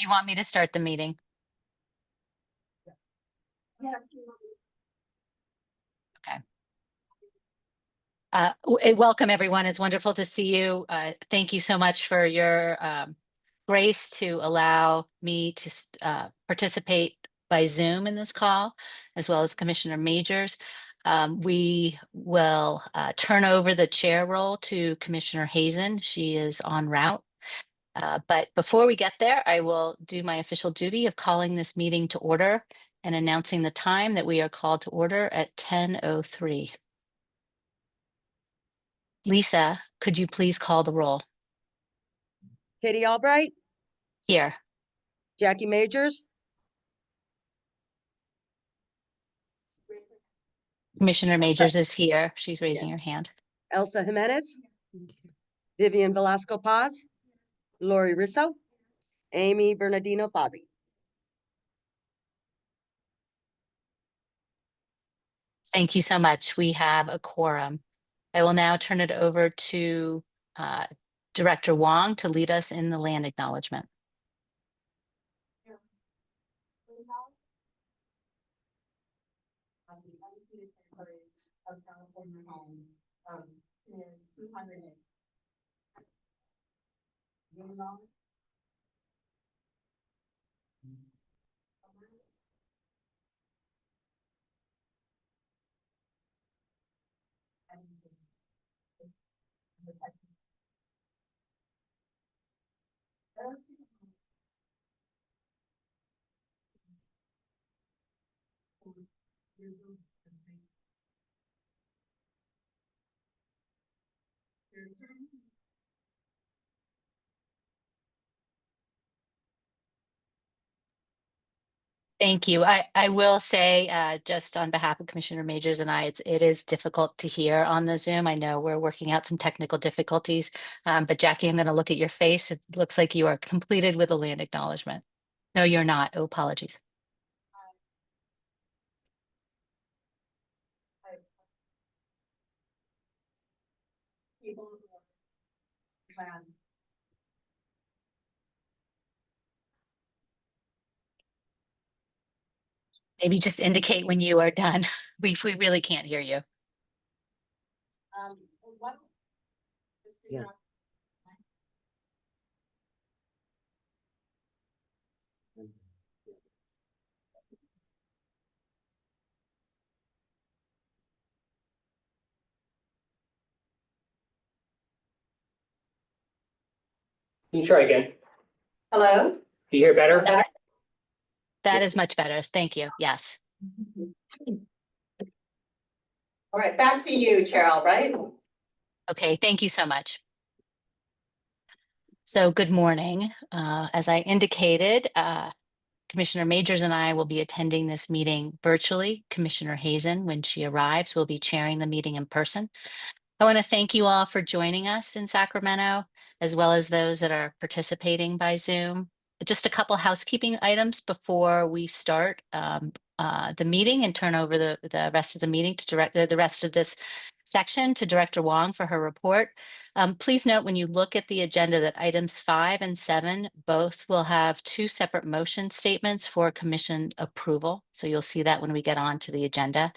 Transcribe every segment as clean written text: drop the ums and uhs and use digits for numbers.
you want me to start the meeting? Yeah. Okay. Welcome, everyone. It's wonderful to see you. Thank you so much for your grace to allow me to participate by Zoom in this call, as well as Commissioner Majors. We will turn over the chair role to Commissioner Hazen. She is en route. But before we get there, I will do my official duty of calling this meeting to order and announcing the time that we are called to order at 10:03. Lisa, could you please call the roll? Katie Albright, Here. Jackie Majors, Commissioner Majors is here. She's raising Yes. her hand. Elsa Jimenez, Vivian Velasco Paz, Lori Risso, Amy Bernardino Fabi. Thank you so much. We have a quorum. I will now turn it over to Director Wong to lead us in the land acknowledgement. Thank you. I will say, just on behalf of Commissioner Majors and I, it is difficult to hear on the Zoom. I know we're working out some technical difficulties, but Jackie, I'm going to look at your face. It looks like you are completed with a land acknowledgement. No, you're not. Oh, apologies. Maybe just indicate when you are done. We really can't hear you. Yeah. Can you try again? Hello? Can you hear better? That is much better. Thank you. Yes. All right, back to you, Chair Albright. Okay. Thank you so much. So good morning. As I indicated, Commissioner Majors and I will be attending this meeting virtually. Commissioner Hazen, when she arrives, will be chairing the meeting in person. I want to thank you all for joining us in Sacramento, as well as those that are participating by Zoom. Just a couple housekeeping items before we start the meeting and turn over the rest of the meeting to the rest of this section to Director Wong for her report. Please note when you look at the agenda that items 5 and 7 both will have 2 separate motion statements for commission approval. So you'll see that when we get on to the agenda.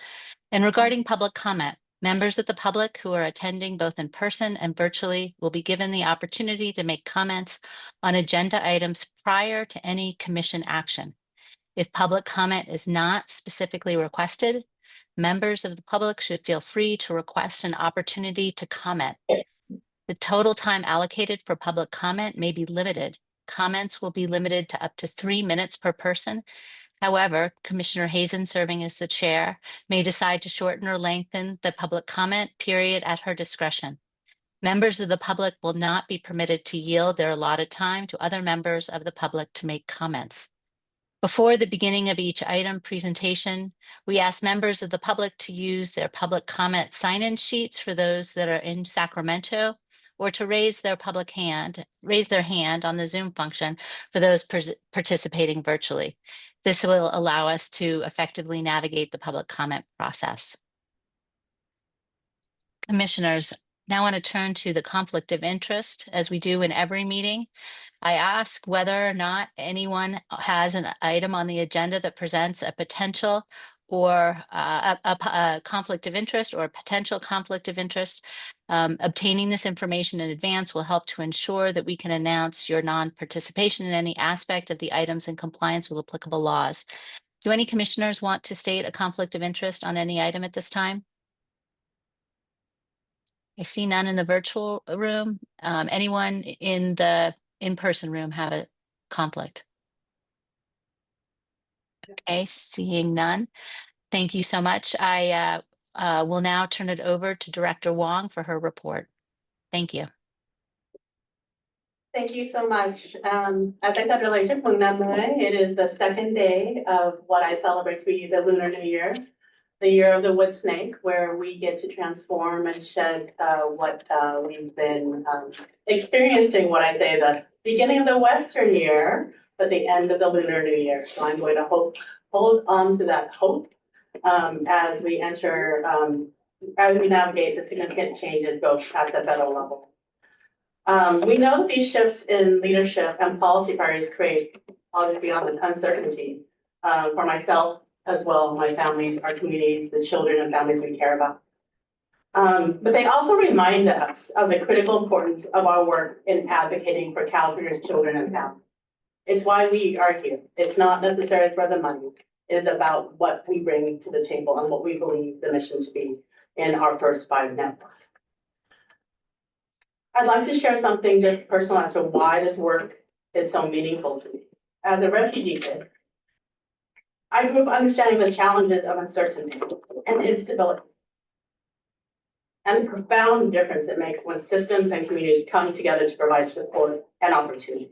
And regarding public comment, members of the public who are attending both in person and virtually will be given the opportunity to make comments on agenda items prior to any commission action. If public comment is not specifically requested, members of the public should feel free to request an opportunity to comment. The total time allocated for public comment may be limited. Comments will be limited to up to 3 minutes per person. However, Commissioner Hazen, serving as the chair, may decide to shorten or lengthen the public comment period at her discretion. Members of the public will not be permitted to yield their allotted time to other members of the public to make comments. Before the beginning of each item presentation, we ask members of the public to use their public comment sign-in sheets for those that are in Sacramento, or to raise their hand on the Zoom function for those participating virtually. This will allow us to effectively navigate the public comment process. Commissioners, now I want to turn to the conflict of interest. As we do in every meeting, I ask whether or not anyone has an item on the agenda that presents a potential or a conflict of interest or a potential conflict of interest. Obtaining this information in advance will help to ensure that we can announce your non-participation in any aspect of the items in compliance with applicable laws. Do any commissioners want to state a conflict of interest on any item at this time? I see none in the virtual room. Anyone in the in-person room have a conflict? Okay, seeing none. Thank you so much. I will now turn it over to Director Wong for her report. Thank you. Thank you so much. As I said earlier, it is the second day of what I celebrate to be the Lunar New Year, the year of the wood snake, where we get to transform and shed what we've been experiencing, what I say, the beginning of the Western year, but the end of the Lunar New Year. So I'm going to hold on to that hope as we enter, as we navigate the significant changes both at the federal level. We know that these shifts in leadership and policy priorities create, I'll just be honest, uncertainty for myself as well, my families, our communities, the children and families we care about. But they also remind us of the critical importance of our work in advocating for California's children and families. It's why we are here. It's not necessarily for the money. It is about what we bring to the table and what we believe the mission to be in our first 5 network. I'd like to share something just personal as to why this work is so meaningful to me. As a refugee kid, I grew up understanding the challenges of uncertainty and instability and the profound difference it makes when systems and communities come together to provide support and opportunity.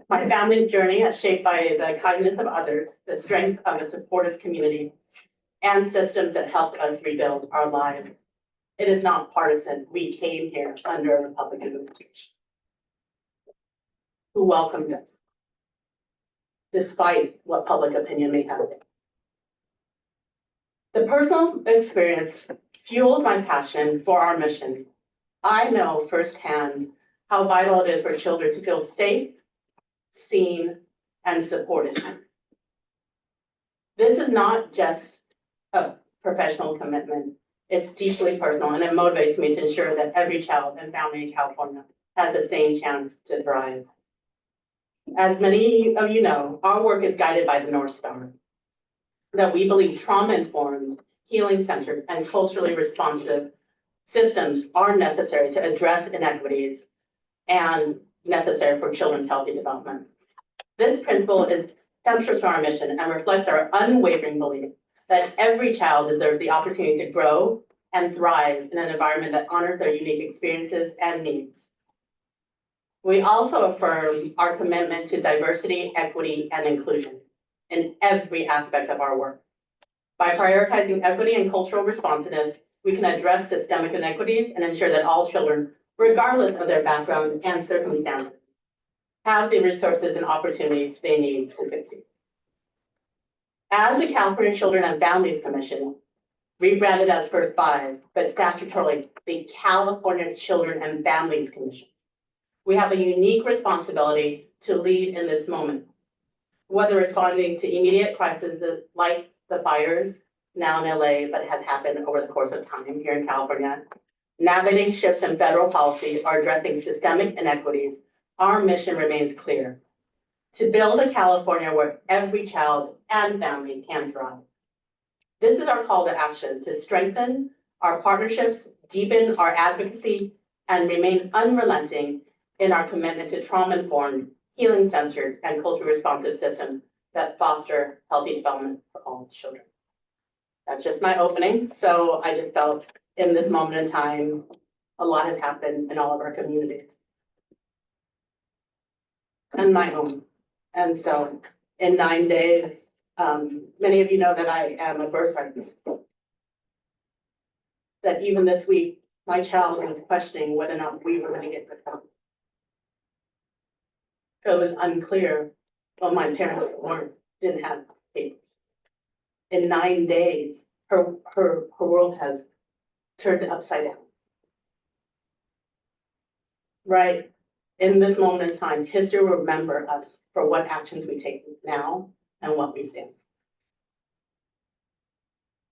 My family's journey is shaped by the kindness of others, the strength of a supportive community, and systems that help us rebuild our lives. It is not partisan. We came here under a Republican administration who welcomed us, despite what public opinion may have been. The personal experience fuels my passion for our mission. I know firsthand how vital it is for children to feel safe, seen, and supported. This is not just a professional commitment. It's deeply personal, and it motivates me to ensure that every child and family in California has the same chance to thrive. As many of you know, our work is guided by the North Star, that we believe trauma-informed, healing-centered, and culturally responsive systems are necessary to address inequities and necessary for children's healthy development. This principle is central to our mission and reflects our unwavering belief that every child deserves the opportunity to grow and thrive in an environment that honors their unique experiences and needs. We also affirm our commitment to diversity, equity, and inclusion in every aspect of our work. By prioritizing equity and cultural responsiveness, we can address systemic inequities and ensure that all children, regardless of their background and circumstances, have the resources and opportunities they need to succeed. As the California Children and Families Commission, rebranded as First 5, but statutorily the California Children and Families Commission, we have a unique responsibility to lead in this moment, whether responding to immediate crises like the fires now in LA, but it has happened over the course of time here in California, navigating shifts in federal policy or addressing systemic inequities. Our mission remains clear: to build a California where every child and family can thrive. This is our call to action: to strengthen our partnerships, deepen our advocacy, and remain unrelenting in our commitment to trauma-informed, healing-centered, and culturally responsive systems that foster healthy development for all children. That's just my opening. So I just felt in this moment in time, a lot has happened in all of our communities and my own. And so in 9 days, many of you know that I am a birthright. That even this week, my child was questioning whether or not we were going to get the phone. So it was unclear. Well, my parents didn't have papers. In 9 days, her world has turned upside down. Right? in this moment in time, history will remember us for what actions we take now and what we stand.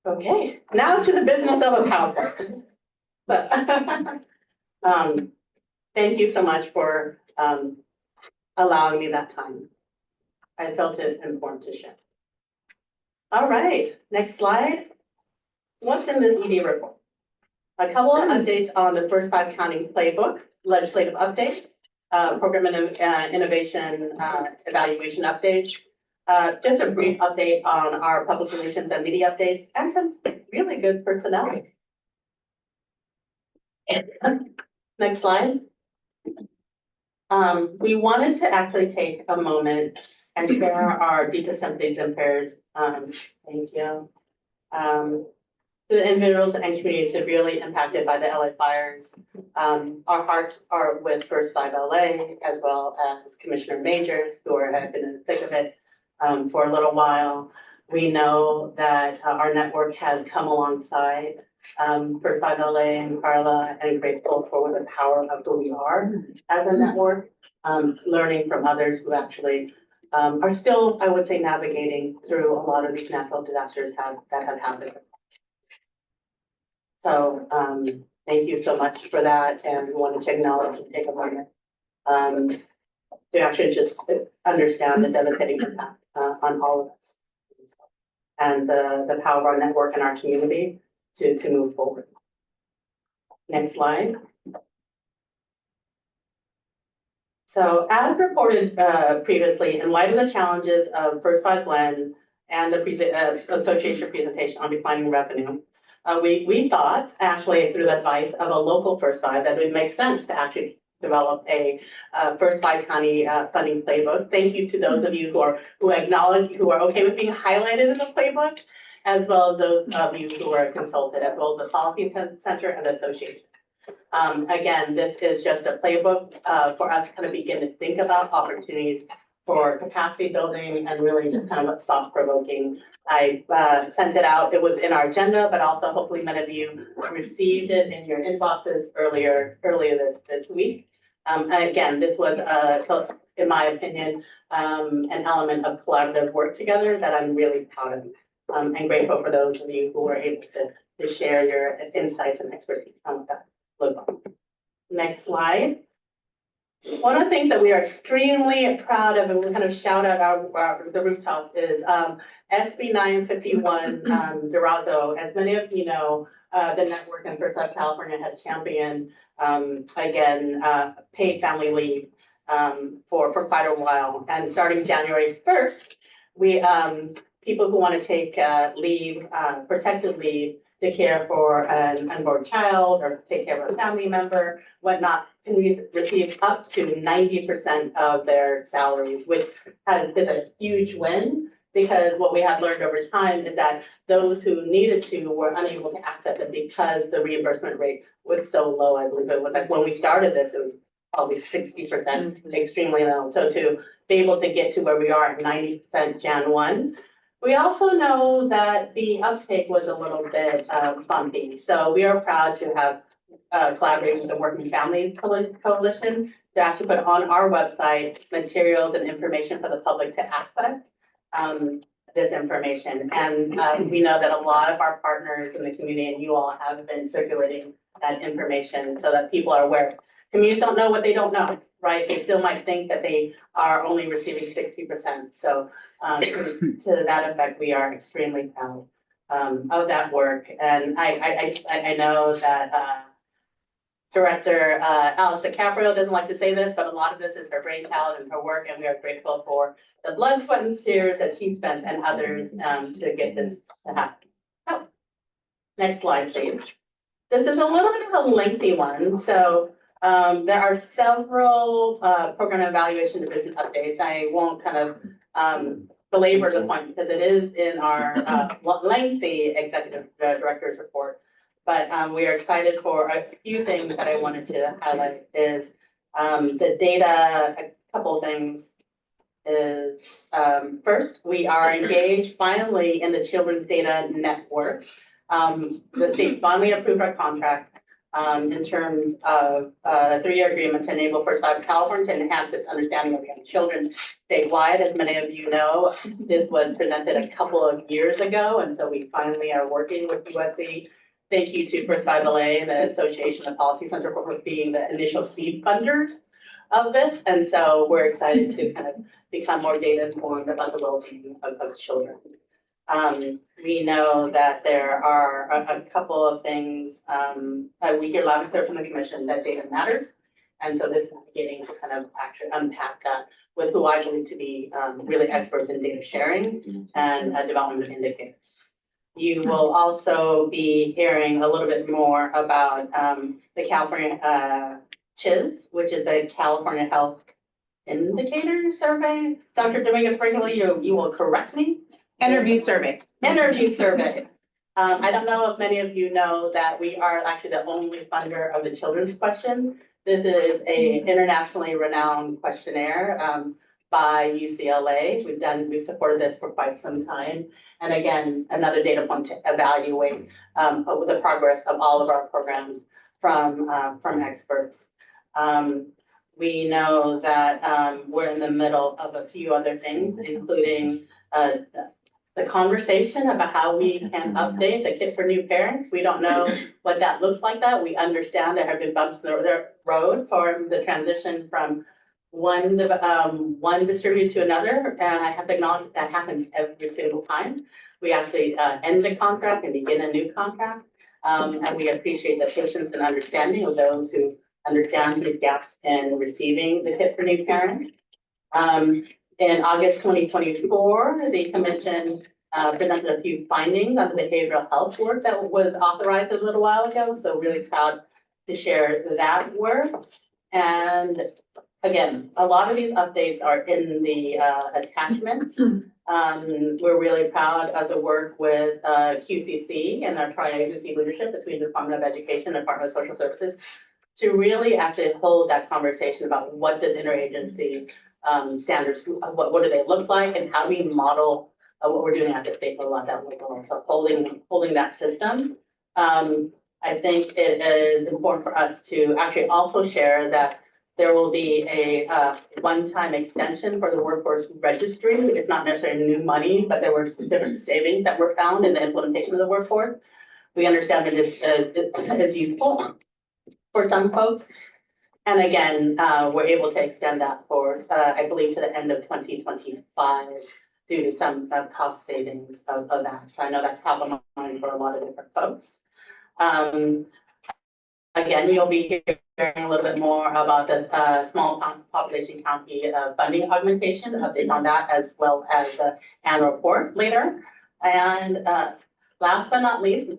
Okay, now to the business of a PowerPoint. But, thank you so much for allowing me that time. I felt it important to share. All right, next slide. What's in this ED report? A couple of updates on the first 5 county playbook, legislative update, program innovation evaluation update. Just a brief update on our public relations and media updates and some really good personnel. Next slide. We wanted to actually take a moment and share our deepest sympathies and prayers. Thank you. To the individuals and communities severely impacted by the LA fires. Our hearts are with First 5 LA as well as Commissioner Majors, who have been in the thick of it for a little while. We know that our network has come alongside First 5 LA and Carla, and grateful for the power of who we are as a network, learning from others who actually are still, I would say, navigating through a lot of these natural disasters that have happened. So thank you so much for that, and we wanted to acknowledge and take a moment to actually just understand the devastating impact on all of us, and the power of our network and our community to move forward. Next slide. So as reported previously, in light of the challenges of First 5 Glen and the association presentation on declining revenue, we thought, actually through the advice of a local First 5, that it would make sense to actually develop a First 5 County funding playbook. Thank you to those of you who acknowledge, who are okay with being highlighted in the playbook, as well as those of you who are consulted, as well as the Policy Center and Association. Again, this is just a playbook for us to kind of begin to think about opportunities for capacity building and really just kind of thought provoking. I sent it out. It was in our agenda, but also hopefully many of you received it in your inboxes earlier this week. And again, this was, in my opinion, an element of collaborative work together that I'm really proud of. And grateful for those of you who were able to share your insights and expertise on that. Next slide. One of the things that we are extremely proud of, and we kind of shout out the rooftops, is SB 951 Durazo. As many of you know, the network in First 5 California has championed again paid family leave for quite a while. And starting January 1st, we people who want to take leave, protected leave, to care for an unborn child or take care of a family member, whatnot, can receive up to 90% of their salaries, which is a huge win, because what we have learned over time is that those who needed to were unable to access it because the reimbursement rate was so low. I believe it was like when we started this, it was probably 60%, extremely low. So to be able to get to where we are at 90% Jan 1, we also know that the uptake was a little bit bumpy. So we are proud to have collaborated with the Working Families Coalition to actually put on our website materials and information for the public to access this information. And we know that a lot of our partners in the community and you all have been circulating that information so that people are aware. Communities don't know what they don't know, right? They still might think that they are only receiving 60%. So to that effect, we are extremely proud of that work. And I know that Director Alice DiCaprio doesn't like to say this, but a lot of this is her brainchild and her work, and we are grateful for the blood, sweat, and tears that she spent and others to get this to happen. Oh, next slide, please. This is a little bit of a lengthy one. So there are several program evaluation division updates. I won't kind of belabor the point because it is in our lengthy executive director's report. But we are excited for a few things that I wanted to highlight is the data, a couple of things is first, we are engaged finally in the Children's Data Network. The state finally approved our contract in terms of a 3-year agreement to enable First Five California to enhance its understanding of young children statewide. As many of you know, this was presented a couple of years ago, and so we finally are working with USC. Thank you to First Five LA and the Association of Policy Center for being the initial seed funders of this. And so we're excited to kind of become more data informed about the well-being of children. We know that there are a couple of things, we hear loud and clear from the commission that data matters. And so this is beginning to kind of actually unpack that with who I believe to be really experts in data sharing and development of indicators. You will also be hearing a little bit more about the California CHIS, which is the California Health Indicator Survey. Dr. Dominguez-Brinkley, you will correct me. Interview survey. Interview survey. I don't know if many of you know that we are actually the only funder of the Children's Question. This is a internationally renowned questionnaire by UCLA. We've supported this for quite some time. And again, another data point to evaluate the progress of all of our programs from experts. We know that we're in the middle of a few other things, including the conversation about how we can update the kit for new parents. We don't know what that looks like that. We understand there have been bumps in the road for the transition from one distributor to another. And I have to acknowledge that happens every single time. We actually end the contract and begin a new contract. And we appreciate the patience and understanding of those who understand these gaps in receiving the kit for new parents. In August 2024, the commission presented a few findings on the behavioral health work that was authorized a little while ago. So really proud to share that work. And again, a lot of these updates are in the attachments. We're really proud of the work with QCC and our tri-agency leadership between the Department of Education and Department of Social Services to really actually hold that conversation about what does interagency standards, what do they look like, and how do we model what we're doing at the state level at that level. So holding that system. I think it is important for us to actually also share that there will be a one-time extension for the workforce registry. It's not necessarily new money, but there were some different savings that were found in the implementation of the workforce. We understand it is useful for some folks. And again, we're able to extend that for, I believe, to the end of 2025 due to some cost savings of that. So I know that's top of mind for a lot of different folks. Again, you'll be hearing a little bit more about the small population county funding augmentation, updates on that, as well as the annual report later. And last but not least,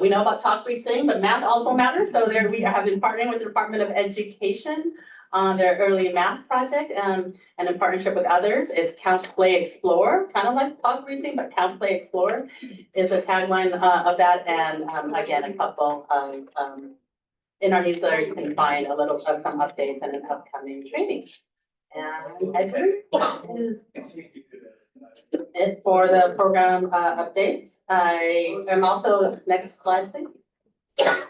we know about Talk Read Sing, but math also matters. So there we have been partnering with the Department of Education on their early math project and in partnership with others. It's Count, Play, Explore, kind of like Talk Read Sing, but Count, Play, Explore is a tagline of that. And again, a couple of in our newsletter, you can find a little of some updates and an upcoming training. And I think that is it for the program updates. I am also, next slide, please. I'm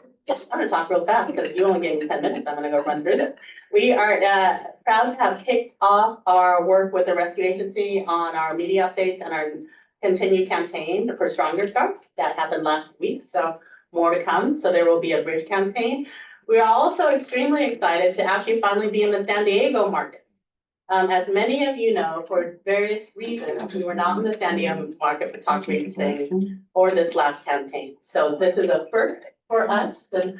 gonna talk real fast because you only gave me 10 minutes. I'm gonna go run through this. We are proud to have kicked off our work with the rescue agency on our media updates and our continued campaign for Stronger Starts. That happened last week, so more to come. So there will be a bridge campaign. We are also extremely excited to actually finally be in the San Diego market. As many of you know, for various reasons, we were not in the San Diego market for Talk Read Sing or this last campaign. So this is a first for us, and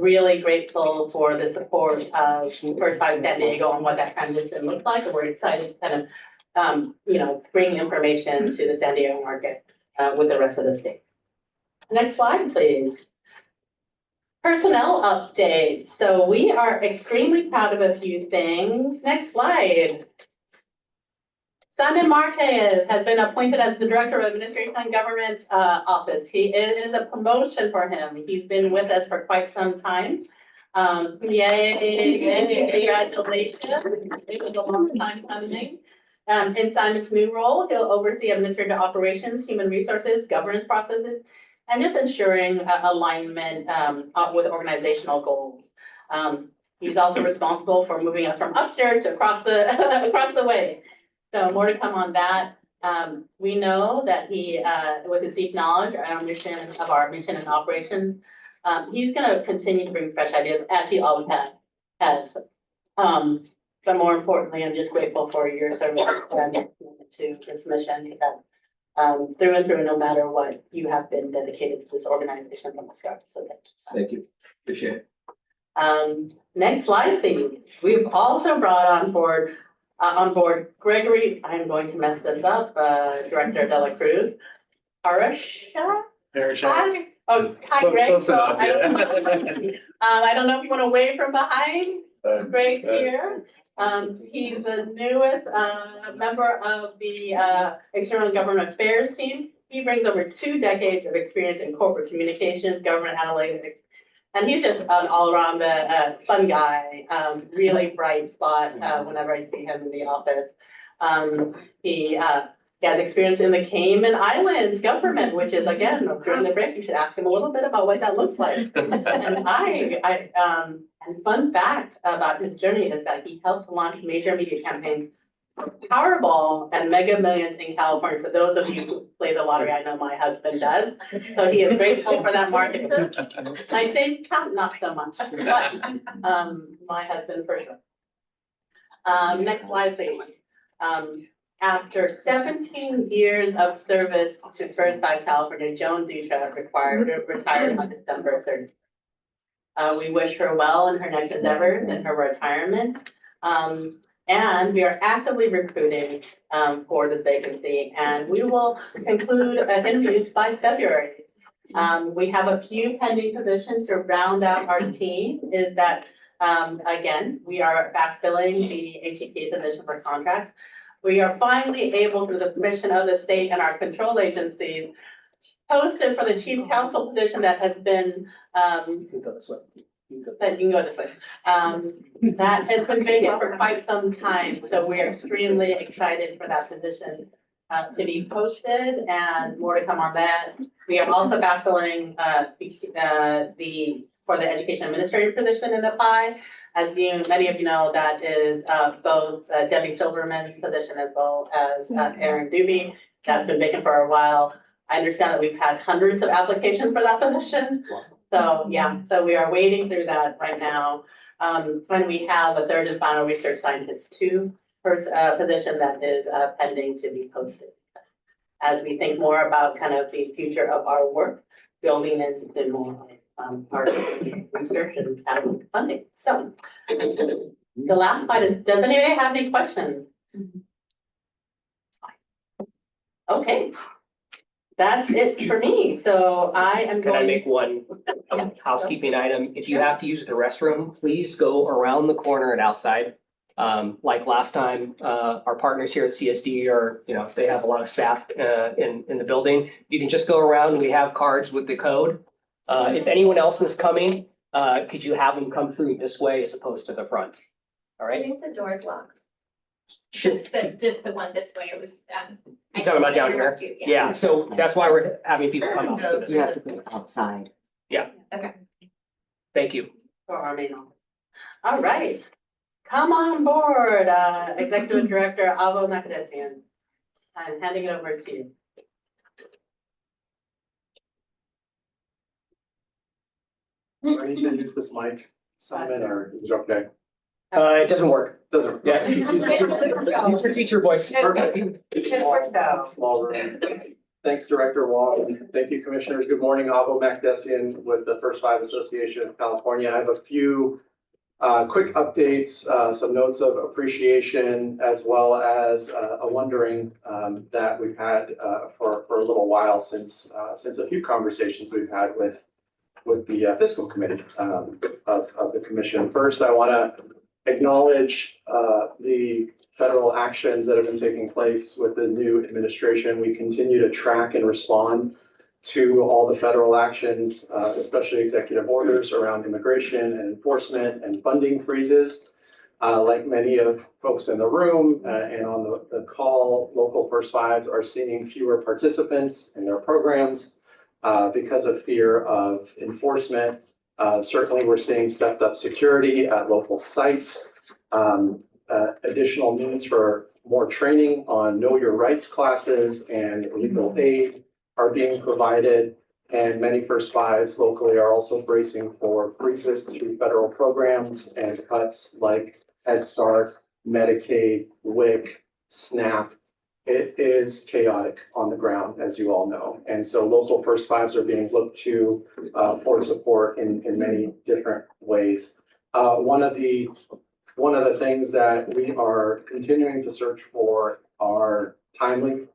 really grateful for the support of First Five San Diego and what that transition looks like. And we're excited to kind of, bring information to the San Diego market with the rest of the state. Next slide, please. Personnel update. So we are extremely proud of a few things. Next slide. Simon Marquez has been appointed as the Director of Administration and Government Office. It is a promotion for him. He's been with us for quite some time. Yay, congratulations. It was a long time coming. In Simon's new role, he'll oversee administrative operations, human resources, governance processes, and just ensuring alignment with organizational goals. He's also responsible for moving us from upstairs to across the across the way. So more to come on that. We know that he, with his deep knowledge and understanding of our mission and operations, he's going to continue to bring fresh ideas as he always has. But more importantly, I'm just grateful for your service to this mission that through and through, no matter what, you have been dedicated to this organization from the start. So thank you. Thank you. Appreciate it. Next slide, please. We've also brought on board Gregory, I'm going to mess this up, Director de la Cruz. Parasha? Hi. Oh, hi, Greg. Close So enough, I don't yeah. I don't know if you want to wave from behind. Greg's here. He's the newest member of the External Government Affairs team. He brings over 2 decades of experience in corporate communications, government analytics, and he's just an all-around fun guy, really bright spot whenever I see him in the office. He has experience in the Cayman Islands government, which is, again, during the break, you should ask him a little bit about what that looks like. And fun fact about his journey is that he helped launch major media campaigns, Powerball and Mega Millions in California. For those of you who play the lottery, I know my husband does. So he is grateful for that market. My same count, not so much, but my husband for sure. Next slide, please. After 17 years of service to First Five California, Joan Dutra retired on December 30th. We wish her well in her next endeavors in her retirement. And we are actively recruiting for this vacancy, and we will conclude interviews by February. We have a few pending positions to round out our team. Is that, again, we are backfilling the HEP position for contracts. We are finally able, through the permission of the state and our control agencies, posted for the chief counsel position that has been, You can go this way. you can go this way. That has been vacant for quite some time, so we are extremely excited for that position to be posted, and more to come on that. We are also backfilling for the education administrator position in the PI. As many of you know, that is both Debbie Silverman's position as well as Aaron Doobie. That's been vacant for a while. I understand that we've had hundreds of applications for that position. So yeah, so we are wading through that right now. And we have a 3rd and final research scientist 2 position that is pending to be posted. As we think more about kind of the future of our work, building into more our research and academic funding. So the last slide is, does anybody have any questions? Okay. That's it for me. So I am Can I going make to. one Yes. housekeeping item? If you Sure. have to use the restroom, please go around the corner and outside. Like last time, our partners here at CSD are, they have a lot of staff in the building. You can just go around. We have cards with the code. If anyone else is coming, could you have them come through this way as opposed to the front? All I right? think the door's locked. Should, Just the one this way, it was, you talking about down here? Yeah. Yeah, so that's why we're having people come out. No, this You way. have to go outside. Okay. Thank you. For our main office. All right, come on board, Executive Director Avo Makadesian. I'm handing it over to you. Ready to use this mic, Simon, or is it okay? It doesn't work. Doesn't. Yeah, use your teacher voice. Small room. Thanks, Director Wall. Thank you, Commissioners. Good morning. Abo Makdessian with the First Five Association of California. I have a few quick updates, some notes of appreciation, as well as a wondering that we've had for a little while since a few conversations we've had with the fiscal committee of the commission. First, I want to acknowledge the federal actions that have been taking place with the new administration. We continue to track and respond to all the federal actions, especially executive orders around immigration and enforcement and funding freezes. Like many of folks in the room and on the call, local First Fives are seeing fewer participants in their programs. because of fear of enforcement. Certainly, we're seeing stepped up security at local sites, additional needs for more training on know your rights classes and legal aid are being provided. And many First Fives locally are also bracing for freezes to federal programs and cuts like Head Start, Medicaid, WIC, SNAP. It is chaotic on the ground, as you all know. And so local First Fives are being looked to for support in many different ways. One of the things that we are continuing to search for are timely,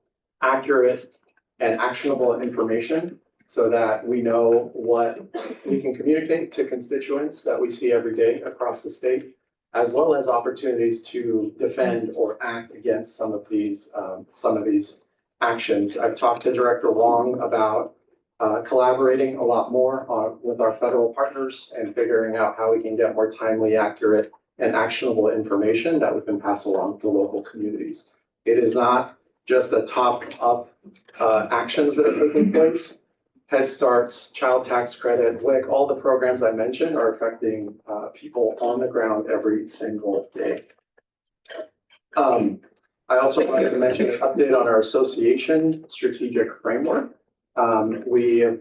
accurate, and actionable information so that we know what we can communicate to constituents that we see every day across the state, as well as opportunities to defend or act against some of these actions. I've talked to Director Wong about collaborating a lot more with our federal partners and figuring out how we can get more timely, accurate, and actionable information that we can pass along to local communities. It is not just the top-up actions that are taking place. Head Starts, Child Tax Credit, WIC, all the programs I mentioned are affecting people on the ground every single day. I also wanted to mention an update on our association strategic framework. We have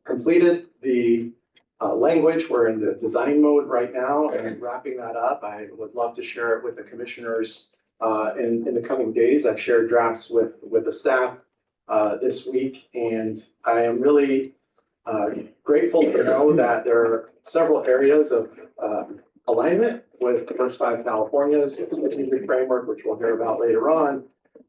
completed the language. We're in the design mode right now and wrapping that up. I would love to share it with the commissioners in the coming days. I've shared drafts with the staff this week, and I am really grateful to know that there are several areas of alignment with the First Five California's strategic framework, which we'll hear about later on.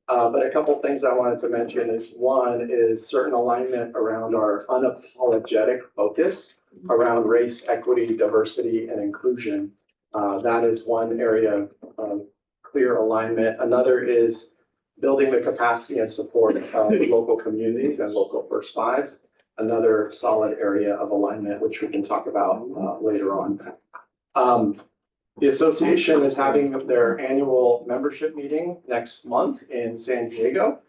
But a couple things I wanted to mention is one is certain alignment around our unapologetic focus around race, equity, diversity, and inclusion. That is one area of clear alignment. Another is building the capacity and support of local communities and local First Fives. Another solid area of alignment, which we can talk about later on. The association is having their annual membership meeting next month in San Diego.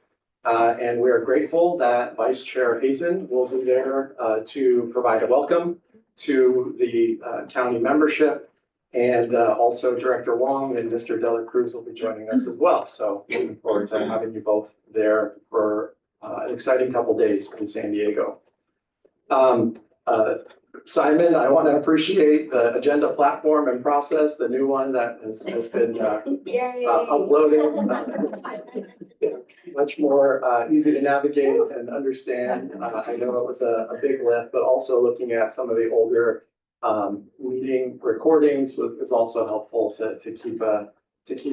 And we are grateful that Vice Chair Hazen will be there to provide a welcome to the county membership. And also Director Wong and Mr. Dela Cruz will be joining us as well. So looking forward to having you both there for an exciting couple days in San Diego. Simon, I want to appreciate the agenda platform and process, the new one that has been uploaded. Much more easy to navigate and understand. I know it was a big lift, but also looking at some of the older meeting recordings is also helpful to keep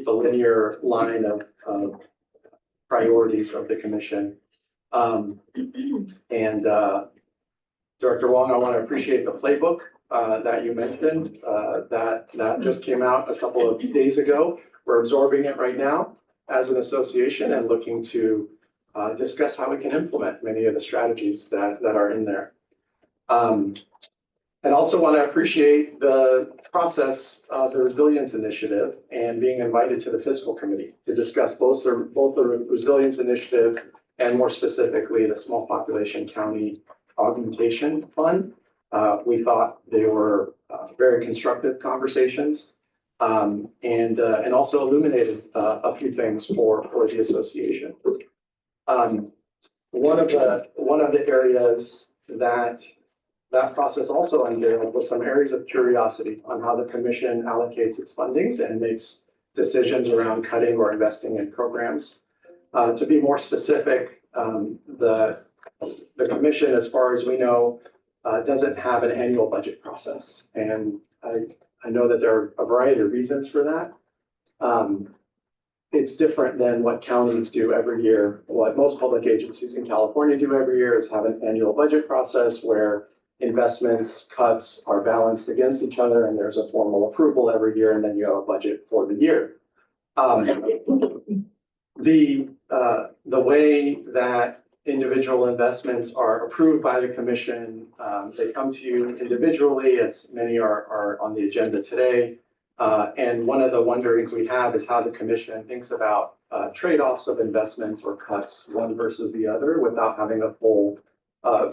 a linear line of priorities of the commission. Director Wong, I want to appreciate the playbook that you mentioned. That just came out a couple of days ago. We're absorbing it right now as an association and looking to discuss how we can implement many of the strategies that are in there. And also want to appreciate the process of the Resilience Initiative and being invited to the Fiscal Committee to discuss both the Resilience Initiative and more specifically the Small Population County Augmentation Fund. We thought they were very constructive conversations and also illuminated a few things for the association. One of the areas that process also unveiled was some areas of curiosity on how the commission allocates its fundings and makes decisions around cutting or investing in programs. To be more specific, the commission, as far as we know, doesn't have an annual budget process. And I know that there are a variety of reasons for that. It's different than what counties do every year. What most public agencies in California do every year is have an annual budget process where investments, cuts are balanced against each other, and there's a formal approval every year, and then you have a budget for the year. The way that individual investments are approved by the commission, they come to you individually, as many are on the agenda today. And one of the wonderings we have is how the commission thinks about trade-offs of investments or cuts, one versus the other, without having a full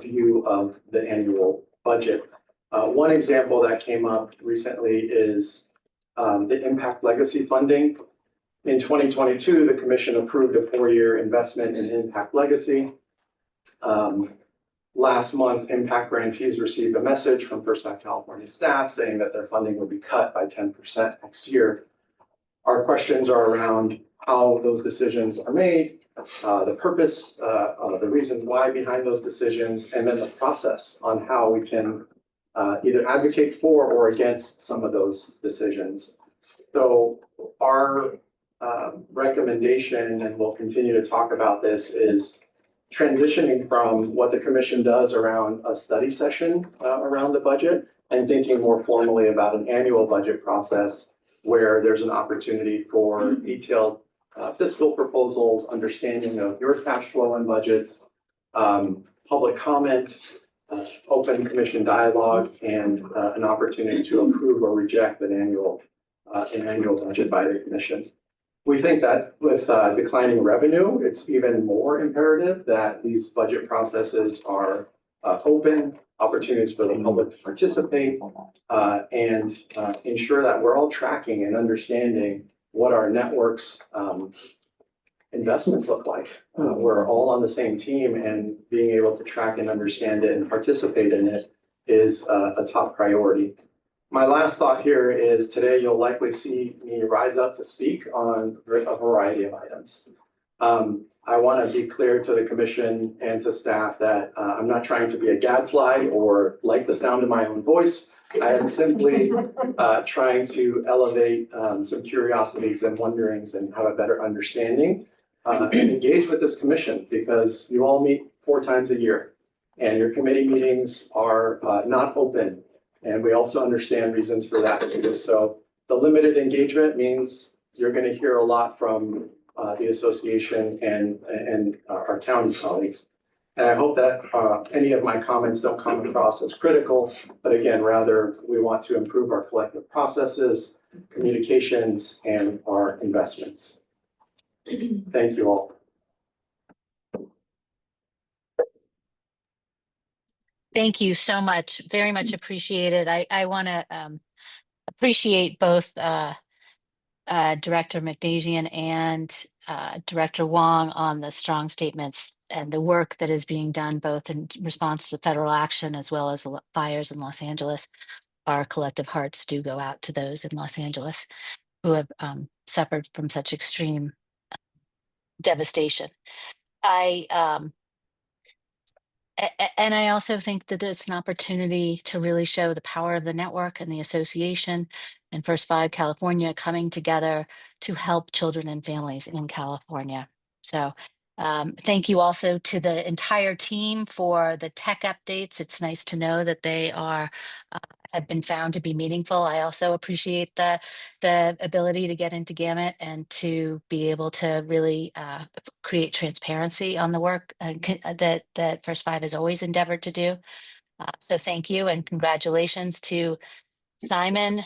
view of the annual budget. One example that came up recently is the impact legacy funding. In 2022, the commission approved a 4-year investment in impact legacy. Last month, impact grantees received a message from First Five California staff saying that their funding will be cut by 10% next year. Our questions are around how those decisions are made, the purpose, the reasons why behind those decisions, and then the process on how we can either advocate for or against some of those decisions. So our recommendation, and we'll continue to talk about this, is transitioning from what the commission does around a study session around the budget and thinking more formally about an annual budget process where there's an opportunity for detailed fiscal proposals, understanding of your cash flow and budgets, public comment, open commission dialogue, and an opportunity to approve or reject an annual budget by the commission. We think that with declining revenue, it's even more imperative that these budget processes are open, opportunities for the public to participate, and ensure that we're all tracking and understanding what our network's investments look like. We're all on the same team, and being able to track and understand it and participate in it is a top priority. My last thought here is today you'll likely see me rise up to speak on a variety of items. I want to be clear to the commission and to staff that I'm not trying to be a gadfly or like the sound of my own voice. I am simply trying to elevate some curiosities and wonderings and have a better understanding and engage with this commission, because you all meet 4 times a year and your committee meetings are not open. And we also understand reasons for that too. So the limited engagement means you're going to hear a lot from the association and our county colleagues. And I hope that any of my comments don't come across as critical, but again, rather we want to improve our collective processes, communications, and our investments. Thank you all. Thank you so much. Very much appreciated. I want to appreciate both Director McDasian and Director Wong on the strong statements and the work that is being done both in response to federal action as well as the fires in Los Angeles. Our collective hearts do go out to those in Los Angeles who have suffered from such extreme devastation. And I also think that it's an opportunity to really show the power of the network and the association and First Five California coming together to help children and families in California. So thank you also to the entire team for the tech updates. It's nice to know that they are have been found to be meaningful. I also appreciate the ability to get into Gamut and to be able to really create transparency on the work that First Five has always endeavored to do. So thank you and congratulations to Simon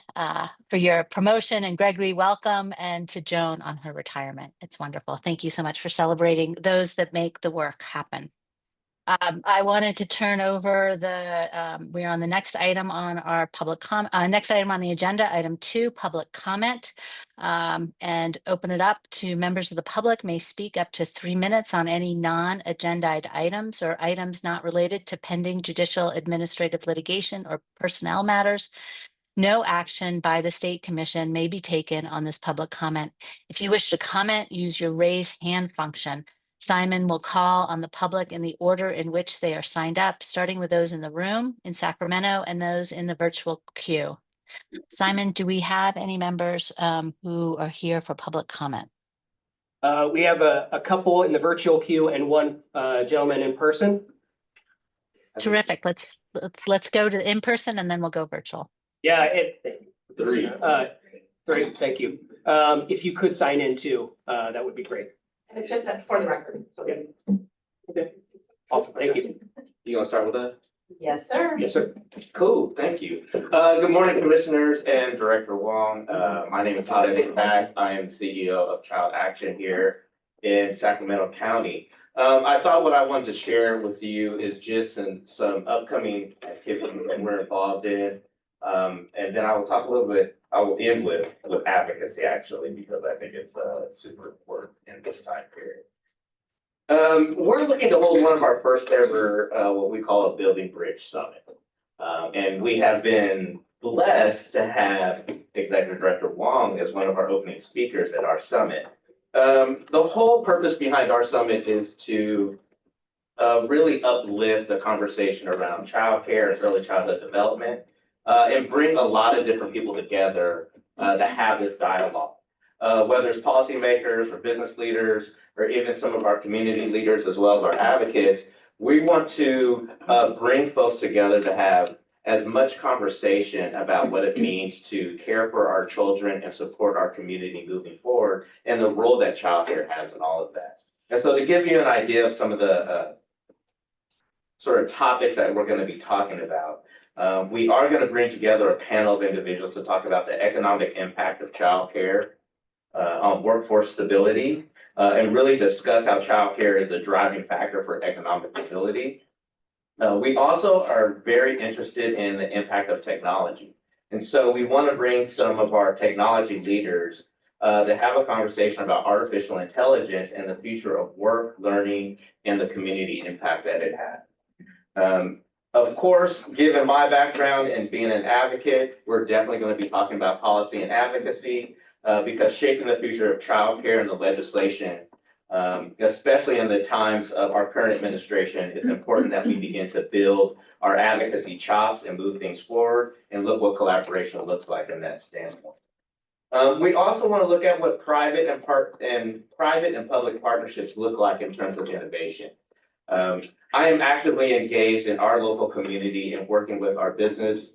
for your promotion, and Gregory, welcome, and to Joan on her retirement. It's wonderful. Thank you so much for celebrating those that make the work happen. I wanted to turn over we're on the next item on our next item on the agenda, item 2, public comment, and open it up to members of the public may speak up to 3 minutes on any non-agenda items or items not related to pending judicial, administrative litigation or personnel matters. No action by the State Commission may be taken on this public comment. If you wish to comment, use your raise hand function. Simon will call on the public in the order in which they are signed up, starting with those in the room in Sacramento and those in the virtual queue. Simon, do we have any members who are here for public comment? We have a couple in the virtual queue and one gentleman in person. Terrific. Let's go to in person and then we'll go virtual. Yeah, 3. 3, thank you. If you could sign in too, that would be great. And it's just that for the record. So. Okay. Awesome, thank you. You want to start with that? Yes, sir. Yes, sir. Cool, thank you. Good morning, commissioners and Director Wong. My name is Hada Nick. I am CEO of Child Action here in Sacramento County. I thought what I wanted to share with you is just some upcoming activities that we're involved in. And then I will talk a little bit, I will end with advocacy actually, because I think it's super important in this time period. We're looking to hold one of our first ever, what we call a Building Bridge Summit. And we have been blessed to have Executive Director Wong as one of our opening speakers at our summit. The whole purpose behind our summit is to really uplift the conversation around childcare and early childhood development, and bring a lot of different people together to have this dialogue. Whether it's policymakers or business leaders, or even some of our community leaders, as well as our advocates, we want to bring folks together to have as much conversation about what it means to care for our children and support our community moving forward, and the role that childcare has in all of that. And so to give you an idea of some of the sort of topics that we're going to be talking about, we are going to bring together a panel of individuals to talk about the economic impact of childcare on workforce stability, and really discuss how childcare is a driving factor for economic mobility. We also are very interested in the impact of technology. And so we want to bring some of our technology leaders to have a conversation about artificial intelligence and the future of work, learning, and the community impact that it had. Of course, given my background and being an advocate, we're definitely going to be talking about policy and advocacy, because shaping the future of childcare and the legislation, especially in the times of our current administration, it's important that we begin to build our advocacy chops and move things forward and look what collaboration looks like in that standpoint. We also want to look at what private and public partnerships look like in terms of innovation. I am actively engaged in our local community and working with our business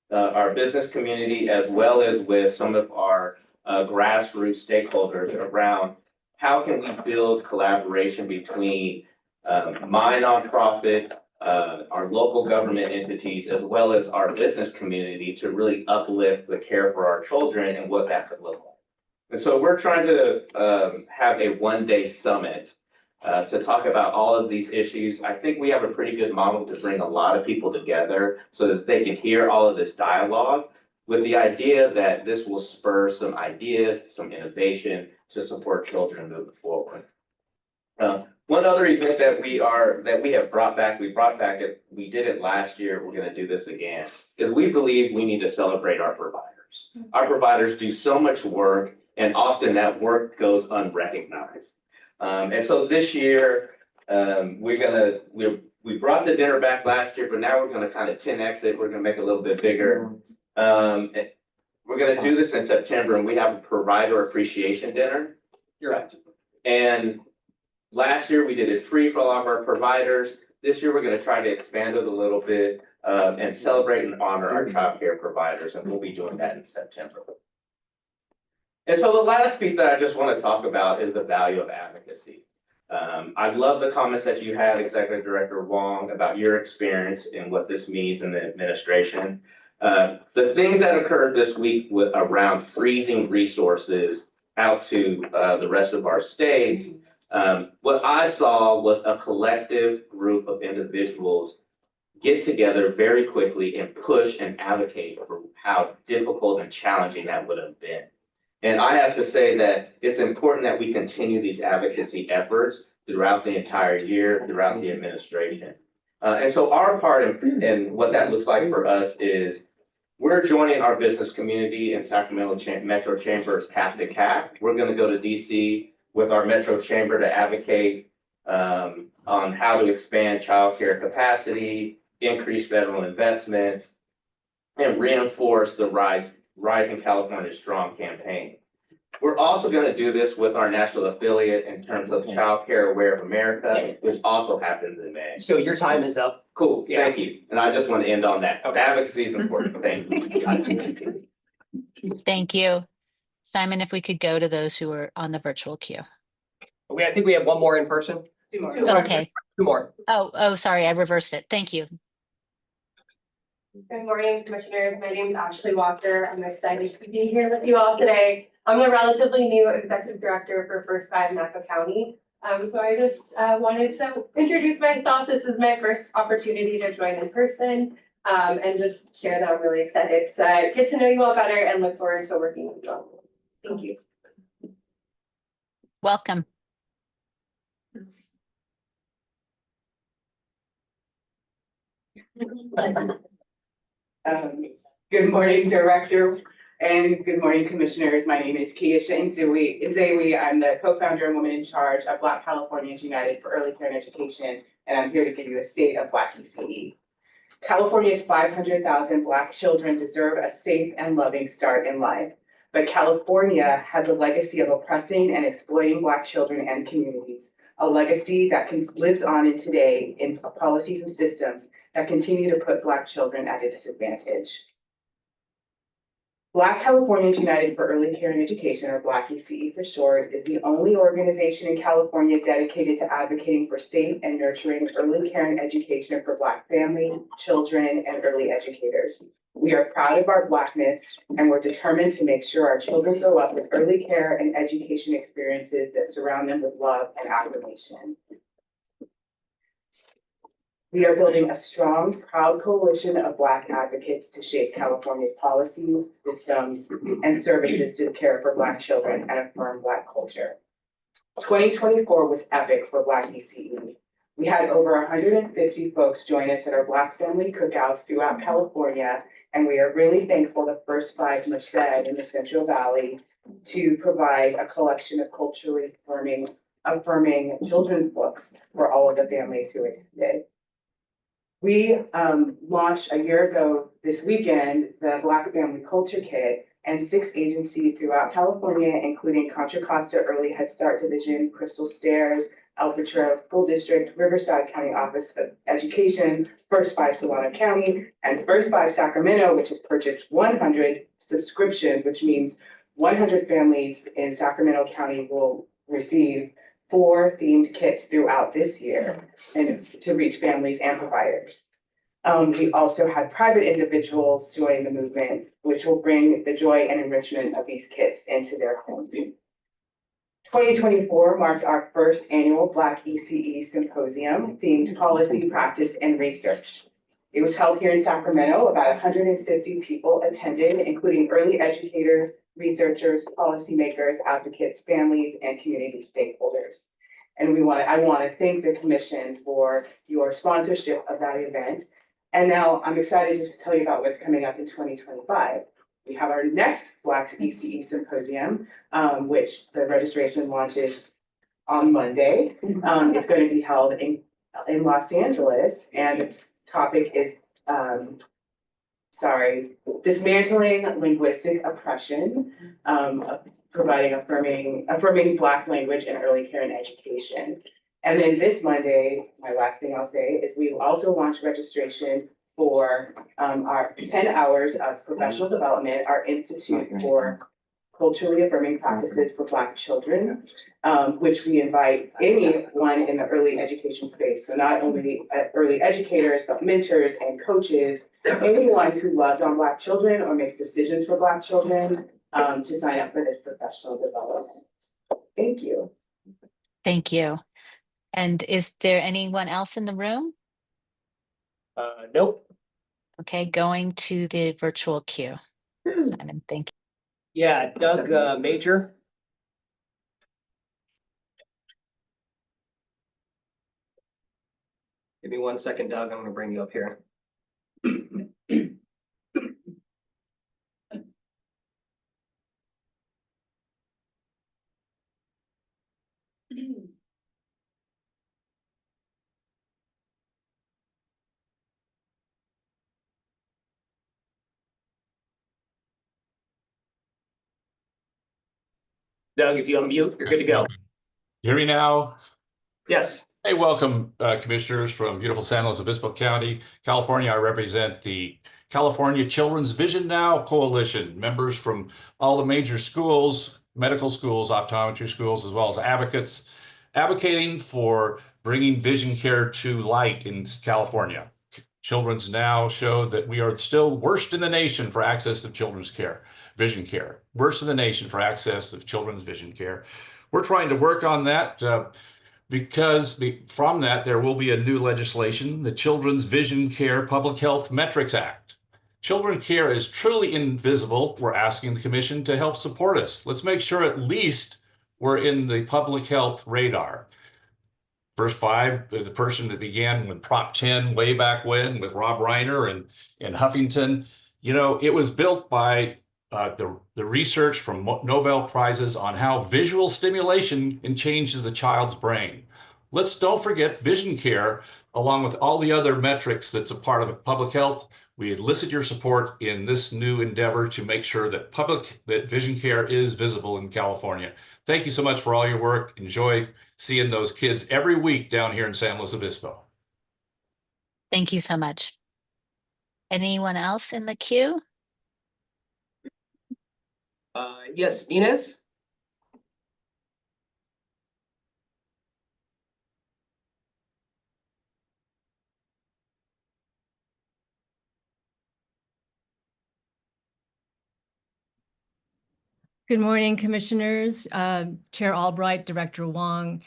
community, as well as with some of our grassroots stakeholders around how can we build collaboration between my nonprofit, our local government entities, as well as our business community to really uplift the care for our children and what that could look like. And so we're trying to have a one-day summit to talk about all of these issues. I think we have a pretty good model to bring a lot of people together so that they can hear all of this dialogue, with the idea that this will spur some ideas, some innovation to support children moving forward. One other event that we have brought back, we did it last year, we're gonna do this again, is we believe we need to celebrate our providers. Our providers do so much work, and often that work goes unrecognized. And so this year, we brought the dinner back last year, but now we're gonna kind of 10X it, we're gonna make it a little bit bigger. We're gonna do this in September, and we have a provider appreciation dinner. You're right. And last year we did it free for all of our providers. This year we're gonna try to expand it a little bit and celebrate and honor our childcare providers, and we'll be doing that in September. And so the last piece that I just want to talk about is the value of advocacy. I love the comments that you had, Executive Director Wong, about your experience and what this means in the administration. The things that occurred this week around freezing resources out to the rest of our states, what I saw was a collective group of individuals get together very quickly and push and advocate for how difficult and challenging that would have been. And I have to say that it's important that we continue these advocacy efforts throughout the entire year, throughout the administration. And so our part in what that looks like for us is we're joining our business community in Sacramento Metro Chamber's CAP to CAP. We're going to go to DC with our Metro Chamber to advocate on how to expand childcare capacity, increase federal investments, and reinforce the Rising California Strong campaign. We're also going to do this with our national affiliate in terms of Childcare Aware of America, which also happens in May. So your time is up. Cool, Yeah. thank you. And I just want to end on that. Okay. Advocacy is important. Thank you. Thank you. Simon, if we could go to those who are on the virtual queue. I think we have one more in person. Two more. Okay. Two more. Oh, sorry, I reversed it. Thank you. Good morning, Commissioners. My name is Ashley Walker. I'm excited to be here with you all today. I'm a relatively new Executive Director for First 5 Naco County. So I just wanted to introduce myself. This is my first opportunity to join in person, and just share that I'm really excited to get to know you all better and look forward to working with you all. Thank you. Welcome. Good morning, Director, and good morning, Commissioners. My name is Keisha Nzewi. I'm the co-founder and woman in charge of Black Californians United for Early Care and Education, and I'm here to give you a state of Black ECE. California's 500,000 Black children deserve a safe and loving start in life, but California has a legacy of oppressing and exploiting Black children and communities, a legacy that lives on in today in policies and systems that continue to put Black children at a disadvantage. Black Californians United for Early Care and Education, or Black ECE for short, is the only organization in California dedicated to advocating for safe and nurturing early care and education for Black families, children, and early educators. We are proud of our Blackness, and we're determined to make sure our children grow up with early care and education experiences that surround them with love and affirmation. We are building a strong, proud coalition of Black advocates to shape California's policies, systems, and services to care for Black children and affirm Black culture. 2024 was epic for Black ECE. We had over 150 folks join us at our Black family cookouts throughout California, and we are really thankful to First Five Merced in the Central Valley to provide a collection of culturally affirming children's books for all of the families who attended. We launched a year ago this weekend, the Black Family Culture Kit, and 6 agencies throughout California, including Contra Costa Early Head Start Division, Crystal Stairs, El Patro School District, Riverside County Office of Education, First Five Solano County, and First Five Sacramento, which has purchased 100 subscriptions, which means 100 families in Sacramento County will receive 4 themed kits throughout this year and to reach families and providers. We also had private individuals join the movement, which will bring the joy and enrichment of these kits into their homes. 2024 marked our first annual Black ECE Symposium themed policy, practice, and research. It was held here in Sacramento. About 150 people attended, including early educators, researchers, policymakers, advocates, families, and community stakeholders. And I want to thank the Commission for your sponsorship of that event. And now I'm excited just to tell you about what's coming up in 2025. We have our next Black ECE Symposium, which the registration launches on Monday. It's going to be held in Los Angeles, and its topic is dismantling linguistic oppression, providing affirming Black language in early care and education. And then this Monday, my last thing I'll say is we will also launch registration for our 10 hours of professional development, our Institute for Culturally Affirming Practices for Black Children, which we invite anyone in the early education space. So not only early educators, but mentors and coaches, anyone who loves on Black children or makes decisions for Black children, to sign up for this professional development. Thank you. Thank you. And is there anyone else in the room? Nope. Okay, going to the virtual queue. Simon, thank you. Yeah, Doug Major. Give me 1 second, Doug. I'm going to bring you up here. Doug, if you unmute, you're good to go. Hear me now? Yes. Hey, welcome, commissioners from beautiful San Luis Obispo County, California. I represent the California Children's Vision Now Coalition, members from all the major schools, medical schools, optometry schools, as well as advocates, advocating for bringing vision care to light in California. Children's Now showed that we are still worst in the nation for access to children's care, vision care, worst in the nation for access of children's vision care. We're trying to work on that. because from that, there will be a new legislation, the Children's Vision Care Public Health Metrics Act. Children care is truly invisible. We're asking the commission to help support us. Let's make sure at least we're in the public health radar. First Five, the person that began with Prop 10 way back when with Rob Reiner and Huffington, you know, it was built by the research from Nobel Prizes on how visual stimulation changes a child's brain. Let's don't forget vision care, along with all the other metrics that's a part of public health. We elicit your support in this new endeavor to make sure that vision care is visible in California. Thank you so much for all your work. Enjoy seeing those kids every week down here in San Luis Obispo. Thank you so much. Anyone else in the queue? Yes, Inez? Good morning, Commissioners, Chair Albright, Director Wong,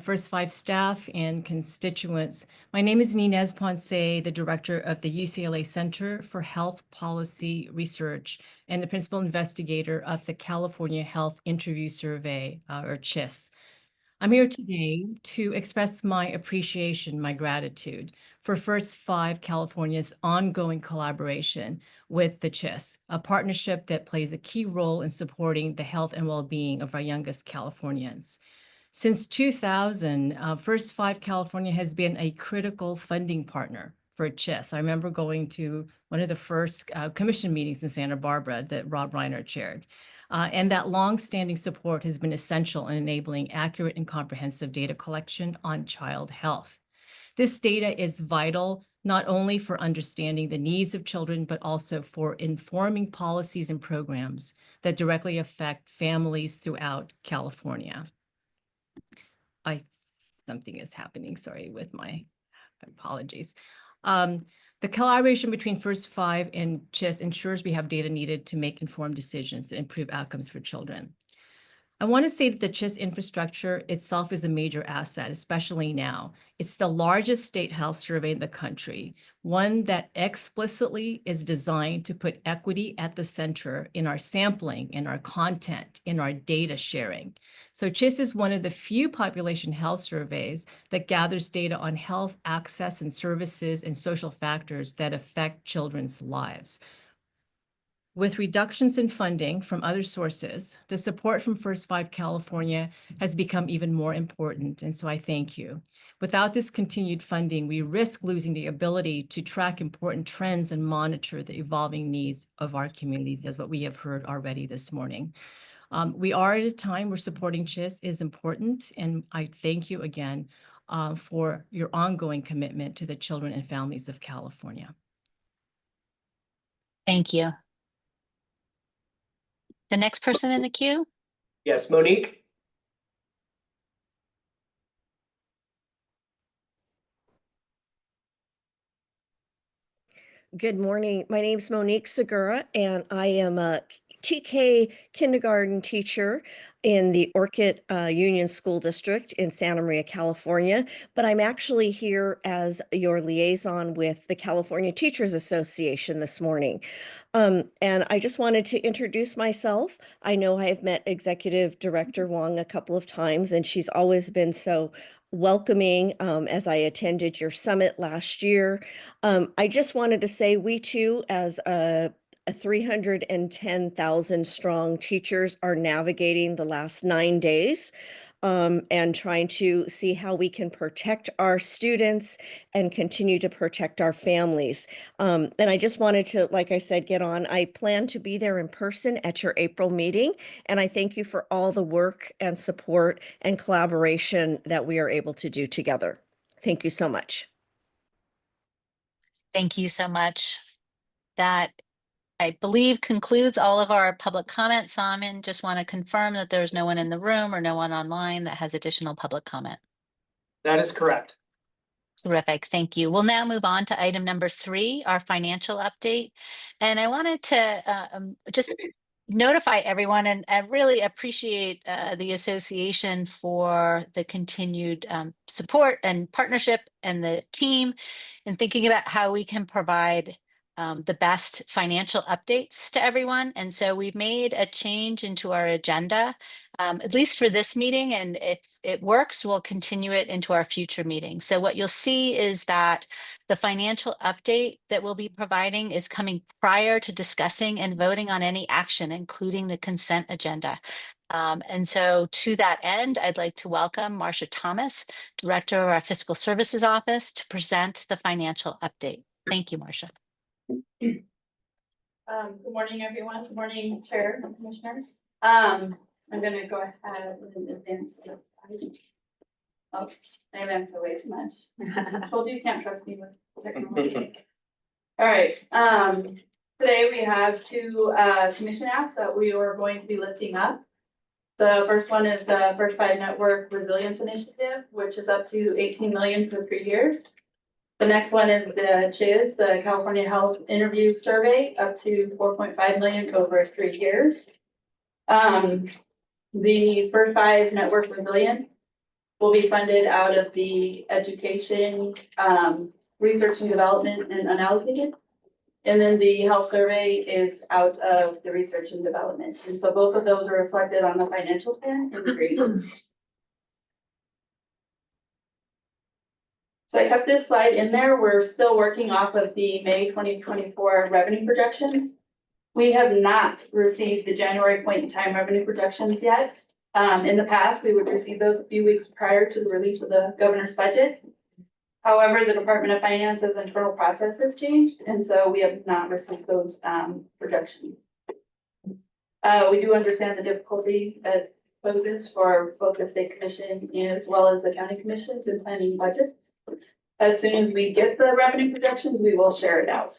First Five staff and constituents. My name is Inez Ponce, the Director of the UCLA Center for Health Policy Research and the Principal Investigator of the California Health Interview Survey, or CHIS. I'm here today to express my appreciation, my gratitude for First Five California's ongoing collaboration with the CHIS, a partnership that plays a key role in supporting the health and well-being of our youngest Californians. Since 2000, First Five California has been a critical funding partner for CHIS. I remember going to one of the first commission meetings in Santa Barbara that Rob Reiner chaired. And that longstanding support has been essential in enabling accurate and comprehensive data collection on child health. This data is vital not only for understanding the needs of children, but also for informing policies and programs that directly affect families throughout California. Something is happening, sorry, with my apologies. The collaboration between First Five and CHIS ensures we have data needed to make informed decisions that improve outcomes for children. I want to say that the CHIS infrastructure itself is a major asset, especially now. It's the largest state health survey in the country, one that explicitly is designed to put equity at the center in our sampling, in our content, in our data sharing. So CHIS is one of the few population health surveys that gathers data on health access and services and social factors that affect children's lives. With reductions in funding from other sources, the support from First Five California has become even more important, and so I thank you. Without this continued funding, we risk losing the ability to track important trends and monitor the evolving needs of our communities, as what we have heard already this morning. We are at a time where supporting CHIS is important, and I thank you again for your ongoing commitment to the children and families of California. Thank you. The next person in the queue? Yes, Monique? Good morning. My name is Monique Segura, and I am a TK kindergarten teacher in the Orchid Union School District in Santa Maria, California. But I'm actually here as your liaison with the California Teachers Association this morning. And I just wanted to introduce myself. I know I have met Executive Director Wong a couple of times, and she's always been so welcoming as I attended your summit last year. I just wanted to say we too, as a 310,000 strong teachers, are navigating the last 9 days and trying to see how we can protect our students and continue to protect our families. And I just wanted to, like I said, get on. I plan to be there in person at your April meeting, and I thank you for all the work and support and collaboration that we are able to do together. Thank you so much. Thank you so much. That, I believe, concludes all of our public comments. Simon, just want to confirm that there's no one in the room or no one online that has additional public comment. That is correct. Terrific, thank you. We'll now move on to item number 3, our financial update. And I wanted to just notify everyone and really appreciate the association for the continued support and partnership and the team in thinking about how we can provide the best financial updates to everyone. And so we've made a change into our agenda, at least for this meeting. And if it works, we'll continue it into our future meetings. So what you'll see is that the financial update that we'll be providing is coming prior to discussing and voting on any action, including the consent agenda. And so to that end, I'd like to welcome Marcia Thomas, Director of our Fiscal Services Office, to present the financial update. Thank you, Marcia. Good morning, everyone. Good morning, Chair and Commissioners. I'm gonna go ahead and advance this. Oh, I advanced it way too much. I told you can't trust me with technology. All right, today we have two commission acts that we are going to be lifting up. The first one is the First Five Network Resilience Initiative, which is up to 18 million for 3 years. The next one is the CHIS, the California Health Interview Survey, up to 4.5 million over 3 years. The First Five Network Resilience will be funded out of the education, research and development and unallocated. And then the health survey is out of the research and development. And so both of those are reflected on the financial plan in green. So I kept this slide in there. We're still working off of the May 2024 revenue projections. We have not received the January point in time revenue projections yet. In the past, we would receive those a few weeks prior to the release of the governor's budget. However, the Department of Finance's internal process has changed, and so we have not received those projections. We do understand the difficulty that poses for both the state commission as well as the county commissions in planning budgets. As soon as we get the revenue projections, we will share it out.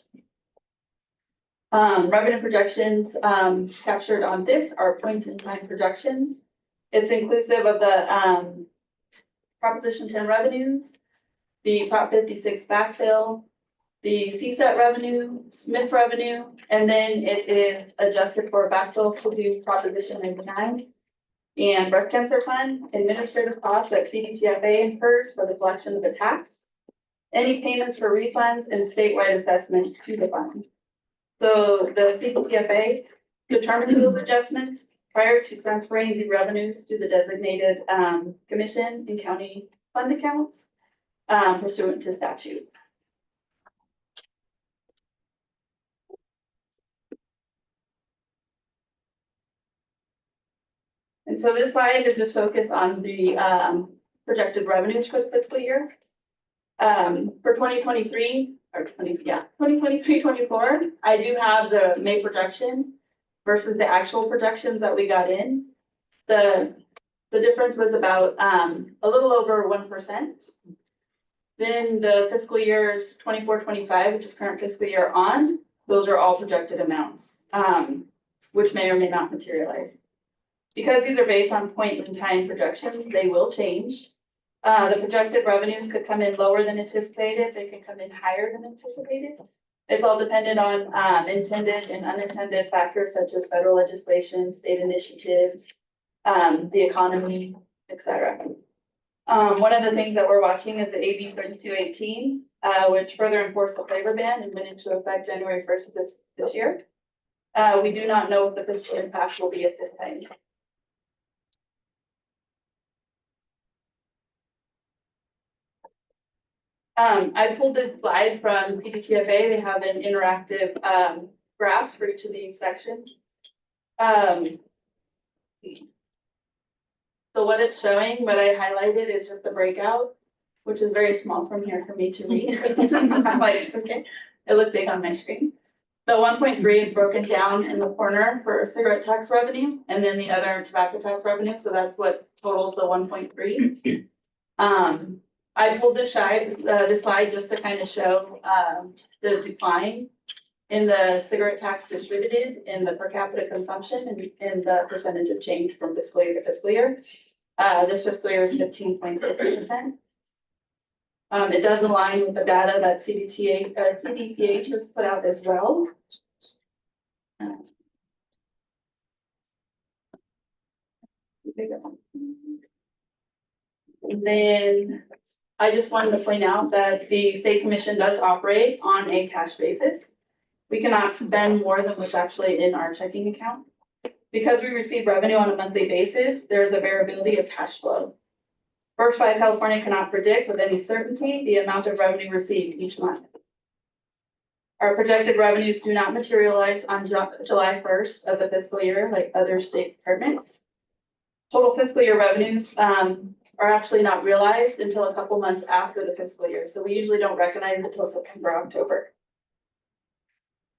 Revenue projections captured on this are point in time projections. It's inclusive of the Proposition 10 revenues, the Prop 56 backfill, the CSET revenue, Smith revenue, and then it is adjusted for backfill to do Proposition 99 and breast cancer fund, administrative costs that CDTFA incurs for the collection of the tax, any payments for refunds and statewide assessments to the fund. So the CDTFA determines those adjustments prior to transferring the revenues to the designated commission and county fund accounts pursuant to statute. And so this slide is just focused on the projected revenues for the fiscal year. For 2023, or 2023-24, I do have the May projection versus the actual projections that we got in. The difference was about a little over 1%. Then the fiscal years 24-25, which is current fiscal year on, those are all projected amounts, which may or may not materialize. Because these are based on point in time projections, they will change. The projected revenues could come in lower than anticipated. They can come in higher than anticipated. It's all dependent on intended and unintended factors such as federal legislation, state initiatives, the economy, etc. One of the things that we're watching is the AB 3218, which further enforced the flavor ban and went into effect January 1st of this year. We do not know what the fiscal impact will be at this time. I pulled this slide from CDTFA. They have an interactive graphs for each of these sections. So what it's showing, what I highlighted is just the breakout, which is very small from here for me to read. I'm like, okay, it looked big on my screen. The 1.3 is broken down in the corner for cigarette tax revenue, and then the other tobacco tax revenue. So that's what totals the 1.3. I pulled this slide just to kind of show the decline in the cigarette tax distributed in the per capita consumption and the percentage of change from fiscal year to fiscal year. This fiscal year is 15.6%. It does align with the data that CDPH has put out as well. And then I just wanted to point out that the state commission does operate on a cash basis. We cannot spend more than what's actually in our checking account. Because we receive revenue on a monthly basis, there is a variability of cash flow. First Five California cannot predict with any certainty the amount of revenue received each month. Our projected revenues do not materialize on July 1st of the fiscal year like other state departments. Total fiscal year revenues are actually not realized until a couple months after the fiscal year. So we usually don't recognize it until September, October.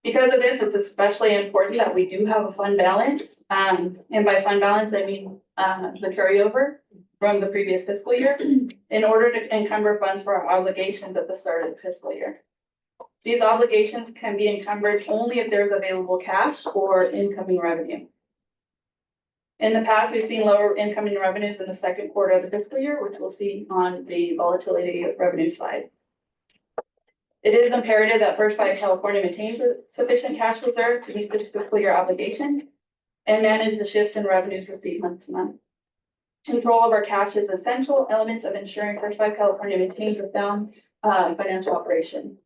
Because of this, it's especially important that we do have a fund balance. And by fund balance, I mean the carryover from the previous fiscal year in order to encumber funds for our obligations at the start of the fiscal year. These obligations can be encumbered only if there's available cash or incoming revenue. In the past, we've seen lower incoming revenues in the second quarter of the fiscal year, which we'll see on the volatility of revenue slide. It is imperative that First Five California maintains a sufficient cash reserve to meet the fiscal year obligation and manage the shifts in revenues received month to month. Control of our cash is an essential element of ensuring First Five California maintains a sound financial operation.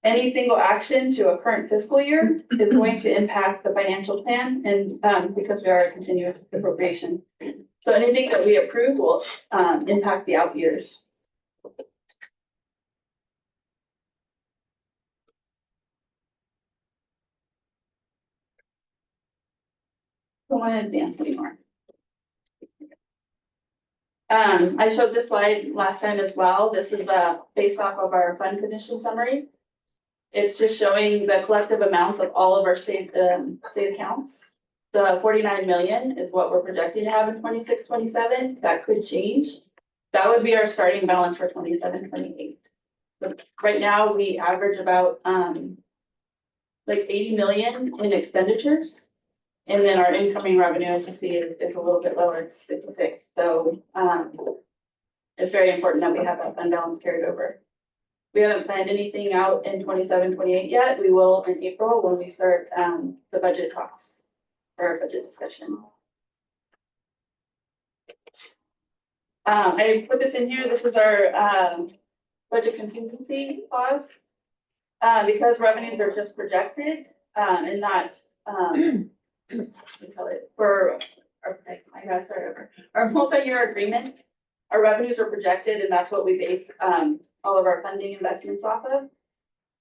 Any single action to a current fiscal year is going to impact the financial plan and because we are a continuous appropriation. So anything that we approve will impact the out years. Don't want to advance anymore. I showed this slide last time as well. This is based off of our fund condition summary. It's just showing the collective amounts of all of our state accounts. The 49 million is what we're projecting to have in 26-27. That could change. That would be our starting balance for 27-28. But right now we average about like 80 million in expenditures. And then our incoming revenue, as you see, is a little bit lower. It's 56. So it's very important that we have that fund balance carried over. We haven't planned anything out in 27-28 yet. We will in April when we start the budget talks or our budget discussion. I put this in here. This is our budget contingency clause. Because revenues are just projected and not we call it for our multi-year agreement. Our revenues are projected, and that's what we base all of our funding investments off of.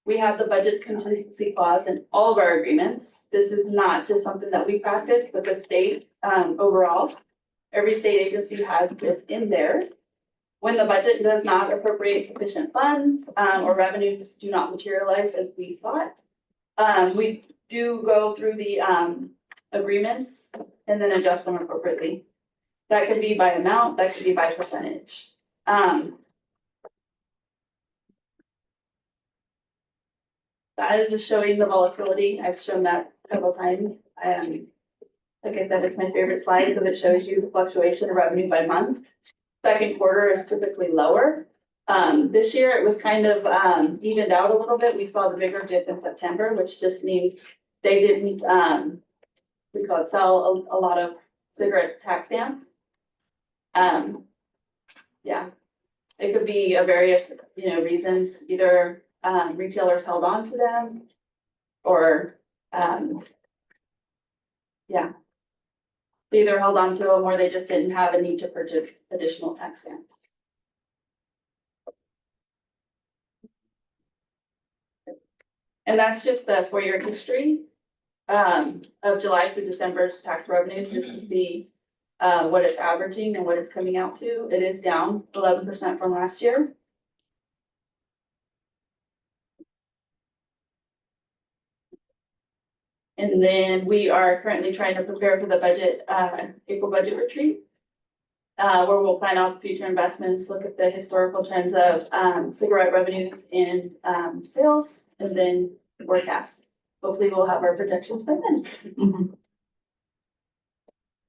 We have the budget contingency clause in all of our agreements. This is not just something that we practice, but the state overall. Every state agency has this in there. When the budget does not appropriate sufficient funds or revenues do not materialize as we thought, we do go through the agreements and then adjust them appropriately. That could be by amount, that could be by percentage. That is just showing the volatility. I've shown that several times. Like I said, it's my favorite slide because it shows you the fluctuation of revenue by month. Second quarter is typically lower. This year it was kind of evened out a little bit. We saw the bigger dip in September, which just means they didn't, we call it sell a lot of cigarette tax stamps. Yeah, it could be a various, reasons. Either retailers held on to them or, yeah, they either held on to them or they just didn't have a need to purchase additional tax stamps. And that's just the 4-year history of July through December's tax revenues, just to see what it's averaging and what it's coming out to. It is down 11% from last year. And then we are currently trying to prepare for the budget, April budget retreat, where we'll plan out future investments, look at the historical trends of cigarette revenues and sales, and then forecasts. Hopefully we'll have our projections by then.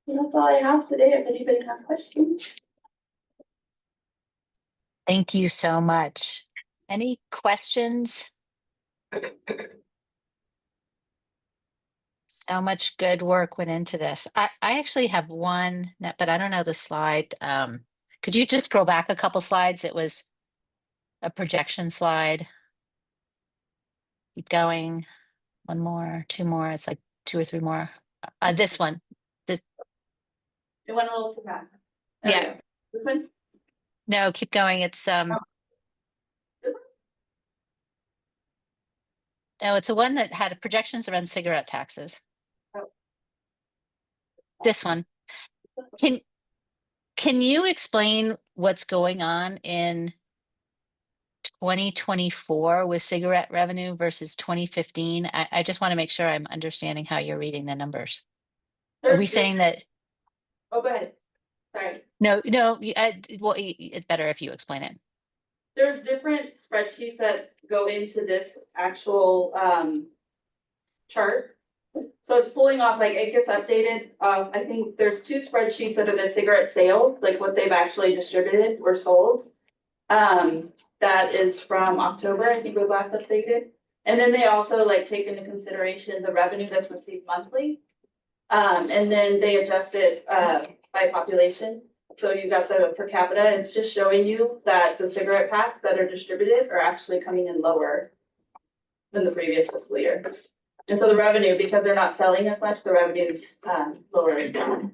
And that's all I have today. If anybody has questions. Thank you so much. Any questions? So much good work went into this. I actually have one, but I don't know the slide. Could you just scroll back a couple slides? It was a projection slide. Keep going. One more, two more. It's like two or three more. This one. It went a little too fast. There we Yeah. go. This one? No, keep going. It's This one? no, it's a one that had projections around cigarette taxes. Oh. This one. Can you explain what's going on in 2024 with cigarette revenue versus 2015? I just want to make sure I'm understanding how you're reading the numbers. Are we There's saying that? Oh, go ahead. Sorry. No, well, it's better if you explain it. There's different spreadsheets that go into this actual chart. So it's pulling off, like it gets updated. I think there's two spreadsheets that are the cigarette sales, like what they've actually distributed or sold. That is from October, I think was last updated. And then they also like take into consideration the revenue that's received monthly. And then they adjust it by population. So you got the per capita, it's just showing you that the cigarette packs that are distributed are actually coming in lower than the previous fiscal year. And so the revenue, because they're not selling as much, the revenue is lower as well.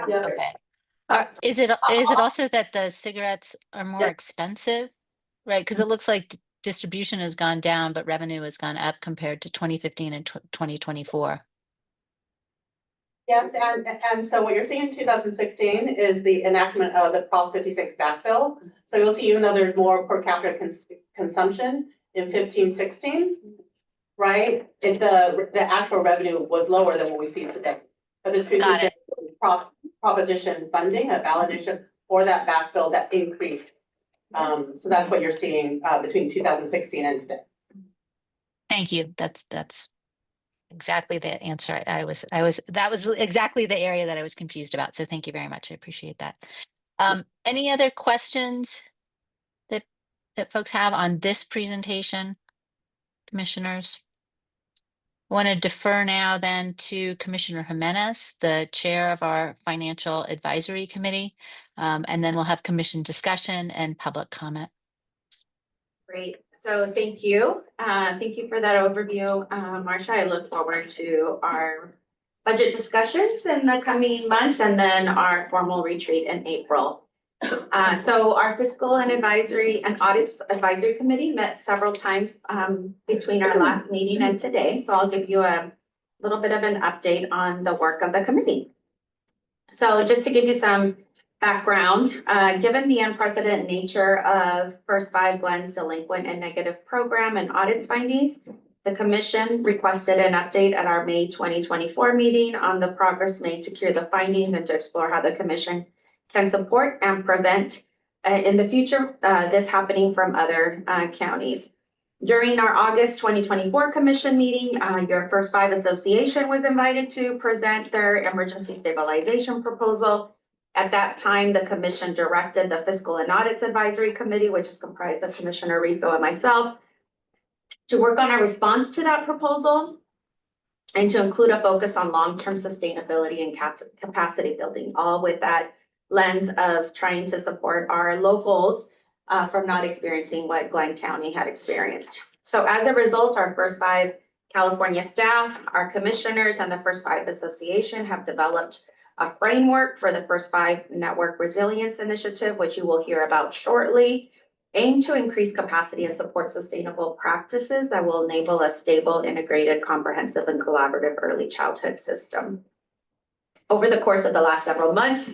Yeah. Okay. Is it also that the cigarettes are more expensive? Right, because it looks like distribution has gone down, but revenue has gone up compared to 2015 and 2024. Yes, and so what you're seeing in 2016 is the enactment of the Prop 56 backfill. So you'll see even though there's more per capita consumption in 15-16, right? The actual revenue was lower than what we see today. But the truth Got is it. that proposition funding, a validation for that backfill that increased. So that's what you're seeing between 2016 and today. Thank you. That's exactly the answer. That was exactly the area that I was confused about. So thank you very much. I appreciate that. Any other questions that folks have on this presentation, commissioners? I want to defer now then to Commissioner Jimenez, the chair of our Financial Advisory Committee, and then we'll have commission discussion and public comment. Great. So thank you. Thank you for that overview, Marcia. I look forward to our budget discussions in the coming months and then our formal retreat in April. So our Fiscal and Advisory and Audits Advisory Committee met several times between our last meeting and today. So I'll give you a little bit of an update on the work of the committee. So just to give you some background, given the unprecedented nature of First Five Glenn's delinquent and negative program and audits findings, the commission requested an update at our May 2024 meeting on the progress made to cure the findings and to explore how the commission can support and prevent in the future this happening from other counties. During our August 2024 commission meeting, your First Five Association was invited to present their emergency stabilization proposal. At that time, the commission directed the Fiscal and Audits Advisory Committee, which is comprised of Commissioner Riso and myself, to work on a response to that proposal and to include a focus on long-term sustainability and capacity building, all with that lens of trying to support our locals from not experiencing what Glenn County had experienced. So as a result, our First Five California staff, our commissioners, and the First Five Association have developed a framework for the First Five Network Resilience Initiative, which you will hear about shortly, aimed to increase capacity and support sustainable practices that will enable a stable, integrated, comprehensive, and collaborative early childhood system. Over the course of the last several months,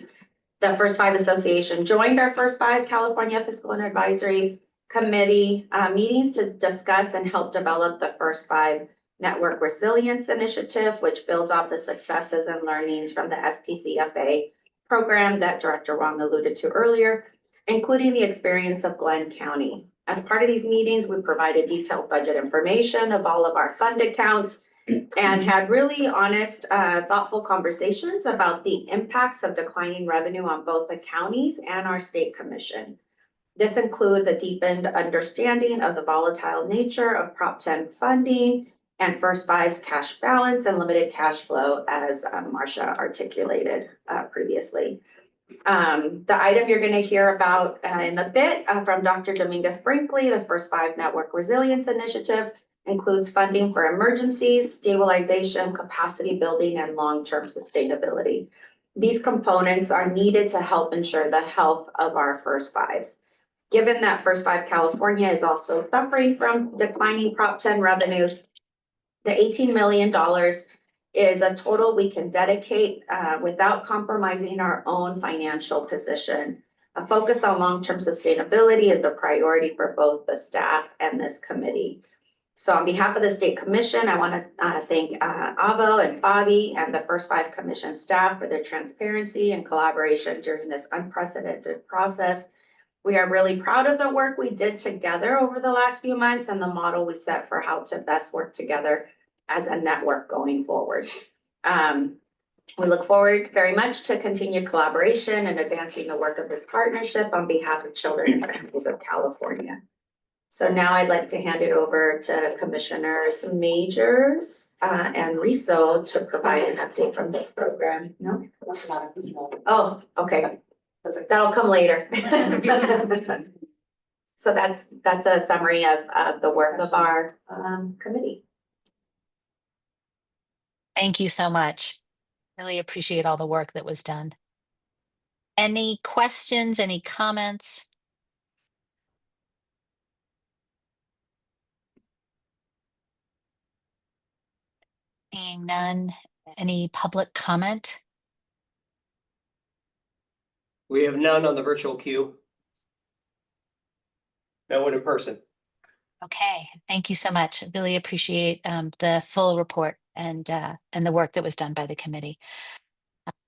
the First Five Association joined our First Five California Fiscal and Advisory Committee meetings to discuss and help develop the First Five Network Resilience Initiative, which builds off the successes and learnings from the SPCFA program that Director Wong alluded to earlier, including the experience of Glenn County. As part of these meetings, we provided detailed budget information of all of our fund accounts and had really honest, thoughtful conversations about the impacts of declining revenue on both the counties and our state commission. This includes a deepened understanding of the volatile nature of Prop 10 funding and first five's cash balance and limited cash flow, as Marcia articulated previously. The item you're going to hear about in a bit from Dr. Dominguez Brinkley, the First Five Network Resilience Initiative, includes funding for emergencies, stabilization, capacity building, and long-term sustainability. These components are needed to help ensure the health of our First Fives. Given that First Five California is also suffering from declining Prop 10 revenues, the $18 million is a total we can dedicate without compromising our own financial position. A focus on long-term sustainability is the priority for both the staff and this committee. So on behalf of the State Commission, I want to thank Avo and Bobby and the First Five Commission staff for their transparency and collaboration during this unprecedented process. We are really proud of the work we did together over the last few months and the model we set for how to best work together as a network going forward. We look forward very much to continued collaboration and advancing the work of this partnership on behalf of children and families of California. So now I'd like to hand it over to Commissioners Majors and Riso to provide an update from this program. No? Oh, okay. That'll come later. So that's a summary of the work of our committee. Thank you so much. Really appreciate all the work that was done. Any questions, any comments? Seeing none, any public comment? We have none on the virtual queue. No one in person. Okay, thank you so much. Really appreciate the full report and the work that was done by the committee.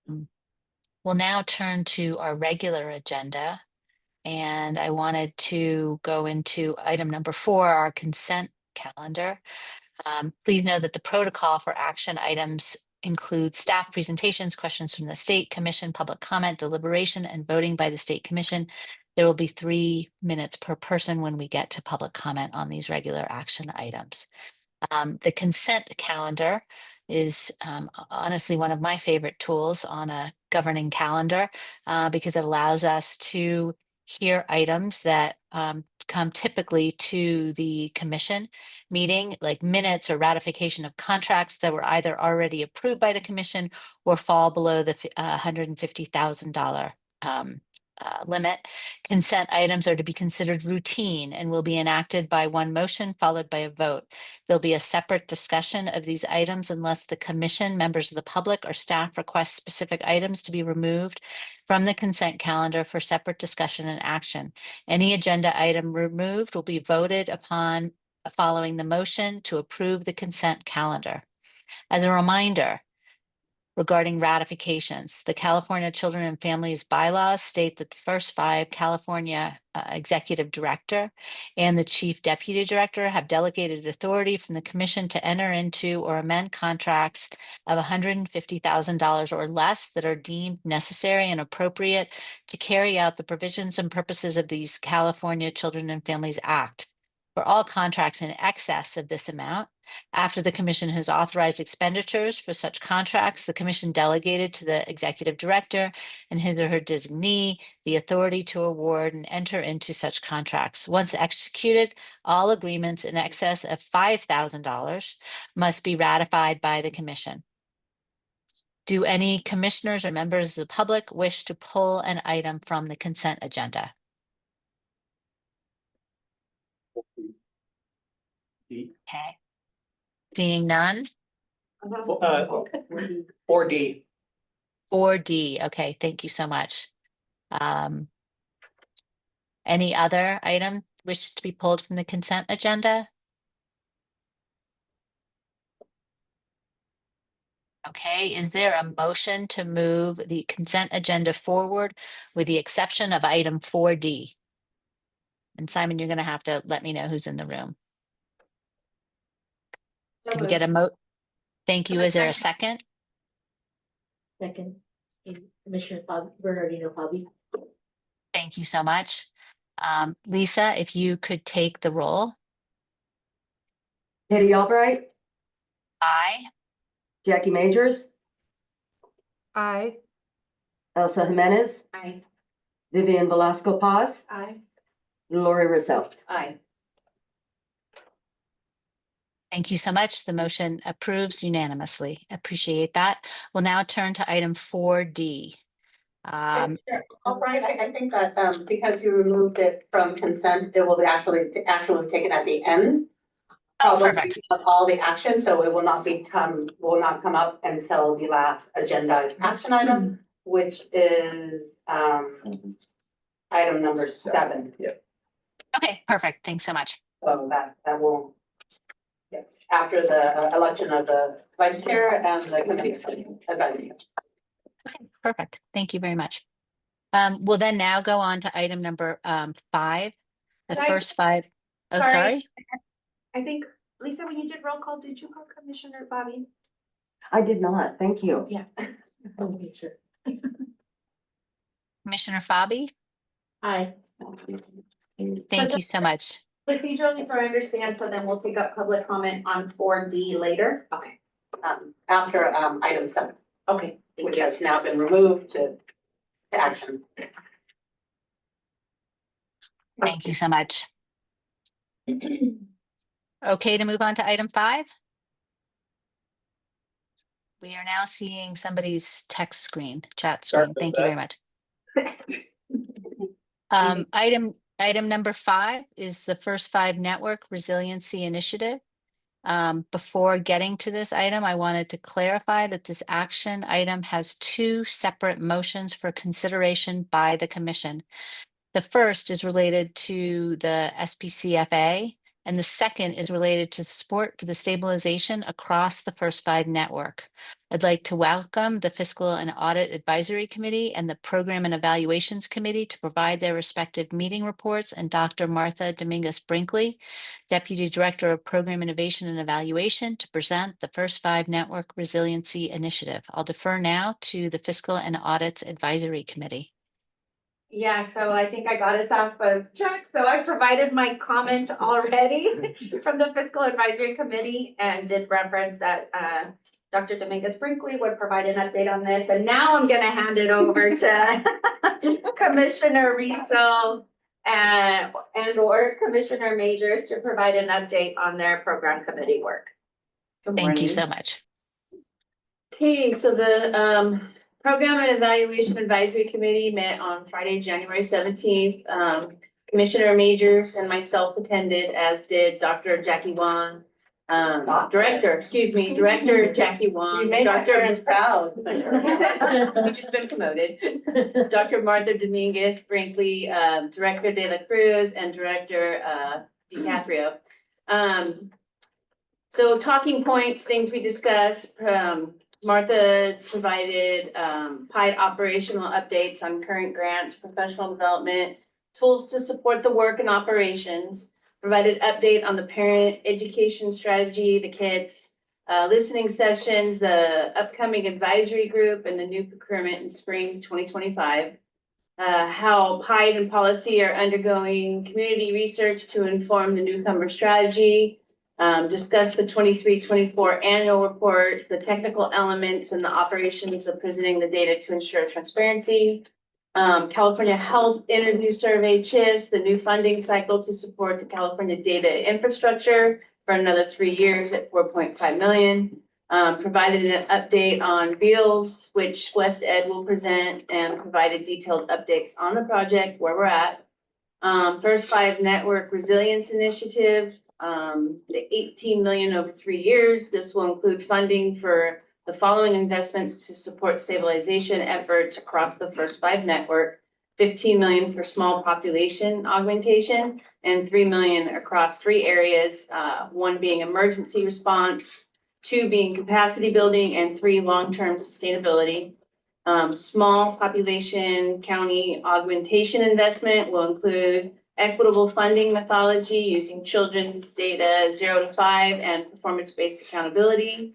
We'll now turn to our regular agenda, and I wanted to go into item number 4, our consent calendar. Please know that the protocol for action items include staff presentations, questions from the State Commission, public comment, deliberation, and voting by the State Commission. There will be 3 minutes per person when we get to public comment on these regular action items. The consent calendar is honestly one of my favorite tools on a governing calendar because it allows us to hear items that come typically to the commission meeting, like minutes or ratification of contracts that were either already approved by the commission or fall below the $150,000 limit. Consent items are to be considered routine and will be enacted by one motion followed by a vote. There'll be a separate discussion of these items unless the commission, members of the public, or staff request specific items to be removed from the consent calendar for separate discussion and action. Any agenda item removed will be voted upon following the motion to approve the consent calendar. As a reminder, regarding ratifications, the California Children and Families bylaws state that the First Five California executive director and the chief deputy director have delegated authority from the commission to enter into or amend contracts of $150,000 or less that are deemed necessary and appropriate to carry out the provisions and purposes of these California Children and Families Act. For all contracts in excess of this amount, after the commission has authorized expenditures for such contracts, the commission delegated to the executive director and his or her designee the authority to award and enter into such contracts. Once executed, all agreements in excess of $5,000 must be ratified by the commission. Do any commissioners or members of the public wish to pull an item from the consent agenda? Okay. Seeing none? 4D. 4D. Okay, thank you so much. Any other item wish to be pulled from the consent agenda? Okay, is there a motion to move the consent agenda forward with the exception of item 4D? And Simon, you're going to have to let me know who's in the room. Can we get a Thank you. Is there a second? Second, Commissioner Bernardino Fabi. Thank you so much. Lisa, if you could take the roll. Katie Albright, Aye. Jackie Majors, Aye. Elsa Jimenez, Aye. Vivian Velasco Paz, Aye. Lori Russo. Aye. Thank you so much. The motion approves unanimously. Appreciate that. We'll now turn to item 4D. All right, I think that, because you removed it from consent, it will be actually taken at the end. Oh, Probably perfect. of all the action, so it will not come up until the last agendized action item, which is, item number 7. Okay, perfect. Thanks so much. So that will, yes, after the election of the vice chair and the committee advisory. Okay, perfect. Thank you very much. We'll then now go on to item number 5. The Can I- first 5. Oh, Sorry. sorry. I think, Lisa, when you did roll call, did you call Commissioner Bobby? I did not, thank you. Yeah. Commissioner Fabi, Aye. thank you so much. Procedurally, so I understand, so then we'll take up public comment on 4D later. Okay, After, item 7, okay. which has now been removed to action. Thank you so much. Okay, to move on to item 5. We are now seeing somebody's text screen, chat screen. Thank you very much. Item number 5 is the First 5 Network Resiliency Initiative. Before getting to this item, I wanted to clarify that this action item has 2 separate motions for consideration by the commission. The first is related to the SPCFA, and the second is related to support for the stabilization across the First 5 network. I'd like to welcome the Fiscal and Audit Advisory Committee and the Program and Evaluations Committee to provide their respective meeting reports, and Dr. Martha Dominguez Brinkley, Deputy Director of Program Innovation and Evaluation, to present the First 5 Network Resiliency Initiative. I'll defer now to the Fiscal and Audits Advisory Committee. Yeah, so I think I got us off of track. So I provided my comment already from the Fiscal Advisory Committee and did reference that Dr. Dominguez Brinkley would provide an update on this. And now I'm gonna hand it over to Commissioner Riso and or Commissioner Majors to provide an update on their program committee work. Thank you so much. Okay, so the Program and Evaluation Advisory Committee met on Friday, January 17th. Commissioner Majors and myself attended, as did Dr. Jackie Wong. Director Jackie Wong. You made my Dr. parents proud. We've just been promoted. Dr. Martha Dominguez Brinkley, Director De La Cruz, and Director DiCaprio. So talking points, things we discussed, Martha provided PIDE operational updates on current grants, professional development, tools to support the work and operations, provided update on the parent education strategy, the kits, listening sessions, the upcoming advisory group, and the new procurement in spring 2025. How PIDE and policy are undergoing community research to inform the newcomer strategy. Discuss the 23-24 annual report, the technical elements and the operations of presenting the data to ensure transparency. California Health Interview Survey, CHIS, the new funding cycle to support the California data infrastructure for another 3 years at 4.5 million. Provided an update on Beals, which West Ed will present, and provided detailed updates on the project, where we're at. First 5 Network Resilience Initiative, the 18 million over 3 years. This will include funding for the following investments to support stabilization efforts across the First 5 network. 15 million for small population augmentation and 3 million across 3 areas, 1 being emergency response, 2 being capacity building, and 3 long-term sustainability. Small population county augmentation investment will include equitable funding methodology using children's data 0 to 5 and performance-based accountability.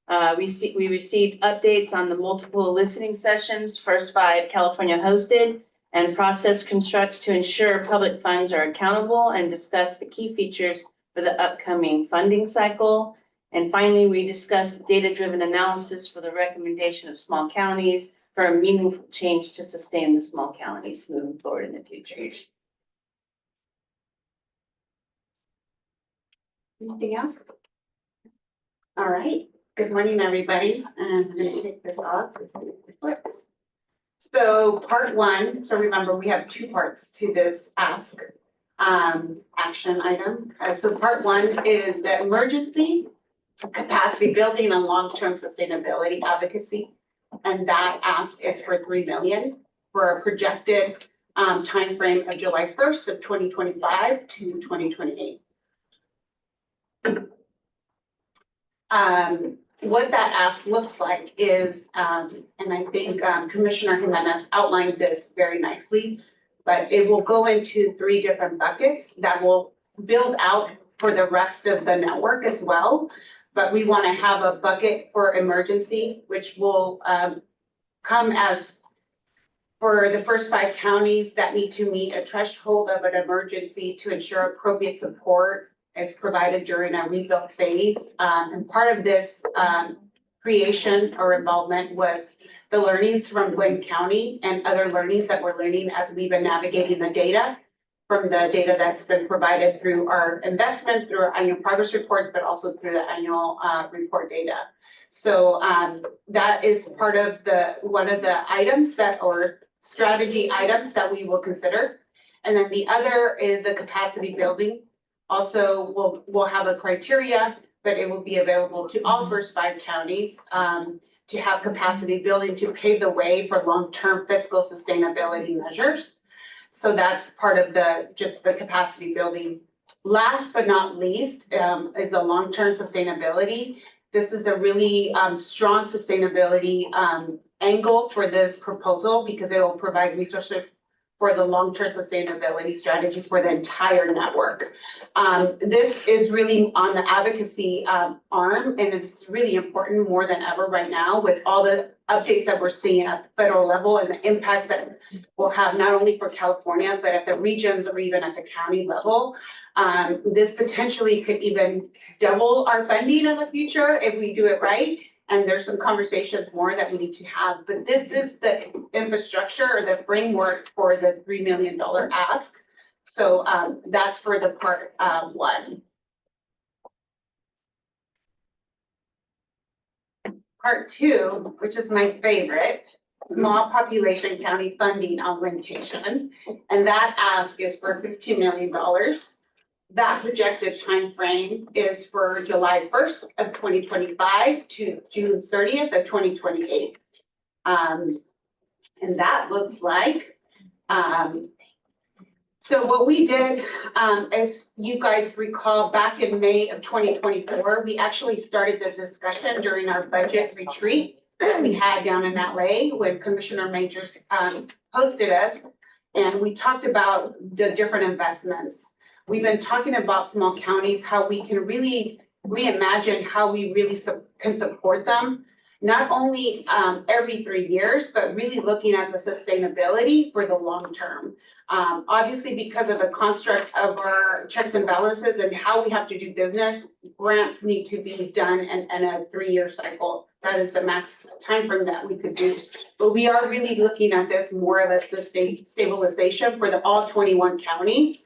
We received updates on the multiple listening sessions First 5 California hosted and process constructs to ensure public funds are accountable, and discuss the key features for the upcoming funding cycle. And finally, we discussed data-driven analysis for the recommendation of small counties for a meaningful change to sustain the small counties moving forward in the future. Anything else? All right, good morning, everybody. I'm gonna kick this off. So part one, so remember, we have two parts to this ask action item. So part one is the emergency capacity building and long-term sustainability advocacy. And that ask is for 3 million for a projected timeframe of July 1st of 2025 to 2028. What that ask looks like is, and I think Commissioner Jimenez outlined this very nicely, but it will go into 3 different buckets that will build out for the rest of the network as well. But we want to have a bucket for emergency, which will come as for the first 5 counties that need to meet a threshold of an emergency to ensure appropriate support is provided during a rebuild phase. And part of this creation or involvement was the learnings from Glenn County and other learnings that we're learning as we've been navigating the data from the data that's been provided through our investment, through our annual progress reports, but also through the annual report data. So that is part of one of the items that, or strategy items that we will consider. And then the other is the capacity building. Also, we'll have a criteria, but it will be available to all first 5 counties to have capacity building to pave the way for long-term fiscal sustainability measures. So that's part of just the capacity building. Last but not least is the long-term sustainability. This is a really strong sustainability angle for this proposal because it will provide resources for the long-term sustainability strategy for the entire network. This is really on the advocacy arm, and it's really important more than ever right now with all the updates that we're seeing at the federal level and the impact that we'll have not only for California, but at the regions or even at the county level. This potentially could even double our funding in the future if we do it right. And there's some conversations more that we need to have, but this is the infrastructure or the framework for the $3 million ask. So that's for the part 1. Part 2, which is my favorite, small population county funding augmentation. And that ask is for $15 million. That projected time frame is for July 1st of 2025 to June 30th of 2028. And that looks like, so what we did, as you guys recall, back in May of 2024, we actually started this discussion during our budget retreat that we had down in LA when Commissioner Majors hosted us. And we talked about the different investments. We've been talking about small counties, how we can really reimagine how we really can support them, not only every 3 years, but really looking at the sustainability for the long term. Obviously, because of the construct of our checks and balances and how we have to do business, grants need to be done in a 3-year cycle. That is the max timeframe that we could do. But we are really looking at this more of a stabilization for all 21 counties.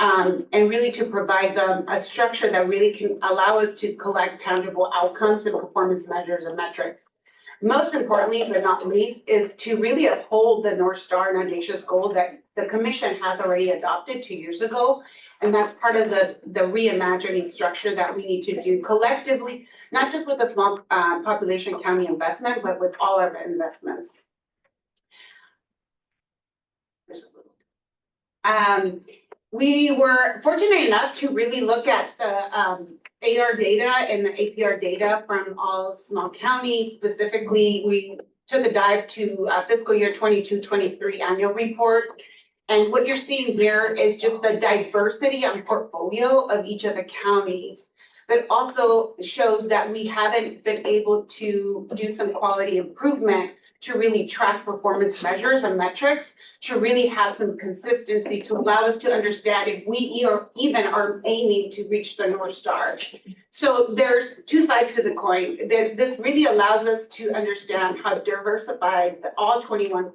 And really to provide them a structure that really can allow us to collect tangible outcomes and performance measures and metrics. Most importantly, but not least, is to really uphold the North Star and audacious goal that the commission has already adopted 2 years ago. And that's part of the reimagining structure that we need to do collectively, not just with the small population county investment, but with all our investments. We were fortunate enough to really look at the AR data and the APR data from all small counties. Specifically, we took a dive to fiscal year 22-23 annual report. And what you're seeing here is just the diversity and portfolio of each of the counties, but also shows that we haven't been able to do some quality improvement to really track performance measures and metrics, to really have some consistency, to allow us to understand if we even are aiming to reach the North Star. So there's two sides to the coin. This really allows us to understand how diversified all 21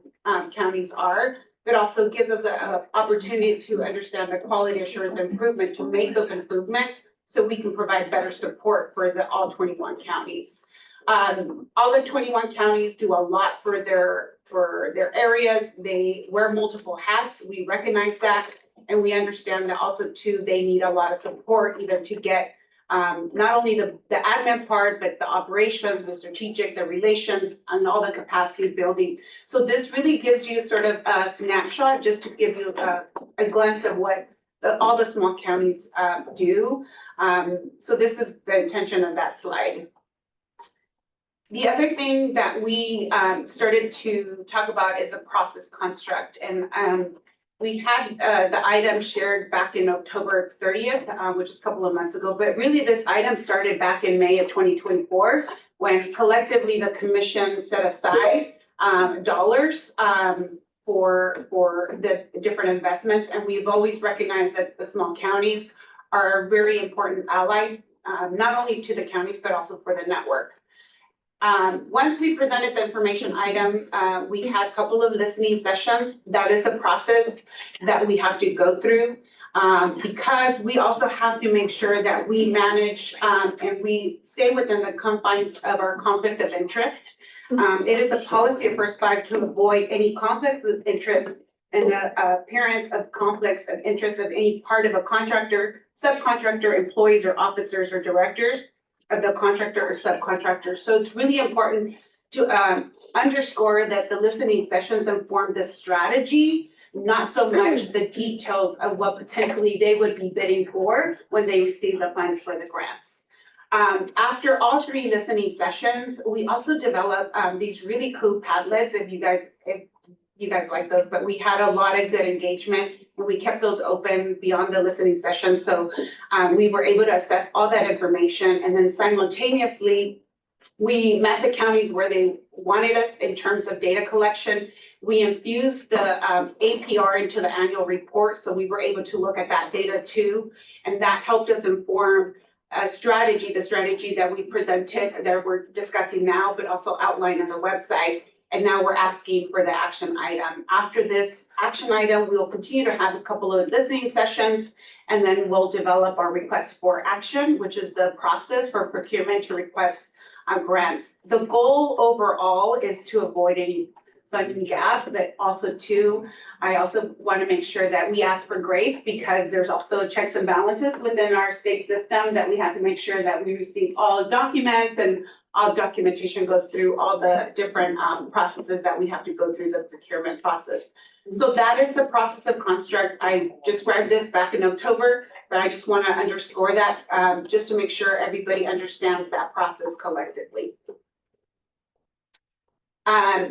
counties are, but also gives us an opportunity to understand the quality assurance improvement, to make those improvements so we can provide better support for all 21 counties. All the 21 counties do a lot for their areas. They wear multiple hats. We recognize that. And we understand that also too, they need a lot of support either to get not only the admin part, but the operations, the strategic, the relations, and all the capacity building. So this really gives you sort of a snapshot, just to give you a glance of what all the small counties do. So this is the intention of that slide. The other thing that we started to talk about is a process construct. And we had the item shared back in October 30th, which is a couple of months ago. But really this item started back in May of 2024, when collectively the commission set aside dollars for the different investments. And we've always recognized that the small counties are a very important ally, not only to the counties, but also for the network. Once we presented the information item, we had a couple of listening sessions. That is a process that we have to go through because we also have to make sure that we manage and we stay within the confines of our conflict of interest. It is a policy of First Five to avoid any conflict of interest and the appearance of conflicts of interest of any part of a contractor, subcontractor, employees, or officers or directors of the contractor or subcontractor. So it's really important to underscore that the listening sessions inform the strategy, not so much the details of what potentially they would be bidding for when they receive the funds for the grants. After all three listening sessions, we also developed these really cool Padlets, if you guys like those, but we had a lot of good engagement and we kept those open beyond the listening session. So we were able to assess all that information, and then simultaneously we met the counties where they wanted us in terms of data collection. We infused the APR into the annual report, so we were able to look at that data too, and that helped us inform a strategy, the strategy that we presented, that we're discussing now, but also outlined on the website. And now we're asking for the action item. After this action item, we'll continue to have a couple of listening sessions, and then we'll develop our request for action, which is the process for procurement to request grants. The goal overall is to avoid any funding gap, but also too, I also want to make sure that we ask for grace, because there's also checks and balances within our state system that we have to make sure that we receive all documents and all documentation goes through all the different processes that we have to go through the procurement process. So that is the process of construct. I described this back in October, but I just want to underscore that just to make sure everybody understands that process collectively.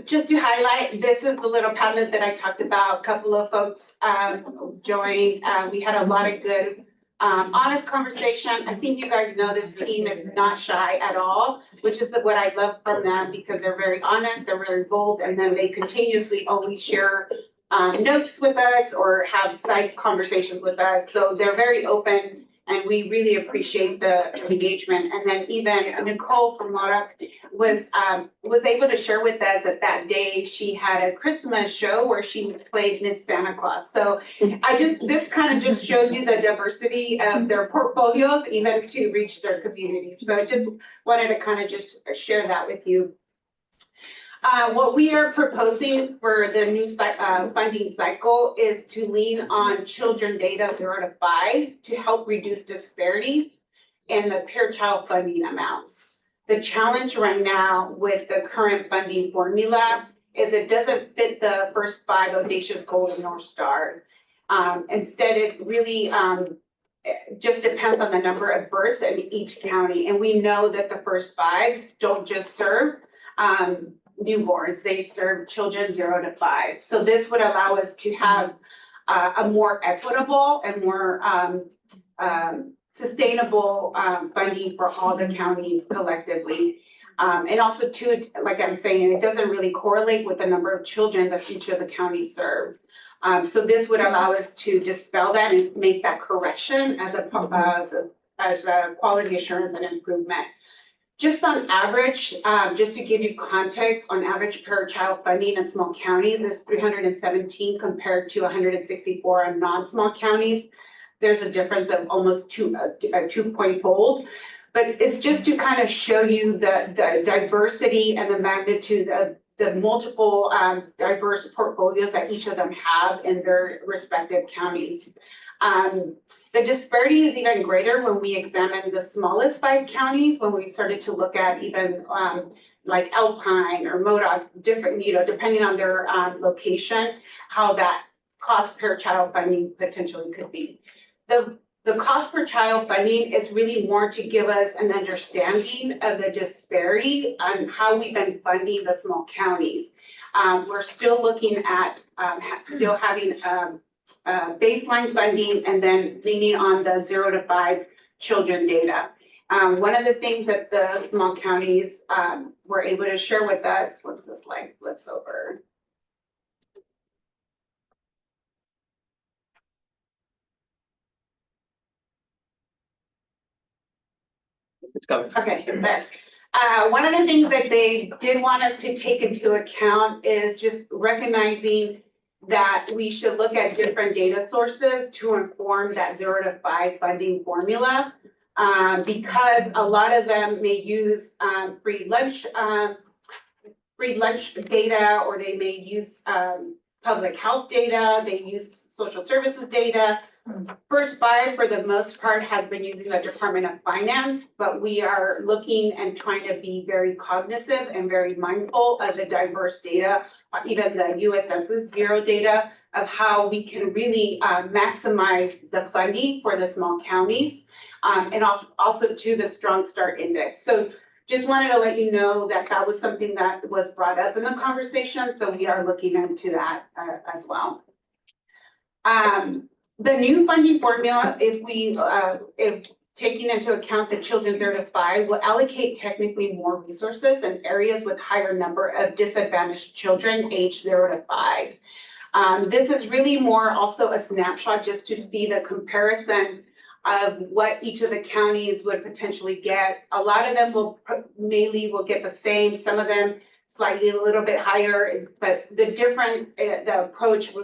Just to highlight, this is the little Padlet that I talked about. A couple of folks joined. We had a lot of good honest conversation. I think you guys know this team is not shy at all, which is what I love from them, because they're very honest, they're very bold, and then they continuously always share notes with us or have side conversations with us. So they're very open, and we really appreciate the engagement. And then even Nicole from Mora was able to share with us that day she had a Christmas show where she played Miss Santa Claus. So this kind of just shows you the diversity of their portfolios, even to reach their communities. So I just wanted to kind of just share that with you. What we are proposing for the new funding cycle is to lean on children data 0 to 5 to help reduce disparities in the peer-child funding amounts. The challenge right now with the current funding formula is it doesn't fit the first 5 audacious goals of North Star. Instead, it really just depends on the number of births in each county. And we know that the first 5 don't just serve newborns, they serve children 0 to 5. So this would allow us to have a more equitable and more sustainable funding for all the counties collectively. And also too, like I'm saying, it doesn't really correlate with the number of children that each of the counties serve. So this would allow us to dispel that and make that correction as a quality assurance and improvement. Just on average, just to give you context, on average per child funding in small counties is 317 compared to 164 in non-small counties. There's a difference of almost two-point-fold. But it's just to kind of show you the diversity and the magnitude of the multiple diverse portfolios that each of them have in their respective counties. The disparity is even greater when we examine the smallest 5 counties, when we started to look at even like Alpine or Modoc, different, depending on their location, how that cost per child funding potentially could be. The cost per child funding is really more to give us an understanding of the disparity on how we've been funding the small counties. We're still looking at still having baseline funding and then leaning on the 0 to 5 children data. One of the things that the small counties were able to share with us, once this slide flips over. It's coming. Okay, there. One of the things that they did want us to take into account is just recognizing that we should look at different data sources to inform that 0 to 5 funding formula. Because a lot of them may use free lunch data, or they may use public health data, they use social services data. First 5, for the most part, has been using the Department of Finance, but we are looking and trying to be very cognizant and very mindful of the diverse data, even the U.S. Census Bureau data, of how we can really maximize the funding for the small counties, and also to the Strong Start Index. So just wanted to let you know that that was something that was brought up in the conversation, so we are looking into that as well. The new funding formula, if taking into account the children 0 to 5, will allocate technically more resources in areas with higher number of disadvantaged children aged 0 to 5. This is really more also a snapshot just to see the comparison of what each of the counties would potentially get. A lot of them will get the same, some of them slightly a little bit higher, but the difference, the approach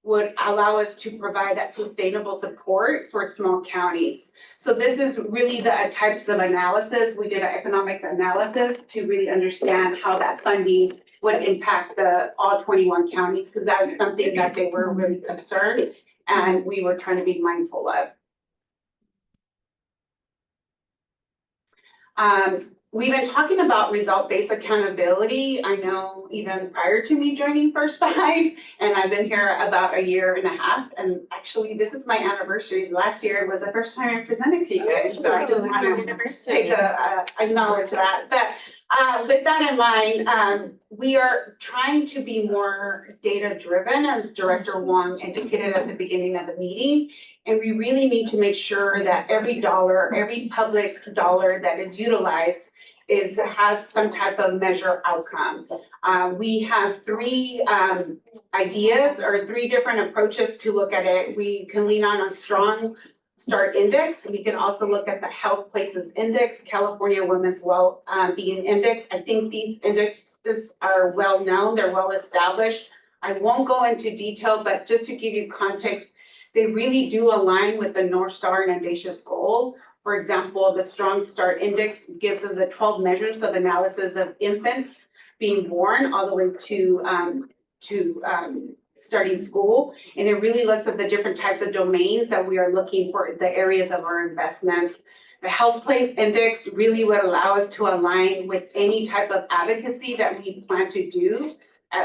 would allow us to provide that sustainable support for small counties. So this is really the types of analysis. We did an economic analysis to really understand how that funding would impact all 21 counties, because that is something that they were really concerned and we were trying to be mindful of. We've been talking about result-based accountability. I know even prior to me joining First 5, and I've been here about 1.5 years. And actually, this is my anniversary. Last year was the first time I presented to you guys. So I just want to acknowledge that. But with that in mind, we are trying to be more data-driven, as Director Wong indicated at the beginning of the meeting. And we really need to make sure that every dollar, every public dollar that is utilized has some type of measure outcome. We have 3 ideas or 3 different approaches to look at it. We can lean on a Strong Start Index. We can also look at the Health Places Index, California Women's Well-Being Index. I think these indexes are well known, they're well established. I won't go into detail, but just to give you context, they really do align with the North Star and Audacious goal. For example, the Strong Start Index gives us 12 measures of analysis of infants being born all the way to starting school. And it really looks at the different types of domains that we are looking for, the areas of our investments. The Health Place Index really would allow us to align with any type of advocacy that we plan to do,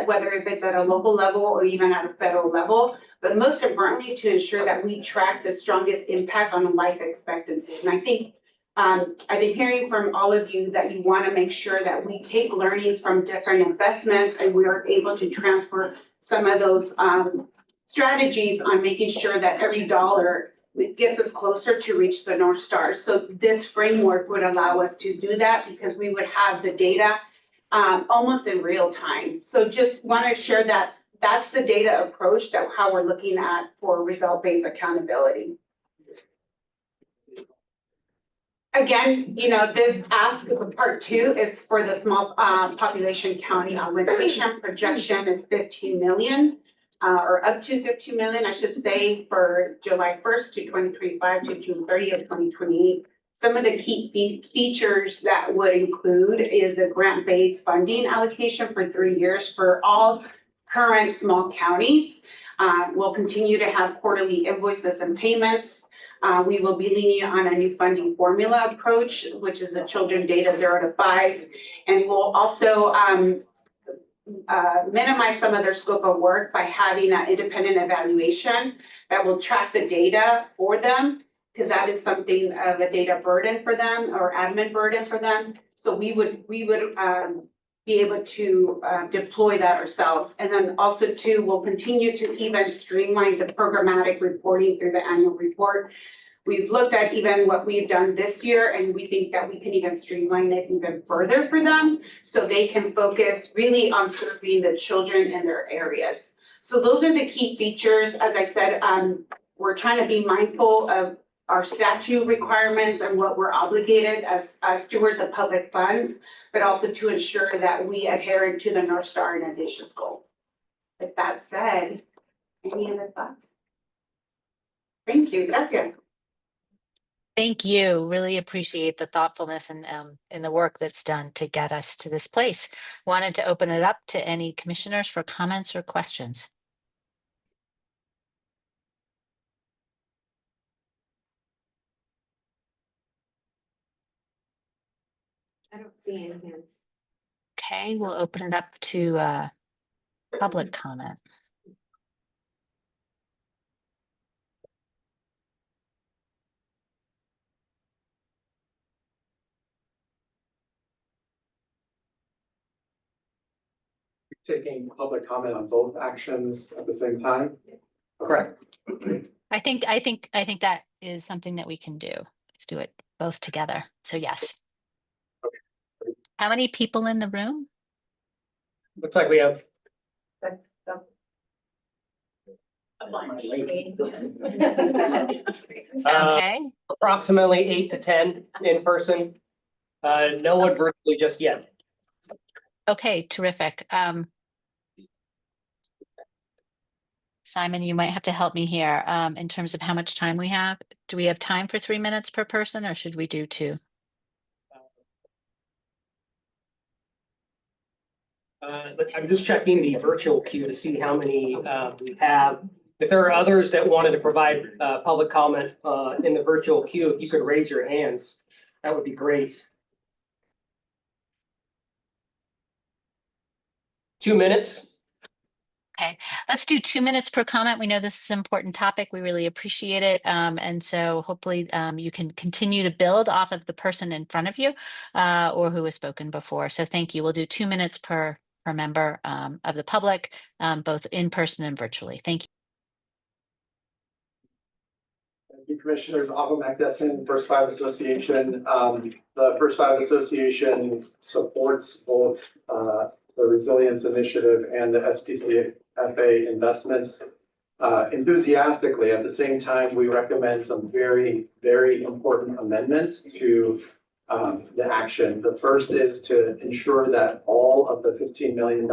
whether if it's at a local level or even at a federal level. But most importantly, to ensure that we track the strongest impact on life expectancy. And I think I've been hearing from all of you that you want to make sure that we take learnings from different investments and we are able to transfer some of those strategies on making sure that every dollar it gets us closer to reach the North Star. So this framework would allow us to do that because we would have the data almost in real time. So just want to share that that's the data approach that how we're looking at for result-based accountability. Again, you know, this ask of part 2 is for the small population county augmentation. Projection is 15 million. Or up to 15 million, I should say, for July 1st to 2025 to June 30th, 2028. Some of the key features that would include is a grant-based funding allocation for 3 years for all current small counties. We'll continue to have quarterly invoices and payments. We will be leaning on a new funding formula approach, which is the children data 0 to 5. And we'll also minimize some of their scope of work by having an independent evaluation that will track the data for them, because that is something of a data burden for them or admin burden for them. So we would be able to deploy that ourselves. And then also too, we'll continue to even streamline the programmatic reporting through the annual report. We've looked at even what we've done this year, and we think that we can even streamline it even further for them so they can focus really on serving the children in their areas. So those are the key features. As I said, we're trying to be mindful of our statute requirements and what we're obligated as stewards of public funds, but also to ensure that we adhere to the North Star and Ambitious goal. With that said, any other thoughts? Thank you. Gracias. Thank you. Really appreciate the thoughtfulness and the work that's done to get us to this place. Wanted to open it up to any commissioners for comments or questions. I don't see any hands. Okay, we'll open it up to public comment. Taking public comment on both actions at the same time? Correct. I think that is something that we can do. Let's do it both together. So yes. How many people in the room? Looks like we have That's A bunch. Okay. approximately 8 to 10 in person. No one virtually just yet. Okay, terrific. Simon, you might have to help me here in terms of how much time we have. Do we have time for 3 minutes per person, or should we do 2? I'm just checking the virtual queue to see how many we have. If there are others that wanted to provide public comment in the virtual queue, if you could raise your hands, that would be great. 2 minutes. Okay, let's do 2 minutes per comment. We know this is an important topic. We really appreciate it. And so hopefully you can continue to build off of the person in front of you or who has spoken before. So thank you. We'll do 2 minutes per member of the public, both in person and virtually. Thank you. Thank you, Commissioners. Avo Macdessian, First Five Association. The First Five Association supports both the Resilience Initiative and the STCFA investments enthusiastically. At the same time, we recommend some very, very important amendments to the action. The first is to ensure that all of the $15 million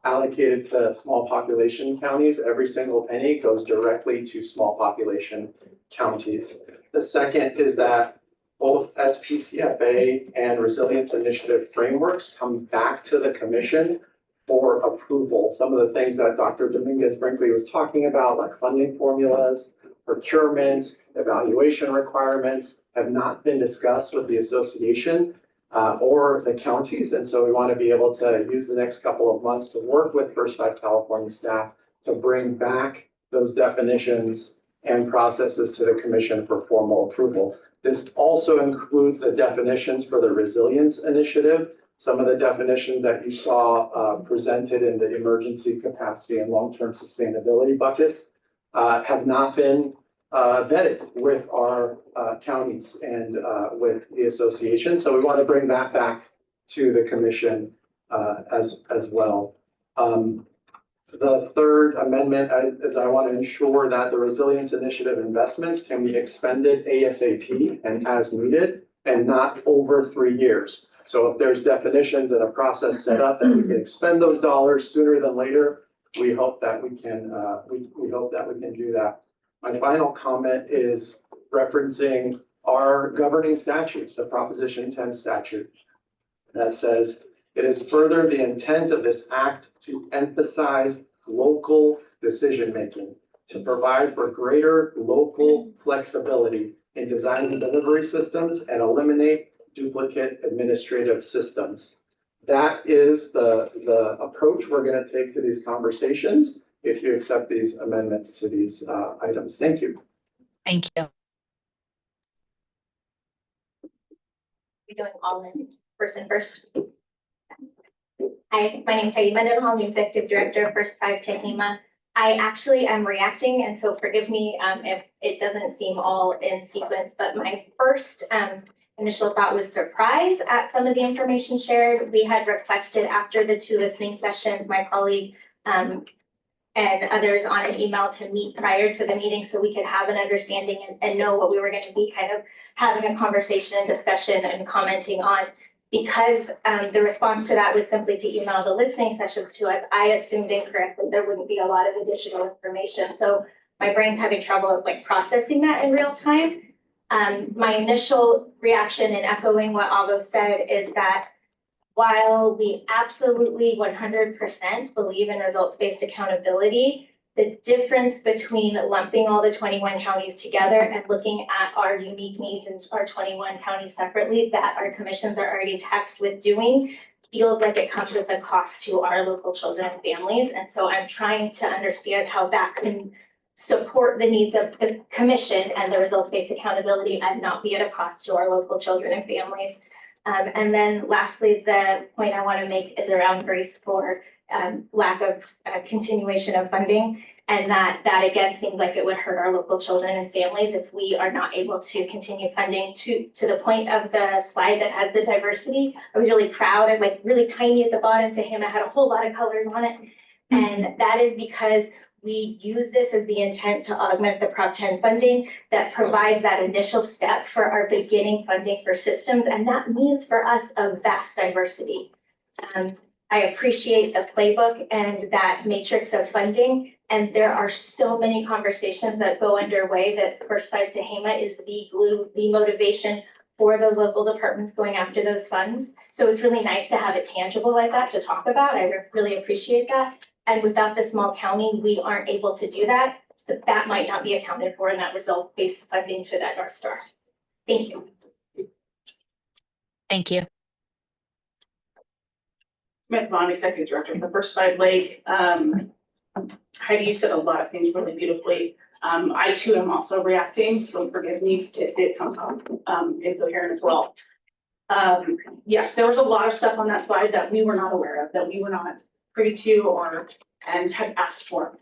allocated to small population counties, every single penny goes directly to small population counties. The second is that both SPCFA and Resilience Initiative frameworks come back to the Commission for approval. Some of the things that Dr. Dominguez-Brinkley was talking about, like funding formulas, procurements, evaluation requirements, have not been discussed with the association or the counties. And so we want to be able to use the next couple of months to work with First Five California staff to bring back those definitions and processes to the Commission for formal approval. This also includes the definitions for the Resilience Initiative. Some of the definitions that you saw presented in the emergency capacity and long-term sustainability buckets have not been vetted with our counties and with the association. So we want to bring that back to the commission as well. The third amendment is I want to ensure that the Resilience Initiative investments can be expended ASAP and as needed and not over 3 years. So if there's definitions and a process set up that we can expend those dollars sooner than later, we hope that we can we hope that we can do that. My final comment is referencing our governing statute, the Proposition 10 statute, that says it is further the intent of this act to emphasize local decision-making, to provide for greater local flexibility in designing delivery systems and eliminate duplicate administrative systems. That is the approach we're going to take to these conversations if you accept these amendments to these items. Thank you. Thank you. We doing all in person first? Hi, my name is Heidi Mendenhall, I'm the Executive Director of First 5 Tehama. I actually am reacting, and so forgive me if it doesn't seem all in sequence, but my first initial thought was surprise at some of the information shared. We had requested after the 2 listening sessions, my colleague and others on an email to meet prior to the meeting so we could have an understanding and know what we were going to be kind of having a conversation and discussion and commenting on. Because the response to that was simply to email the listening sessions to us, I assumed incorrectly there wouldn't be a lot of additional information. So my brain's having trouble like processing that in real time. My initial reaction in echoing what Avo said is that while we absolutely 100% believe in results-based accountability, the difference between lumping all the 21 counties together and looking at our unique needs in our 21 counties separately that our commissions are already taxed with doing feels like it comes with a cost to our local children and families. And so I'm trying to understand how that can support the needs of the commission and the results-based accountability and not be at a cost to our local children and families. And then lastly, the point I want to make is around grace for lack of continuation of funding. And that again seems like it would hurt our local children and families if we are not able to continue funding to the point of the slide that had the diversity. I was really proud of like really tiny at the bottom to him. I had a whole lot of colors on it. And that is because we use this as the intent to augment the Prop 10 funding that provides that initial step for our beginning funding for systems. And that means for us a vast diversity. I appreciate the playbook and that matrix of funding. And there are so many conversations that go underway that First 5 Tehama is the glue, the motivation for those local departments going after those funds. So it's really nice to have it tangible like that to talk about. I really appreciate that. And without the small county, we aren't able to do that. That might not be accounted for in that result-based funding to that North Star. Thank you. Thank you. Smith Vaughn, Executive Director of the First 5 Lake. Heidi, you said a lot of things really beautifully. I too am also reacting, so forgive me if it comes off incoherent as well. Yes, there was a lot of stuff on that slide that we were not aware of, that we were not privy to and had asked for.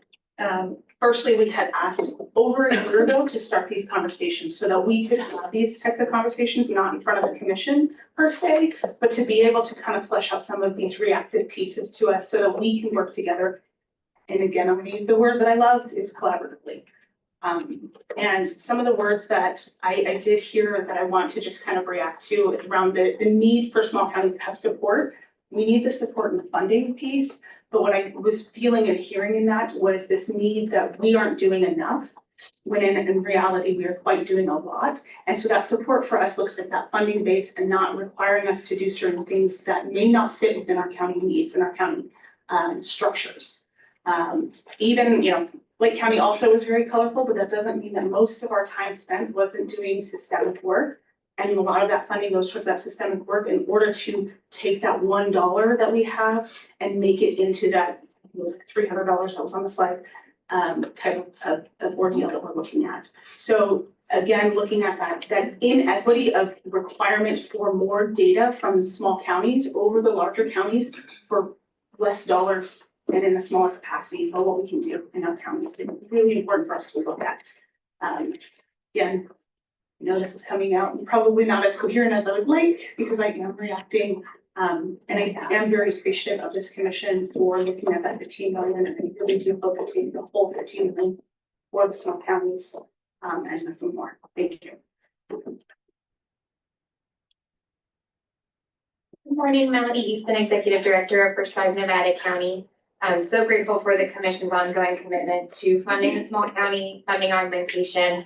Firstly, we had asked over a year ago to start these conversations so that we could have these types of conversations, not in front of the commission per se, but to be able to kind of flesh out some of these reactive pieces to us so that we can work together. And again, I'm going to use the word that I love is collaboratively. And some of the words that I did hear that I want to just kind of react to is around the need for small counties to have support. We need the support in the funding piece, but what I was feeling and hearing in that was this need that we aren't doing enough, when in reality, we are quite doing a lot. And so that support for us looks like that funding base and not requiring us to do certain things that may not fit within our county needs and our county structures. Even, Lake County also was very colorful, but that doesn't mean that most of our time spent wasn't doing systemic work. And a lot of that funding goes towards that systemic work in order to take that $1 that we have and make it into that, it was $300 that was on the slide, type of ordeal that we're looking at. So again, looking at that inequity of requirement for more data from the small counties over the larger counties for less dollars and in a smaller capacity for what we can do in our counties. It's really important for us to look at. Again, I know this is coming out and probably not as coherent as I would like because I am reacting. And I am very appreciative of this commission for looking at that 15 million and really do hope to take the whole 15 million for the small counties and nothing more. Thank you. Good morning, Melanie Easton, Executive Director of First Five Nevada County. I'm so grateful for the commission's ongoing commitment to funding the small county, funding augmentation.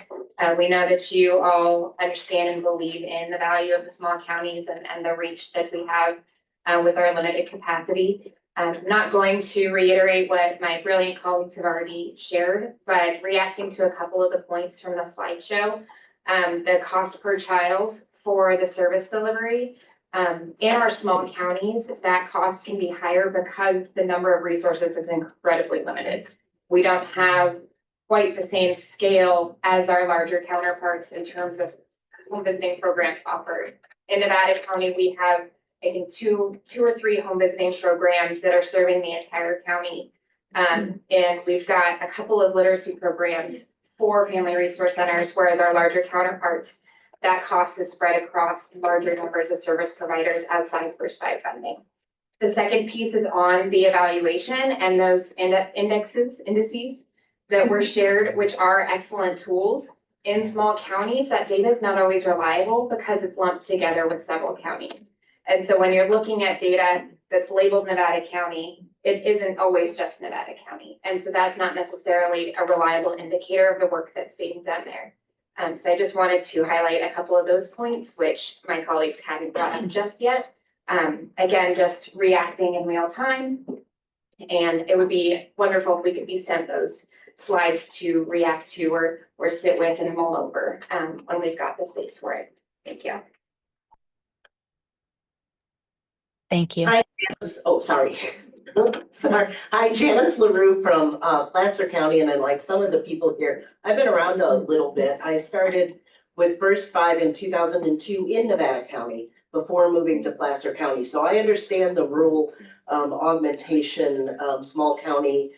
We know that you all understand and believe in the value of the small counties and the reach that we have with our limited capacity. I'm not going to reiterate what my brilliant colleagues have already shared, but reacting to a couple of the points from the slideshow, the cost per child for the service delivery. In our small counties, that cost can be higher because the number of resources is incredibly limited. We don't have quite the same scale as our larger counterparts in terms of home visiting programs offered. In Nevada County, we have, I think, two or three home visiting programs that are serving the entire county. And we've got a couple of literacy programs for family resource centers, whereas our larger counterparts, that cost is spread across larger numbers of service providers outside First Five funding. The second piece is on the evaluation and those indices that were shared, which are excellent tools. In small counties, that data is not always reliable because it's lumped together with several counties. And so when you're looking at data that's labeled Nevada County, it isn't always just Nevada County. And so that's not necessarily a reliable indicator of the work that's being done there. So I just wanted to highlight a couple of those points, which my colleagues hadn't brought up just yet. Again, just reacting in real time. And it would be wonderful if we could be sent those slides to react to or sit with and mull over when we've got the space for it. Thank you. Thank you. Hi, Janice. Oh, sorry. Sorry. Hi, Janice LaRue from Placer County, and I like some of the people here. I've been around a little bit. I started with First Five in 2002 in Nevada County before moving to Placer County. So I understand the rural augmentation, small county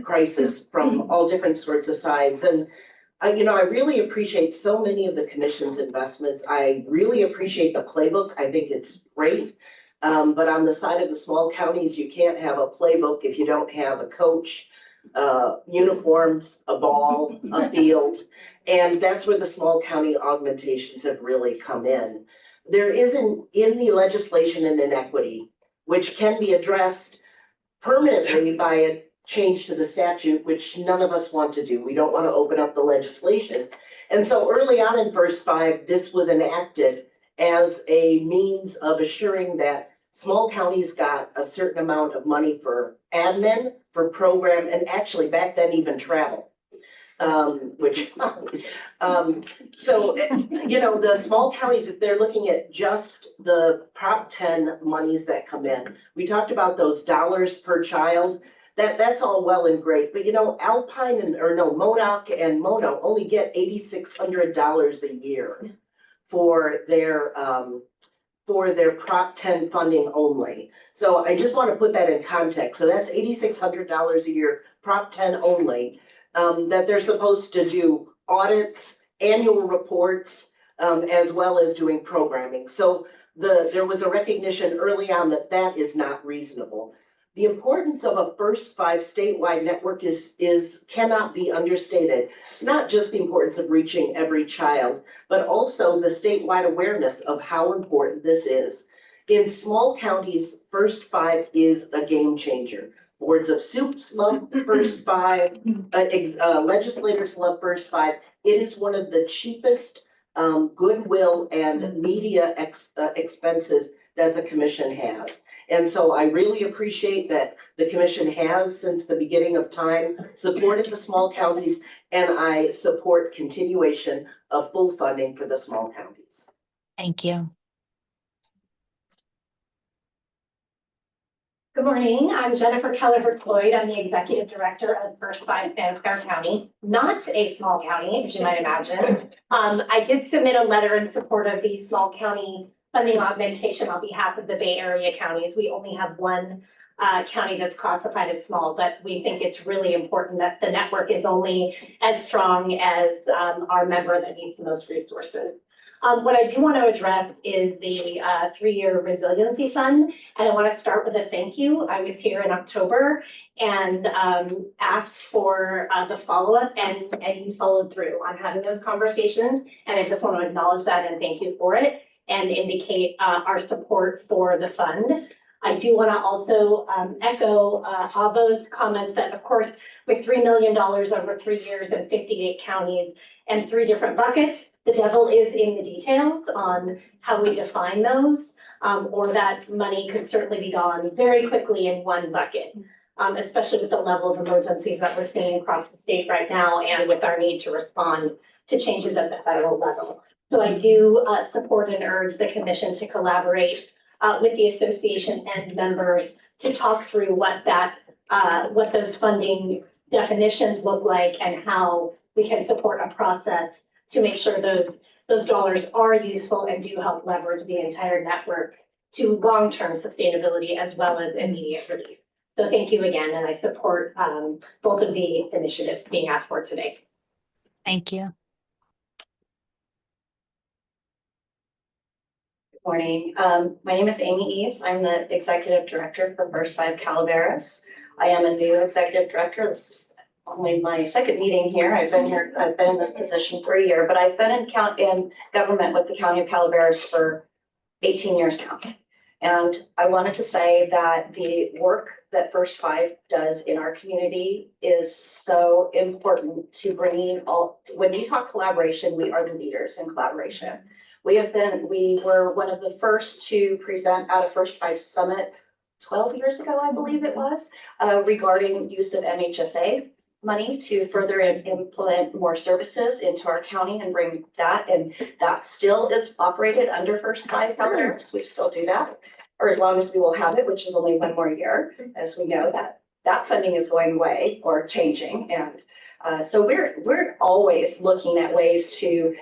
crisis from all different sorts of sides. And I really appreciate so many of the commission's investments. I really appreciate the playbook. I think it's great. But on the side of the small counties, you can't have a playbook if you don't have a coach, uniforms, a ball, a field. And that's where the small county augmentations have really come in. There isn't in the legislation an inequity, which can be addressed permanently by a change to the statute, which none of us want to do. We don't want to open up the legislation. And so early on in First Five, this was enacted as a means of assuring that small counties got a certain amount of money for admin, for program, and actually back then even travel. So, the small counties, if they're looking at just the Prop 10 monies that come in, we talked about those dollars per child, that's all well and great, but Alpine Modoc and Mono only get $8,600 a year for their Prop 10 funding only. So I just want to put that in context. So that's $8,600 a year, Prop 10 only, that they're supposed to do audits, annual reports, as well as doing programming. So there was a recognition early on that that is not reasonable. The importance of a First Five statewide network cannot be understated. Not just the importance of reaching every child, but also the statewide awareness of how important this is. In small counties, First Five is a game changer. Boards of Soups love First Five, legislators love First Five. It is one of the cheapest goodwill and media expenses that the commission has. And so I really appreciate that the commission has, since the beginning of time, supported the small counties, and I support continuation of full funding for the small counties. Thank you. Good morning, I'm Jennifer Keller-Floyd. I'm the Executive Director of First Five Santa Clara County, not a small county, as you might imagine. I did submit a letter in support of the small county funding augmentation on behalf of the Bay Area counties. We only have one county that's classified as small, but we think it's really important that the network is only as strong as our member that needs the most resources. What I do want to address is the 3-year resiliency fund, and I want to start with a thank you. I was here in October and asked for the follow-up, and you followed through on having those conversations, and I just want to acknowledge that and thank you for it and indicate our support for the fund. I do want to also echo Avo's comments that, of course, with $3 million over 3 years and 58 counties and 3 different buckets, the devil is in the details on how we define those, or that money could certainly be gone very quickly in one bucket, especially with the level of emergencies that we're seeing across the state right now and with our need to respond to changes at the federal level. So I do support and urge the commission to collaborate with the association and members to talk through what those funding definitions look like and how we can support a process to make sure those dollars are useful and do help leverage the entire network to long-term sustainability as well as immediate relief. So thank you again, and I support both of the initiatives being asked for today. Thank you. Good morning. My name is Amy Eves. I'm the Executive Director for First 5 Calaveras. I am a new Executive Director. This is only my second meeting here. I've been in this position for a year, but I've been in government with the County of Calaveras for 18 years now. And I wanted to say that the work that First 5 does in our community is so important to bringing when we talk collaboration, we are the leaders in collaboration. We were one of the first to present at a First 5 Summit 12 years ago, I believe it was, regarding use of MHSA money to further implement more services into our county and bring that, and that still is operated under First 5 Calaveras. We still do that, or as long as we will have it, which is only 1 more year, as we know that funding is going away or changing. And so we're always looking at ways to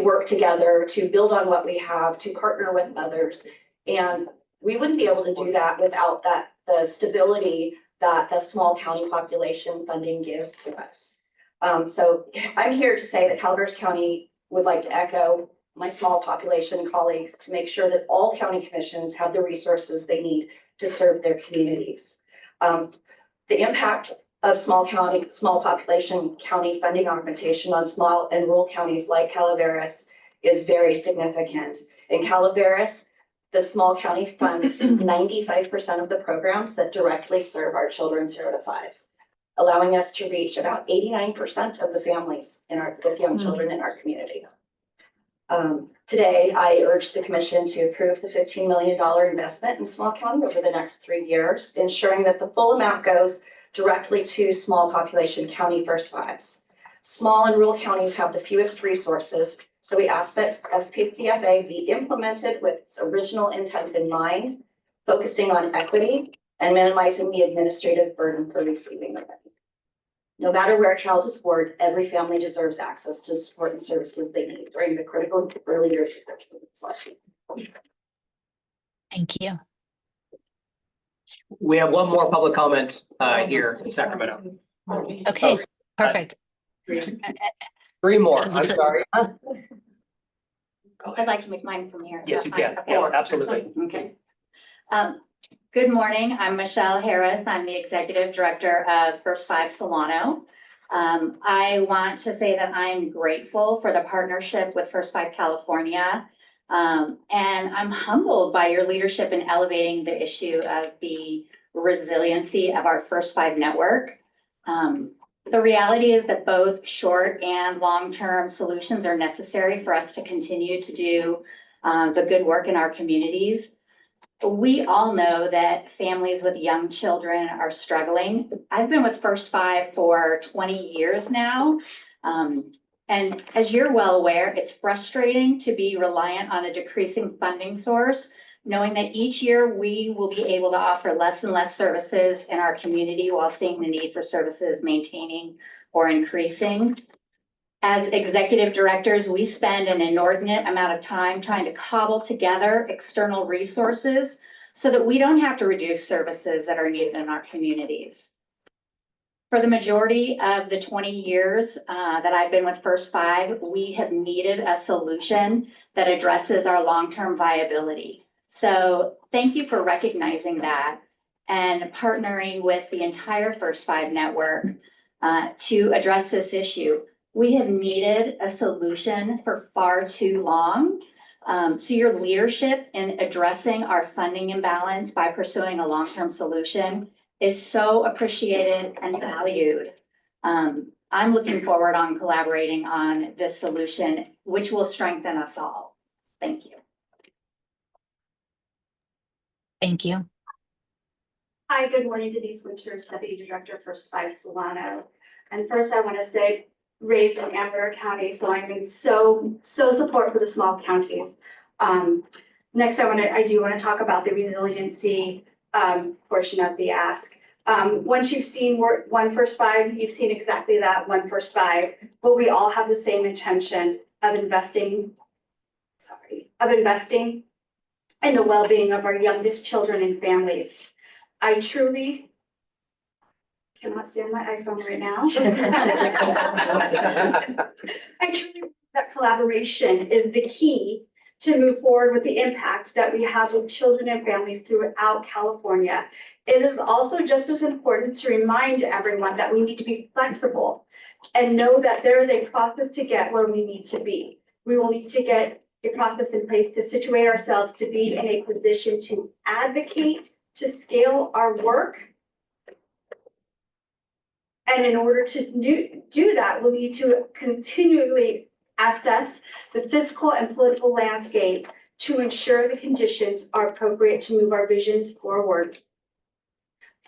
work together, to build on what we have, to partner with others. And we wouldn't be able to do that without the stability that the small county population funding gives to us. So I'm here to say that Calaveras County would like to echo my small population colleagues to make sure that all county commissions have the resources they need to serve their communities. The impact of small population county funding augmentation on small and rural counties like Calaveras is very significant. In Calaveras, the small county funds 95% of the programs that directly serve our children 0 to 5, allowing us to reach about 89% of the families with young children in our community. Today, I urge the commission to approve the $15 million investment in small county over the next 3 years, ensuring that the full amount goes directly to small population county First 5s. Small and rural counties have the fewest resources, so we ask that SPCFA be implemented with its original intent in mind, focusing on equity and minimizing the administrative burden for receiving the money. No matter where a child is born, every family deserves access to support and services they need during the critical early years of their children's life. Thank you. We have one more public comment here in Sacramento. Okay, perfect. 3 more, I'm sorry. I'd like to make mine from here. Yes, you can. Yeah, absolutely. Okay. Good morning. I'm Michelle Harris. I'm the Executive Director of First 5 Solano. I want to say that I'm grateful for the partnership with First 5 California. And I'm humbled by your leadership in elevating the issue of the resiliency of our First 5 network. The reality is that both short and long-term solutions are necessary for us to continue to do the good work in our communities. We all know that families with young children are struggling. I've been with First 5 for 20 years now. And as you're well aware, it's frustrating to be reliant on a decreasing funding source, knowing that each year we will be able to offer less and less services in our community while seeing the need for services maintaining or increasing. As executive directors, we spend an inordinate amount of time trying to cobble together external resources so that we don't have to reduce services that are needed in our communities. For the majority of the 20 years that I've been with First Five, we have needed a solution that addresses our long-term viability. So thank you for recognizing that and partnering with the entire First Five network to address this issue. We have needed a solution for far too long. So your leadership in addressing our funding imbalance by pursuing a long-term solution is so appreciated and valued. I'm looking forward on collaborating on this solution, which will strengthen us all. Thank you. Thank you. Hi, good morning, Denise Winters, Deputy Director, First Five Solano. And first I want to say, raised in Amber County, so I'm in so support for the small counties. Next, I do want to talk about the resiliency portion of the ask. Once you've seen One First Five, you've seen exactly that, One First Five, but we all have the same intention of investing in the well-being of our youngest children and families. I truly cannot stand my iPhone right now. I truly believe that collaboration is the key to move forward with the impact that we have with children and families throughout California. It is also just as important to remind everyone that we need to be flexible and know that there is a process to get where we need to be. We will need to get a process in place to situate ourselves to be in a position to advocate, to scale our work. And in order to do that, we'll need to continually assess the fiscal and political landscape to ensure the conditions are appropriate to move our visions forward.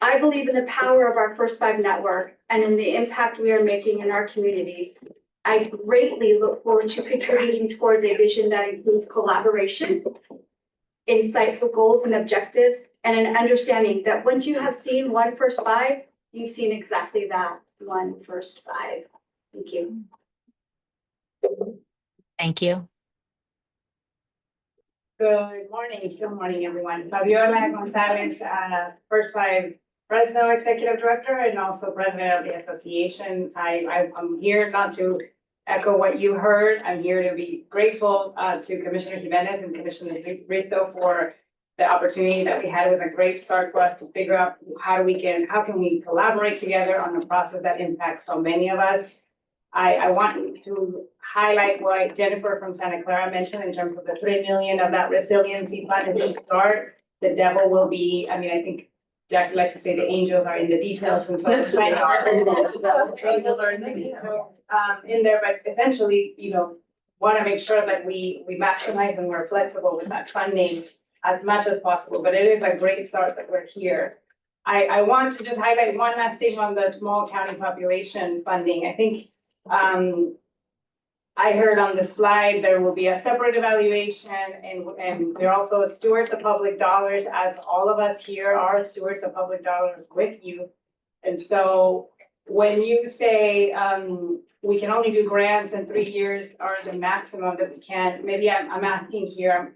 I believe in the power of our First Five network and in the impact we are making in our communities. I greatly look forward to contributing towards a vision that includes collaboration, insightful goals and objectives, and an understanding that once you have seen One First Five, you've seen exactly that, One First Five. Thank you. Thank you. Good morning, everyone. Fabiola Gonzalez, First Five Fresno Executive Director and also President of the association. I'm here not to echo what you heard. I'm here to be grateful to Commissioner Jimenez and Commissioner Brito for the opportunity that we had. It was a great start for us to figure out how can we collaborate together on a process that impacts so many of us. I want to highlight what Jennifer from Santa Clara mentioned in terms of the 3 million of that resiliency fund at the start. The devil will be, I think Jackie likes to say the angels are in the details, and so angels are in the details in there, but essentially, want to make sure that we maximize and we're flexible with that funding as much as possible. But it is a great start that we're here. I want to just highlight one last thing on the small county population funding. I think I heard on the slide there will be a separate evaluation, and we're also stewards of public dollars, as all of us here are stewards of public dollars with you. And so when you say we can only do grants and 3 years are the maximum that we can, maybe I'm asking here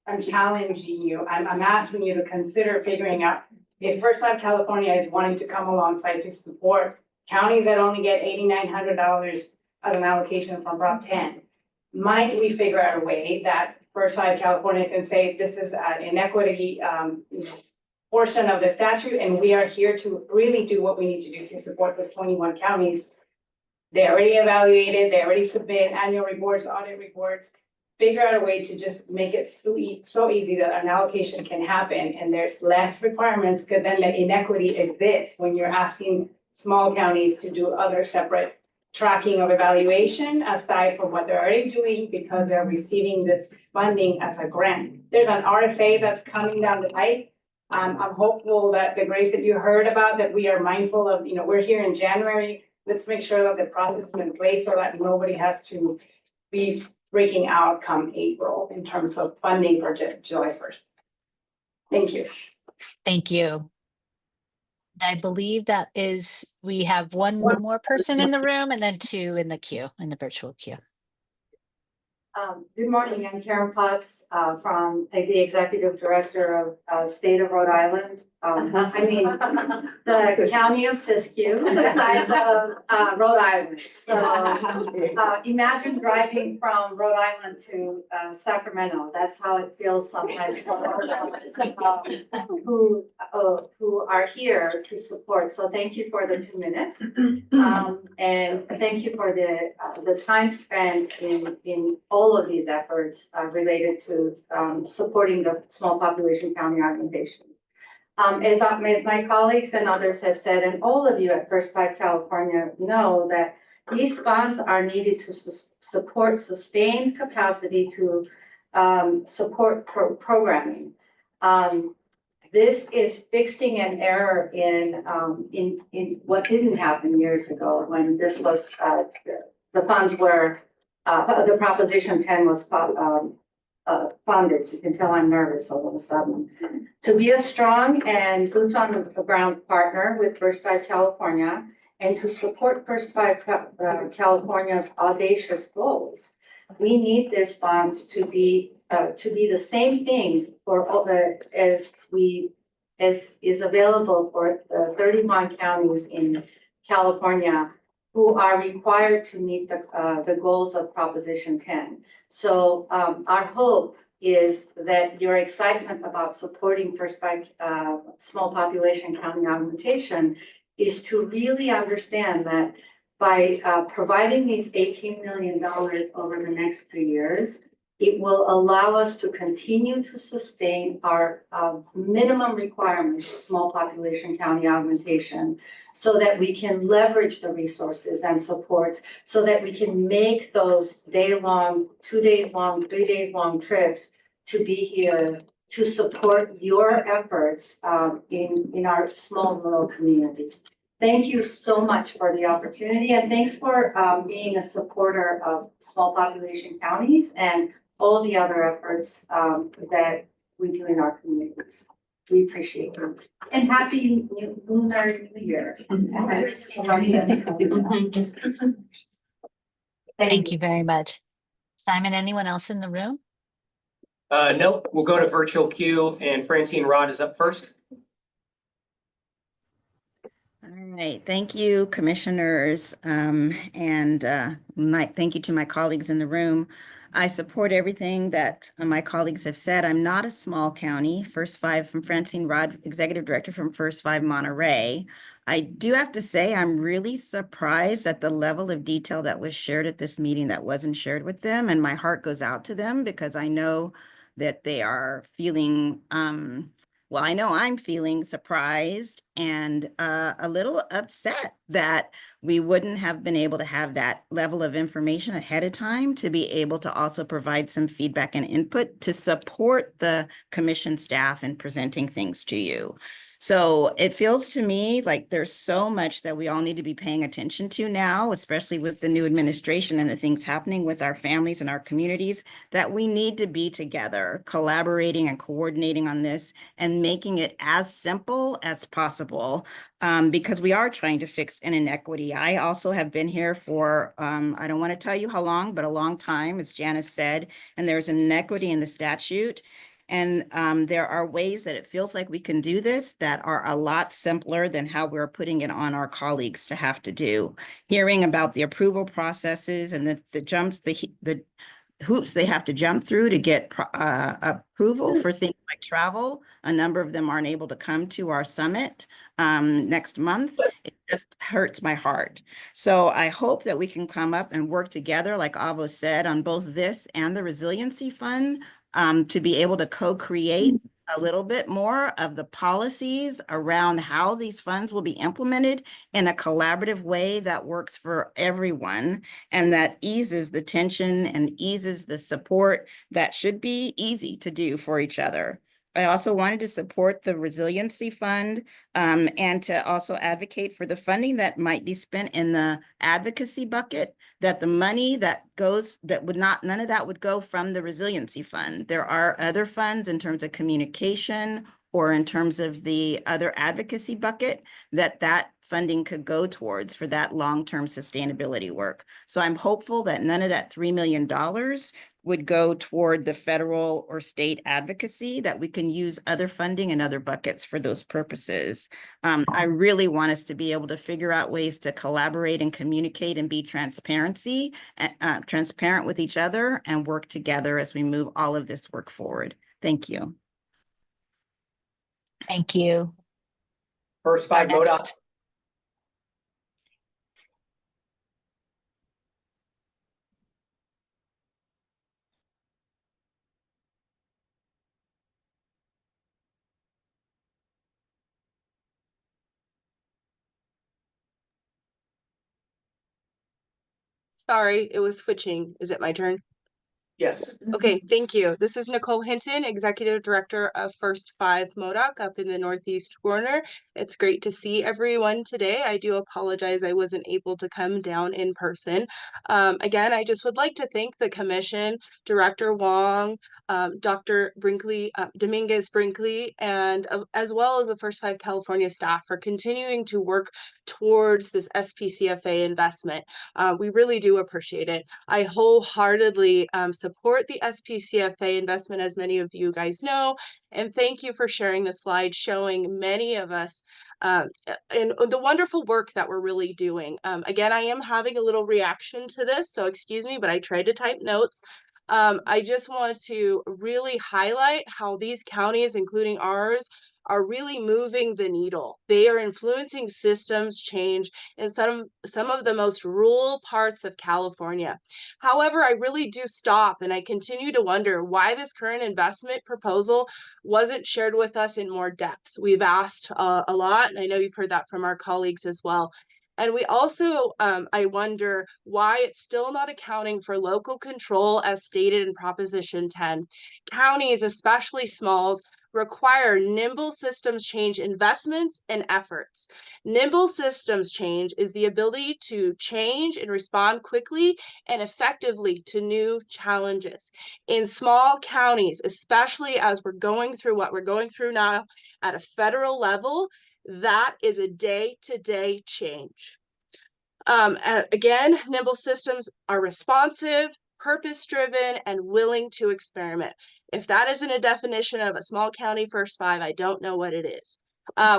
I'm challenging you. I'm asking you to consider figuring out if First Five California is wanting to come alongside to support counties that only get $8,900 as an allocation from Prop 10. Might we figure out a way that First Five California can say this is an inequity portion of the statute, and we are here to really do what we need to do to support those 21 counties. They already evaluated, they already submit annual reports, audit reports. Figure out a way to just make it so easy that an allocation can happen and there's less requirements, because then the inequity exists when you're asking small counties to do other separate tracking of evaluation aside from what they're already doing because they're receiving this funding as a grant. There's an RFA that's coming down the pipe. I'm hopeful that the grace that you heard about, that we are mindful of, we're here in January. Let's make sure that the process is in place so that nobody has to be breaking out come April in terms of funding for July 1st. Thank you. Thank you. I believe we have one more person in the room and then 2 in the queue, in the virtual queue. Good morning, I'm Karen Potts, from the Executive Director of State of Rhode Island. The County of Siskiyou, the size of Rhode Island. So imagine driving from Rhode Island to Sacramento. That's how it feels sometimes for Rhode Islanders, who are here to support. So thank you for the 2 minutes. And thank you for the time spent in all of these efforts related to supporting the small population county organization. As my colleagues and others have said, and all of you at First Five California know that these funds are needed to support sustained capacity to support programming. This is fixing an error in what didn't happen years ago when this was the funds were the Proposition 10 was funded. You can tell I'm nervous all of a sudden. To be a strong and boots on the ground partner with First Five California and to support First Five California's audacious goals, we need these funds to be the same thing for all as is available for the 31 counties in California who are required to meet the goals of Proposition 10. So our hope is that your excitement about supporting First Five small population county augmentation is to really understand that by providing these $18 million over the next 3 years, it will allow us to continue to sustain our minimum requirements, small population county augmentation, so that we can leverage the resources and supports, so that we can make those day-long, 2 days long, 3 days long trips to be here to support your efforts in our small rural communities. Thank you so much for the opportunity, and thanks for being a supporter of small population counties and all the other efforts that we do in our communities. We appreciate it. And happy Lunar New Year. Thank you very much. Simon, anyone else in the room? Nope, we'll go to virtual queue and Francine Rod is up first. All right, thank you, commissioners, and thank you to my colleagues in the room. I support everything that my colleagues have said. I'm not a small county. First Five from Francine Rod, Executive Director from First Five Monterey. I do have to say I'm really surprised at the level of detail that was shared at this meeting that wasn't shared with them, and my heart goes out to them because I know that they are feeling well, I know I'm feeling surprised and a little upset that we wouldn't have been able to have that level of information ahead of time to be able to also provide some feedback and input to support the commission staff in presenting things to you. So it feels to me like there's so much that we all need to be paying attention to now, especially with the new administration and the things happening with our families and our communities, that we need to be together, collaborating and coordinating on this and making it as simple as possible, because we are trying to fix an inequity. I also have been here for, I don't want to tell you how long, but a long time, as Janice said, and there's an inequity in the statute. And there are ways that it feels like we can do this that are a lot simpler than how we're putting it on our colleagues to have to do. Hearing about the approval processes and the hoops they have to jump through to get approval for things like travel. A number of them aren't able to come to our summit next month. It just hurts my heart. So I hope that we can come up and work together, like Avo said, on both this and the Resiliency Fund, to be able to co-create a little bit more of the policies around how these funds will be implemented in a collaborative way that works for everyone and that eases the tension and eases the support that should be easy to do for each other. I also wanted to support the Resiliency Fund and to also advocate for the funding that might be spent in the advocacy bucket, that the money that goes, none of that would go from the Resiliency Fund. There are other funds in terms of communication or in terms of the other advocacy bucket that funding could go towards for that long-term sustainability work. So I'm hopeful that none of that $3 million would go toward the federal or state advocacy, that we can use other funding and other buckets for those purposes. I really want us to be able to figure out ways to collaborate and communicate and be transparent with each other and work together as we move all of this work forward. Thank you. Thank you. First Our five MODOC. next, Sorry, it was switching. Is it my turn? Yes. Okay, thank you. This is Nicole Hinton, Executive Director of First Five MODOC up in the Northeast corner. It's great to see everyone today. I do apologize I wasn't able to come down in person. Again, I just would like to thank the Commission, Director Wong, Dr. Brinkley, Dominguez Brinkley, and as well as the First Five California staff for continuing to work towards this SPCFA investment. We really do appreciate it. I wholeheartedly support the SPCFA investment, as many of you guys know, and thank you for sharing the slide showing many of us and the wonderful work that we're really doing. Again, I am having a little reaction to this, so excuse me, but I tried to type notes. I just want to really highlight how these counties, including ours, are really moving the needle. They are influencing systems change in some of the most rural parts of California. However, I really do stop and I continue to wonder why this current investment proposal wasn't shared with us in more depth. We've asked a lot, and I know you've heard that from our colleagues as well. And we also, I wonder why it's still not accounting for local control as stated in Proposition 10. Counties, especially smalls, require nimble systems change investments and efforts. Nimble systems change is the ability to change and respond quickly and effectively to new challenges. In small counties, especially as we're going through what we're going through now at a federal level, that is a day-to-day change. Again, nimble systems are responsive, purpose-driven, and willing to experiment. If that isn't a definition of a small county First Five, I don't know what it is.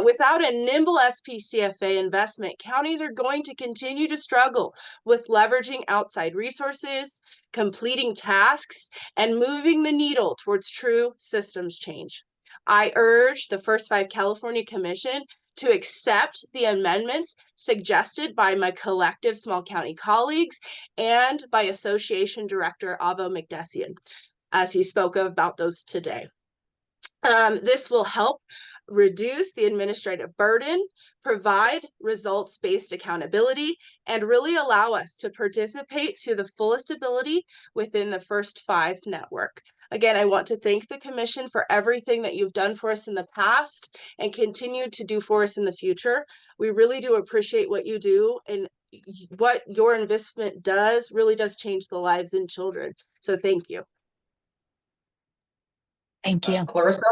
Without a nimble SPCFA investment, counties are going to continue to struggle with leveraging outside resources, completing tasks, and moving the needle towards true systems change. I urge the First Five California Commission to accept the amendments suggested by my collective small county colleagues and by Association Director Avo Mcdessian, as he spoke about those today. This will help reduce the administrative burden, provide results-based accountability, and really allow us to participate to the fullest ability within the First Five network. Again, I want to thank the Commission for everything that you've done for us in the past and continue to do for us in the future. We really do appreciate what you do, and what your investment does really does change the lives in children. So thank you. thank you. Clarissa?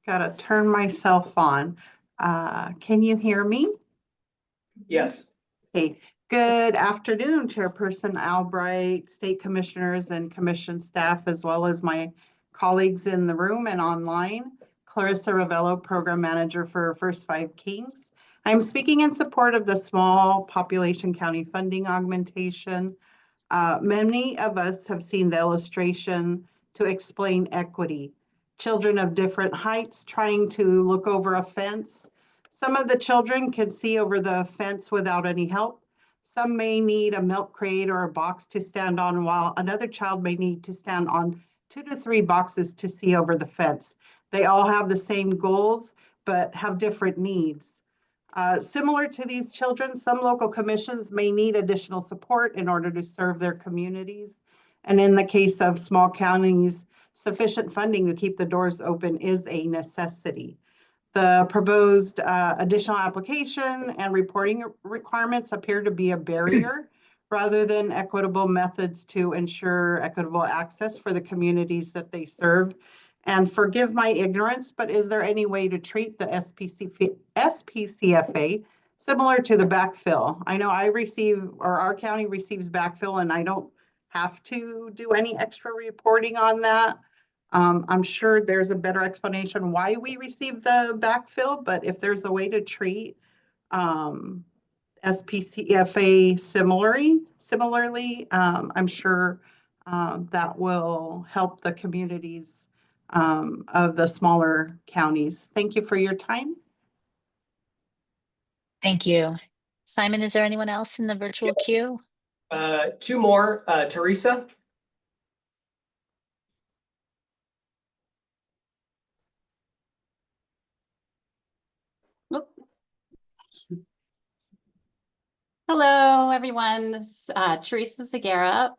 Gotta turn myself on. Can you hear me? Yes. Okay. Good afternoon, Chairperson Albright, State Commissioners and Commission staff, as well as my colleagues in the room and online. Clarissa Ravello, Program Manager for First Five Kings. I'm speaking in support of the small population county funding augmentation. Many of us have seen the illustration to explain equity. Children of different heights trying to look over a fence. Some of the children can see over the fence without any help. Some may need a milk crate or a box to stand on, while another child may need to stand on 2 to 3 boxes to see over the fence. They all have the same goals, but have different needs. Similar to these children, some local commissions may need additional support in order to serve their communities. And in the case of small counties, sufficient funding to keep the doors open is a necessity. The proposed additional application and reporting requirements appear to be a barrier rather than equitable methods to ensure equitable access for the communities that they serve. And forgive my ignorance, but is there any way to treat the SPCFA similar to the backfill? I know I receive, or our county receives backfill, and I don't have to do any extra reporting on that. I'm sure there's a better explanation why we receive the backfill, but if there's a way to treat SPCFA similarly, I'm sure that will help the communities of the smaller counties. Thank you for your time. Thank you. Simon, is there anyone else in the virtual queue? Two more, Teresa. Hello, everyone. This is Teresa Segura,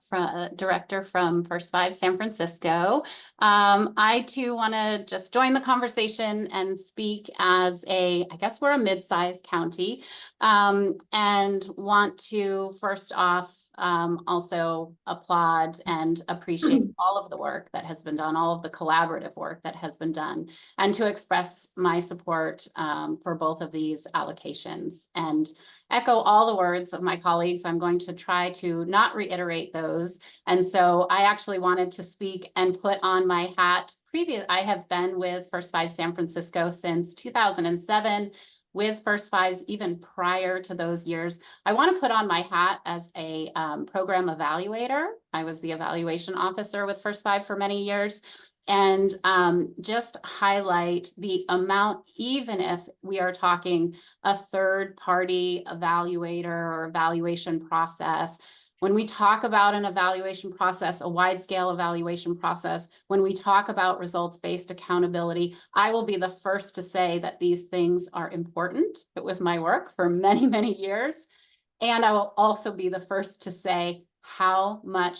director from First Five San Francisco. I too want to just join the conversation and speak as I guess we're a mid-sized county, and want to first off also applaud and appreciate all of the work that has been done, all of the collaborative work that has been done, and to express my support for both of these allocations and echo all the words of my colleagues. I'm going to try to not reiterate those. And so I actually wanted to speak and put on my hat. I have been with First Five San Francisco since 2007, with First Fives even prior to those years. I want to put on my hat as a program evaluator. I was the evaluation officer with First Five for many years. And just highlight the amount, even if we are talking a third-party evaluator or evaluation process, when we talk about an evaluation process, a wide-scale evaluation process, when we talk about results-based accountability, I will be the first to say that these things are important. It was my work for many, many years. And I will also be the first to say how much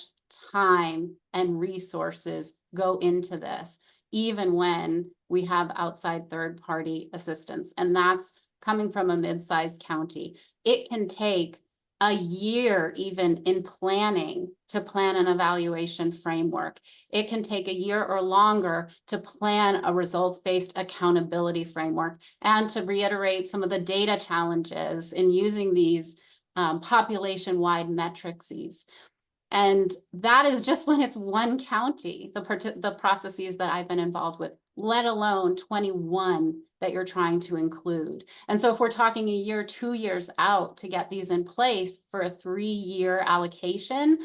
time and resources go into this, even when we have outside third-party assistance. And that's coming from a mid-sized county. It can take a year even in planning to plan an evaluation framework. It can take a year or longer to plan a results-based accountability framework, and to reiterate some of the data challenges in using these population-wide metrics. And that is just when it's one county, the processes that I've been involved with, let alone 21 that you're trying to include. And so if we're talking a year, 2 years out to get these in place for a 3-year allocation,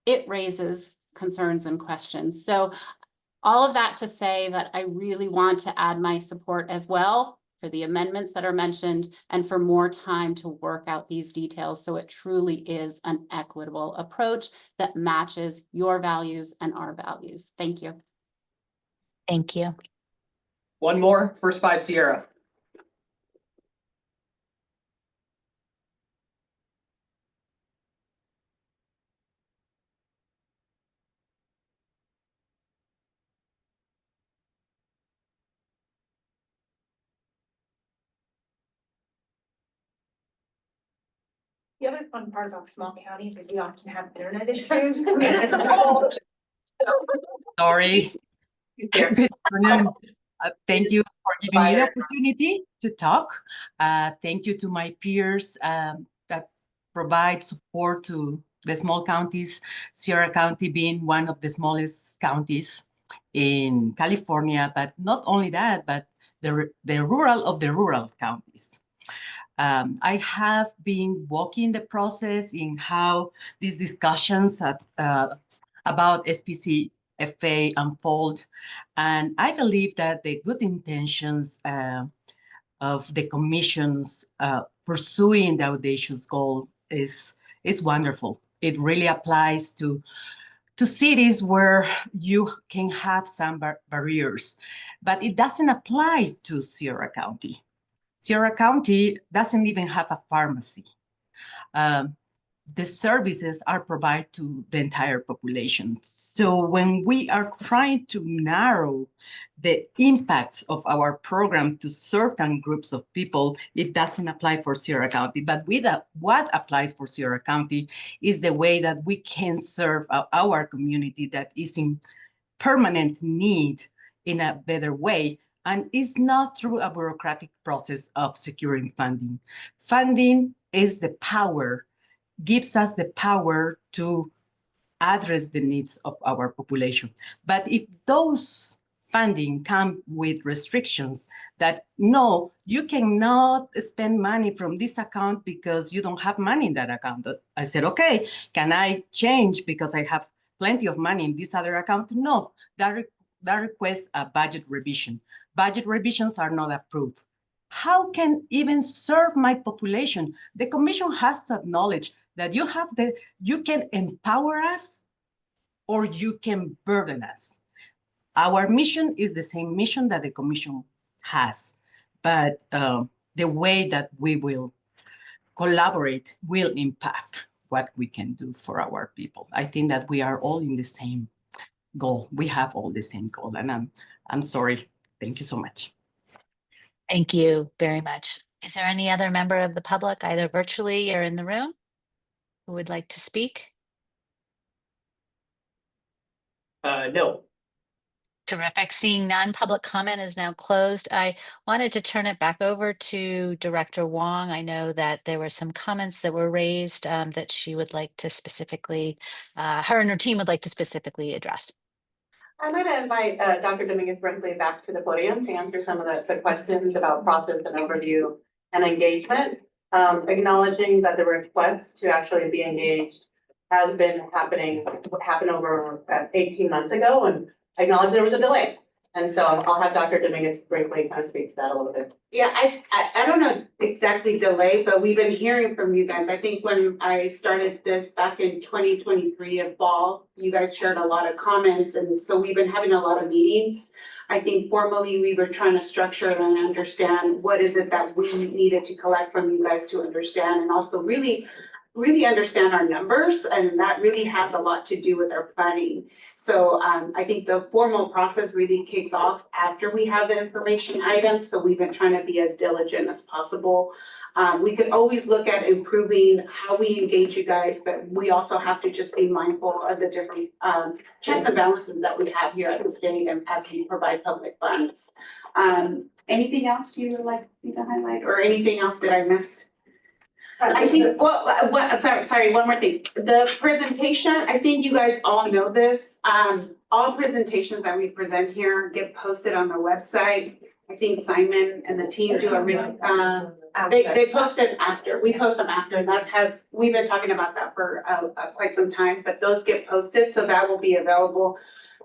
it raises concerns and questions. So all of that to say that I really want to add my support as well for the amendments that are mentioned and for more time to work out these details so it truly is an equitable approach that matches your values and our values. Thank you. Thank you. One more, First Five Sierra. The other fun part about small counties is we often have internet issues. Sorry. Good afternoon. Thank you for giving me the opportunity to talk. Thank you to my peers that provide support to the small counties, Sierra County being one of the smallest counties in California, but not only that, but the rural of the rural counties. I have been walking the process in how these discussions about SPCFA unfold, and I believe that the good intentions of the commissions pursuing the audacious goal is wonderful. It really applies to cities where you can have some barriers, but it doesn't apply to Sierra County. Sierra County doesn't even have a pharmacy. the services are provided to the entire population. So when we are trying to narrow the impacts of our program to certain groups of people, it doesn't apply for Sierra County. But with what applies for Sierra County is the way that we can serve our community that is in permanent need in a better way. And it's not through a bureaucratic process of securing funding. Funding is the power, gives us the power to address the needs of our population. But if those funding come with restrictions that, no, you cannot spend money from this account because you don't have money in that account. I said, okay, can I change because I have plenty of money in this other account? No, that requests a budget revision. Budget revisions are not approved. How can even serve my population? The commission has to acknowledge that you can empower us or you can burden us. Our mission is the same mission that the commission has, but the way that we will collaborate will impact what we can do for our people. I think that we are all in the same goal. We have all the same goal, and I'm sorry. Thank you so much. Thank you very much. Is there any other member of the public, either virtually or in the room, who would like to speak? No. Terrific. Seeing none, public comment is now closed. I wanted to turn it back over to Director Wong. I know that there were some comments that were raised that she would like to specifically, her and her team would like to specifically address. I'm going to invite Dr. Dominguez-Brinkley back to the podium to answer some of the questions about process and overview and engagement, acknowledging that the request to actually be engaged has been happened over 18 months ago, and acknowledge there was a delay. And so I'll have Dr. Dominguez-Brinkley kind of speak to that a little bit. Yeah, I don't know exactly delay, but we've been hearing from you guys. I think when I started this back in 2023 in fall, you guys shared a lot of comments, and so we've been having a lot of meetings. I think formally we were trying to structure and understand what is it that we needed to collect from you guys to understand, and also really understand our numbers, and that really has a lot to do with our planning. So I think the formal process really kicks off after we have the information items. So we've been trying to be as diligent as possible. We could always look at improving how we engage you guys, but we also have to just be mindful of the different checks and balances that we have here at the state and as we provide public funds. Anything else you would like me to highlight, or anything else that I missed? I think, sorry, one more thing. The presentation, I think you guys all know this. All presentations that we present here get posted on the website. I think Simon and the team do a really, they post it after, we post them after, and we've been talking about that for quite some time, but those get posted, so that will be available.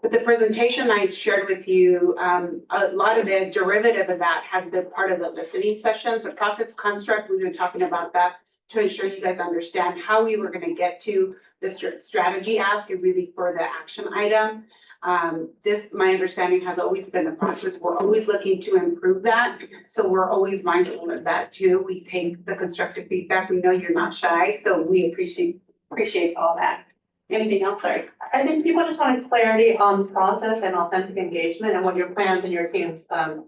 But the presentation I shared with you, a lot of the derivative of that has been part of the listening sessions. The process construct, we've been talking about that to ensure you guys understand how we were going to get to the strategy ask and really for the action item. My understanding has always been the process. We're always looking to improve that. So we're always mindful of that too. We take the constructive feedback. We know you're not shy, so we appreciate all that. Anything else? Sorry. I think people just wanted clarity on process and authentic engagement and what your plans and your teams,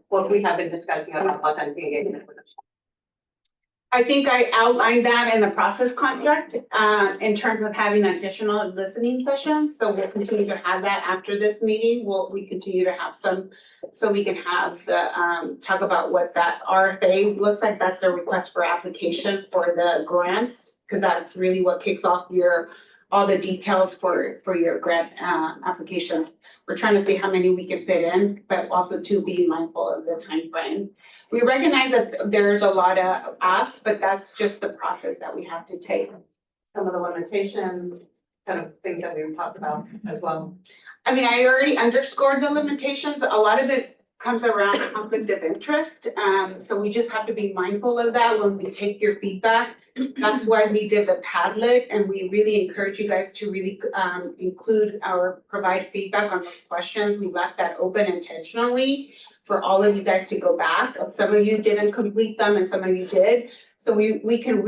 what we have been discussing about authentic engagement with us. I think I outlined that in the process contract in terms of having additional listening sessions. So we'll continue to have that after this meeting. We continue to have some, so we can have the talk about what that RFA looks like. That's the request for application for the grants, because that's really what kicks off all the details for your grant applications. We're trying to see how many we can fit in, but also to be mindful of the time frame. We recognize that there's a lot of asks, but that's just the process that we have to take. Some of the limitations, kind of things that we've talked about as well. I mean, I already underscored the limitations. A lot of it comes around conflict of interest. So we just have to be mindful of that when we take your feedback. That's why we did the Padlet, and we really encourage you guys to really provide feedback on those questions. We left that open intentionally for all of you guys to go back. Some of you didn't complete them and some of you did, So we can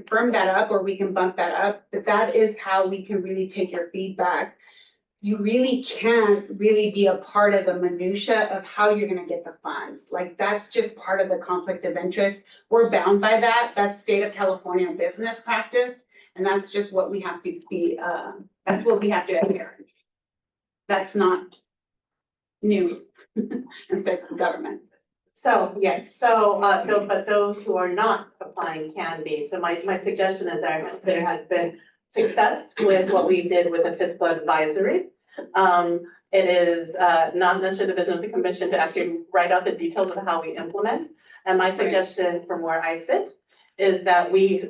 firm that up or we can bump that up, but that is how we can really take your feedback. You really can't really be a part of the minutia of how you're gonna get the funds. Like, that's just part of the conflict of interest. We're bound by that. That's state of California business practice. And that's just what we have to be, that's what we have to adhere. That's not new in federal government. So, yes, but those who are not applying can be. So my suggestion is there has been success with what we did with the fiscal advisory. It is not necessarily the business commission to actually write out the details of how we implement. And my suggestion from where I sit is that we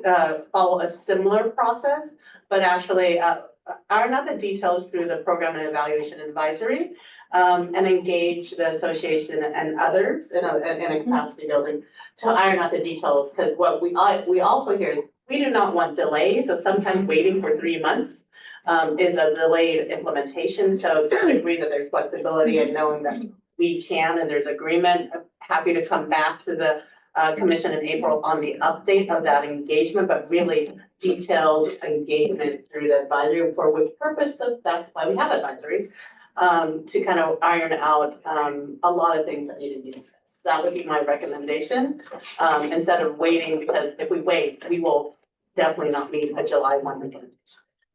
follow a similar process, but actually iron out the details through the program and evaluation advisory. And engage the association and others in a capacity building to iron out the details, because what we also hear is we do not want delays. So sometimes waiting for 3 months is a delayed implementation. So to the degree that there's flexibility and knowing that we can and there's agreement, I'm happy to come back to the commission in April on the update of that engagement, but really detailed engagement through the advisory, for which purpose of that's why we have advisories. To kind of iron out a lot of things that need to be discussed. That would be my recommendation, instead of waiting, because if we wait, we will definitely not meet a July 1 implementation.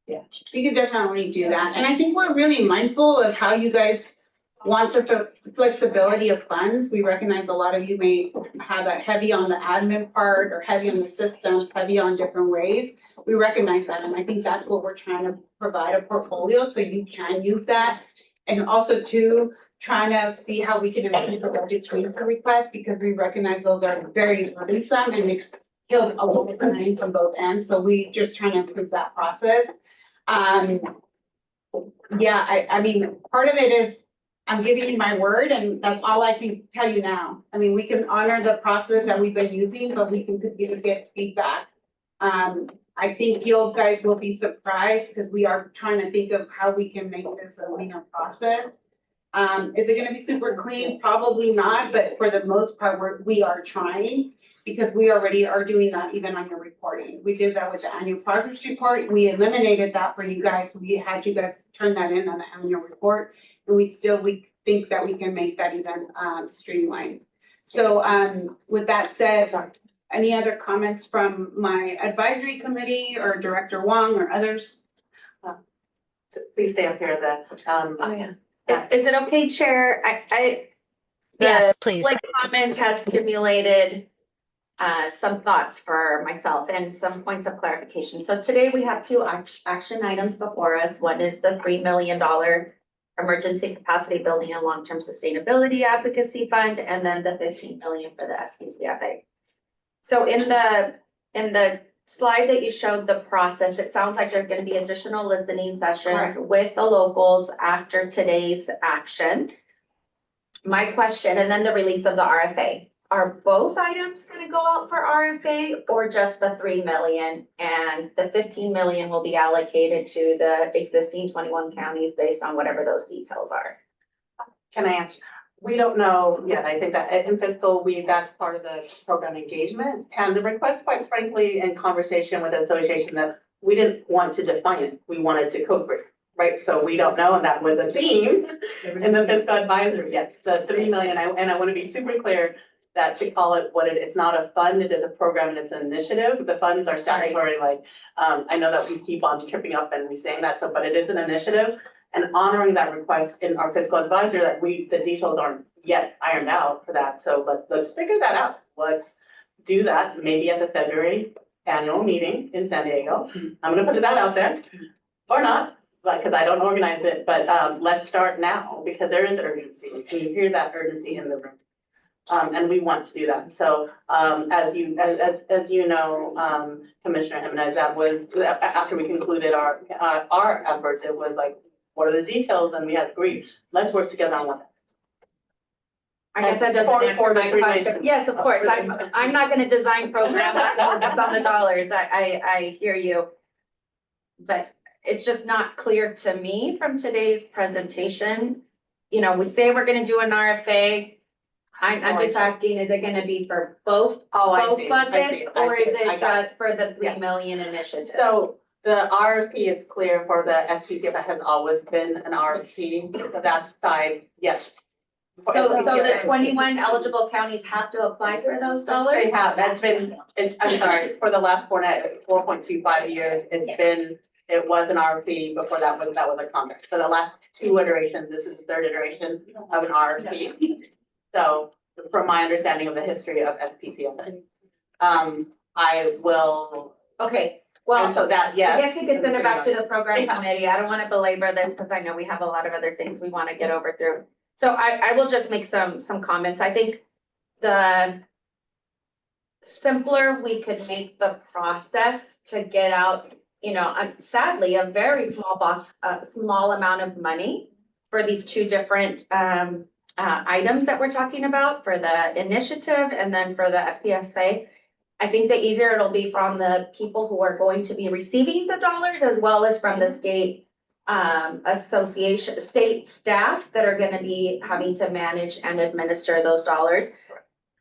Yeah, we could definitely do that. And I think we're really mindful of how you guys want the flexibility of funds. We recognize a lot of you may have a heavy on the admin part or heavy on the systems, heavy on different ways. We recognize that. And I think that's what we're trying to provide a portfolio so you can use that. And also too, trying to see how we can improve the budget transfer requests, because we recognize those are very burdensome and it kills a lot of money from both ends. So we just trying to improve that process. Yeah, I mean, part of it is I'm giving you my word and that's all I can tell you now. I mean, we can honor the process that we've been using, but we can continue to get feedback. I think you guys will be surprised because we are trying to think of how we can make this a leaner process. Is it gonna be super clean? Probably not, but for the most part, we are trying, because we already are doing that even on your reporting. We did that with the annual progress report. We eliminated that for you guys. We had you guys turn that in on the annual report, and we think that we can make that even streamlined. So with that said, any other comments from my advisory committee or Director Wong or others? Please stay up here. Is it okay, Chair? Yes, please. Like, comment has stimulated some thoughts for myself and some points of clarification. So today we have two action items before us. One is the $3 million Emergency Capacity Building and Long-Term Sustainability Advocacy Fund, and then the $15 million for the SPCFA. So in the slide that you showed the process, it sounds like there's going to be additional listening sessions with the locals after today's action. My question, and then the release of the RFA. Are both items going to go out for RFA, or just the 3 million, and the 15 million will be allocated to the existing 21 counties based on whatever those details are? Can I answer? We don't know yet. I think that in fiscal, that's part of the program engagement, and the request, quite frankly, in conversation with the association, that we didn't want to define it. We wanted to co-create, right? So we don't know, and that was a theme in the fiscal advisory. Yes, the 3 million, and I want to be super clear that to call it what it's not a fund, it is a program and it's an initiative. The funds are statutory, like, I know that we keep on tripping up and we saying that, so, but it is an initiative. And honoring that request in our fiscal advisor, that the details aren't yet ironed out for that. So let's figure that out. Let's do that maybe at the February annual meeting in San Diego. I'm gonna put that out there, or not, because I don't organize it, but let's start now, because there is urgency. And you hear that urgency in the room. And we want to do that. So as you know, Commissioner Jimenez, that was after we concluded our efforts, it was like, what are the details? And we had agreed, let's work together on what. I guess that doesn't answer my question. Yes, of course. I'm not going to design program focus on the dollars. I hear you, but it's just not clear to me from today's presentation. You know, we say we're going to do an RFA. I'm Oh, just I see. asking, is it gonna be for both, Oh, I both see, I see, buckets, I or is see, I it got it. just for the Yeah. 3 million initiative? So the RFP is clear for the SPCF. That has always been an RFP. For that side, yes. For So the SPCF, 21 eligible counties have to apply for those dollars? They have, that's been, I'm sorry, for the last 4.25 years, it was an RFP. Before that was a contract. For the last 2 iterations, this is the 3rd iteration of an RFP. So from my understanding of the history of SPCF, I will. Okay, well, And so that, yes. I guess we could send it back to the program Yeah. committee. I don't want to belabor this because I know we have a lot of other things we want to get over through. So I will just make some comments. I think the simpler we could make the process to get out, sadly, a very small amount of money for these 2 different items that we're talking about, for the initiative and then for the SPSA. I think the easier it'll be from the people who are going to be receiving the dollars, as well as from the state association, state staff that are going to be having to manage and administer those dollars.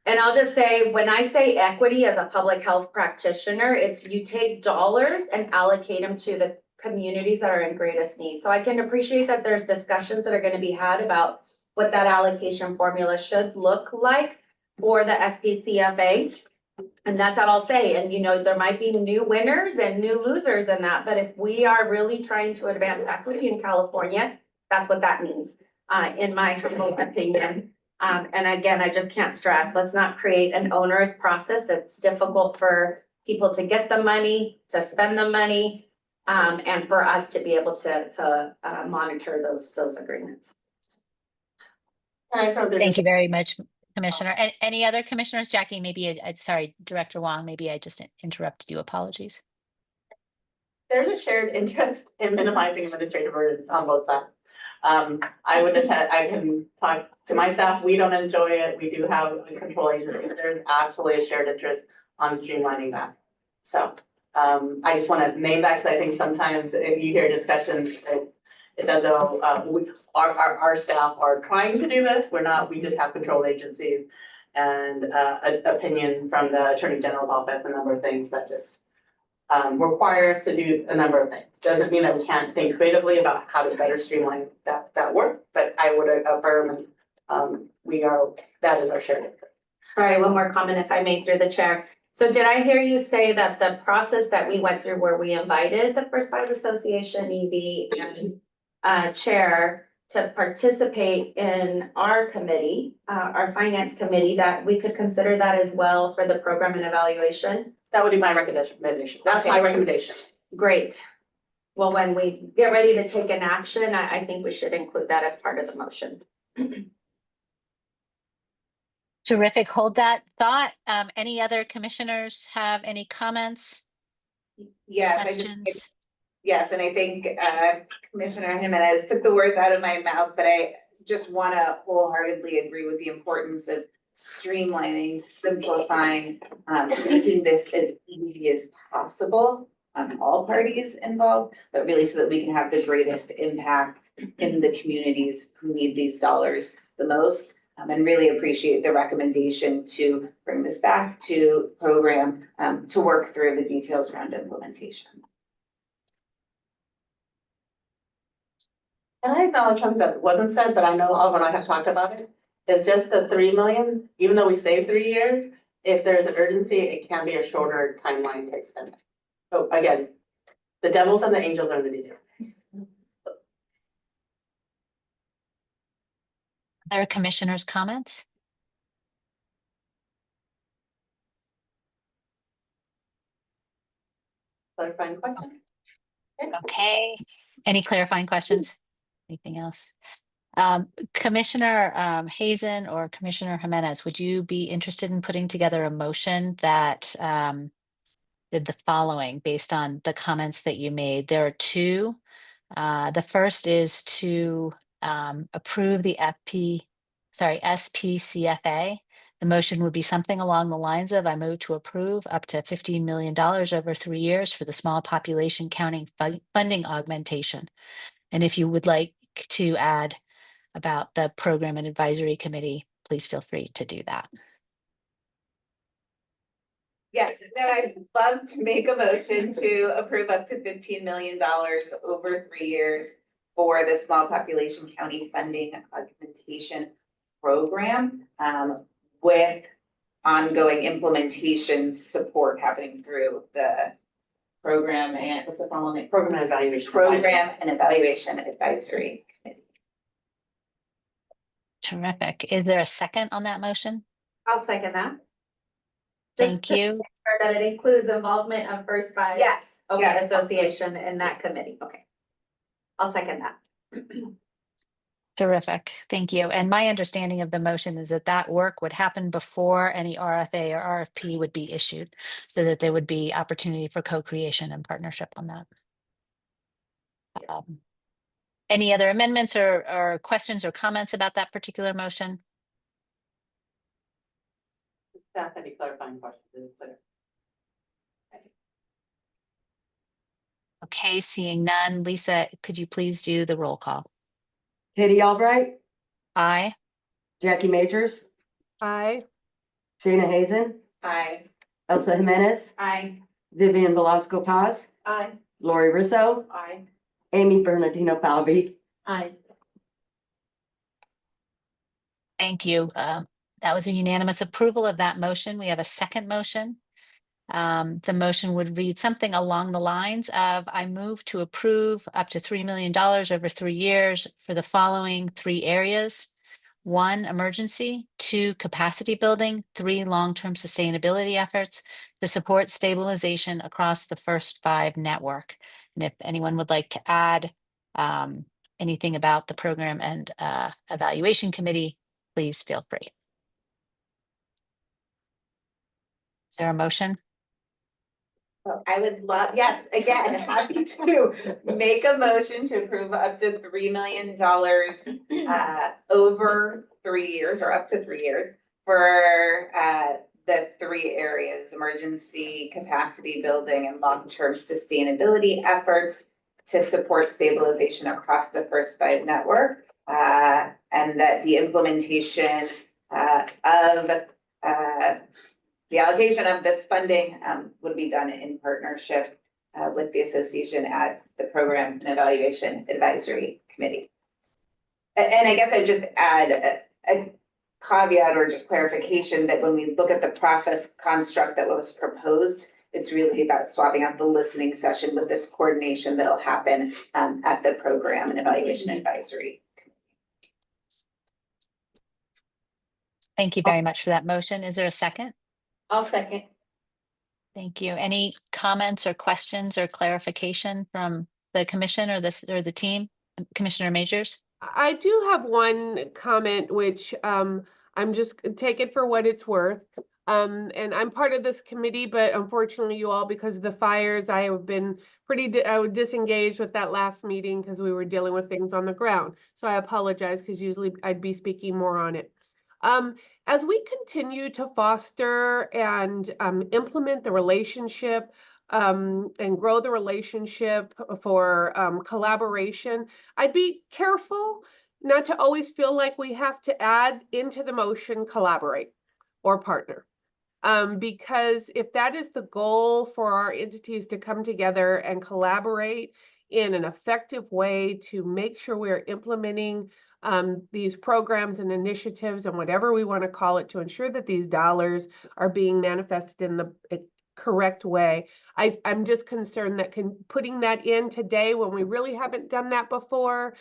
And I'll just say, when I say equity as a public health practitioner, it's you take dollars and allocate them to the communities that are in greatest need. So I can appreciate that there's discussions that are going to be had about what that allocation formula should look like for the SPCFA. And that's all I'll say. And, there might be new winners and new losers in that. But if we are really trying to advance equity in California, that's what that means, in my humble opinion. And again, I just can't stress, let's not create an onerous process that's difficult for people to get the money, to spend the money, and for us to be able to monitor those agreements. Thank you very much, Commissioner. Any other commissioners? Jackie, maybe, sorry, Director Wong, maybe I just interrupted you. Apologies. There's a shared interest in minimizing administrative burdens on both sides. I can talk to my staff. We don't enjoy it. We do have a control agency. There's absolutely a shared interest on streamlining that. So I just want to name that, because I think sometimes if you hear discussions, it's as though our staff are trying to do this. We're not. We just have control agencies and an opinion from the Attorney General's office, a number of things that just require us to do a number of things. Doesn't mean that we can't think creatively about how to better streamline that work, but I would affirm, that is our shared interest. Sorry, one more comment if I may, through the chair. So did I hear you say that the process that we went through, where we invited the First Five Association, EB, and chair to participate in our committee, our finance committee, that we could consider that as well for the program and evaluation? That would be my recommendation. That's my recommendation. Great. Well, when we get ready to take an action, I think we should include that as part of the motion. Terrific. Hold that thought. Any other commissioners have any comments? Yes, questions? Yes, and I think Commissioner Jimenez took the words out of my mouth, but I just want to wholeheartedly agree with the importance of streamlining, simplifying, making this as easy as possible on all parties involved, but really so that we can have the greatest impact in the communities who need these dollars the most. And really appreciate the recommendation to bring this back to program to work through the details around implementation. And I acknowledge something that wasn't said, but I know Alva and I have talked about it. It's just the 3 million, even though we saved 3 years, if there's an urgency, it can be a shorter timeline to expend it. So again, the devils and the angels are in the details. Other commissioners' comments? Clarifying question? Okay. Any clarifying questions? Anything else? Commissioner Hazen or Commissioner Jimenez, would you be interested in putting together a motion that did the following based on the comments that you made? There are 2. The first is to approve the SPCFA. The motion would be something along the lines of, I move to approve up to $15 million over 3 years for the small population counting funding augmentation. And if you would like to add about the program and advisory committee, please feel free to do that. Yes, so I'd love to make a motion to approve up to $15 million over 3 years for the small population county funding augmentation program, with ongoing implementation support happening through the program and what's the formal name? Program and Evaluation Advisory Committee. Terrific. Is there a second on that motion? I'll second that. Thank you. That it includes involvement of First Five. Yes. Okay, yes. association in that committee. Okay. I'll second that. Terrific. Thank you. And my understanding of the motion is that that work would happen before any RFA or RFP would be issued, so that there would be opportunity for co-creation and partnership on that. Any other amendments or questions or comments about that particular motion? Staff, any clarifying questions? Okay, seeing none. Lisa, could you please do the roll call? Katie Albright, Aye. Jackie Majors, Aye. Shayna Hazen, Aye. Elsa Jimenez, Aye. Vivian Velasco Paz, Aye. Lori Russo, Aye. Amy Bernardino Falvey. Aye. Thank you. That was a unanimous approval of that motion. We have a second motion. The motion would read something along the lines of, I move to approve up to $3 million over 3 years for the following 3 areas. 1, emergency; 2, capacity building; 3, long-term sustainability efforts to support stabilization across the First Five network. And if anyone would like to add anything about the program and evaluation committee, please feel free. Is there a motion? So I would love, yes, again, happy to make a motion to approve up to $3 million over 3 years, or up to 3 years, for the 3 areas: emergency, capacity building, and long-term sustainability efforts to support stabilization across the First Five network, and that the implementation of the allocation of this funding would be done in partnership with the association at the Program and Evaluation Advisory Committee. And I guess I'd just add a caveat or just clarification that when we look at the process construct that was proposed, it's really about swapping out the listening session with this coordination that'll happen at the Program and Evaluation Advisory. Thank you very much for that motion. Is there a second? I'll second. Thank you. Any comments or questions or clarification from the commission or the team? Commissioner Majors? I do have one comment, which I'm just take it for what it's worth. And I'm part of this committee, but unfortunately you all, because of the fires, I have been I was disengaged with that last meeting because we were dealing with things on the ground. So I apologize, because usually I'd be speaking more on it. As we continue to foster and implement the relationship and grow the relationship for collaboration, I'd be careful not to always feel like we have to add into the motion collaborate or partner. Because if that is the goal for our entities to come together and collaborate in an effective way to make sure we're implementing these programs and initiatives and whatever we want to call it, to ensure that these dollars are being manifested in the correct way. I'm just concerned that putting that in today when we really haven't done that before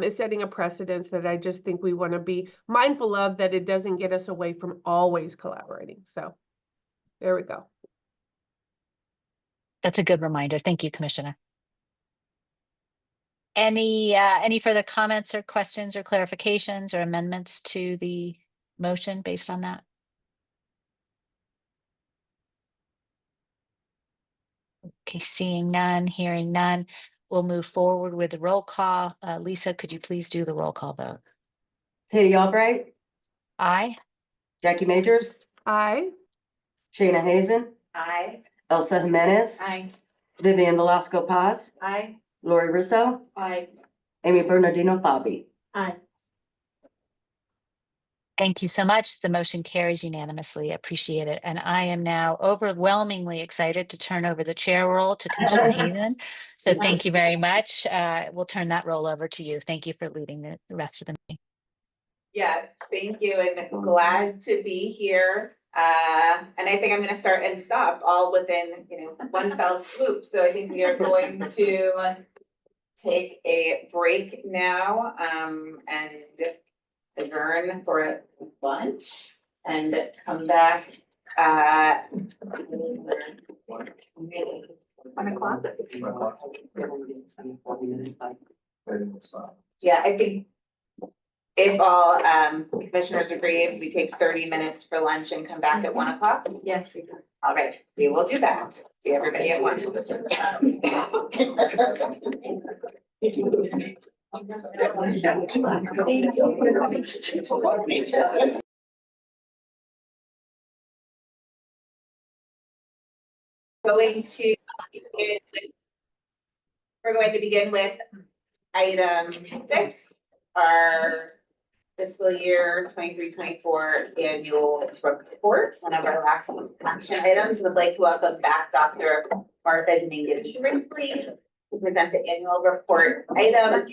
is setting a precedence that I just think we want to be mindful of, that it doesn't get us away from always collaborating. So there we go. That's a good reminder. Thank you, Commissioner. Any further comments or questions or clarifications or amendments to the motion based on that? Okay, seeing none, hearing none, we'll move forward with the roll call. Lisa, could you please do the roll call vote? Katie Albright, Aye. Jackie Majors, Aye. Shayna Hazen, Aye. Elsa Jimenez, Aye. Vivian Velasco Paz, Aye. Lori Russo, Aye. Amy Bernardino Falvey. Aye. Thank you so much. The motion carries unanimously. Appreciate it. And I am now overwhelmingly excited to turn over the chair role to Commissioner Haven. So thank you very much. We'll turn that role over to you. Thank you for leading the rest of the meeting. Yes, thank you, and glad to be here. And I think I'm gonna start and stop all within, one fell swoop. So I think we are going to take a break now, and adjourn for lunch and come back, 1:00. Yeah, I think if all commissioners agree, if we take 30 minutes for lunch and come back at 1:00. Yes, we can. All right, we will do that. See everybody at 1. We're going to begin with item 6, our fiscal year 23-24 annual report. One of our last action items. Would like to welcome back Dr. Martha Dominguez-Brinkley to present the annual report item.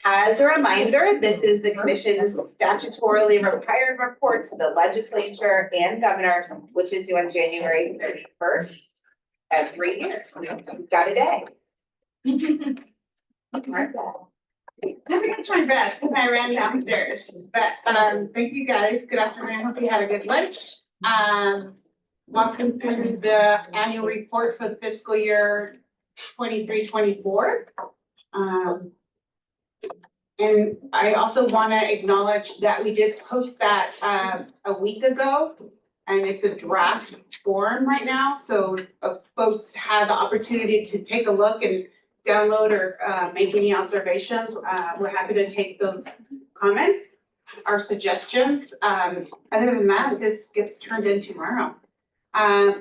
As a reminder, this is the commission's statutorily required report to the legislature and governor, which is due on January 31st. Every year. So we've got a day. Martha. I'm gonna try my best because I ran downstairs, but thank you guys. Good afternoon. Hope you had a good lunch. Walking through the annual report for the fiscal year 23-24. And I also want to acknowledge that we did post that a week ago, and it's a draft form right now. So folks had the opportunity to take a look and download or make any observations. We're happy to take those comments, our suggestions. Other than that, this gets turned in tomorrow.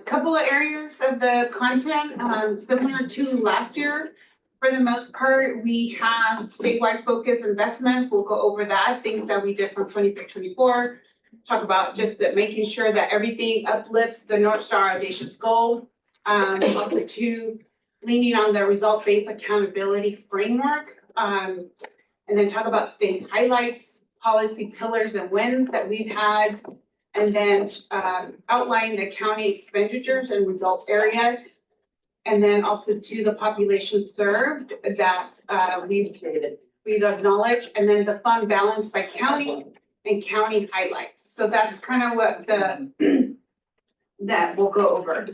Couple of areas of the content similar to last year. For the most part, we have statewide focus investments. We'll go over that, things that we did from 23-24. Talk about just that making sure that everything uplifts the North Star Audacious goal. Also to leaning on the result-based accountability framework. And then talk about state highlights, policy pillars and wins that we've had. And then outline the county expenditures and result areas. And then also to the population served that we've acknowledged. And then the fund balance by county and county highlights. So that's kind of what that we'll go over.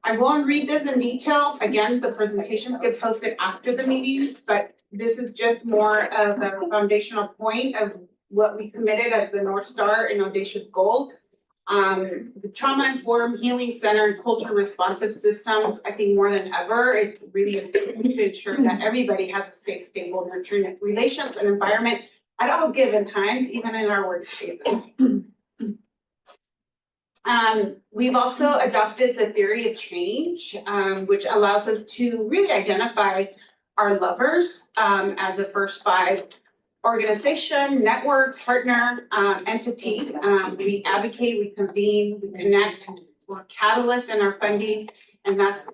I won't read this in detail. Again, the presentations get posted after the meetings, but this is just more of a foundational point of what we committed as the North Star and Audacious goal. The Trauma-Informed Healing Center and culture responsive systems, I think more than ever, it's really important to ensure that everybody has a safe, stable, nurturing relations and environment at all given times, even in our workspaces. We've also adopted the theory of change, which allows us to really identify our lovers as a first 5 organization, network, partner, entity. We advocate, we convene, we connect, we're catalysts in our funding. And that's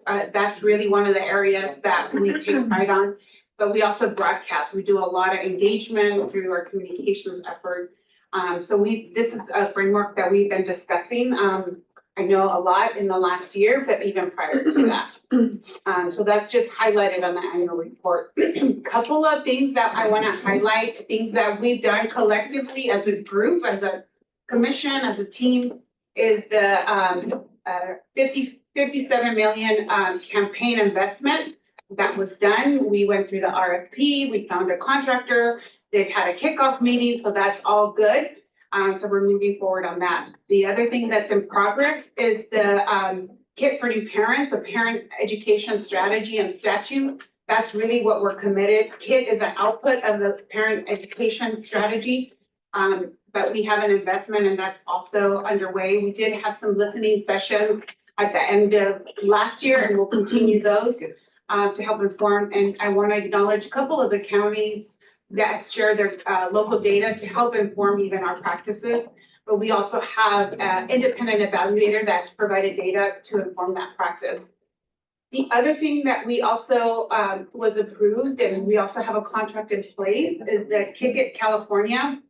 really one of the areas that we take pride on. But we also broadcast. We do a lot of engagement through our communications effort. So this is a framework that we've been discussing. I know a lot in the last year, but even prior to that. So that's just highlighted on the annual report. Couple of things that I want to highlight, things that we've done collectively as a group, as a commission, as a team, is the 57 million campaign investment that was done. We went through the RFP, we found a contractor, they've had a kickoff meeting, so that's all good. So we're moving forward on that. The other thing that's in progress is the KIT for new parents, a parent education strategy and statute. That's really what we're committed. KIT is an output of the parent education strategy, but we have an investment and that's also underway. We did have some listening sessions at the end of last year and we'll continue those to help inform. And I want to acknowledge a couple of the counties that share their local data to help inform even our practices. But we also have an independent evaluator that's provided data to inform that practice. The other thing that we also was approved, and we also have a contract in place, is the Kick It California.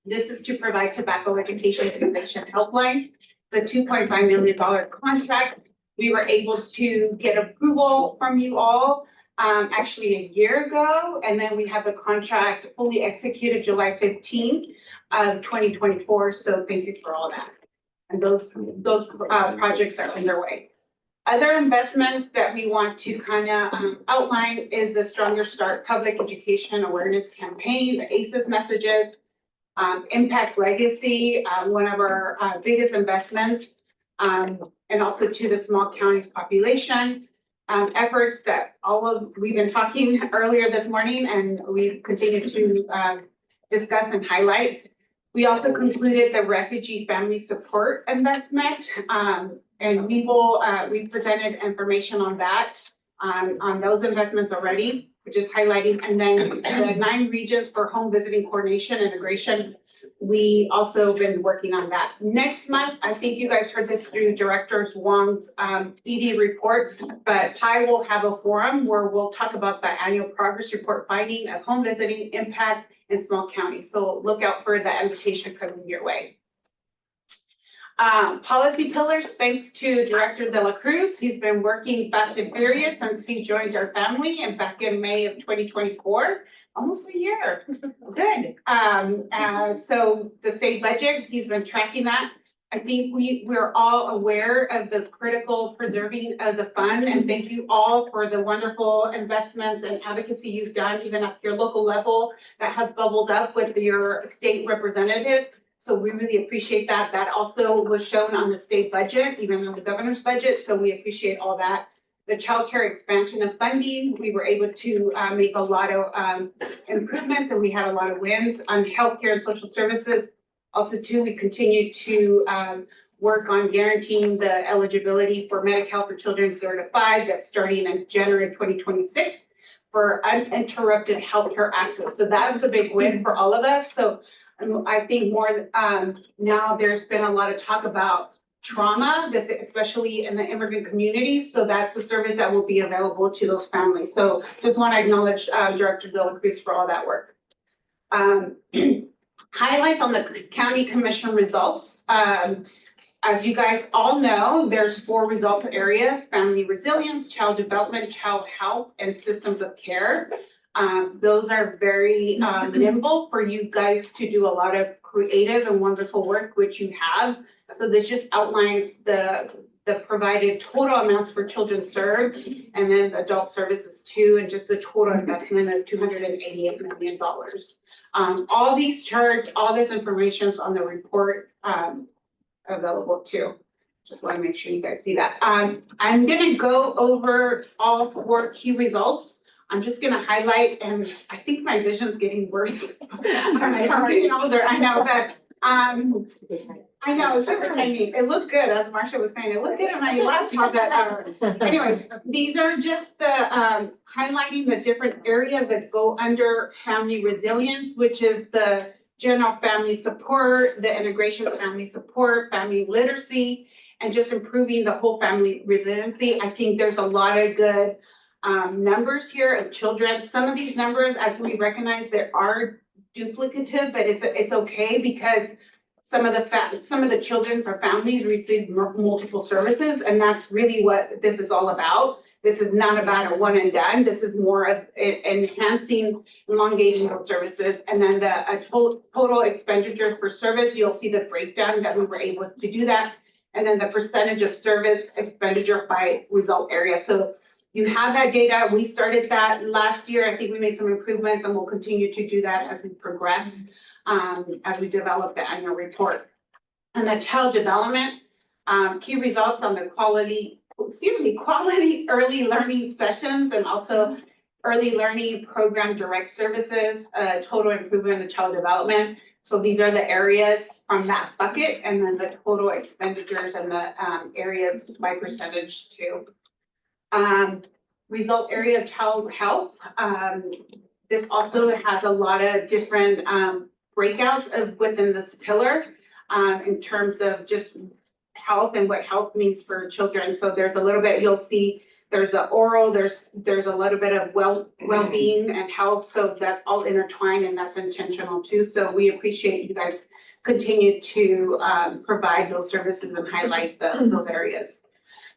This is to provide tobacco education and conviction helpline. The $2.5 million contract, we were able to get approval from you all actually a year ago, and then we have the contract fully executed July 15th of 2024. So thank you for all that. And those projects are underway. Other investments that we want to kind of outline is the Stronger Start Public Education Awareness Campaign, the ACEs messages, Impact Legacy, one of our biggest investments, and also to the small counties population. Efforts that we've been talking earlier this morning, and we continue to discuss and highlight. We also concluded the refugee family support investment, and we've presented information on that, on those investments already, which is highlighting. And then the 9 regions for home visiting coordination integration, we also been working on that. Next month, I think you guys heard this through Director Wong's ED report, but PI will have a forum where we'll talk about the annual progress report finding of home visiting impact in small counties. So look out for that invitation coming your way. Policy pillars, thanks to Director De La Cruz. He's been working fast and furious since he joined our family and back in May of 2024, almost a year. Good. So the state budget, he's been tracking that. I think we're all aware of the critical preserving of the fund, and thank you all for the wonderful investments and advocacy you've done, even at your local level, that has bubbled up with your state representative. So we really appreciate that. That also was shown on the state budget, even on the governor's budget. So we appreciate all that. The childcare expansion of funding, we were able to make a lot of improvements, and we had a lot of wins on healthcare and social services. Also, too, we continue to work on guaranteeing the eligibility for Medi-Cal for children 0 to 5. That's starting in January 2026 for uninterrupted healthcare access. So that's a big win for all of us. So I think more now there's been a lot of talk about trauma, especially in the immigrant communities. So that's a service that will be available to those families. So just want to acknowledge Director De La Cruz for all that work. Highlights on the county commission results. As you guys all know, there's 4 results areas: family resilience, child development, child health, and systems of care. Those are very nimble for you guys to do a lot of creative and wonderful work, which you have. So this just outlines the provided total amounts for children served, and then adult services too, and just the total investment of $288 million. All these charts, all this information is on the report available too. Just want to make sure you guys see that. I'm going to go over all 4 key results. I'm just going to highlight, and I think my vision's getting worse. I'm getting older, I know, but I know, it's super tiny. It looked good, as Marcia was saying. It looked good on my laptop that hour. Anyways, these are just the highlighting the different areas that go under family resilience, which is the general family support, the integration of family support, family literacy, and just improving the whole family resiliency. I think there's a lot of good numbers here of children. Some of these numbers, as we recognize, there are duplicative, but it's okay because some of the children or families receive multiple services, and that's really what this is all about. This is not about a one and done. This is more of enhancing, elongating those services. And then the total expenditure for service, you'll see the breakdown that we were able to do that. And then the percentage of service expenditure by result area. So you have that data. We started that last year. I think we made some improvements, and we'll continue to do that as we progress, as we develop the annual report. And the child development, key results on the quality early learning sessions, and also early learning program direct services, total improvement in child development. So these are the areas from that bucket, and then the total expenditures and the areas by percentage too. Result area of child health. This also has a lot of different breakouts of within this pillar in terms of just health and what health means for children. So there's a little bit, you'll see there's a oral, there's a little bit of well-being and health. So that's all intertwined and that's intentional too. So we appreciate you guys continue to provide those services and highlight those areas.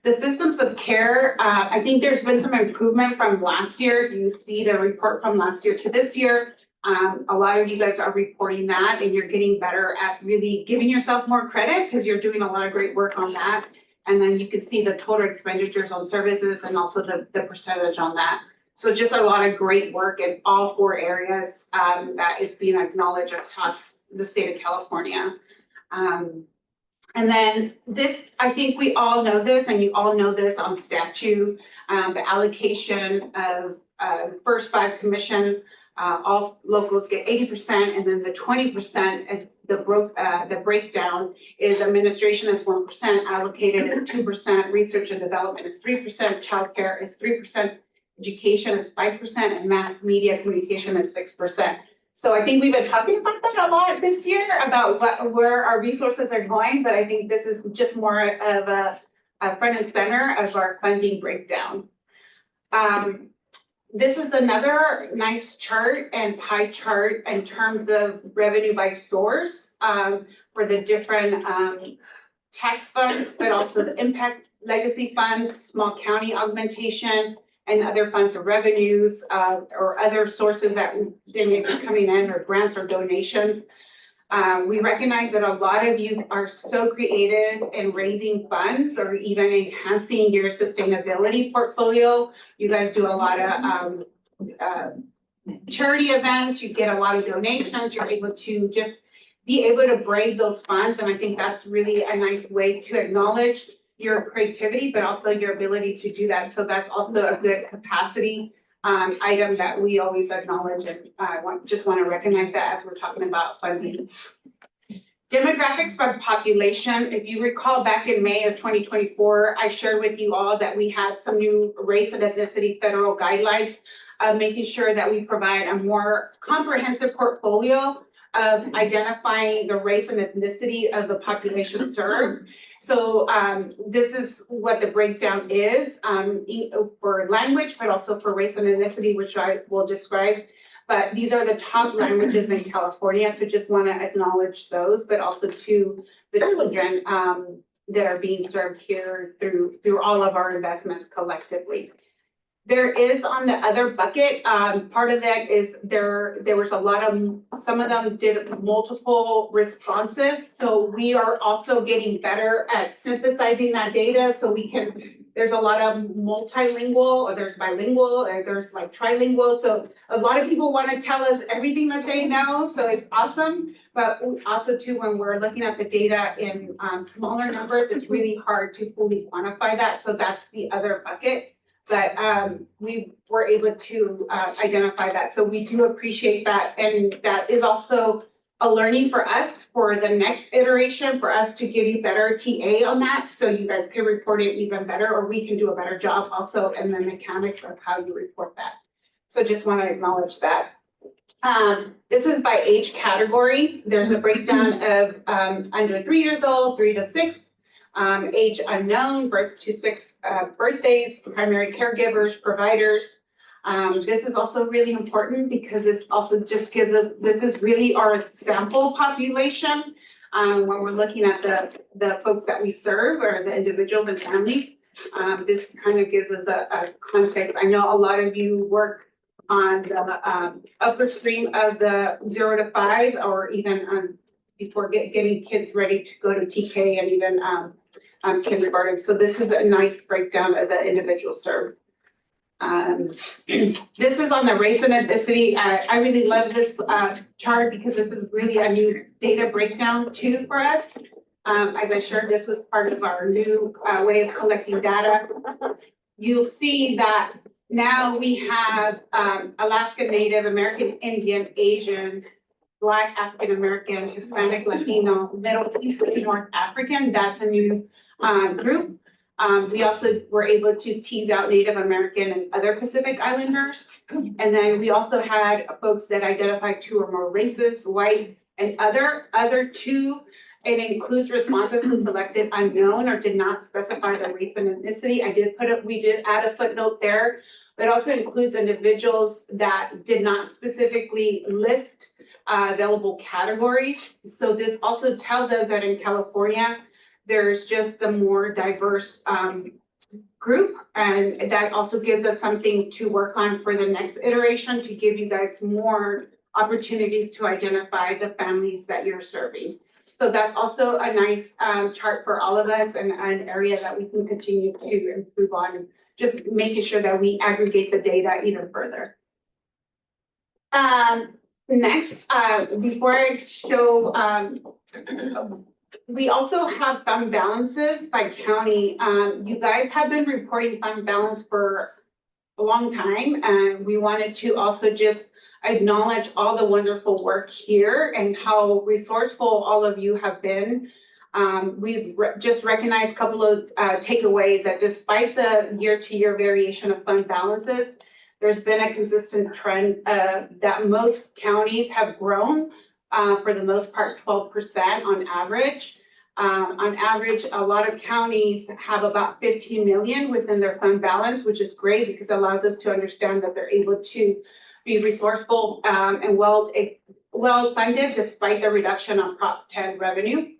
The systems of care, I think there's been some improvement from last year. You see the report from last year to this year. A lot of you guys are reporting that and you're getting better at really giving yourself more credit because you're doing a lot of great work on that. And then you can see the total expenditures on services and also the percentage on that. So just a lot of great work in all 4 areas that is being acknowledged across the state of California. And then this, I think we all know this, and you all know this on statute, the allocation of first 5 commission, all locals get 80%, and then the 20% as the breakdown is administration is 1%, allocated is 2%, research and development is 3%, childcare is 3%, education is 5%, and mass media communication is 6%. So I think we've been talking about that a lot this year about where our resources are going, but I think this is just more of a front and center of our funding breakdown. This is another nice chart and pie chart in terms of revenue by source for the different tax funds, but also the impact legacy funds, small county augmentation, and other funds of revenues or other sources that they may be coming in or grants or donations. We recognize that a lot of you are so creative in raising funds or even enhancing your sustainability portfolio. You guys do a lot of charity events, you get a lot of donations, you're able to just be able to brave those funds. And I think that's really a nice way to acknowledge your creativity, but also your ability to do that. So that's also a good capacity item that we always acknowledge, and just want to recognize that as we're talking about funding. Demographics by population. If you recall back in May of 2024, I shared with you all that we had some new race and ethnicity federal guidelines of making sure that we provide a more comprehensive portfolio of identifying the race and ethnicity of the population served. So this is what the breakdown is for language, but also for race and ethnicity, which I will describe. But these are the top languages in California. So just want to acknowledge those, but also to the children that are being served here through all of our investments collectively. There is on the other bucket, part of that is there was a lot of, some of them did multiple responses. So we are also getting better at synthesizing that data so we can, there's a lot of multilingual, or there's bilingual, or there's like trilingual. So a lot of people want to tell us everything that they know. So it's awesome. But also too, when we're looking at the data in smaller numbers, it's really hard to fully quantify that. So that's the other bucket. But we were able to identify that. So we do appreciate that. And that is also a learning for us for the next iteration, for us to give you better TA on that. So you guys can report it even better, or we can do a better job also in the mechanics of how you report that. So just want to acknowledge that. This is by age category. There's a breakdown of under 3 years old, 3 to 6. Age unknown, birth to 6 birthdays, primary caregivers, providers. This is also really important because this also just gives us, this is really our sample population when we're looking at the folks that we serve or the individuals and families. This kind of gives us a context. I know a lot of you work on the upper stream of the 0 to 5 or even before getting kids ready to go to TK and even kindergarten. So this is a nice breakdown of the individual served. This is on the race and ethnicity. I really love this chart because this is really a new data breakdown too for us. As I shared, this was part of our new way of collecting data. You'll see that now we have Alaska Native, American Indian, Asian, Black, African American, Hispanic, Latino, Middle Eastern, North African. That's a new group. We also were able to tease out Native American and other Pacific Islanders. And then we also had folks that identified 2 or more races, white and other 2. It includes responses who selected unknown or did not specify the race and ethnicity. We did add a footnote there, but also includes individuals that did not specifically list available categories. So this also tells us that in California, there's just the more diverse group, and that also gives us something to work on for the next iteration to give you guys more opportunities to identify the families that you're serving. So that's also a nice chart for all of us and an area that we can continue to improve on, just making sure that we aggregate the data even further. Next, before I show, we also have fund balances by county. You guys have been reporting fund balance for a long time, and we wanted to also just acknowledge all the wonderful work here and how resourceful all of you have been. We've just recognized a couple of takeaways that despite the year-to-year variation of fund balances, there's been a consistent trend that most counties have grown, for the most part, 12% on average. On average, a lot of counties have about 15 million within their fund balance, which is great because it allows us to understand that they're able to be resourceful and well-funded despite the reduction of Prop 10 revenue.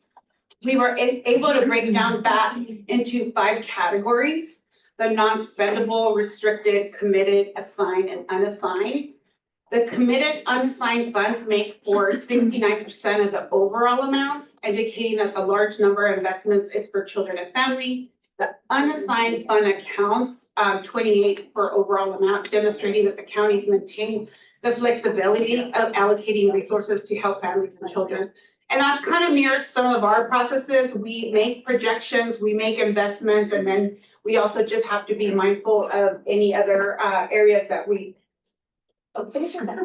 We were able to break down that into 5 categories: the non-spendable, restricted, committed, assigned, and unassigned. The committed unassigned funds make for 69% of the overall amounts, indicating that the large number of investments is for children and family. The unassigned fund accounts, 28 for overall amount, demonstrating that the counties maintain the flexibility of allocating resources to help families and children. And that's kind of mirrors some of our processes. We make projections, we make investments, and then we also just have to be mindful of any other areas that we. Oh, finish your thought.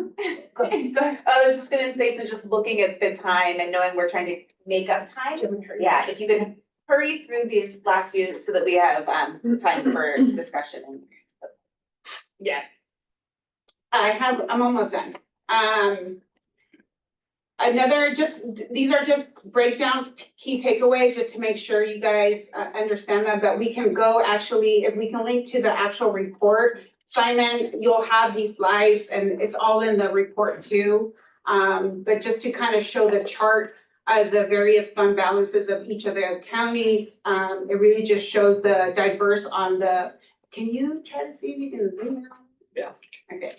Go ahead. I was just gonna say, so just looking at the time and knowing we're trying to make up time. Yeah, if you could hurry through these last few so that we have time for discussion. Yes. I'm almost done. These are just breakdowns, key takeaways, just to make sure you guys understand that, but we can go actually, if we can link to the actual report, Simon, you'll have these slides and it's all in the report too. But just to kind of show the chart of the various fund balances of each of the counties, it really just shows the diverse on the, can you try to see if you can zoom out? Yes. Okay.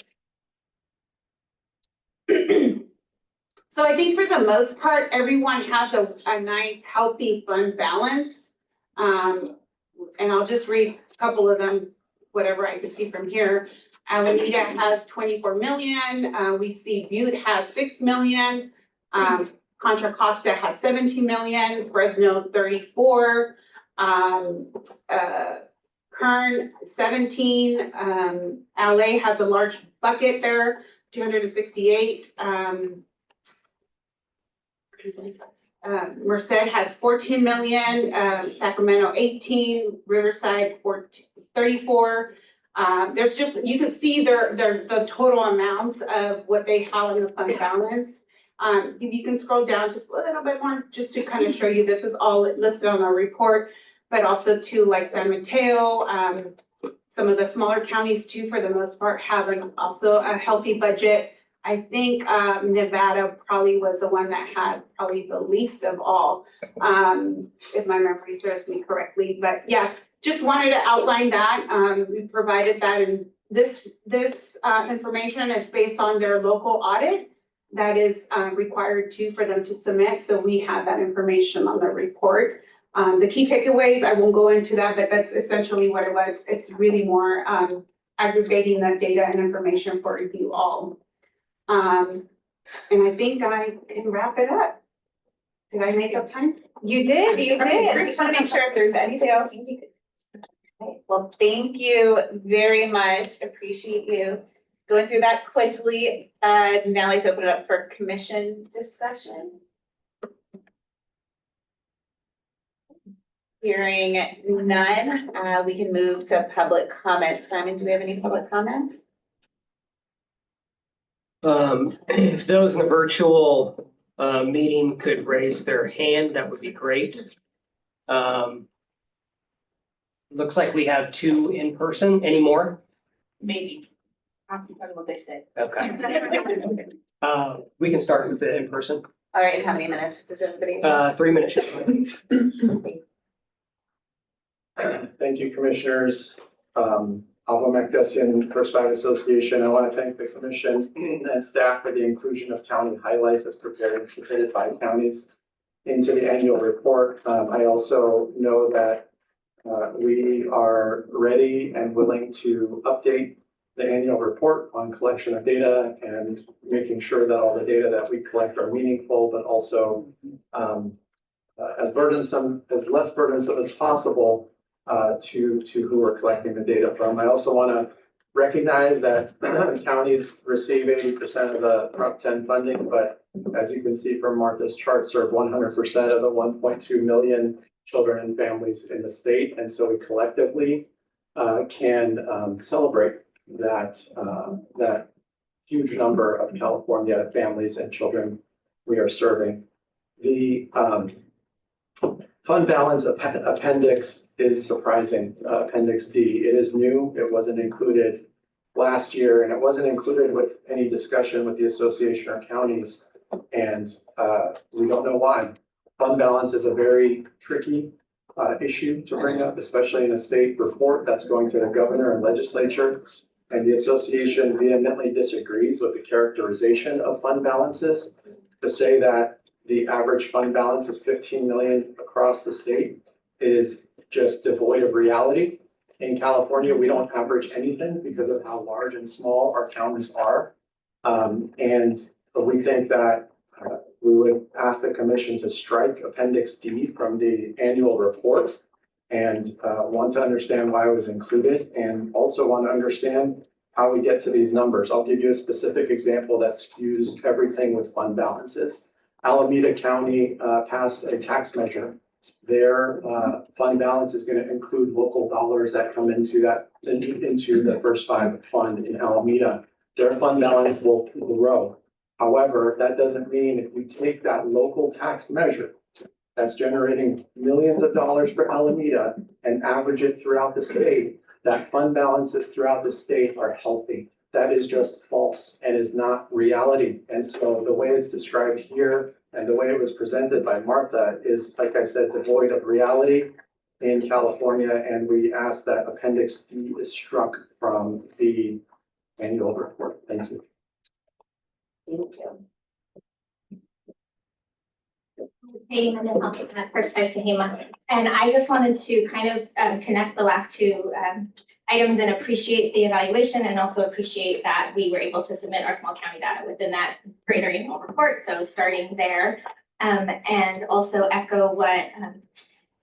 So I think for the most part, everyone has a nice, healthy fund balance. And I'll just read a couple of them, whatever I can see from here. Alameda has 24 million. We see Butte has 6 million. Contra Costa has 17 million. Fresno 34. Kern 17. LA has a large bucket there, 268. Merced has 14 million, Sacramento 18, Riverside 34. There's just, you can see the total amounts of what they have in the fund balance. If you can scroll down just a little bit more, just to kind of show you, this is all listed on our report, but also too, like San Mateo, some of the smaller counties too, for the most part, have also a healthy budget. I think Nevada probably was the one that had probably the least of all, if my memory serves me correctly. But yeah, just wanted to outline that. We provided that, and this information is based on their local audit that is required too for them to submit. So we have that information on the report. The key takeaways, I won't go into that, but that's essentially what it was. It's really more aggregating that data and information for you all. And I think I can wrap it up. Did I make up time? You did. I just want to make sure if there's anything else. Okay. Well, thank you very much. Appreciate you going through that quickly. Now let's open it up for commission discussion. Hearing none, we can move to public comment. Simon, do we have any public comment? If those in the virtual meeting could raise their hand, that would be great. Looks like we have 2 in person. Any more? Maybe. That's what they say. Okay. We can start with the in person. All right, how many minutes does everybody? 3 minutes. Thank you, commissioners. Alva McDesson, First Five Association. I want to thank the commission and staff for the inclusion of county highlights as prepared and submitted by counties into the annual report. I also know that we are ready and willing to update the annual report on collection of data and making sure that all the data that we collect are meaningful, but also as less burdensome as possible to who we're collecting the data from. I also want to recognize that counties receive 80% of the Prop 10 funding, but as you can see from Martha's chart, serve 100% of the 1.2 million children and families in the state. And so we collectively can celebrate that huge number of California families and children we are serving. The fund balance appendix is surprising, Appendix D. It is new. It wasn't included last year, and it wasn't included with any discussion with the Association of Counties, and we don't know why. Fund balance is a very tricky issue to bring up, especially in a state report that's going to the governor and legislature, and the association vehemently disagrees with the characterization of fund balances. To say that the average fund balance is 15 million across the state is just devoid of reality. In California, we don't average anything because of how large and small our counties are. And we think that we would ask the commission to strike Appendix D from the annual report and want to understand why it was included and also want to understand how we get to these numbers. I'll give you a specific example that skews everything with fund balances. Alameda County passed a tax measure. Their fund balance is going to include local dollars that come into the First Five fund in Alameda. Their fund balance will grow. However, that doesn't mean if we take that local tax measure that's generating millions of dollars for Alameda and average it throughout the state, that fund balances throughout the state are healthy. That is just false and is not reality. And so the way it's described here and the way it was presented by Martha is, like I said, devoid of reality in California. And we ask that Appendix D is struck from the annual report. Thank you. Thank you. Hey, First Five Tehama. And I just wanted to kind of connect the last 2 items and appreciate the evaluation and also appreciate that we were able to submit our small county data within that greater annual report. So starting there, and also echo what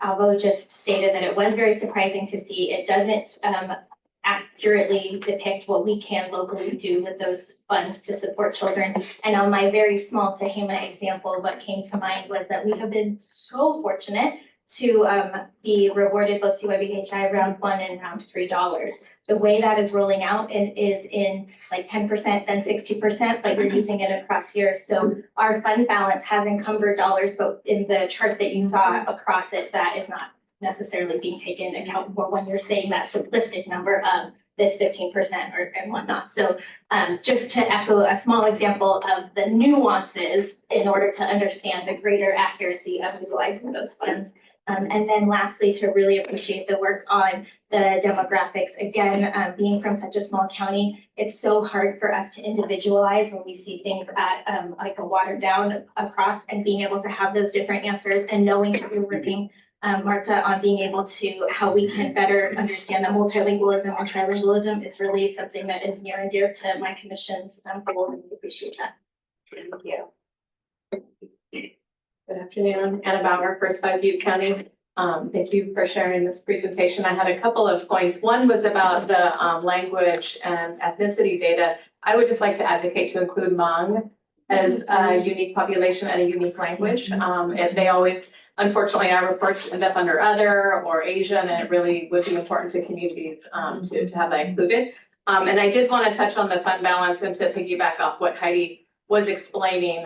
Alvo just stated, that it was very surprising to see it doesn't accurately depict what we can locally do with those funds to support children. And on my very small Tehama example, what came to mind was that we have been so fortunate to be rewarded both CYBHI round 1 and round $3. The way that is rolling out is in like 10%, then 60%, but you're using it across years. So our fund balance has encumbered dollars, but in the chart that you saw across it, that is not necessarily being taken into account for when you're saying that simplistic number of this 15% and whatnot. So just to echo a small example of the nuances in order to understand the greater accuracy of utilizing those funds. And then lastly, to really appreciate the work on the demographics. Again, being from such a small county, it's so hard for us to individualize when we see things at like a watered down across, and being able to have those different answers and knowing that you're working, Martha, on being able to how we can better understand that multilingualism and trilingualism is really something that is near and dear to my commission's goal, and we appreciate that. Thank you. Good afternoon, Anna Bauer, First Five Butte County. Thank you for sharing this presentation. I had a couple of points. One was about the language and ethnicity data. I would just like to advocate to include Hmong as a unique population and a unique language. And they always, unfortunately, our reports end up under other or Asian, and it really would be important to communities to have that included. And I did want to touch on the fund balance and to piggyback off what Heidi was explaining.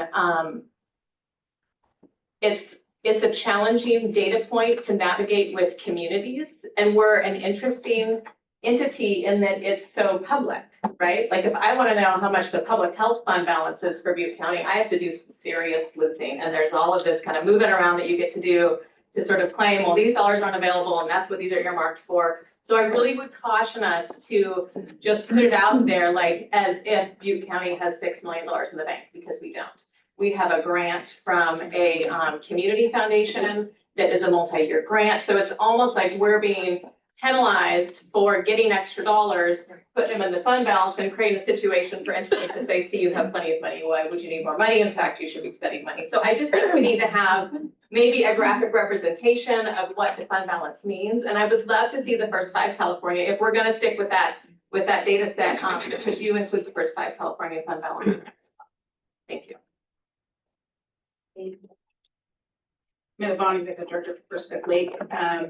It's a challenging data point to navigate with communities, and we're an interesting entity in that it's so public, right? Like if I want to know how much the public health fund balance is for Butte County, I have to do some serious sleuthing, and there's all of this kind of moving around that you get to do to sort of claim, well, these dollars aren't available, and that's what these are earmarked for. So I really would caution us to just put it out there like as if Butte County has $6 million in the bank, because we don't. We have a grant from a community foundation that is a multi-year grant. So it's almost like we're being penalized for getting extra dollars, putting them in the fund balance, and creating a situation for entities that they see you have plenty of money. Why would you need more money? In fact, you should be spending money. So I just think we need to have maybe a graphic representation of what the fund balance means. And I would love to see the first 5 California, if we're going to stick with that data set, could you include the first 5 California fund balance? Thank you. Mayor Bonney, Executive Director for First Fifth Lake. I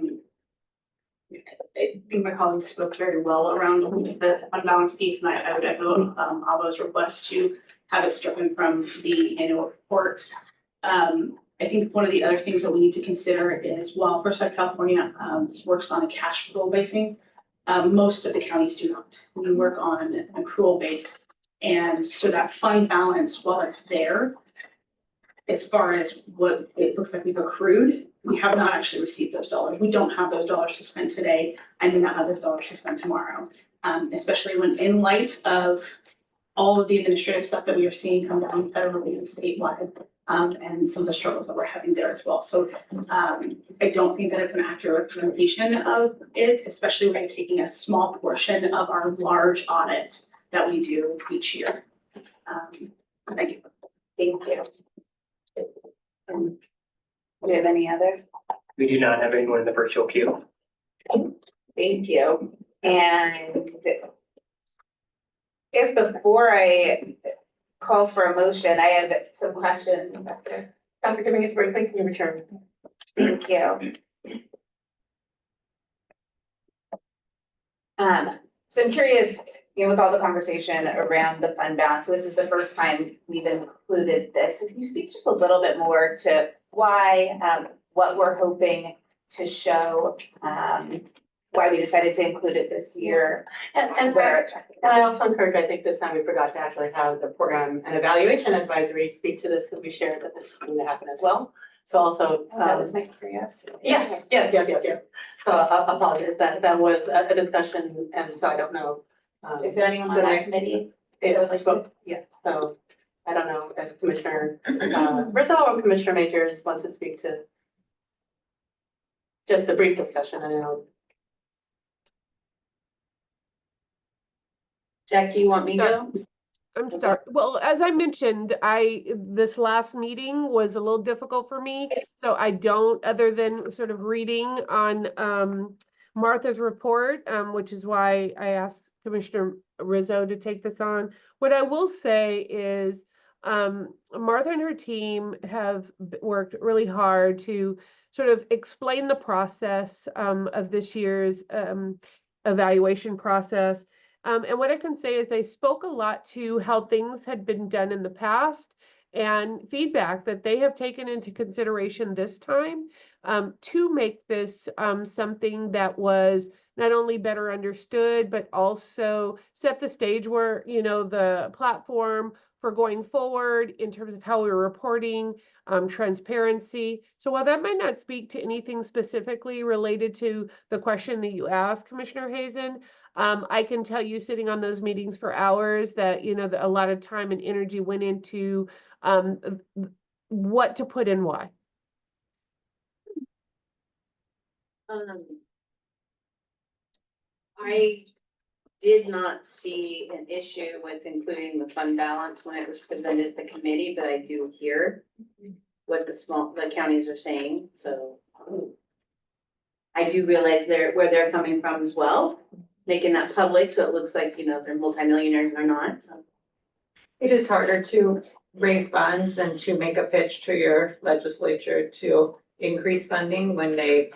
think my colleagues spoke very well around the unbalanced piece, and I would echo all those requests to have it stricken from the annual report. I think one of the other things that we need to consider is while First Fifth California works on a cash flow basing, most of the counties do not. We work on an accrual base, and so that fund balance, while it's there, as far as what it looks like we've accrued, we have not actually received those dollars. We don't have those dollars to spend today. I may not have those dollars to spend tomorrow, especially when in light of all of the administrative stuff that we are seeing come down federally and statewide, and some of the struggles that we're having there as well. So I don't think that it's an accurate representation of it, especially when you're taking a small portion of our large audit that we do each year. Thank you. Thank you. Do we have any other? We do not have anyone in the virtual queue. Thank you. And I guess before I call for a motion, I have some questions after. Dr. Dominguez-Brinkley, can you return? Thank you. So I'm curious, with all the conversation around the fund balance, so this is the first time we've included this. So can you speak just a little bit more to why, what we're hoping to show, why we decided to include it this year? And I also encourage, I think this time we forgot to actually have the program and evaluation advisory speak to this, because we shared that this is going to happen as well. So also. That was my curiosity. Yes. So I apologize, that was a discussion, and so I don't know. Is there anyone on that committee? Yes, so I don't know if Commissioner Rizzo or Commissioner Majors wants to speak to just a brief discussion. I know. Jack, do you want me to? I'm sorry. Well, as I mentioned, this last meeting was a little difficult for me. So I don't, other than sort of reading on Martha's report, which is why I asked Commissioner Rizzo to take this on. What I will say is Martha and her team have worked really hard to sort of explain the process of this year's evaluation process. And what I can say is they spoke a lot to how things had been done in the past and feedback that they have taken into consideration this time to make this something that was not only better understood, but also set the stage where, the platform for going forward in terms of how we're reporting, transparency. So while that might not speak to anything specifically related to the question that you asked, Commissioner Hazen, I can tell you sitting on those meetings for hours that, a lot of time and energy went into what to put in why. I did not see an issue with including the fund balance when it was presented at the committee, but I do hear what the counties are saying, so I do realize where they're coming from as well, making that public, so it looks like, they're multimillionaires or not. So. It is harder to raise funds and to make a pitch to your legislature to increase funding when they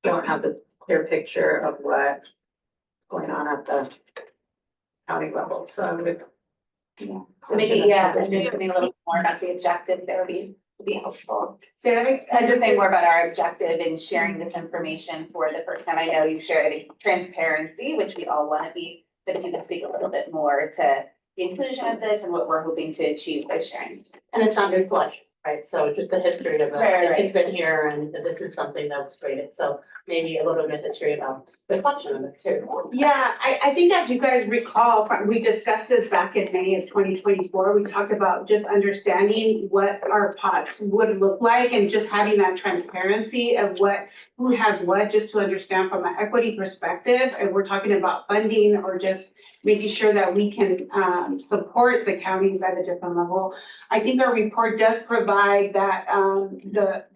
don't have the clear picture of what's going on at the county level. So I would. So maybe, yeah, understanding a little more about the objective there would be helpful. Say that again? Understanding more about our objective in sharing this information for the first time. I know you shared the transparency, which we all want to be, but if you could speak a little bit more to the inclusion of this and what we're hoping to achieve by sharing. And it's not new collection, right? So just the history of it. Right. It's been here and this is something that was created. So maybe a little bit of history about the collection of it too. Yeah, I think as you guys recall, we discussed this back in May of 2024. We talked about just understanding what our pots would look like and just having that transparency of who has what, just to understand from an equity perspective. And we're talking about funding or just making sure that we can support the counties at a different level. I think our report does provide that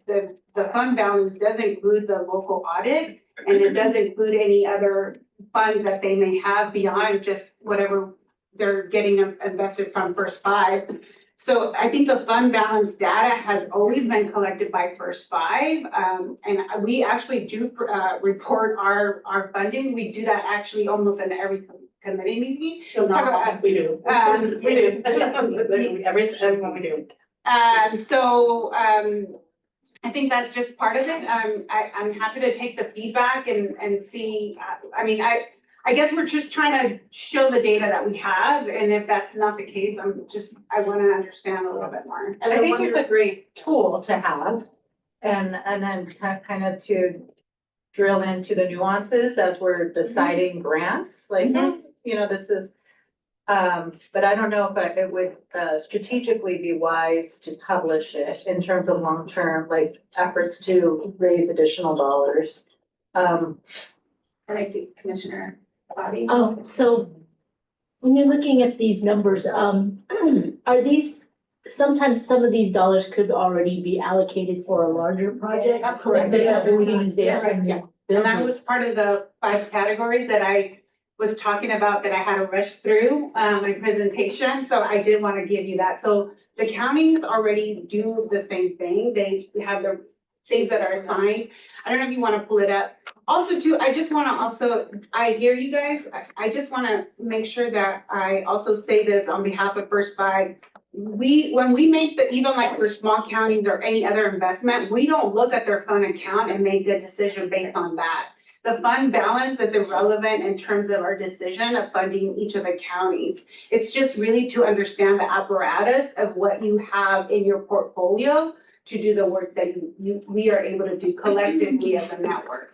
the fund balance does include the local audit, and it does include any other funds that they may have beyond just whatever they're getting invested from First Five. So I think the fund balance data has always been collected by First Five, and we actually do report our funding. We do that actually almost in every committee meeting. We do. We do. Everyone we do. I think that's just part of it. I'm happy to take the feedback and see, I guess we're just trying to show the data that we have, and if that's not the case, I want to understand a little bit more. I think it's a great tool to have, and then kind of to drill into the nuances as we're deciding grants, like, this is, but I don't know if it would strategically be wise to publish it in terms of long-term, like, efforts to raise additional dollars. And I see Commissioner Bobby. So when you're looking at these numbers, are these, sometimes some of these dollars could already be allocated for a larger project? Absolutely. Yeah. And that was part of the 5 categories that I was talking about that I had to rush through my presentation. So I did want to give you that. So the counties already do the same thing. They have their things that are assigned. I don't know if you want to pull it up. Also too, I just want to I hear you guys. I just want to make sure that I also say this on behalf of First Five. When we make even like for small counties or any other investment, we don't look at their fund account and make a decision based on that. The fund balance is irrelevant in terms of our decision of funding each of the counties. It's just really to understand the apparatus of what you have in your portfolio to do the work that we are able to do collectively as a network.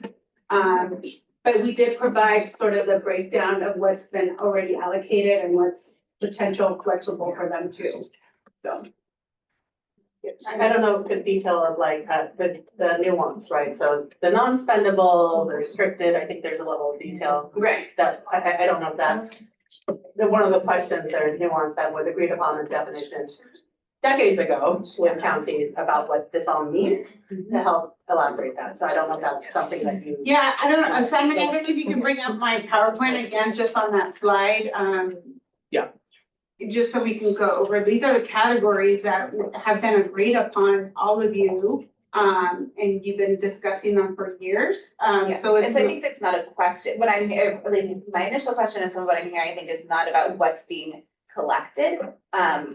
But we did provide sort of the breakdown of what's been already allocated and what's potential flexible for them too, so. I don't know the detail of like the nuance, right? So the non-spendable, the restricted, I think there's a level of detail. Right. That I don't know if that's one of the questions, there's nuance that was agreed upon in definitions decades ago with counties about what this all means to help elaborate that. So I don't know if that's something that you. Yeah, I don't know. Simon, I don't know if you can bring up my PowerPoint again, just on that slide. Yeah. Just so we can go over, these are the categories that have been agreed upon, all of you, and you've been discussing them for years. So I think that's not a question. What I'm hearing, at least my initial question and some of what I'm hearing, I think is not about what's being collected. I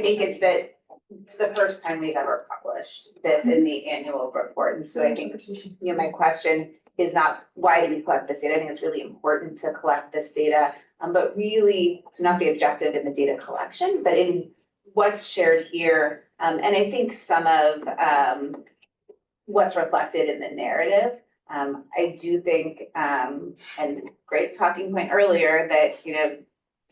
think it's that it's the first time we've ever published this in the annual report. And so I think, my question is not why do we collect this data? I think it's really important to collect this data, but really not the objective in the data collection, but in what's shared here. And I think some of what's reflected in the narrative. I do think, and great talking point earlier that,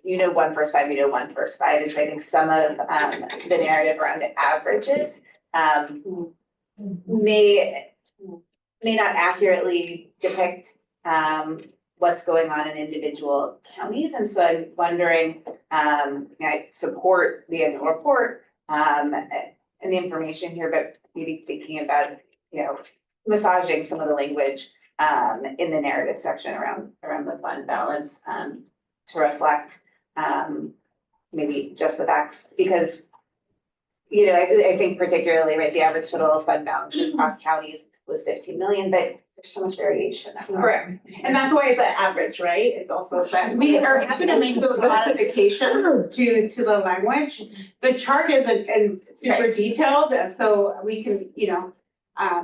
one First Five, one First Five. And so I think some of the narrative around the averages may not accurately depict what's going on in individual counties. And so I'm wondering, I support the annual report and the information here, but maybe thinking about, massaging some of the language in the narrative section around the fund balance to reflect maybe just the facts, because you know, I think particularly, right, the average total fund balances across counties was 15 million, but there's so much variation. Correct. And that's why it's an average, right? It's also that we are happy to make those modifications to the language. The chart isn't super detailed, and so we can, you know,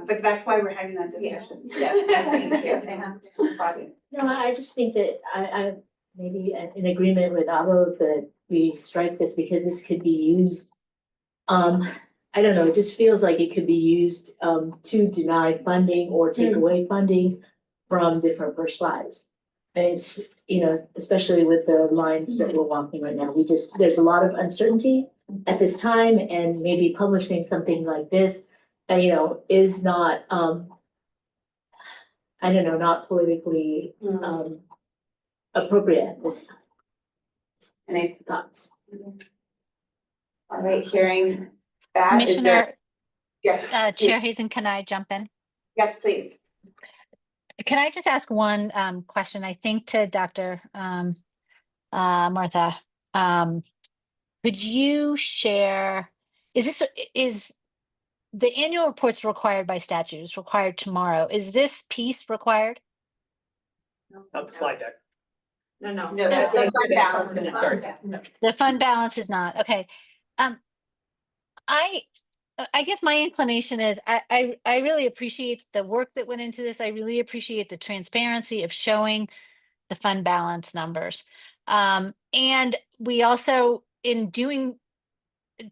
but that's why we're having that discussion. No, I just think that I'm maybe in agreement with Avo that we strike this because this could be used. I don't know, it just feels like it could be used to deny funding or take away funding from different first fives. And it's, you know, especially with the lines that we're walking right now, there's a lot of uncertainty at this time, and maybe publishing something like this, you know, is not, I don't know, not politically appropriate at this time. Any thoughts? All right, hearing that, is there? Yes. Chair Hazen, can I jump in? Yes, please. Can I just ask one question, I think to Dr. Martha? Could you share, is the annual report's required by statute, it's required tomorrow. Is this piece required? Not the slide deck. No, that's the fund balance. Sorry. The fund balance is not, okay. I guess my inclination is I really appreciate the work that went into this. I really appreciate the transparency of showing the fund balance numbers. And we also, in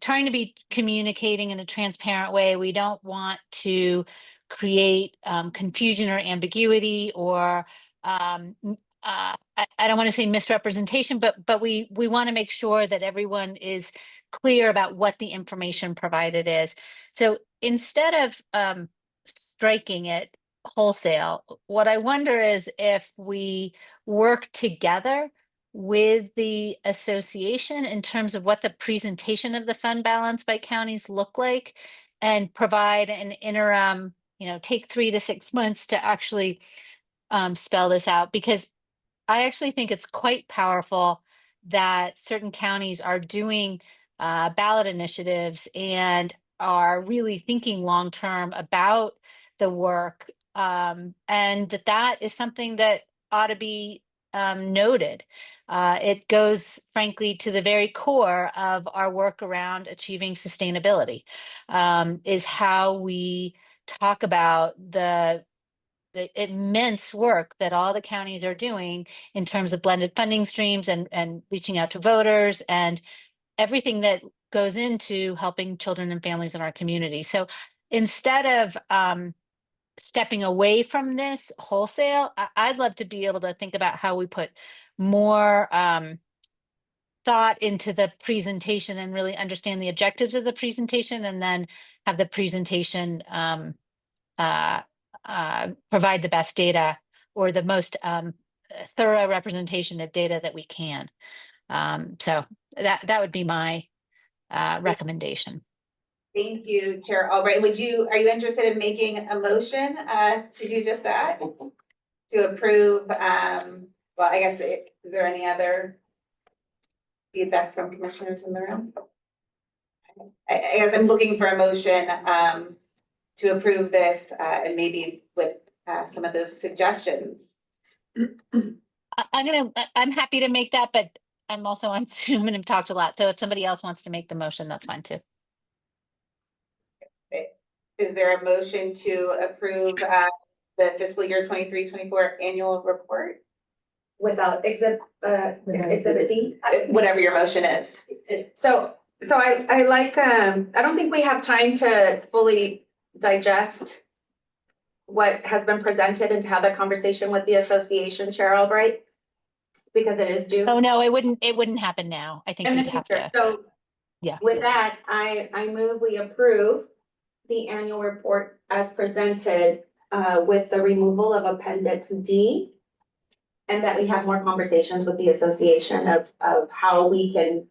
trying to be communicating in a transparent way, we don't want to create confusion or ambiguity or I don't want to say misrepresentation, but we want to make sure that everyone is clear about what the information provided is. So instead of striking it wholesale, what I wonder is if we work together with the association in terms of what the presentation of the fund balance by counties look like, and provide an interim, you know, take 3 to 6 months to actually spell this out, because I actually think it's quite powerful that certain counties are doing ballot initiatives and are really thinking long-term about the work, and that is something that ought to be noted. It goes, frankly, to the very core of our work around achieving sustainability, is how we talk about the immense work that all the counties are doing in terms of blended funding streams and reaching out to voters and everything that goes into helping children and families in our community. So instead of stepping away from this wholesale, I'd love to be able to think about how we put more thought into the presentation and really understand the objectives of the presentation, and then have the presentation provide the best data or the most thorough representation of data that we can. So that would be my recommendation. Thank you, Chair Albright. Are you interested in making a motion to do just that? To approve, well, I guess, is there any other feedback from commissioners in the room? I guess I'm looking for a motion to approve this and maybe with some of those suggestions. I'm happy to make that, but I'm also on Zoom and I've talked a lot. So if somebody else wants to make the motion, that's fine too. Is there a motion to approve the fiscal year 23-24 annual report? Without exhibit D? Whatever your motion is. So I like, I don't think we have time to fully digest what has been presented and to have a conversation with the association, Chair Albright, because it is due. Oh, no, it wouldn't happen now. I think we'd have to. So yeah. With that, I move we approve the annual report as presented with the removal of Appendix D, and that we have more conversations with the association of how we can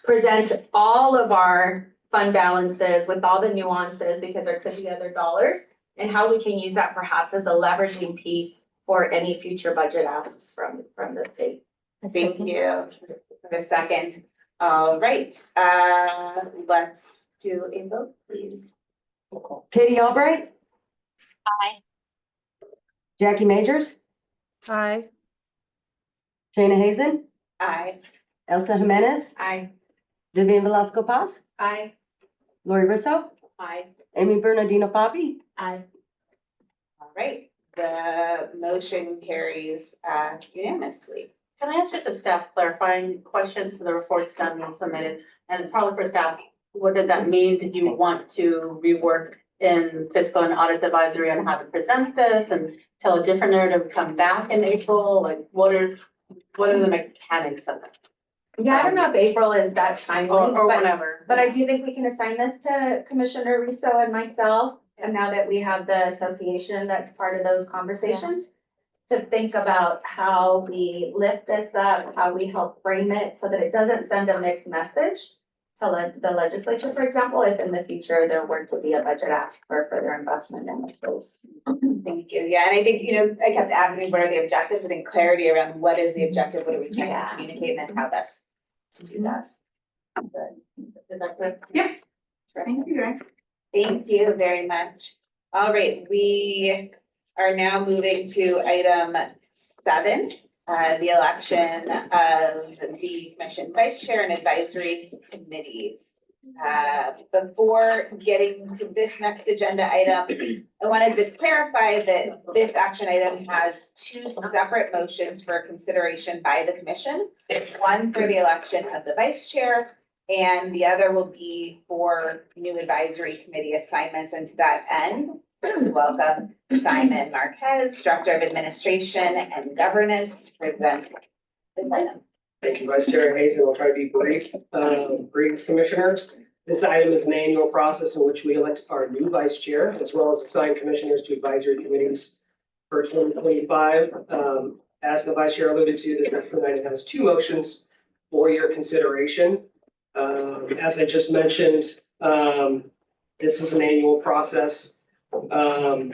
present all of our fund balances with all the nuances, because there could be other dollars, and how we can use that perhaps as a leveraging piece for any future budget asks from the state. Thank you. For a second. All right, let's do a vote, please. Katie Albright, Aye. Jackie Majors, Aye. Shayna Hazen, Aye. Elsa Jimenez, Aye. Vivian Velasco Paz, Aye. Lori Russo, Aye. Amy Bernardino Papi. Aye. All right, the motion carries unanimously. Can I ask just a staff clarifying question? So the report's done and submitted, and probably for staff, what does that mean? Did you want to rework in fiscal and audits advisory on how to present this and tell a different narrative, come back in April? Like, what are the mechanics of it? Yeah, I don't know if April is that timely, Or but, whenever. but I do think we can assign this to Commissioner Russo and myself. And now that we have the association that's part of those conversations, to think about how we lift this up, how we help frame it so that it doesn't send a mixed message to the legislature, for example, if in the future there were to be a budget ask for further investment in this space. Thank you. Yeah, and I think, I kept asking what are the objectives, and then clarity around what is the objective, what are we trying to communicate, and then how best to do that. Good. Is that clear? Yeah. Thank you, guys. Thank you very much. All right, we are now moving to item 7, the election of the commission vice chair and advisory committees. Before getting to this next agenda item, I wanted to clarify that this action item has 2 separate motions for consideration by the commission. One for the election of the vice chair, and the other will be for new advisory committee assignments. And to that end, to welcome Simon Marquez, Director of Administration and Governance, to present this item. Thank you, Vice Chair Hazen. I'll try to be brief. Greetings, commissioners. This item is an annual process in which we elect our new vice chair, as well as assign commissioners to advisory committees for 2025. As the vice chair alluded to, this action item has 2 motions for your consideration. As I just mentioned, this is an annual process. The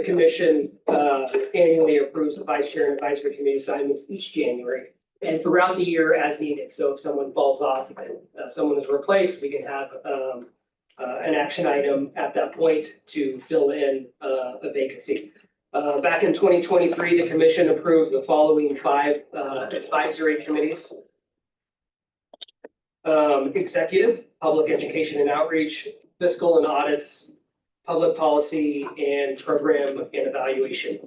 commission annually approves the vice chair and advisory committee assignments each January and throughout the year as needed. So if someone falls off and someone is replaced, we can have an action item at that point to fill in a vacancy. Back in 2023, the commission approved the following 5 advisory committees. Executive, public education and outreach, fiscal and audits, public policy, and program and evaluation.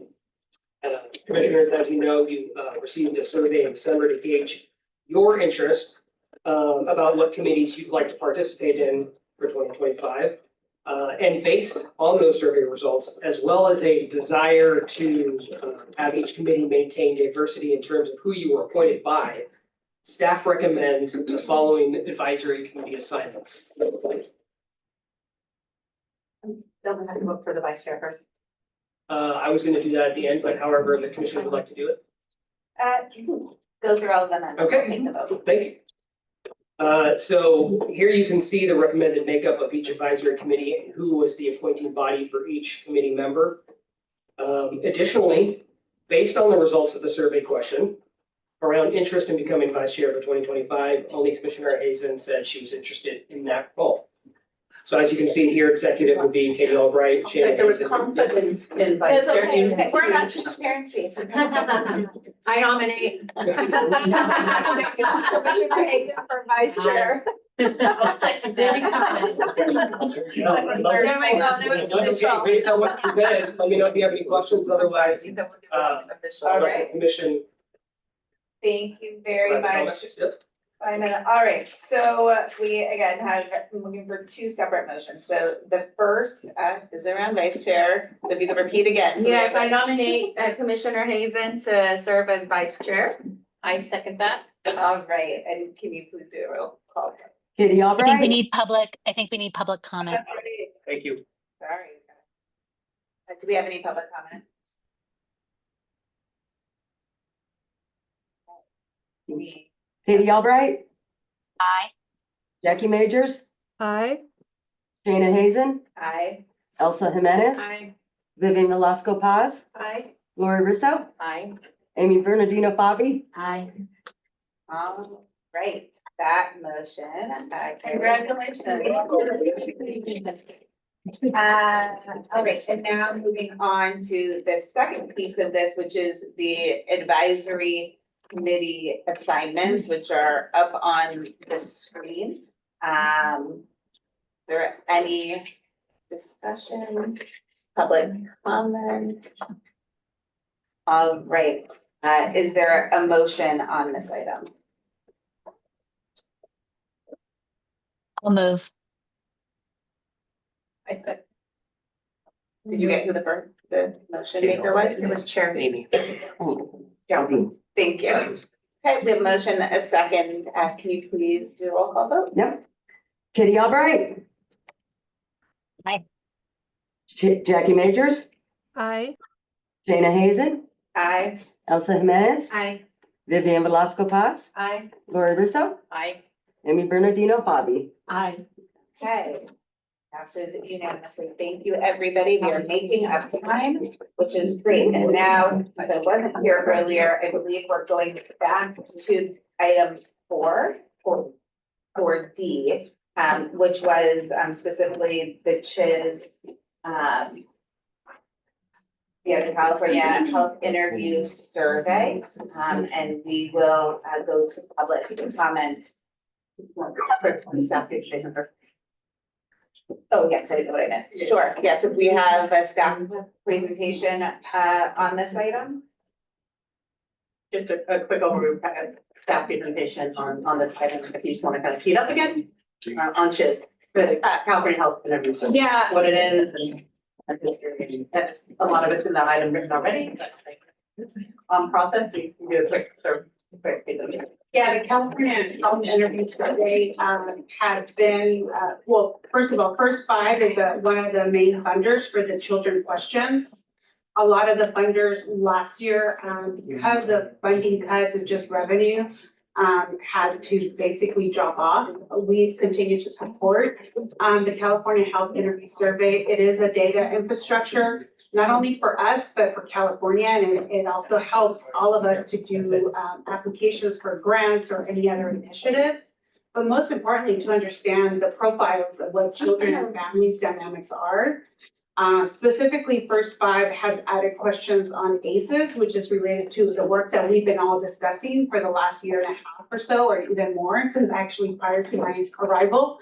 Commissioners, as you know, you received a survey in December to gauge your interest about what committees you'd like to participate in for 2025. And based on those survey results, as well as a desire to have each committee maintain diversity in terms of who you were appointed by, staff recommends the following advisory committee assignments. Don't we have to vote for the vice chair first? I was going to do that at the end, but however the commission would like to do it. Go through all of them and Okay. take the vote. Thank you. So here you can see the recommended makeup of each advisory committee, who was the appointing body for each committee member. Additionally, based on the results of the survey question around interest in becoming vice chair for 2025, only Commissioner Hazen said she was interested in that role. So as you can see here, executive would be Katie Albright. There was confidence in vice It's chair. okay, we're about transparency. It's okay. I nominate. Commissioner Hazen for vice chair. Based on what you read, let me know if you have any questions. Otherwise, All right. Commission. Thank you very much. Yep. All right, so we again have, looking for 2 separate motions. So the first is around vice chair. So if you could repeat again. So we Yes, have I nominate Commissioner Hazen to serve as vice chair. I second that. All right, and can you please do a roll call? Katie I think we Albright, need public comment. Thank you. Sorry. Do we have any public comment? Katie Albright, Aye. Jackie Majors, Aye. Shayna Hazen, Aye. Elsa Jimenez, Aye. Vivian Velasco Paz, Aye. Lori Russo, Aye. Amy Bernardino Fabi. Aye. All right, that motion. Congratulations. All right, and now moving on to the second piece of this, which is the advisory committee assignments, which are up on the screen. There any discussion, public comment? All right, is there a motion on this item? I'll move. I said. Did you get who the motion maker was? It was Chair. Amy. Yeah, thank you. Okay, we have a motion, a second. Can you please do a roll call vote? Yep. Katie Albright. Aye. Jackie Majors, Aye. Jana Hazen, Aye. Elsa Jimenez, Aye. Vivian Velasco Paz, Aye. Lori Russo, Aye. Amy Bernardino Fabi. Aye. Okay. Passes unanimously. Thank you, everybody. We are making up time, which is great. And now, since I wasn't here earlier, I believe we're going back to item 4 or D, which was specifically the CHIS, the California Health Interview Survey. And we will go to public comment. Oh, yes, I didn't know what I missed. Sure. Yes, if we have a staff presentation on this item. Just a quick overview, staff presentation on this item, if you just want to kind of tee it up again, on CHIS, for the California Health Interview Survey. Yeah. What it is and history, that's, a lot of it's in the item written already, but like, it's on process, we can do a quick presentation. Yeah, the California Health Interview Survey has been, well, first of all, First Five is one of the main funders for the children questions. A lot of the funders last year, because of funding cuts and just revenue, had to basically drop off. We've continued to support the California Health Interview Survey. It is a data infrastructure, not only for us, but for California, and it also helps all of us to do applications for grants or any other initiatives. But most importantly, to understand the profiles of what children and families dynamics are. Specifically, First Five has added questions on ACEs, which is related to the work that we've been all discussing for the last year and a half or so, or even more, since actually prior to my arrival.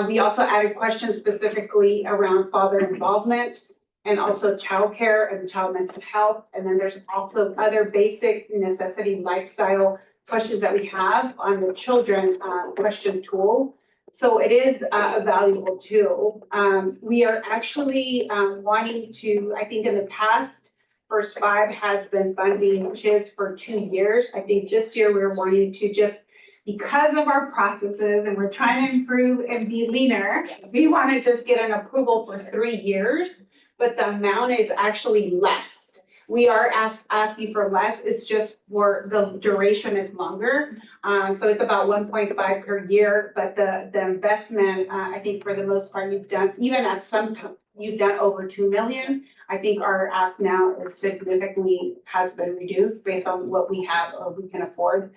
We also added questions specifically around father involvement and also childcare and child mental health. And then there's also other basic necessity lifestyle questions that we have on the children's question tool. So it is a valuable tool. We are actually wanting to, I think in the past, First Five has been funding CHIS for 2 years. I think this year we're wanting to just, because of our processes and we're trying to improve and be leaner, we want to just get an approval for 3 years, but the amount is actually less. We are asking for less, it's just for the duration is longer. So it's about 1.5 per year, but the investment, I think for the most part, you've done, even at some time, you've done over 2 million. I think our ask now is significantly has been reduced based on what we have or we can afford.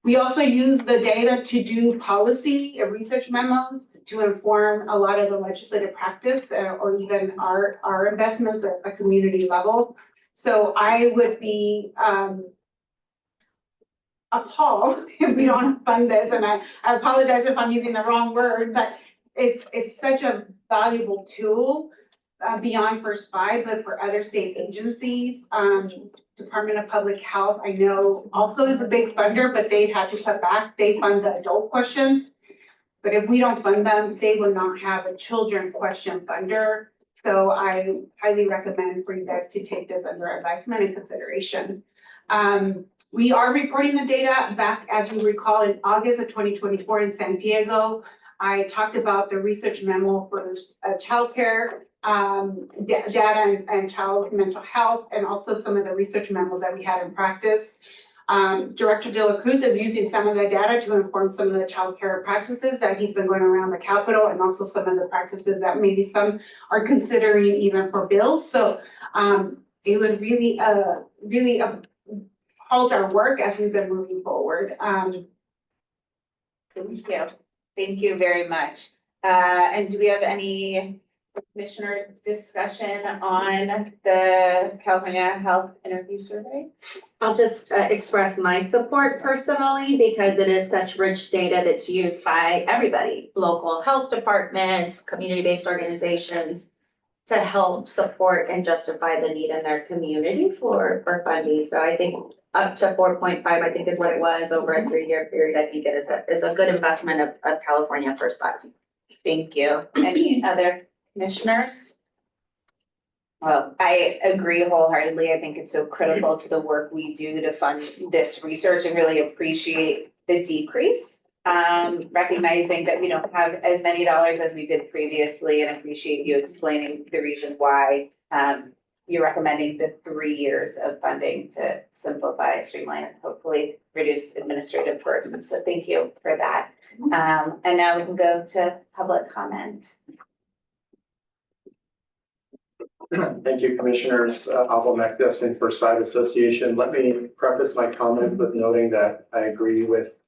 We also use the data to do policy and research memos to inform a lot of the legislative practice or even our investments at a community level. So I would be appalled if we don't fund this, and I apologize if I'm using the wrong word, but it's such a valuable tool beyond First Five, but for other state agencies. Department of Public Health, I know also is a big funder, but they've had to cut back. They fund the adult questions. But if we don't fund them, they will not have a children question funder. So I highly recommend for you guys to take this under advisement and consideration. We are reporting the data back, as we recall, in August of 2024 in San Diego. I talked about the research memo for childcare data and child mental health, and also some of the research memos that we had in practice. Director De La Cruz is using some of the data to inform some of the childcare practices that he's been going around the Capitol, and also some of the practices that maybe some are considering even for bills. So it would really, halt our work as we've been moving forward. Thank you. Thank you very much. And do we have any commissioner discussion on the California Health Interview Survey? I'll just express my support personally because it is such rich data that's used by everybody, local health departments, community-based organizations, to help support and justify the need in their community for funding. So I think up to 4.5, I think is what it was over a 3-year period. I think it is a good investment of California First Five. Thank you. Any other commissioners? Well, I agree wholeheartedly. I think it's so critical to the work we do to fund this research and really appreciate the decrease. Recognizing that we don't have as many dollars as we did previously, and appreciate you explaining the reason why you're recommending the 3 years of funding to simplify, streamline, and hopefully reduce administrative burden. So thank you for that. And now we can go to public comment. Thank you, Commissioners. Abel Macdessin, First Five Association. Let me preface my comment with noting that I agree with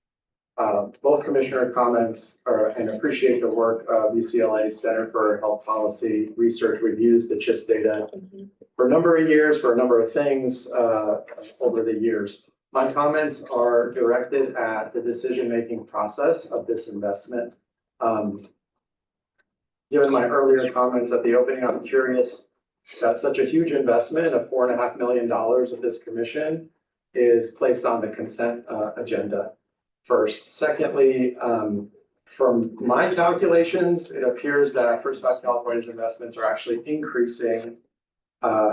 both Commissioner comments and appreciate the work of UCLA's Center for Health Policy Research. We've used the CHIS data for a number of years, for a number of things over the years. My comments are directed at the decision-making process of this investment. Given my earlier comments at the opening, I'm curious that such a huge investment of $4.5 million of this commission is placed on the consent agenda first. Secondly, from my calculations, it appears that First Five California's investments are actually increasing.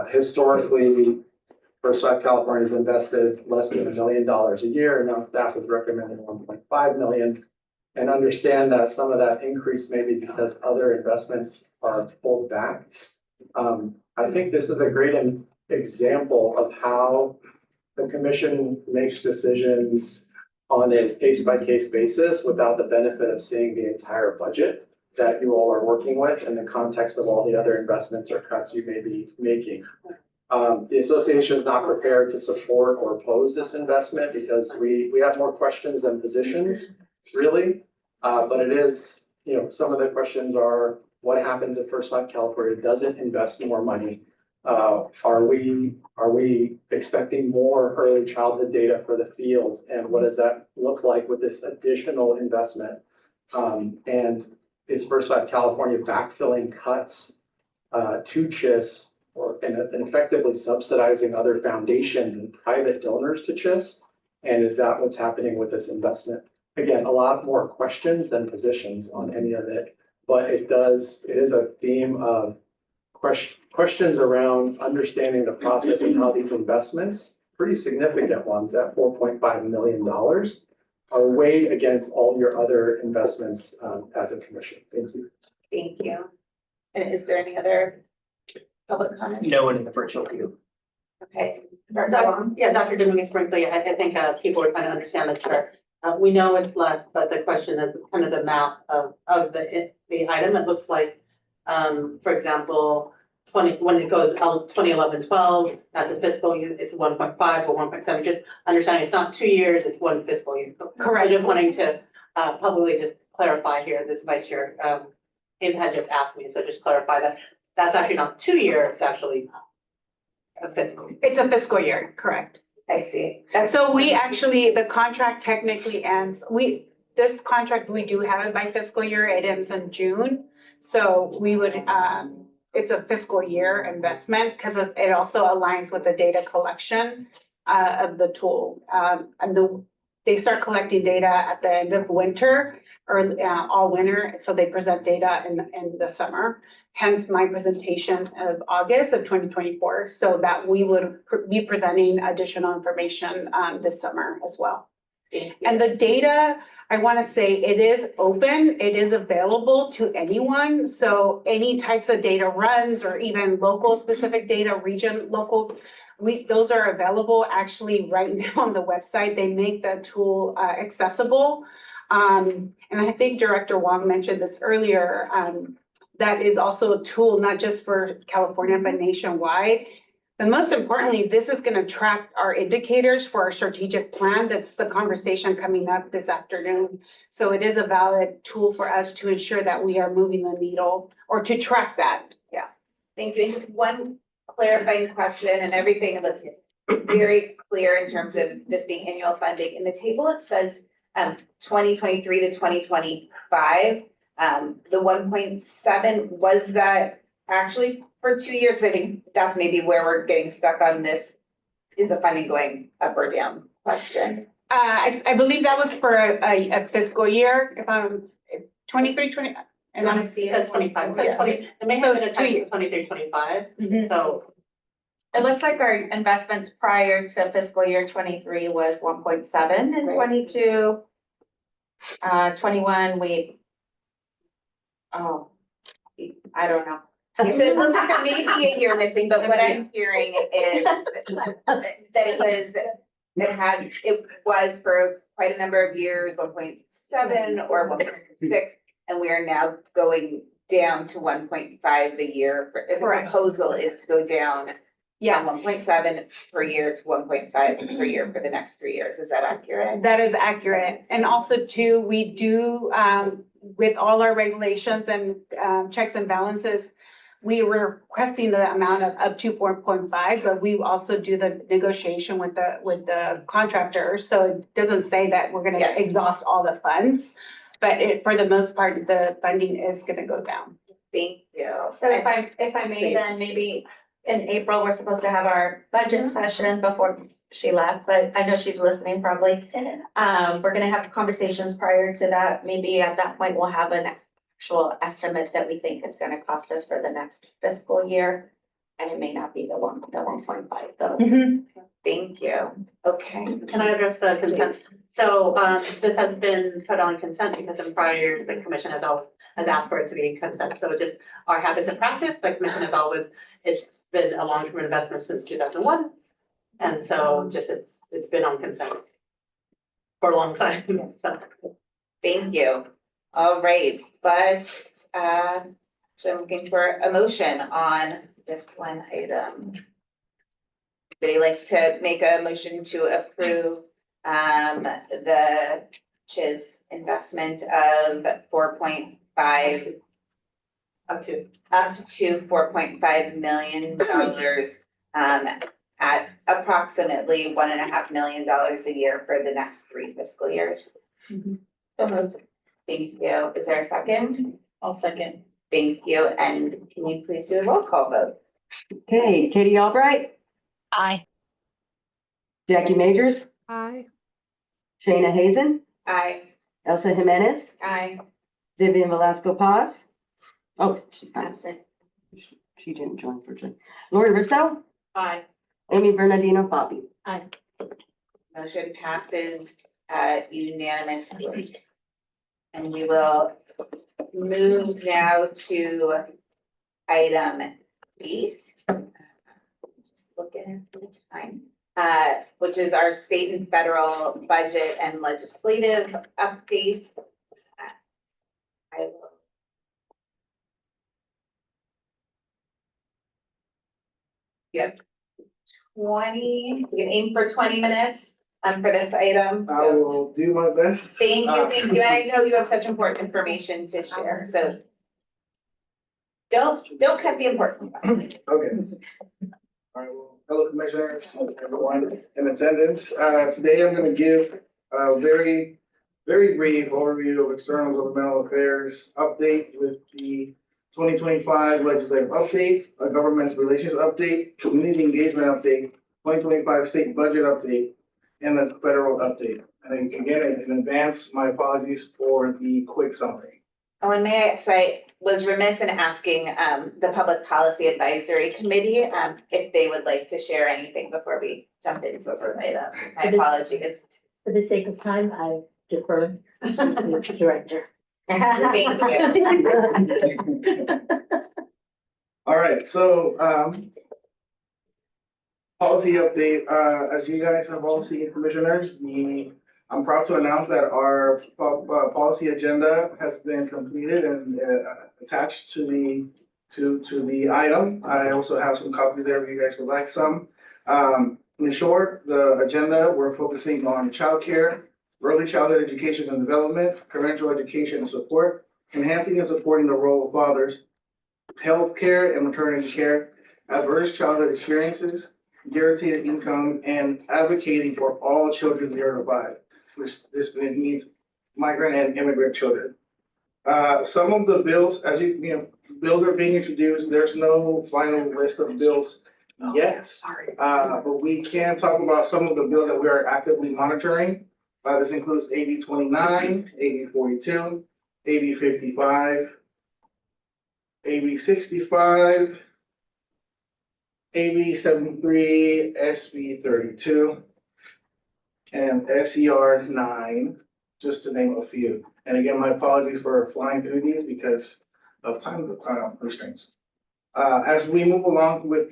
Historically, First Five California's invested less than $1 million a year, and now staff is recommending 1.5 million. And understand that some of that increase may be because other investments are pulled back. I think this is a great example of how the commission makes decisions on a case-by-case basis without the benefit of seeing the entire budget that you all are working with in the context of all the other investments or cuts you may be making. The association is not prepared to support or oppose this investment because we have more questions than positions, really. But it is, some of the questions are, what happens if First Five California doesn't invest more money? Are we expecting more early childhood data for the field? And what does that look like with this additional investment? And is First Five California backfilling cuts to CHIS and effectively subsidizing other foundations and private donors to CHIS? And is that what's happening with this investment? Again, a lot more questions than positions on any of it, but it is a theme of questions around understanding the process and how these investments, pretty significant ones at $4.5 million, are weighed against all your other investments as a commission. Thank you. Thank you. And is there any other public comment? No one in the virtual queue. Okay. Yeah, Dr. Dominguez-Brinkley, I think people are trying to understand the chart. We know it's less, but the question is kind of the map of the item. It looks like, for example, when it goes 2011-12, that's a fiscal year, it's 1.5 or 1.7. Just understanding it's not 2 years, it's one fiscal year. Correct. So just wanting to publicly just clarify here, this Vice Chair had just asked me, so just clarify that that's actually not 2 years, it's actually a fiscal. It's a fiscal year, correct. I see. So we actually, the contract technically ends, this contract, we do have it by fiscal year, it ends in June. So we would, it's a fiscal year investment because it also aligns with the data collection of the tool. And they start collecting data at the end of winter or all winter. So they present data in the summer. Hence my presentation of August of 2024, so that we would be presenting additional information this summer as well. And the data, I want to say it is open, it is available to anyone. So any types of data runs or even local specific data, region locals, those are available actually right now on the website. They make the tool accessible. And I think Director Wong mentioned this earlier. That is also a tool, not just for California, but nationwide. But most importantly, this is gonna track our indicators for our strategic plan. That's the conversation coming up this afternoon. So it is a valid tool for us to ensure that we are moving the needle or to track that. Yeah. Thank you. And just one clarifying question, and everything looks very clear in terms of this being annual funding. In the table, it says 2023 to 2025. The 1.7, was that actually for 2 years? I think that's maybe where we're getting stuck on this. Is the funding going up or down question? I believe that was for a fiscal year, if I'm 23, 20. And You I'm wanna see it as 25, so Yeah. 20, it may So have been it's a 2 type years. of 23, 25, Mhm. so. It looks like our investments prior to fiscal year 23 was 1.7 and Right. 22. 21, I don't know. So it looks like there may be a year missing, but what I'm hearing is that it was for quite a number of years, 1.7 or 1.6, and we are now going down to 1.5 a year. The Correct. proposal is to go down Yeah, from 1.7 per year to 1.5 per year for the next 3 years. Is that accurate? that is accurate. And also too, we do, with all our regulations and checks and balances, we were requesting the amount of up to 4.5, but we also do the negotiation with the contractor. So it doesn't say that we're gonna Yes. exhaust all the funds, but for the most part, the funding is gonna go down. Thank you. So if I may, then maybe in April, we're supposed to have our budget session before she left, but I know she's listening probably. We're gonna have conversations prior to that. Maybe at that point, we'll have an actual estimate that we think it's gonna cost us for the next fiscal year. And it may not be the 1.5 though. Thank you. Okay. Can I address the consent? So, this has been put on consent because in prior years, the commission has asked for it to be consent. So it just our habits and practice, the commission has always, it's been a long-term investment since 2001. And so just it's been on consent for a long time, so. Thank you. All right, but so I'm looking for a motion on this one item. Would you like to make a motion to approve the CHIS investment of 4.5 Up to. up to $4.5 million at approximately $1.5 million a year for the next 3 fiscal years? So moved. Thank you. Is there a second? I'll second. Thank you. And can you please do a roll call vote? Okay, Katie Albright, Aye. Jackie Majors, Aye. Shayna Hazen, Aye. Elsa Jimenez, Aye. Vivian Velasco Paz. Oh, she's not, Absent. she didn't join virtually. Lori Russo, Aye. Amy Bernardino Fabi. Aye. Motion passes unanimously. And we will move now to item 8. Just looking at the time, which is our state and federal budget and legislative update. I will. Yep. 20, we can aim for 20 minutes for this item. I will do my best. Thank you, and I know you have such important information to share, so. Don't cut the important stuff. Okay. All right, well, hello commissioners, everyone in attendance. Today I'm gonna give a very brief overview of external governmental affairs update with the 2025 legislative update, a government relations update, community engagement update, 2025 state budget update, and the federal update. And again, in advance, my apologies for the quick summary. Oh, and so I was remiss in asking the Public Policy Advisory Committee if they would like to share anything before we jump into this item. My apologies. For the sake of time, I defer to the director. Thank you. All right, so policy update, as you guys have all seen, commissioners, I'm proud to announce that our policy agenda has been completed and attached to the to the item. I also have some copies there if you guys would like some. In short, the agenda, we're focusing on childcare, early childhood education and development, parental education and support, enhancing and supporting the role of fathers, healthcare and maternity care, adverse childhood experiences, guaranteed income, and advocating for all children 0 to 5. This means migrant and immigrant children. Some of the bills, as you know, bills are being introduced. There's no final list of bills yet. But we can talk about some of the bills that we are actively monitoring. This includes AB 29, AB 42, AB 55, AB 65, AB 73, SB 32, and SER 9, just to name a few. And again, my apologies for flying through these because of time restraints. As we move along with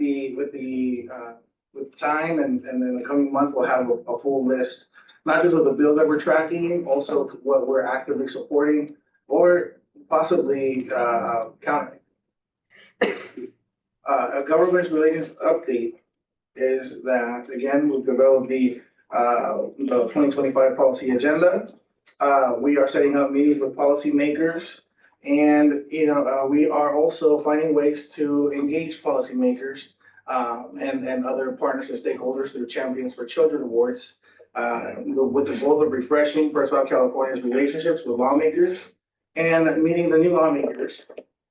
time and in the coming months, we'll have a full list, not just of the bill that we're tracking, also what we're actively supporting or possibly counting. A government relations update is that, again, we've developed the 2025 policy agenda. We are setting up meetings with policymakers, and we are also finding ways to engage policymakers and other partners and stakeholders through Champions for Children Awards, with the goal of refreshing First Five California's relationships with lawmakers and meeting the new lawmakers.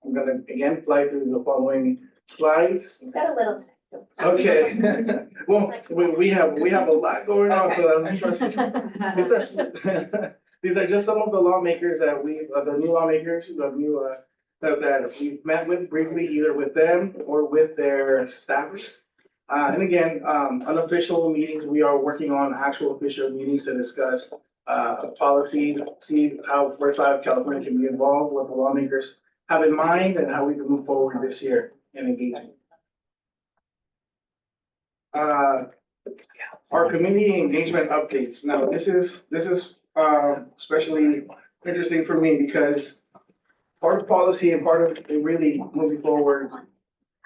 I'm going to again fly through the following slides. You've got a little time. Okay. Well, we have a lot going on, so these are just some of the lawmakers that the new lawmakers, that we've met with briefly, either with them or with their staffers. And again, unofficial meetings, we are working on actual official meetings to discuss policies, see how First Five California can be involved, what the lawmakers have in mind, and how we can move forward this year in engagement. Our community engagement updates. Now, this is especially interesting for me because part of policy and part of really moving forward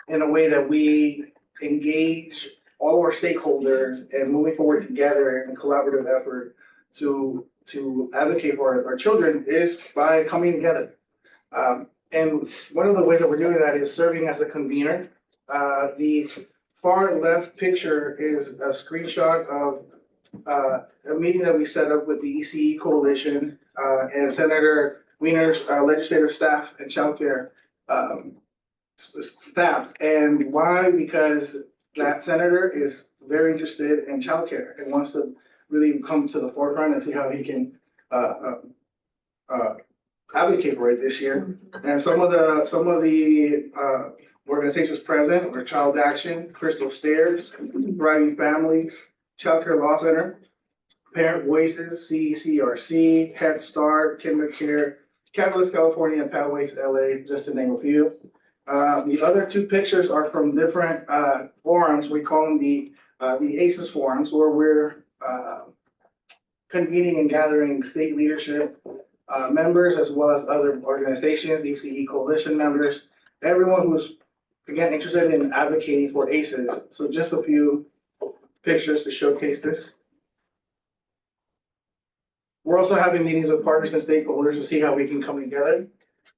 in a way that we engage all of our stakeholders and moving forward together in a collaborative effort to advocate for our children is by coming together. And one of the ways that we're doing that is serving as a convener. The far left picture is a screenshot of a meeting that we set up with the ECE Coalition and Senator Wiener's legislative staff and childcare staff. And why? Because that senator is very interested in childcare and wants to really come to the forefront and see how he can advocate for it this year. And some of the organizations present were Child Action, Crystal Stairs, Thriving Families, Child Care Law Center, Parent Voices, CECRC, Head Start, KinderCare, Catalyst California, and Pathways LA, just to name a few. The other two pictures are from different forums. We call them the ACES forums, where we're convening and gathering state leadership members, as well as other organizations, ECE Coalition members, everyone who's, again, interested in advocating for ACES. So just a few pictures to showcase this. We're also having meetings with partners and stakeholders to see how we can come together.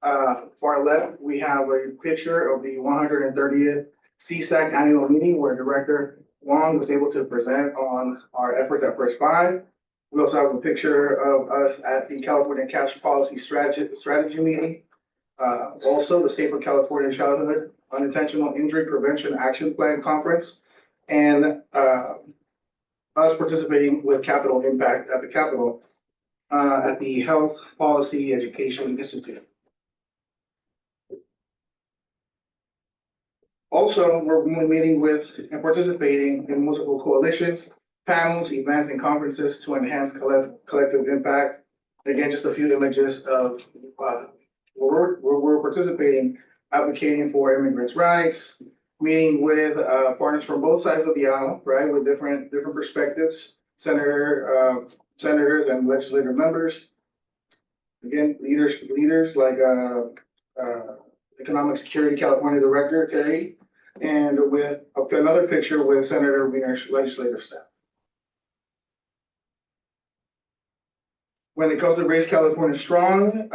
Far left, we have a picture of the 130th CSAC annual meeting where Director Wong was able to present on our efforts at First Five. We also have a picture of us at the California Cash Policy Strategy meeting. Also, the Safer California Childhood Unintentional Injury Prevention Action Plan Conference, and us participating with Capital Impact at the Capitol at the Health Policy Education Institute. Also, we're meeting with and participating in multiple coalitions, panels, events, and conferences to enhance collective impact. Again, just a few images of where we're participating, advocating for immigrants' rights, meeting with partners from both sides of the aisle, right, with different perspectives, senators and legislative members. Again, leaders like Economic Security California Director, Terry, and with another picture with Senator Wiener's legislative staff. When it comes to Raise California Strong,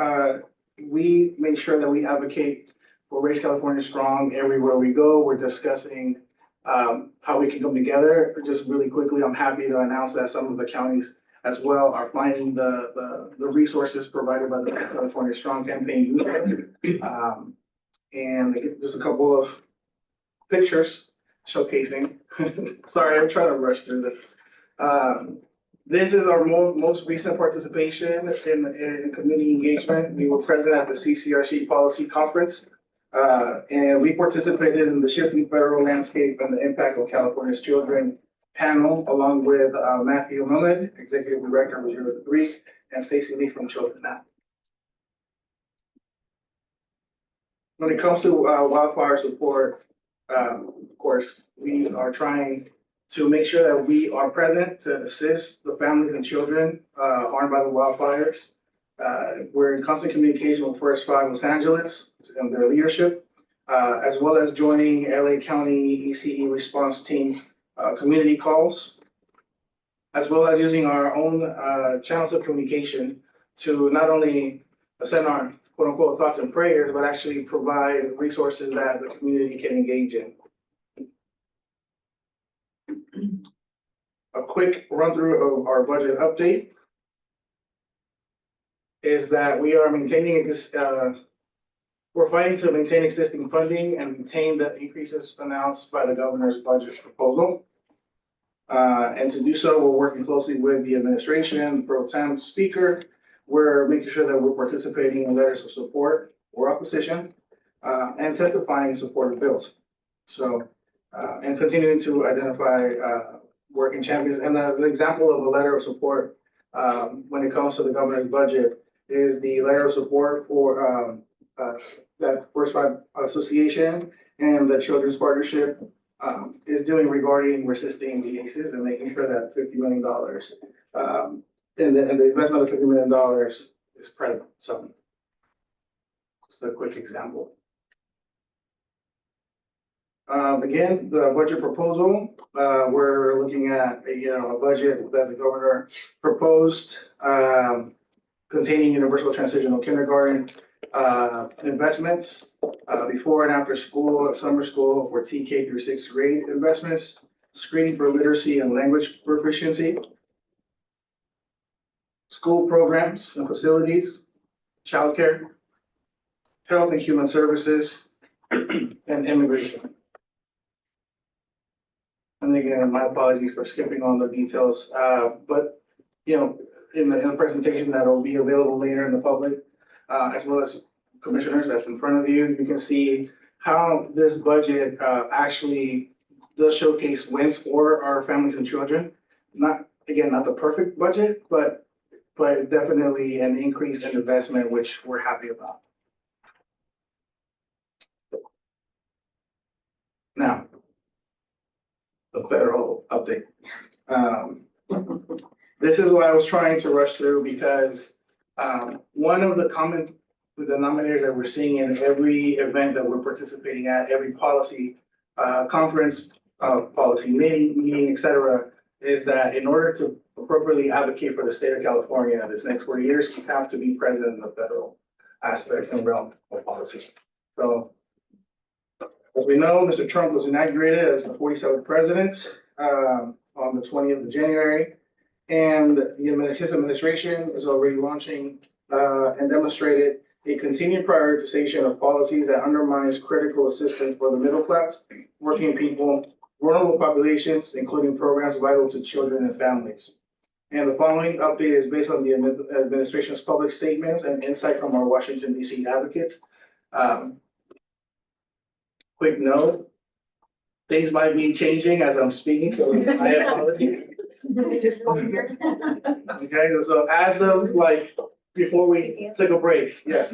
we make sure that we advocate for Raise California Strong everywhere we go. We're discussing how we can come together. Just really quickly, I'm happy to announce that some of the counties as well are finding the resources provided by the Raise California Strong campaign. And just a couple of pictures showcasing. Sorry, I'm trying to rush through this. This is our most recent participation in community engagement. We were present at the CCRC Policy Conference, and we participated in the Shifting Federal Landscape and the Impact on California's Children panel, along with Matthew Millen, Executive Director of 03, and Stacy Lee from Children Now. When it comes to wildfire support, of course, we are trying to make sure that we are present to assist the families and children harmed by the wildfires. We're in constant communication with First Five Los Angeles and their leadership, as well as joining LA County ECE response team community calls, as well as using our own channels of communication to not only send our quote unquote thoughts and prayers, but actually provide resources that the community can engage in. A quick run through of our budget update is that we are maintaining this, we're fighting to maintain existing funding and maintain the increases announced by the governor's budget proposal. And to do so, we're working closely with the administration, pro tem speaker. We're making sure that we're participating in letters of support or opposition, and testifying in support of bills. So, and continuing to identify working champions. And the example of a letter of support when it comes to the governor's budget is the letter of support for that First Five Association and the Children's Partnership is doing regarding resisting the ACEs and making sure that $50 million and the investment of $50 million is present. So just a quick example. Again, the budget proposal, we're looking at a budget that the governor proposed containing universal transitional kindergarten investments, before and after school, summer school for TK through 6th grade investments, screening for literacy and language proficiency, school programs and facilities, childcare, health and human services, and immigration. And again, my apologies for skipping on the details, but in the presentation that will be available later in the public, as well as commissioners that's in front of you, you can see how this budget actually does showcase wins for our families and children. Not the perfect budget, but definitely an increase in investment, which we're happy about. Now, the federal update. This is what I was trying to rush through because one of the common denominators that we're seeing in every event that we're participating at, every policy conference, policy meeting, et cetera, is that in order to appropriately advocate for the state of California this next 4 years, you have to be present in the federal aspect and realm of policy. So, as we know, Mr. Trump was inaugurated as the 47th president on the 20th of January. And his administration is already launching and demonstrated a continued prioritization of policies that undermines critical assistance for the middle class, working people, vulnerable populations, including programs vital to children and families. And the following update is based on the administration's public statements and insight from our Washington, D.C. advocates. Quick note, things might be changing as I'm speaking, so I apologize. Okay, so as of before we took a break, yes.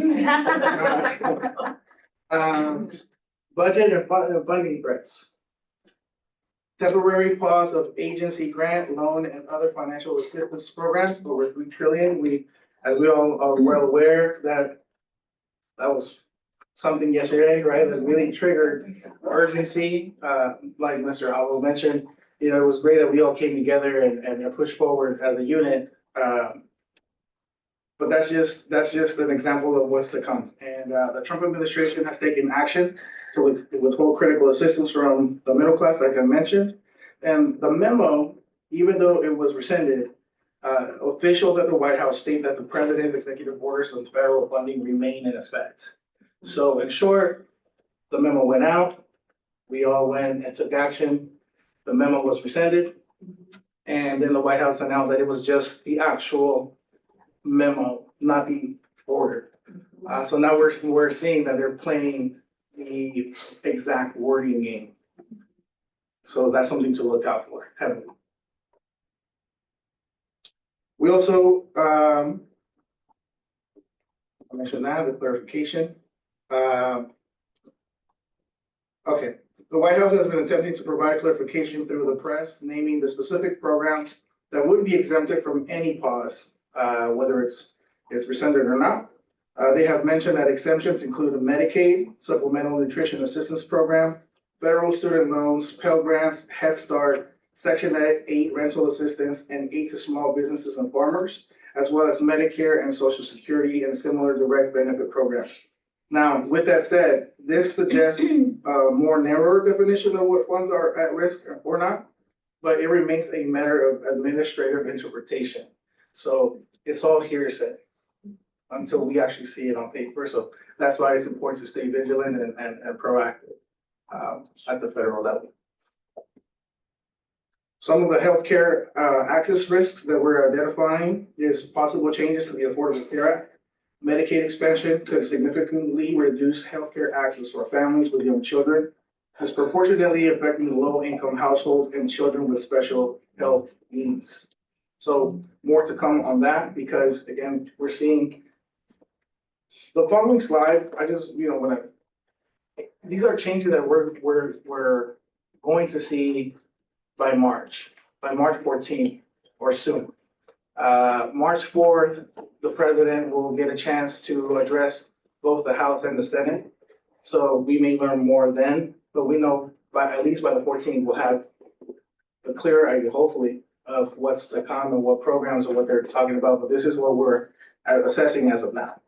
Budget and funding threats. Temporary pause of agency grant, loan, and other financial assistance programs over $3 trillion. As we all are well aware that was something yesterday, right, that really triggered urgency. Like Mr. Alvo mentioned, you know, it was great that we all came together and pushed forward as a unit. But that's just an example of what's to come. And the Trump administration has taken action to withhold critical assistance from the middle class, like I mentioned. And the memo, even though it was rescinded, officials at the White House state that the president's executive orders on federal funding remain in effect. So in short, the memo went out. We all went and took action. The memo was rescinded. And then the White House announced that it was just the actual memo, not the order. So now we're seeing that they're playing the exact wording game. So that's something to look out for. We also I mentioned that, the clarification. Okay, the White House has been attempting to provide clarification through the press, naming the specific programs that would be exempted from any pause, whether it's rescinded or not. They have mentioned that exemptions include a Medicaid, Supplemental Nutrition Assistance Program, federal student loans, Pell Grants, Head Start, Section 8 rental assistance, and aid to small businesses and farmers, as well as Medicare and Social Security and similar direct benefit programs. Now, with that said, this suggests a more narrower definition of what funds are at risk or not, but it remains a matter of administrative interpretation. So it's all hearsay until we actually see it on paper. So that's why it's important to stay vigilant and proactive at the federal level. Some of the healthcare access risks that we're identifying is possible changes to the Affordable Care Act. Medicaid expansion could significantly reduce healthcare access for families with young children, disproportionately affecting low-income households and children with special health needs. So more to come on that, because again, we're seeing the following slide. I just, you know, these are changes that we're going to see by March 14th or soon. March 4th, the president will get a chance to address both the House and the Senate. So we may learn more then, but we know at least by the 14th, we'll have a clearer idea, hopefully, of what's to come and what programs or what they're talking about. But this is what we're assessing as of now.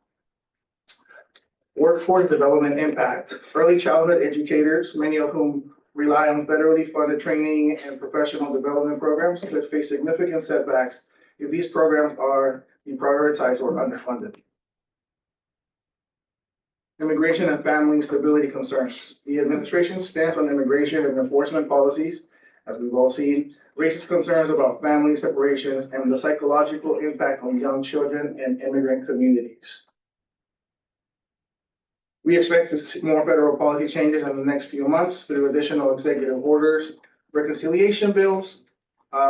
Workforce development impact. Early childhood educators, many of whom rely on federally funded training and professional development programs, could face significant setbacks if these programs are deprioritized or underfunded. Immigration and family stability concerns. The administration's stance on immigration and enforcement policies, as we've all seen, raises concerns about family separations and the psychological impact on young children and immigrant communities. We expect to see more federal policy changes in the next few months through additional executive orders, reconciliation bills,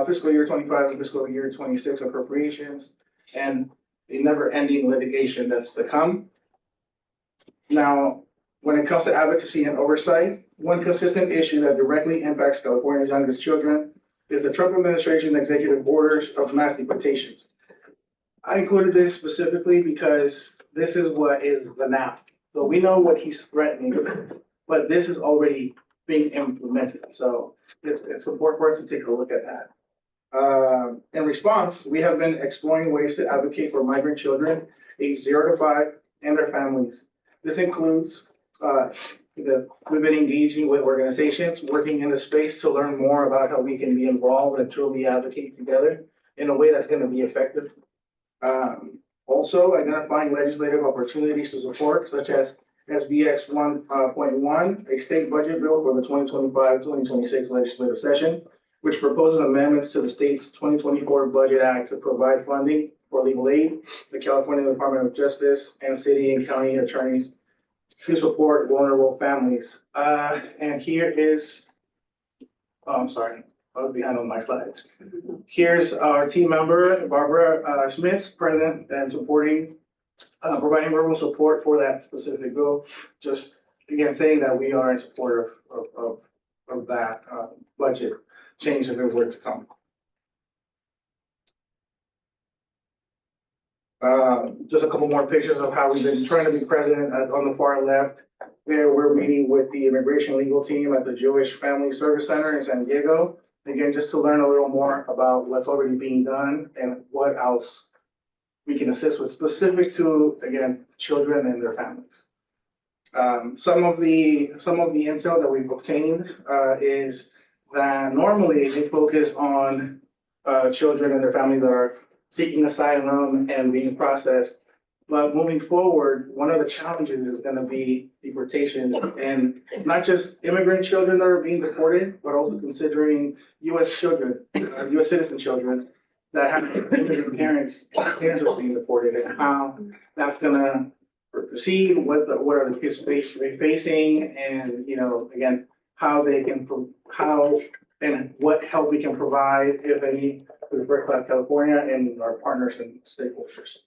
fiscal year 25 and fiscal year 26 appropriations, and a never-ending litigation that's to come. Now, when it comes to advocacy and oversight, one consistent issue that directly impacts California's youngest children is the Trump administration executive orders of mass deportations. I included this specifically because this is what is the now. So we know what he's threatening, but this is already being implemented. So it's important for us to take a look at that. In response, we have been exploring ways to advocate for migrant children aged 0 to 5 and their families. This includes we've been engaging with organizations working in the space to learn more about how we can be involved and truly advocate together in a way that's going to be effective. Also, identifying legislative opportunities to support, such as SBX 1.1, a state budget bill for the 2025-2026 legislative session, which proposes amendments to the state's 2024 Budget Act to provide funding for legal aid, the California Department of Justice, and city and county attorneys to support vulnerable families. And here is, I'm sorry, I was behind on my slides. Here's our team member, Barbara Schmitz, president and supporting, providing verbal support for that specific bill. Just again, saying that we are in support of that budget change if it were to come. Just a couple more pictures of how we've been trying to be present on the far left. There, we're meeting with the immigration legal team at the Jewish Family Service Center in San Diego. Again, just to learn a little more about what's already being done and what else we can assist with specific to, again, children and their families. Some of the intel that we've obtained is that normally they focus on children and their families that are seeking asylum and being processed. But moving forward, one of the challenges is going to be deportation, and not just immigrant children that are being deported, but also considering U.S. children, U.S. citizen children that have immigrant parents are being deported, and how that's going to proceed, what are the kids facing, and again, how they can, how and what help we can provide, if any, for the First Class California and our partners and stakeholders.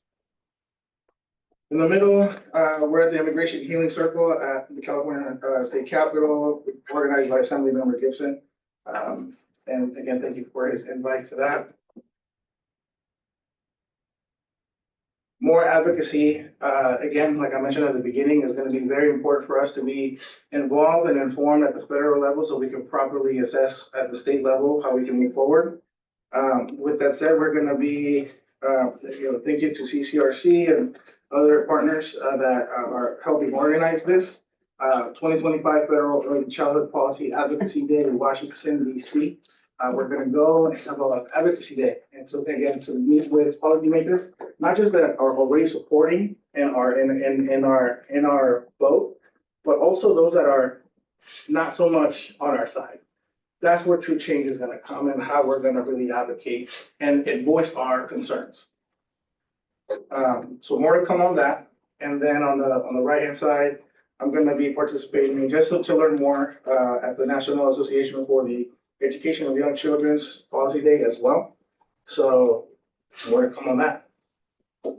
In the middle, we're at the Immigration Healing Circle at the California State Capitol, organized by Assemblymember Gibson. And again, thank you for his invite to that. More advocacy, again, like I mentioned at the beginning, is going to be very important for us to be involved and informed at the federal level so we can properly assess at the state level how we can move forward. With that said, we're going to be, thank you to CCRC and other partners that are helping organize this. 2025 Federal Early Childhood Policy Advocacy Day in Washington, D.C. We're going to go and have an advocacy day. And so again, to meet with policymakers, not just that are already supporting and are in our boat, but also those that are not so much on our side. That's where true change is going to come and how we're going to really advocate and voice our concerns. So more to come on that. And then on the right-hand side, I'm going to be participating just to learn more at the National Association for the Education of Young Children's Policy Day as well. So more to come on that. I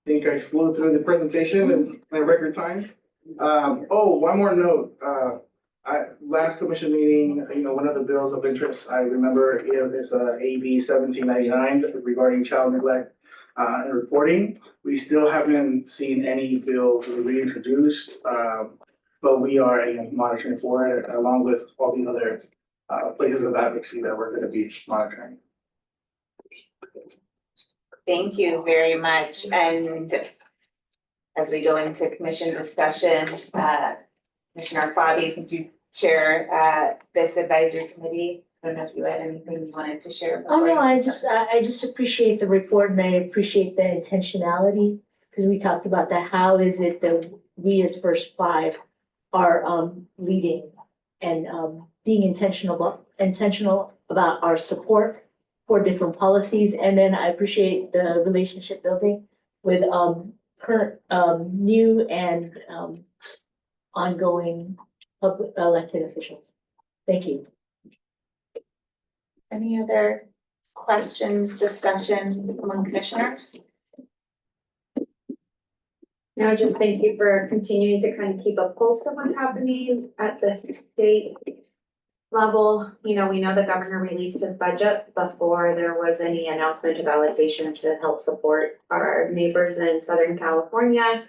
think I flew through the presentation in record time. One more note. Last commission meeting, one of the bills of interest I remember is AB 1799 regarding child neglect and reporting. We still haven't seen any bill reintroduced, but we are monitoring for it along with all the other places of advocacy that we're going to be monitoring. Thank you very much. And as we go into commission discussion, Commissioner Fadi, since you chair this advisory committee, I don't know if you had anything you wanted to share. Oh, no, I just appreciate the report, and I appreciate the intentionality, because we talked about that. How is it that we as First Five are leading and being intentional about our support for different policies. And then I appreciate the relationship building with current new and ongoing public elected officials. Thank you. Any other questions, discussion among commissioners? No, just thank you for continuing to kind of keep a pulse of what's happening at the state level. We know the governor released his budget before there was any announcement of allocation to help support our neighbors in Southern California.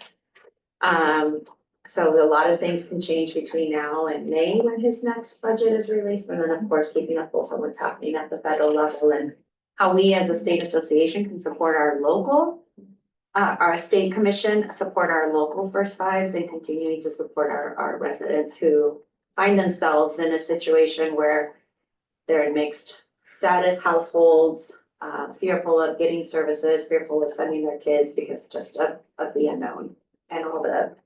So a lot of things can change between now and May when his next budget is released. And then of course, keeping a pulse on what's happening at the federal level and how we as a state association can support our local our state commission, support our local First Fives, and continuing to support our residents who find themselves in a situation where they're in mixed status households, fearful of getting services, fearful of sending their kids because just of the unknown and all the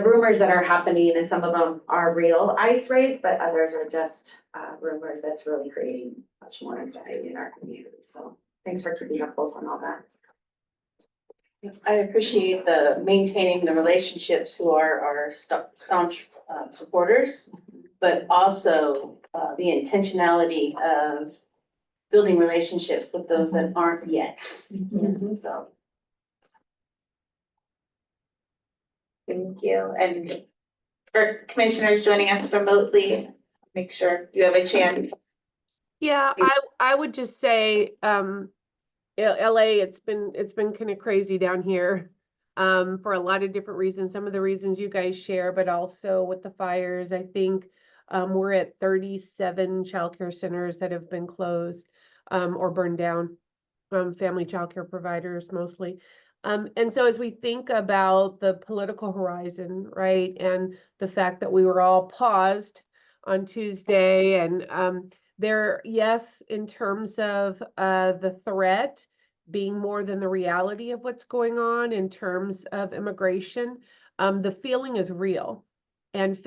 rumors that are happening. And some of them are real ICE raids, but others are just rumors that's really creating much more anxiety in our community. So thanks for keeping a pulse on all that. I appreciate the maintaining the relationships who are our staunch supporters, but also the intentionality of building relationships with those that aren't yet. So. Thank you. And for commissioners joining us remotely, make sure you have a chance. Yeah, I would just say, LA, it's been kind of crazy down here for a lot of different reasons. Some of the reasons you guys share, but also with the fires. I think we're at 37 childcare centers that have been closed or burned down. Family childcare providers mostly. And so as we think about the political horizon, right, and the fact that we were all paused on Tuesday, and there, yes, in terms of the threat being more than the reality of what's going on in terms of immigration, the feeling is real, and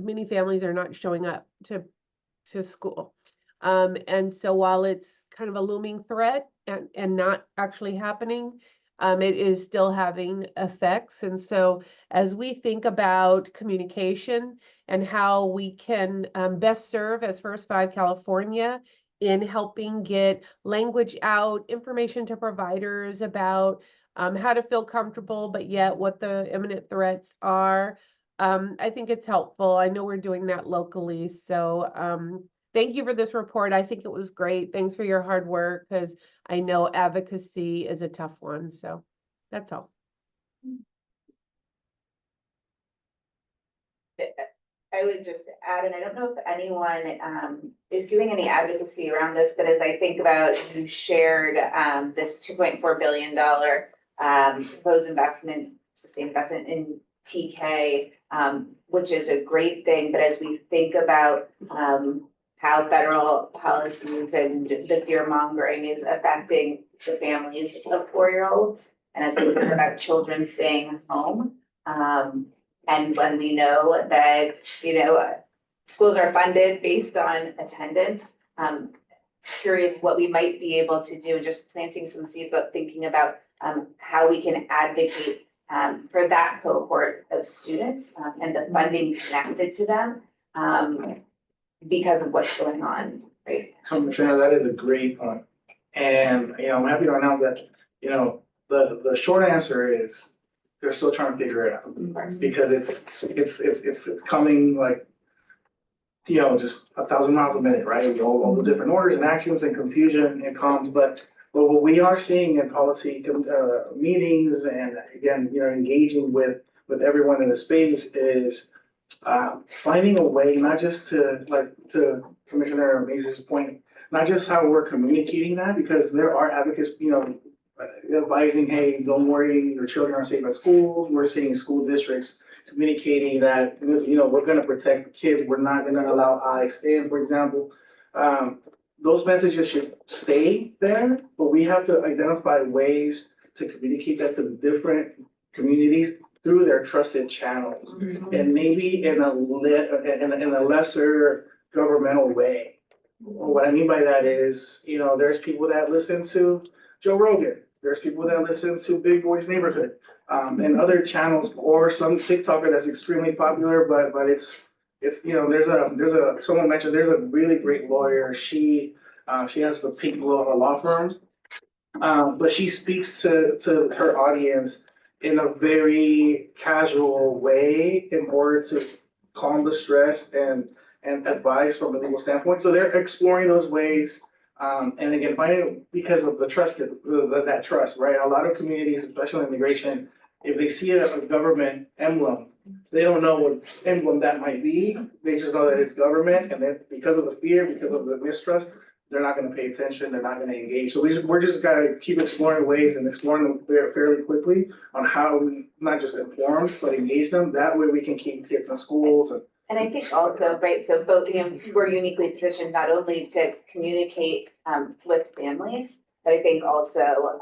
many families are not showing up to school. And so while it's kind of a looming threat and not actually happening, it is still having effects. And so as we think about communication and how we can best serve as First Five California in helping get language out, information to providers about how to feel comfortable, but yet what the imminent threats are, I think it's helpful. I know we're doing that locally. So thank you for this report. I think it was great. Thanks for your hard work, because I know advocacy is a tough one. So that's all. I would just add, and I don't know if anyone is doing any advocacy around this, but as I think about, you shared this $2.4 billion proposed investment, sustained investment in TK, which is a great thing. But as we think about how federal policies and the fear mongering is affecting the families of 4-year-olds, and as we think about children staying home, and when we know that, schools are funded based on attendance, curious what we might be able to do, and just planting some seeds about thinking about how we can advocate for that cohort of students and the funding connected to them because of what's going on, right? Commissioner, that is a great point. And, I'm happy to announce that, the short answer is they're still trying to figure it out. Because it's coming like, just 1,000 miles a minute, right? All the different orders and actions and confusion and comes, but what we are seeing in policy meetings and again, engaging with everyone in the space is finding a way, not just to Commissioner Major's point, not just how we're communicating that, because there are advocates, advising, hey, don't worry, your children are safe at schools. We're seeing school districts communicating that, we're gonna protect the kids. We're not gonna allow ICE in, for example. Those messages should stay there, but we have to identify ways to communicate that to the different communities through their trusted channels, and maybe in a lesser governmental way. What I mean by that is, there's people that listen to Joe Rogan. There's people that listen to Big Boy's Neighborhood, and other channels, or some TikToker that's extremely popular, but it's someone mentioned there's a really great lawyer. She has the Pink Law firm, but she speaks to her audience in a very casual way in order to calm the stress and advise from a legal standpoint. So they're exploring those ways. And again, finding because of the that trust, right? A lot of communities, especially immigration, if they see a government emblem, they don't know what emblem that might be. They just know that it's government, and then because of the fear, because of the mistrust, they're not going to pay attention. They're not going to engage. So we're just got to keep exploring ways and exploring them fairly quickly on how we not just inform but engage them. That way, we can keep kids in schools And I think also, right, so both, we're uniquely positioned not only to communicate with families, but I think also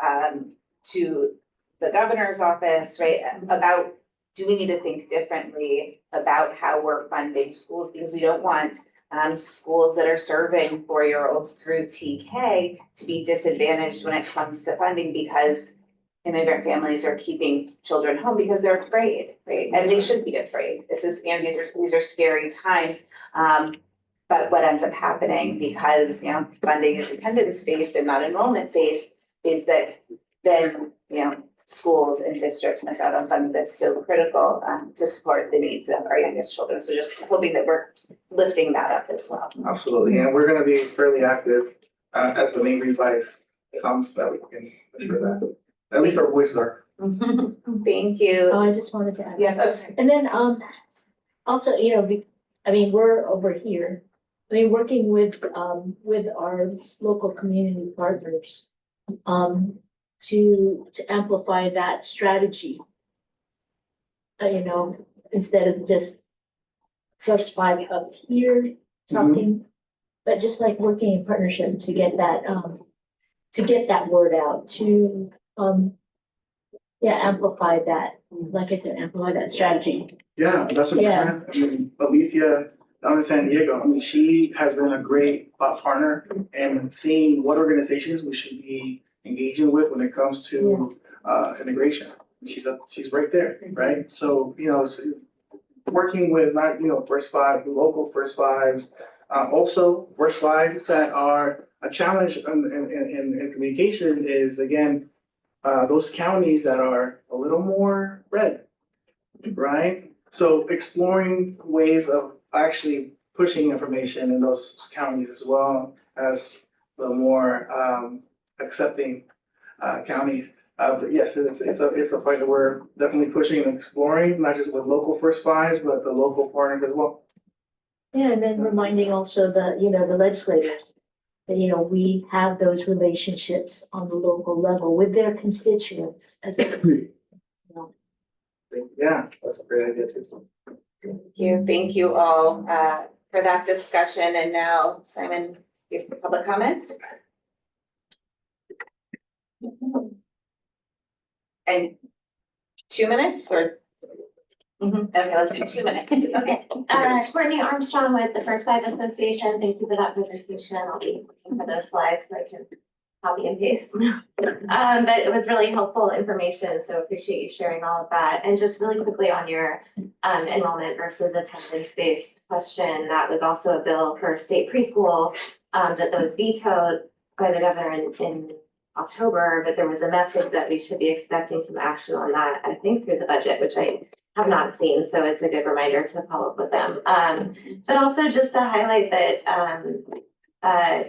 to the governor's office, right, about do we need to think differently about how we're funding schools, because we don't want schools that are serving 4-year-olds through TK to be disadvantaged when it comes to funding, because immigrant families are keeping children home because they're afraid, right? And they should be afraid. These are scary times. But what ends up happening, because funding is attendance based and not enrollment based, is that then schools and districts miss out on funding that's so critical to support the needs of our youngest children. So just hoping that we're lifting that up as well. Absolutely, and we're going to be fairly active as the main revise comes, that we can assure that. At least our voices are. Thank you. Oh, I just wanted to add. Yes, okay. And then, also, you know, I mean, we're over here, I mean, working with our local community partners, to amplify that strategy. You know, instead of just first five up here talking, but just like working in partnership to get that word out, to, amplify that, like I said, amplify that strategy. Yeah, that's what Yeah. I mean, Alethea down in San Diego, I mean, she has been a great partner and seeing what organizations we should be engaging with when it comes to integration. She's right there, right? So, you know, working with not, you know, first five, local first fives, also first fives that are a challenge in communication is, again, those counties that are a little more red, right? So exploring ways of actually pushing information in those counties as well as the more accepting counties. But yes, it's a fight that we're definitely pushing and exploring, not just with local first fives, but the local partners as well. Yeah, and then reminding also the legislators that, you know, we have those relationships on the local level with their constituents as well. Yeah, that's a great idea too. Thank you all for that discussion. And now, Simon, you have public comments? And 2 minutes or? Okay, let's do 2 minutes. Okay, Courtney Armstrong with the First Five Association. Thank you for that presentation. I'll be looking for those slides so I can copy and paste. But it was really helpful information, so appreciate you sharing all of that. And just really quickly on your enrollment versus attendance-based question, that was also a bill for state preschool that was vetoed by the governor in October, but there was a message that we should be expecting some action on that, I think through the budget, which I have not seen, so it's a good reminder to follow up with them. But also just to highlight that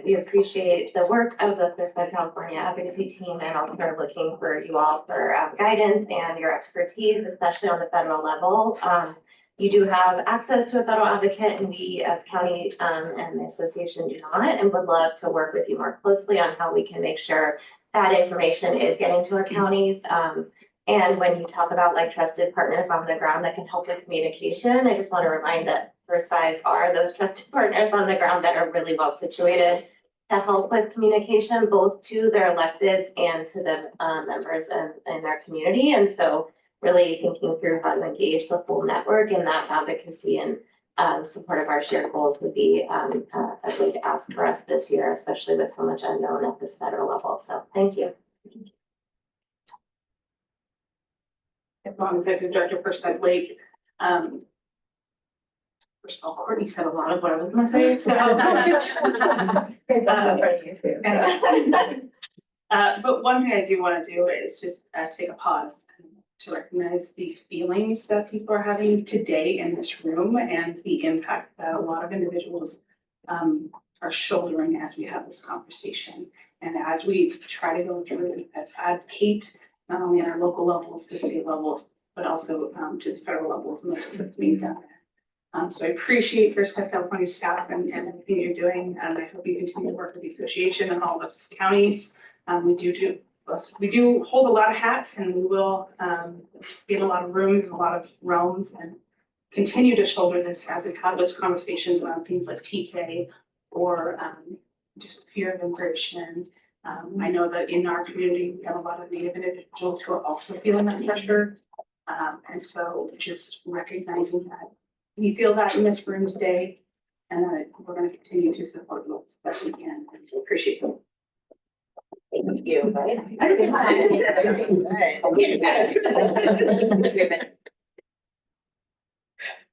we appreciate the work of the First Five California advocacy team, and also are looking for you all for guidance and your expertise, especially on the federal level. You do have access to a federal advocate, and we as county and the association do not, and would love to work with you more closely on how we can make sure that information is getting to our counties. And when you talk about like trusted partners on the ground that can help with communication, I just want to remind that First Fives are those trusted partners on the ground that are really well situated to help with communication, both to their electeds and to the members in their community. And so really thinking through how to engage the full network in that advocacy and support of our shared goals would be a big ask for us this year, especially with so much unknown at this federal level. So thank you. Executive Director, First Five Lake. First of all, Courtney said a lot of what I was gonna say, so. But one thing I do want to do is just take a pause to recognize the feelings that people are having today in this room and the impact that a lot of individuals are shouldering as we have this conversation. And as we try to go through and advocate, not only at our local levels, to state levels, but also to the federal levels, and that's being done there. So I appreciate First Five California staff and everything you're doing. And I hope you continue to work with the association and all of us counties. We do hold a lot of hats, and we will be in a lot of rooms and a lot of realms and continue to shoulder this as we have those conversations around things like TK or just fear of immigration. I know that in our community, we have a lot of Native individuals who are also feeling that pressure. And so just recognizing that we feel that in this room today, and that we're going to continue to support you as best we can. And appreciate it. Thank you.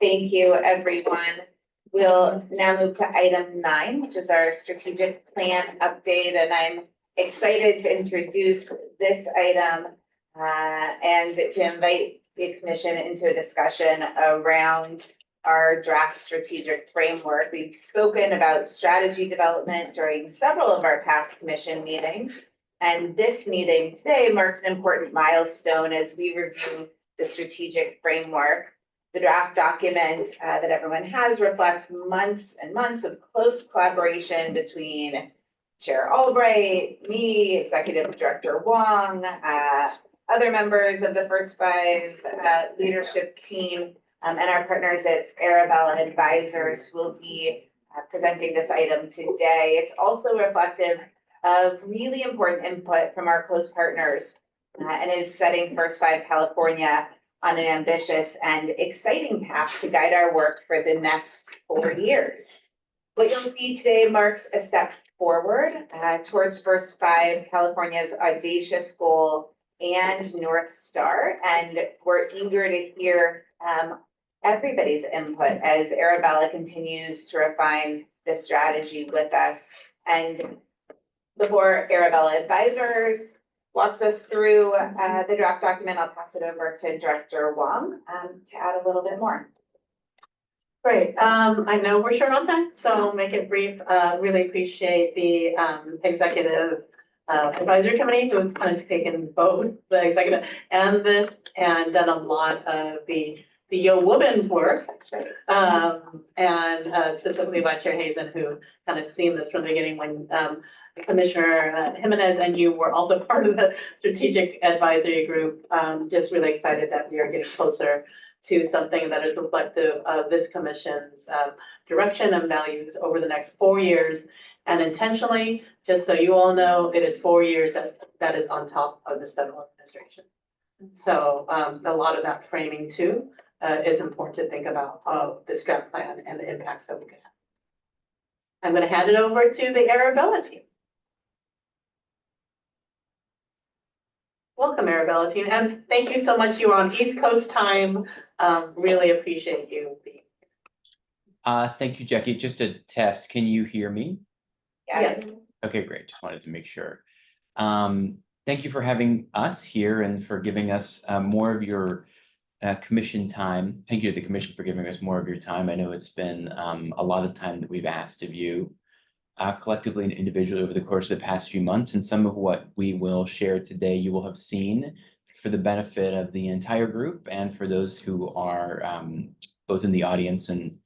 Thank you, everyone. We'll now move to item 9, which is our strategic plan update. And I'm excited to introduce this item and to invite the commission into a discussion around our draft strategic framework. We've spoken about strategy development during several of our past commission meetings. And this meeting today marks an important milestone as we review the strategic framework. The draft document that everyone has reflects months and months of close collaboration between Chair Albright, me, Executive Director Wong, other members of the First Five leadership team, and our partners at Arabella Advisors who will be presenting this item today. It's also reflective of really important input from our close partners and is setting First Five California on an ambitious and exciting path to guide our work for the next 4 years. What you'll see today marks a step forward towards First Five California's audacious goal and North Star, and we're eager to hear everybody's input as Arabella continues to refine the strategy with us. And before Arabella Advisors walks us through the draft document, I'll pass it over to Director Wong to add a little bit more. Great. I know we're short on time, so I'll make it brief. Really appreciate the executive advisory committee who's kind of taken both the executive and this and done a lot of the woman's work. That's right. And specifically Vice Chair Hazen, who kind of seen this from the beginning when Commissioner Jimenez and you were also part of the strategic advisory group. Just really excited that we are getting closer to something that is reflective of this commission's direction and values over the next 4 years. And intentionally, just so you all know, it is 4 years that is on top of this federal administration. So a lot of that framing too is important to think about the strat plan and the impacts that we can have. I'm going to hand it over to the Arabella team. Welcome, Arabella team, and thank you so much. You were on East Coast time. Really appreciate you being here. Thank you, Jackie. Just a test. Can you hear me? Yes. Okay, great. Just wanted to make sure. Thank you for having us here and for giving us more of your commission time. Thank you to the commission for giving us more of your time. I know it's been a lot of time that we've asked of you collectively and individually over the course of the past few months, and some of what we will share today you will have seen for the benefit of the entire group and for those who are both in the audience and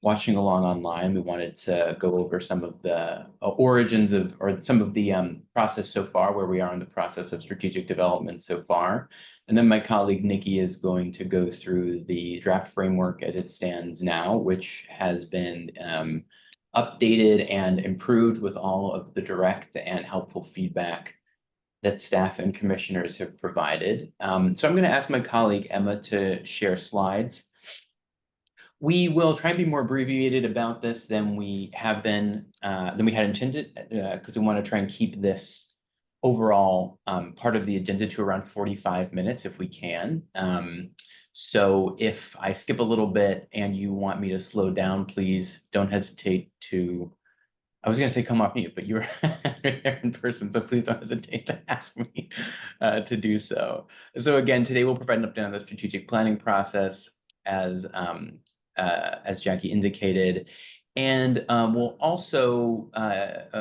watching along online. We wanted to go over some of the origins of, or some of the process so far, where we are in the process of strategic development so far. And then my colleague Nikki is going to go through the draft framework as it stands now, which has been updated and improved with all of the direct and helpful feedback that staff and commissioners have provided. So I'm going to ask my colleague Emma to share slides. We will try and be more abbreviated about this than we have been, than we had intended, because we want to try and keep this overall part of the agenda to around 45 minutes if we can. So if I skip a little bit and you want me to slow down, please don't hesitate to, I was going to say come off mute, but you're there in person, so please don't hesitate to ask me to do so. So again, today we'll provide an update on the strategic planning process as Jackie indicated. And we'll also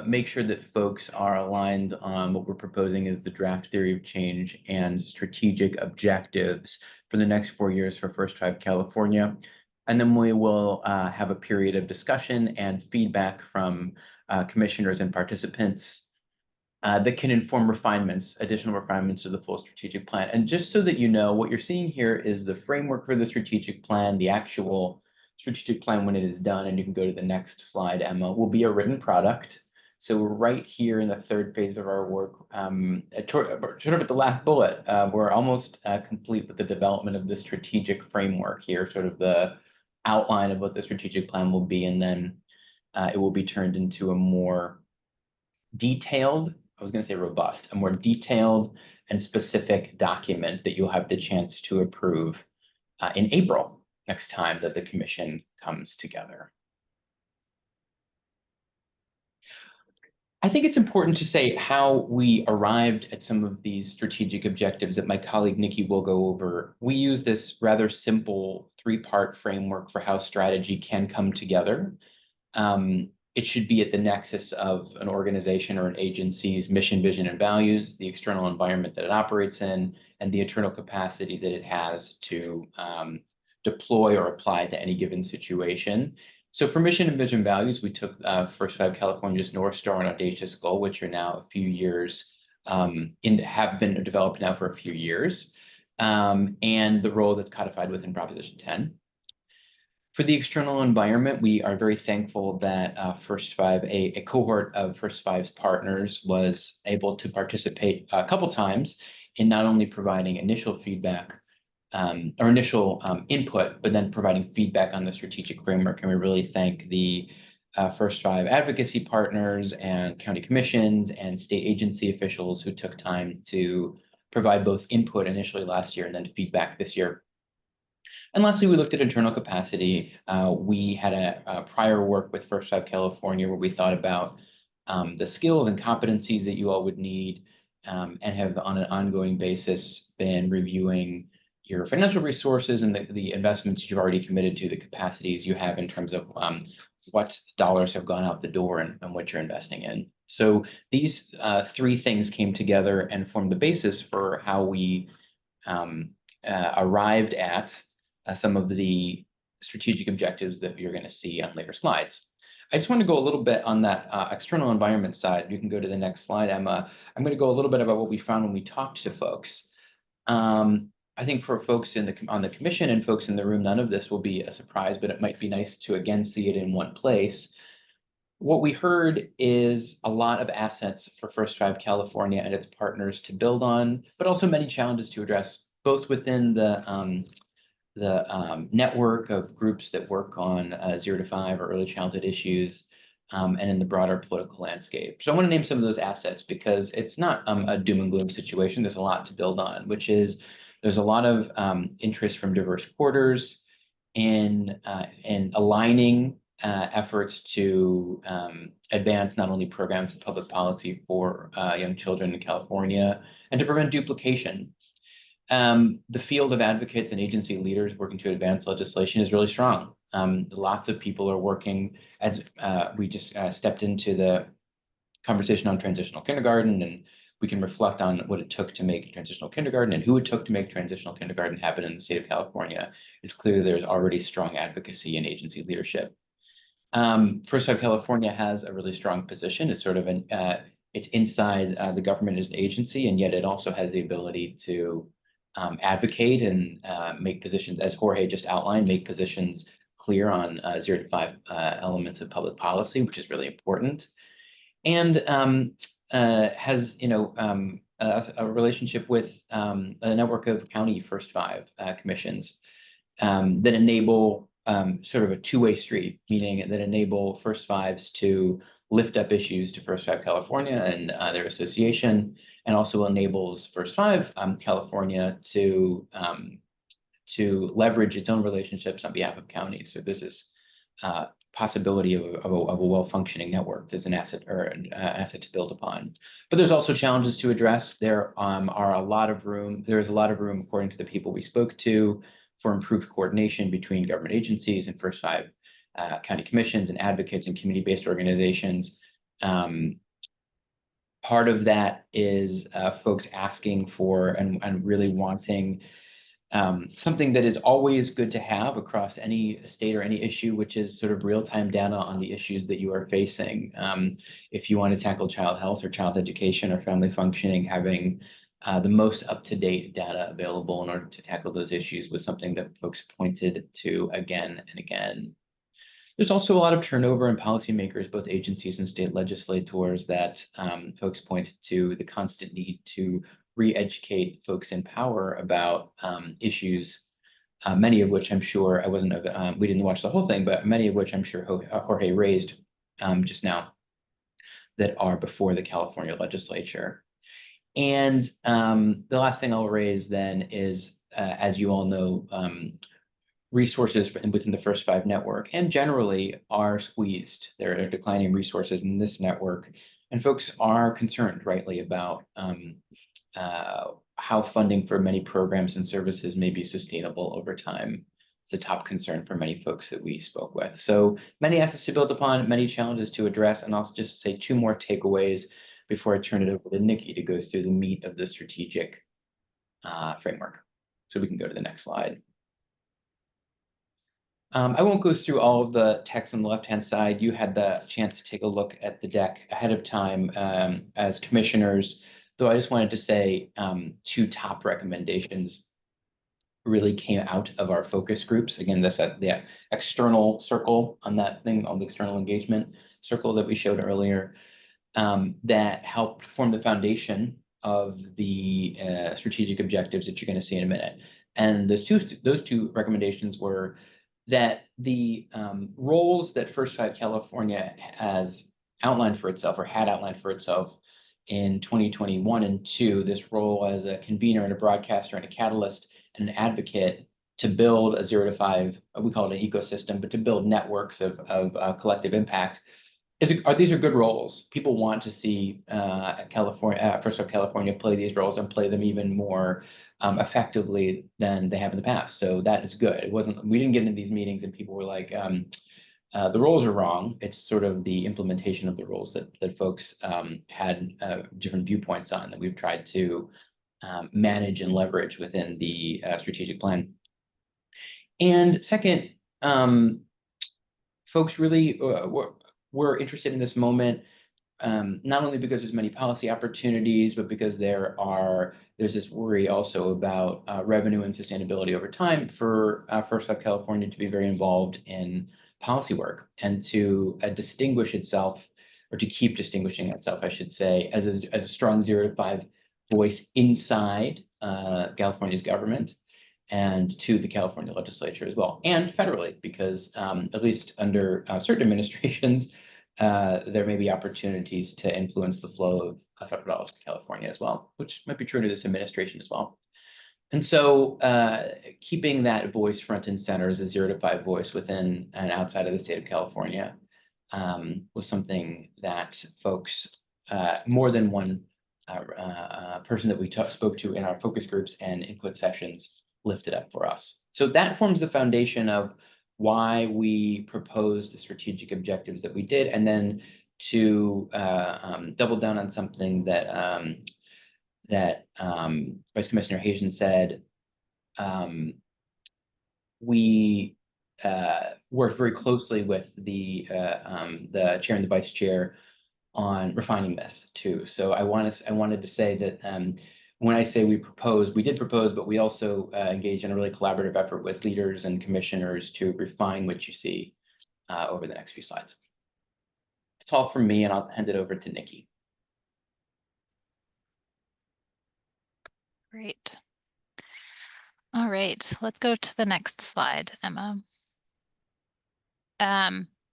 make sure that folks are aligned on what we're proposing as the draft theory of change and strategic objectives for the next 4 years for First Five California. And then we will have a period of discussion and feedback from commissioners and participants that can inform refinements, additional refinements to the full strategic plan. And just so that you know, what you're seeing here is the framework for the strategic plan. The actual strategic plan, when it is done, and you can go to the next slide, Emma, will be a written product. So we're right here in the third phase of our work, sort of at the last bullet. We're almost complete with the development of the strategic framework here, sort of the outline of what the strategic plan will be, and then it will be turned into a more detailed, I was going to say robust, a more detailed and specific document that you'll have the chance to approve in April, next time that the commission comes together. I think it's important to say how we arrived at some of these strategic objectives that my colleague Nikki will go over. We use this rather simple 3-part framework for how strategy can come together. it should be at the nexus of an organization or an agency's mission, vision, and values, the external environment that it operates in, and the internal capacity that it has to deploy or apply to any given situation. So for mission and vision values, we took First Five California's North Star and Audacious Goal, which are now a few years have been developed now for a few years, and the role that's codified within Proposition 10. For the external environment, we are very thankful that First Five, a cohort of First Five's partners, was able to participate a couple times in not only providing initial feedback or initial input, but then providing feedback on the strategic framework. And we really thank the First Five advocacy partners and county commissions and state agency officials who took time to provide both input initially last year and then feedback this year. And lastly, we looked at internal capacity. We had a prior work with First Five California where we thought about the skills and competencies that you all would need, and have on an ongoing basis been reviewing your financial resources and the investments you've already committed to, the capacities you have in terms of what dollars have gone out the door and what you're investing in. So these three things came together and formed the basis for how we arrived at some of the strategic objectives that you're going to see on later slides. I just want to go a little bit on that external environment side. You can go to the next slide, Emma. I'm going to go a little bit about what we found when we talked to folks. I think for folks on the commission and folks in the room, none of this will be a surprise, but it might be nice to again see it in one place. What we heard is a lot of assets for First Five California and its partners to build on, but also many challenges to address, both within the network of groups that work on 0 to 5 or early childhood issues, and in the broader political landscape. So I want to name some of those assets because it's not a doom and gloom situation. There's a lot to build on, which is there's a lot of interest from diverse quarters in aligning efforts to advance not only programs of public policy for young children in California and to prevent duplication. The field of advocates and agency leaders working to advance legislation is really strong. Lots of people are working, as we just stepped into the conversation on transitional kindergarten, and we can reflect on what it took to make transitional kindergarten and who it took to make transitional kindergarten happen in the state of California. It's clear there's already strong advocacy and agency leadership. First Five California has a really strong position. It's sort of it's inside the government as an agency, and yet it also has the ability to advocate and make positions, as Jorge just outlined, make positions clear on 0 to 5 elements of public policy, which is really important. And has a relationship with a network of county First Five commissions that enable sort of a two-way street, meaning that enable First Fives to lift up issues to First Five California and their association, and also enables First Five California to leverage its own relationships on behalf of counties. So this is possibility of a well-functioning network. There's an asset or an asset to build upon. But there's also challenges to address. There's a lot of room, according to the people we spoke to, for improved coordination between government agencies and First Five county commissions and advocates and community-based organizations. Part of that is folks asking for and really wanting something that is always good to have across any state or any issue, which is sort of real-time data on the issues that you are facing. If you want to tackle child health or child education or family functioning, having the most up-to-date data available in order to tackle those issues was something that folks pointed to again and again. There's also a lot of turnover in policymakers, both agencies and state legislators, that folks pointed to the constant need to re-educate folks in power about issues, many of which I'm sure we didn't watch the whole thing, but many of which I'm sure Jorge raised just now, that are before the California legislature. And the last thing I'll raise then is, as you all know, resources within the First Five network and generally are squeezed. There are declining resources in this network, and folks are concerned, rightly, about how funding for many programs and services may be sustainable over time. It's a top concern for many folks that we spoke with. So many assets to build upon, many challenges to address, and I'll just say 2 more takeaways before I turn it over to Nikki to go through the meat of the strategic framework. So we can go to the next slide. I won't go through all of the text on the left-hand side. You had the chance to take a look at the deck ahead of time as commissioners, though I just wanted to say 2 top recommendations really came out of our focus groups. Again, this the external circle on that thing, on the external engagement circle that we showed earlier, that helped form the foundation of the strategic objectives that you're going to see in a minute. And those two recommendations were that the roles that First Five California has outlined for itself or had outlined for itself in 2021 and 2, this role as a convener and a broadcaster and a catalyst and an advocate to build a 0 to 5, we call it an ecosystem, but to build networks of collective impact. These are good roles. People want to see First Five California play these roles and play them even more effectively than they have in the past. So that is good. We didn't get into these meetings and people were like, the roles are wrong. It's sort of the implementation of the roles that folks had different viewpoints on that we've tried to manage and leverage within the strategic plan. And second, folks really were interested in this moment, not only because there's many policy opportunities, but because there's this worry also about revenue and sustainability over time for First Five California to be very involved in policy work and to distinguish itself, or to keep distinguishing itself, I should say, as a strong 0 to 5 voice inside California's government and to the California legislature as well, and federally, because at least under certain administrations, there may be opportunities to influence the flow of federal dollars to California as well, which might be true to this administration as well. And so keeping that voice front and center as a 0 to 5 voice within and outside of the state of California was something that folks, more than one person that we spoke to in our focus groups and input sessions, lifted up for us. So that forms the foundation of why we proposed the strategic objectives that we did, and then to double down on something that Vice Commissioner Hazen said. We worked very closely with the chair and the vice chair on refining this too. So I wanted to say that when I say we did propose, but we also engaged in a really collaborative effort with leaders and commissioners to refine what you see over the next few slides. That's all from me, and I'll hand it over to Nikki. Great. All right, let's go to the next slide, Emma.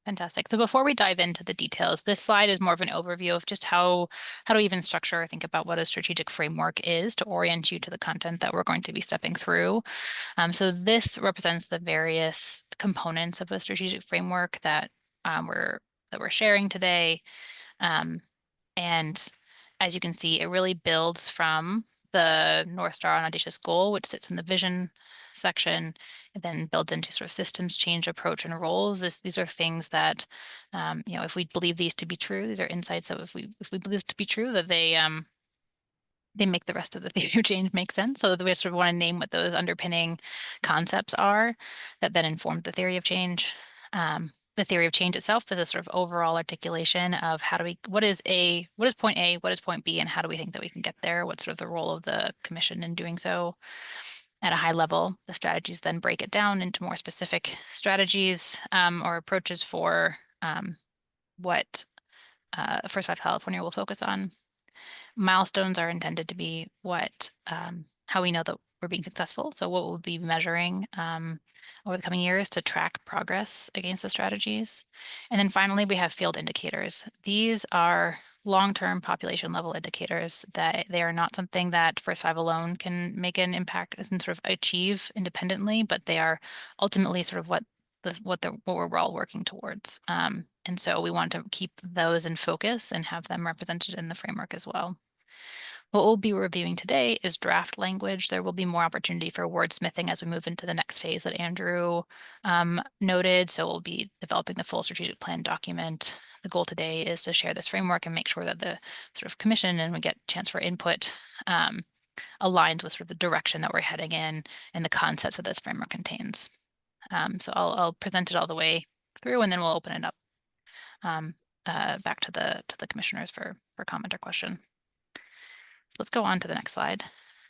Fantastic. So before we dive into the details, this slide is more of an overview of just how to even structure or think about what a strategic framework is to orient you to the content that we're going to be stepping through. So this represents the various components of a strategic framework that we're sharing today. And as you can see, it really builds from the North Star and Audacious Goal, which sits in the vision section, and then builds into sort of systems change approach and roles. These are things that, if we believe these to be true, these are insights that if we believe to be true, that they make the rest of the theory of change make sense. So we sort of want to name what those underpinning concepts are that then inform the theory of change. The theory of change itself is a sort of overall articulation of what is point A, what is point B, and how do we think that we can get there? What's sort of the role of the commission in doing so? At a high level, the strategies then break it down into more specific strategies or approaches for what First Five California will focus on. Milestones are intended to be how we know that we're being successful. So what we'll be measuring over the coming years to track progress against the strategies. And then finally, we have field indicators. These are long-term population level indicators that they are not something that First Five alone can make an impact and sort of achieve independently, but they are ultimately sort of what we're all working towards. And so we want to keep those in focus and have them represented in the framework as well. What we'll be reviewing today is draft language. There will be more opportunity for wordsmithing as we move into the next phase that Andrew noted. So we'll be developing the full strategic plan document. The goal today is to share this framework and make sure that the sort of commission and we get a chance for input aligns with sort of the direction that we're heading in and the concepts that this framework contains. So I'll present it all the way through and then we'll open it up back to the commissioners for comment or question. Let's go on to the next slide.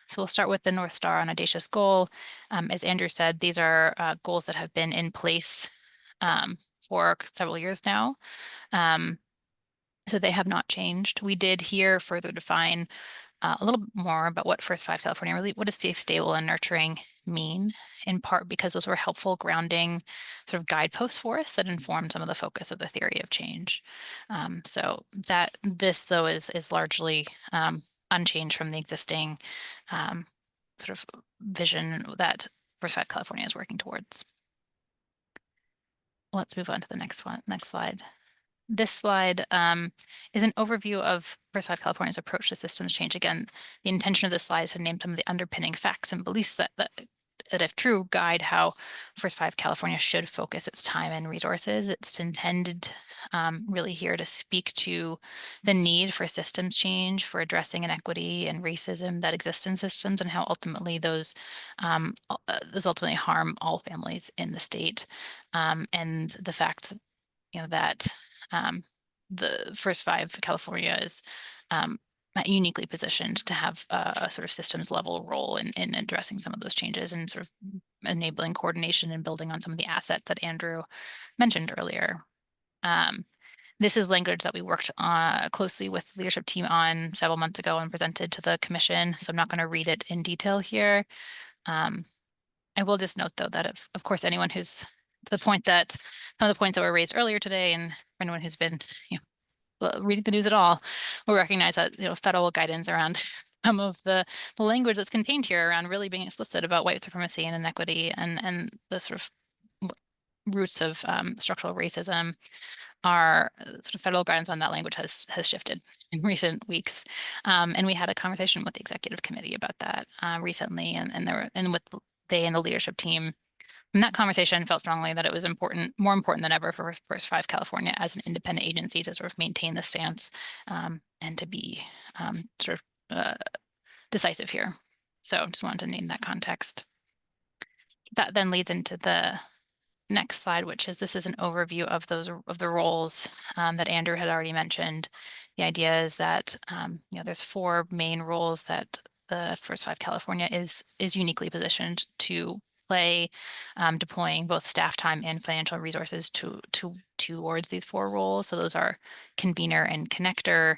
So we'll start with the North Star on audacious goal. As Andrew said, these are goals that have been in place for several years now. So they have not changed. We did here further define a little bit more about what First Five California really, what does safe, stable, and nurturing mean, in part because those were helpful grounding sort of guideposts for us that informed some of the focus of the theory of change. So that this though is largely unchanged from the existing sort of vision that First Five California is working towards. Let's move on to the next slide. This slide is an overview of First Five California's approach to systems change. Again, the intention of this slide is to name some of the underpinning facts and beliefs that if true, guide how First Five California should focus its time and resources. It's intended really here to speak to the need for systems change, for addressing inequity and racism that exists in systems, and how ultimately those ultimately harm all families in the state. And the fact that the First Five California is uniquely positioned to have a sort of systems level role in addressing some of those changes and sort of enabling coordination and building on some of the assets that Andrew mentioned earlier. This is language that we worked closely with the leadership team on several months ago and presented to the commission. So I'm not going to read it in detail here. I will just note though that of course anyone who's to the point that some of the points that were raised earlier today, and for anyone who's been reading the news at all, will recognize that federal guidance around some of the language that's contained here around really being explicit about white supremacy and inequity and the sort of roots of structural racism are sort of federal guidance on that language has shifted in recent weeks. And we had a conversation with the executive committee about that recently, and they and the leadership team in that conversation felt strongly that it was more important than ever for First Five California as an independent agency to sort of maintain the stance and to be sort of decisive here. So just wanted to name that context. That then leads into the next slide, which is this is an overview of the roles that Andrew had already mentioned. The idea is that there's four main roles that the First Five California is uniquely positioned to play, deploying both staff time and financial resources towards these four roles. So those are convener and connector,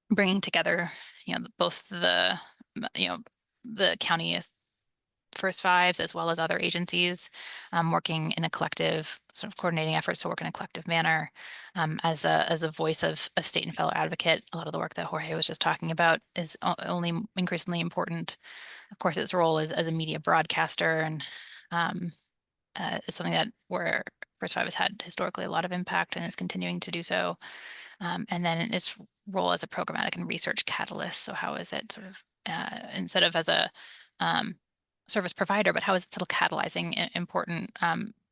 bringing together both the county First Fives as well as other agencies, working in a collective sort of coordinating efforts to work in a collective manner. As a voice of state and fellow advocate, a lot of the work that Jorge was just talking about is only increasingly important. Of course, its role as a media broadcaster and is something that where First Five has had historically a lot of impact and is continuing to do so. And then its role as a programmatic and research catalyst. So how is it sort of instead of as a service provider, but how is it still catalyzing important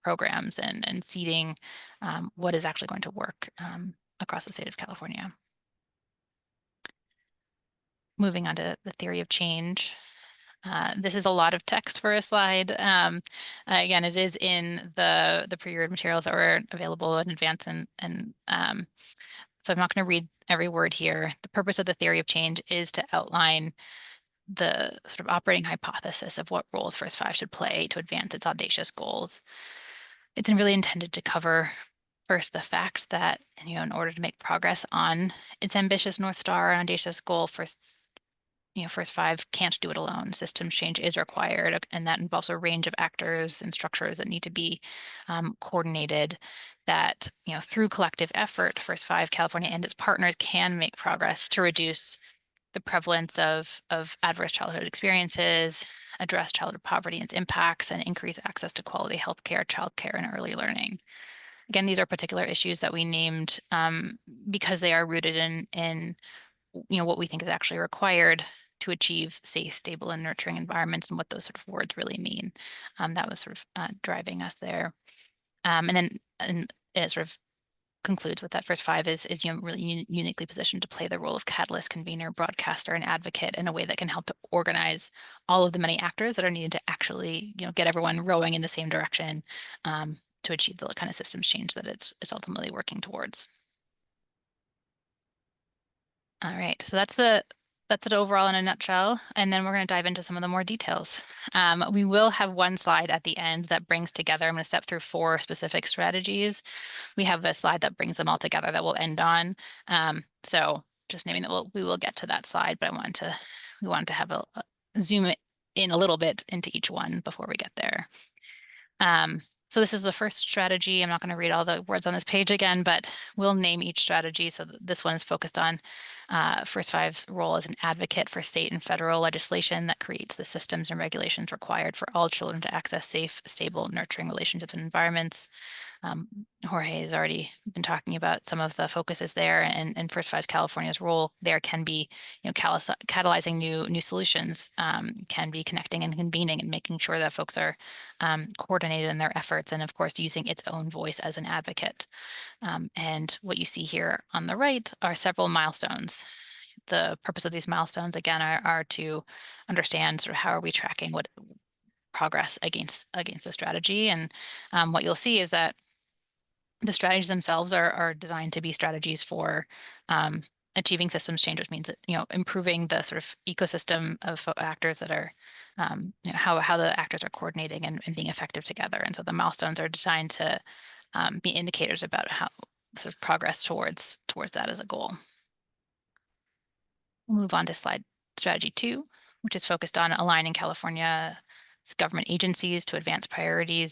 programs and seeding what is actually going to work across the state of California. Moving on to the theory of change. This is a lot of text for a slide. Again, it is in the pre-read materials that were available in advance, and so I'm not going to read every word here. The purpose of the theory of change is to outline the sort of operating hypothesis of what roles First Five should play to advance its audacious goals. It's really intended to cover first the fact that in order to make progress on its ambitious North Star and audacious goal, First Five can't do it alone. Systems change is required, and that involves a range of actors and structures that need to be coordinated. That through collective effort, First Five California and its partners can make progress to reduce the prevalence of adverse childhood experiences, address childhood poverty and its impacts, and increase access to quality healthcare, childcare, and early learning. Again, these are particular issues that we named because they are rooted in what we think is actually required to achieve safe, stable, and nurturing environments and what those sort of words really mean. That was sort of driving us there. And it sort of concludes with that first five is really uniquely positioned to play the role of catalyst, convener, broadcaster, and advocate in a way that can help to organize all of the many actors that are needed to actually get everyone rowing in the same direction to achieve the kind of systems change that it's ultimately working towards. All right, so that's it overall in a nutshell, and then we're going to dive into some of the more details. We will have one slide at the end that brings together, I'm going to step through 4 specific strategies. We have a slide that brings them all together that we'll end on. So just naming that we will get to that slide, but we wanted to have a zoom it in a little bit into each one before we get there. So this is the first strategy. I'm not going to read all the words on this page again, but we'll name each strategy. So this one is focused on First Five's role as an advocate for state and federal legislation that creates the systems and regulations required for all children to access safe, stable, nurturing relationships and environments. Jorge has already been talking about some of the focuses there, and First Five's California's role there can be, catalyzing new solutions, can be connecting and convening and making sure that folks are coordinated in their efforts, and of course using its own voice as an advocate. And what you see here on the right are several milestones. The purpose of these milestones, again, are to understand sort of how are we tracking what progress against the strategy, and what you'll see is that the strategies themselves are designed to be strategies for achieving systems change, which means improving the sort of ecosystem of actors that are how the actors are coordinating and being effective together. And so the milestones are designed to be indicators about how sort of progress towards that as a goal. We'll move on to strategy 2, which is focused on aligning California's government agencies to advance priority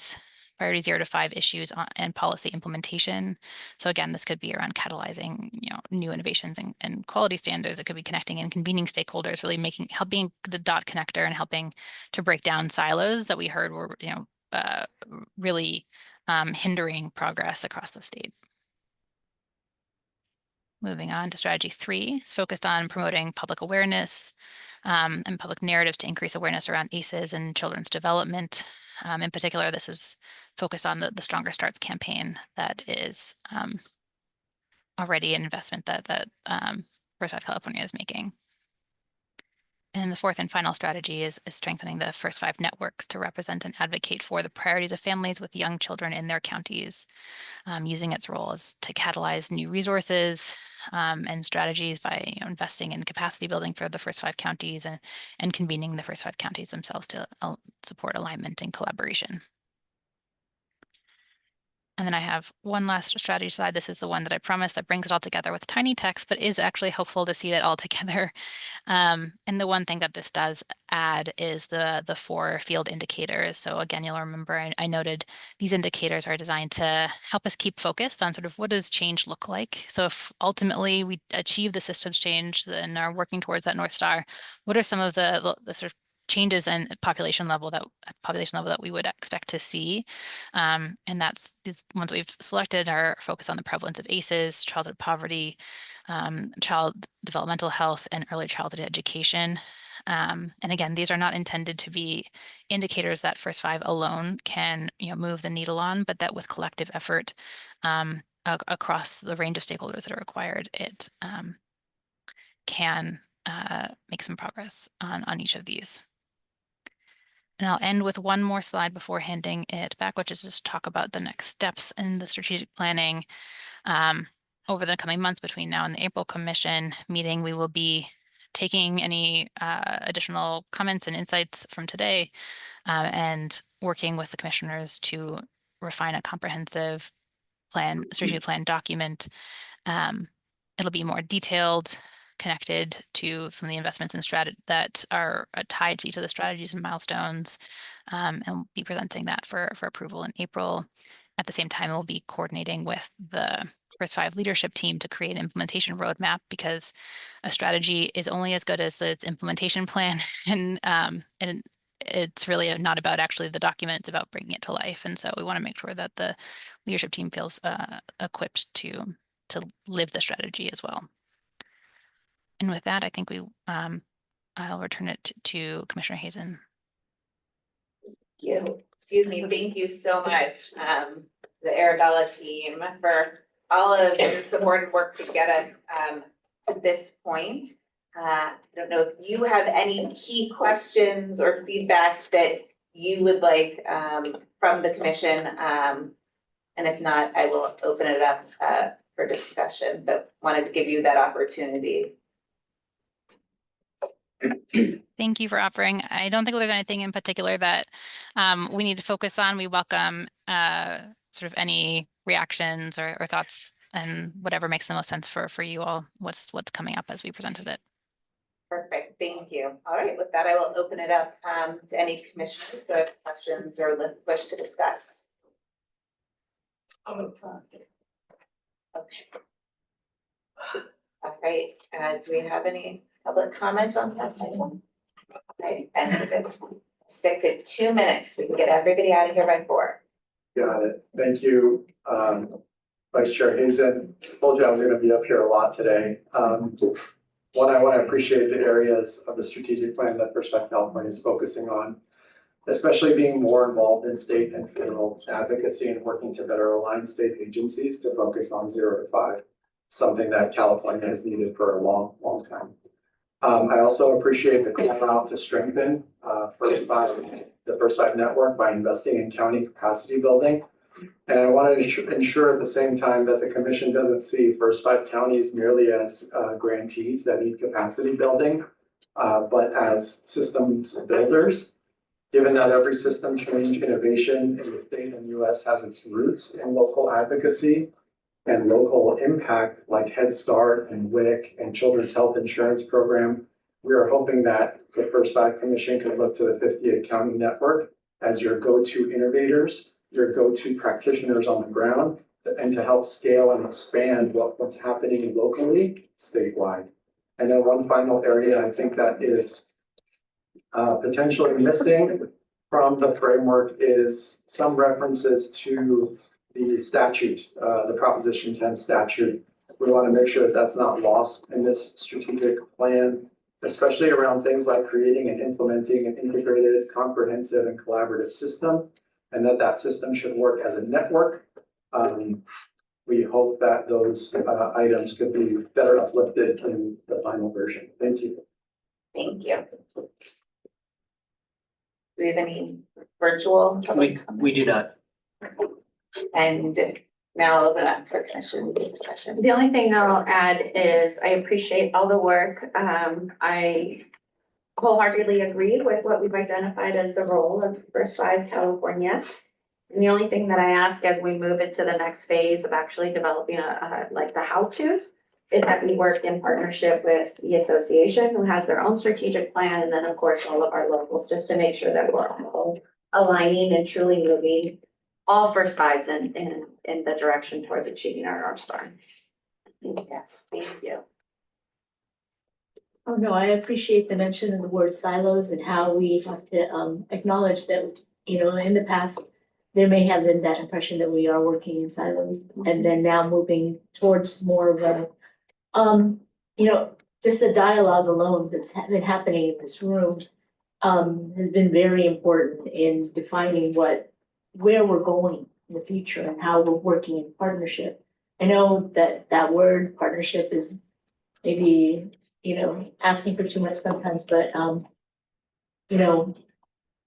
0 to 5 issues and policy implementation. So again, this could be around catalyzing, new innovations and quality standards. It could be connecting and convening stakeholders, really helping the dot connector and helping to break down silos that we heard were, really hindering progress across the state. Moving on to strategy 3, it's focused on promoting public awareness and public narratives to increase awareness around ACEs and children's development. In particular, this is focused on the Stronger Starts campaign that is already an investment that First Five California is making. And the fourth and final strategy is strengthening the First Five networks to represent and advocate for the priorities of families with young children in their counties, using its role as to catalyze new resources and strategies by investing in capacity building for the First Five counties and convening the First Five counties themselves to support alignment and collaboration. And then I have one last strategy slide. This is the one that I promised that brings it all together with tiny text, but is actually helpful to see it all together. And the one thing that this does add is the 4 field indicators. So again, you'll remember I noted these indicators are designed to help us keep focused on sort of what does change look like. So if ultimately we achieve the systems change and are working towards that North Star, what are some of the sort of changes in population level that we would expect to see, and that's these ones we've selected are focused on the prevalence of ACEs, childhood poverty, child developmental health, and early childhood education. And again, these are not intended to be indicators that First Five alone can move the needle on, but that with collective effort across the range of stakeholders that are required, it can make some progress on each of these. And I'll end with one more slide before handing it back, which is just talk about the next steps in the strategic planning. Over the coming months between now and the April Commission meeting, we will be taking any additional comments and insights from today and working with the commissioners to refine a comprehensive strategic plan document. It'll be more detailed, connected to some of the investments in that are tied to each of the strategies and milestones, and we'll be presenting that for approval in April. At the same time, we'll be coordinating with the First Five leadership team to create an implementation roadmap, because a strategy is only as good as its implementation plan, and it's really not about actually the document, it's about bringing it to life. And so we want to make sure that the leadership team feels equipped to live the strategy as well. And with that, I think I'll return it to Commissioner Hazen. Excuse me, thank you so much, the Arabella team, for all of the support and work to get us to this point. I don't know if you have any key questions or feedback that you would like from the commission. And if not, I will open it up for discussion, but wanted to give you that opportunity. Thank you for offering. I don't think there's anything in particular that we need to focus on. We welcome sort of any reactions or thoughts and whatever makes the most sense for you all, what's coming up as we presented it. Perfect, thank you. All right, with that, I will open it up to any commissioners who have questions or wish to discuss. Okay. All right, do we have any public comments on this item? Okay, and stick to 2 minutes. We can get everybody out of here by 4. Got it. Thank you, Vice Chair Hazen. Told you I was going to be up here a lot today. One, I want to appreciate the areas of the strategic plan that First Five California is focusing on, especially being more involved in state and federal advocacy and working to better align state agencies to focus on 0 to 5, something that California has needed for a long, long time. I also appreciate the call out to strengthen the First Five network by investing in county capacity building. And I want to ensure at the same time that the commission doesn't see First Five counties merely as grantees that need capacity building, but as systems builders. Given that every system change innovation in the state and US has its roots in local advocacy and local impact like Head Start and WIC and Children's Health Insurance Program, we are hoping that the First Five Commission can look to the 58 county network as your go-to innovators, your go-to practitioners on the ground, and to help scale and expand what's happening locally, statewide. And then one final area I think that is potentially missing from the framework is some references to the statute, the Proposition 10 statute. We want to make sure that that's not lost in this strategic plan, especially around things like creating and implementing an integrated, comprehensive, and collaborative system, and that system should work as a network. We hope that those items could be better uplifted in the final version. Thank you. Thank you. Do we have any virtual? We do not. And now I'll open up for commission discussion. The only thing I'll add is I appreciate all the work. I wholeheartedly agree with what we've identified as the role of First Five California. And the only thing that I ask as we move into the next phase of actually developing like the how-tos is that we work in partnership with the association who has their own strategic plan, and then of course all of our locals, just to make sure that we're all aligning and truly moving all First Fives in the direction towards achieving our North Star. Yes, thank you. Oh, no, I appreciate the mention of the word silos and how we have to acknowledge that, you know, in the past, there may have been that impression that we are working in silos and then now moving towards more of a, you know, just the dialogue alone that's been happening in this room has been very important in defining where we're going in the future and how we're working in partnership. I know that word partnership is maybe, you know, asking for too much sometimes, but, you know,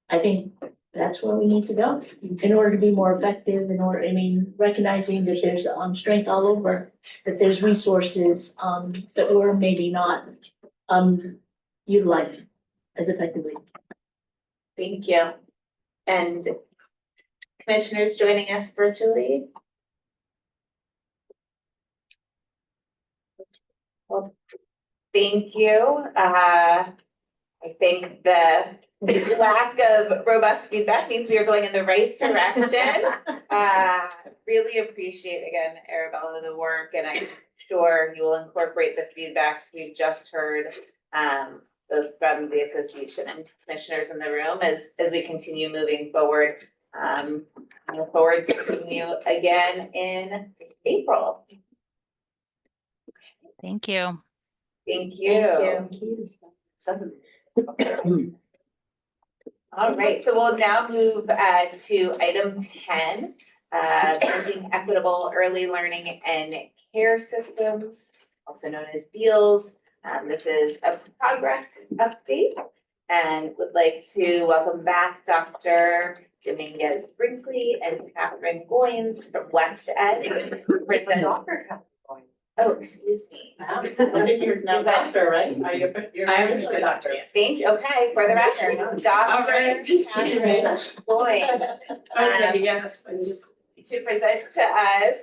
I think that's where we need to go in order to be more effective, recognizing that there's strength all over, that there's resources that we're maybe not utilizing as effectively. Thank you. And commissioners joining us virtually. Well, thank you. I think the lack of robust feedback means we are going in the right direction. Really appreciate, again, Arabella, the work, and I'm sure you will incorporate the feedback we've just heard both from the association and commissioners in the room as we continue moving forward. I look forward to seeing you again in April. Thank you. Thank you. All right, so we'll now move to item 10, building equitable early learning and care systems, also known as BEALS. This is a progress update, and would like to welcome back Dr. Dominguez Brinkley and Catherine Goins from West Ed to present. Oh, excuse me. You're no doctor, right? Are you? I'm officially a doctor. Thank you. Okay, for the record, Dr. Catherine Goins. Okay, yes, I'm just. To present to us.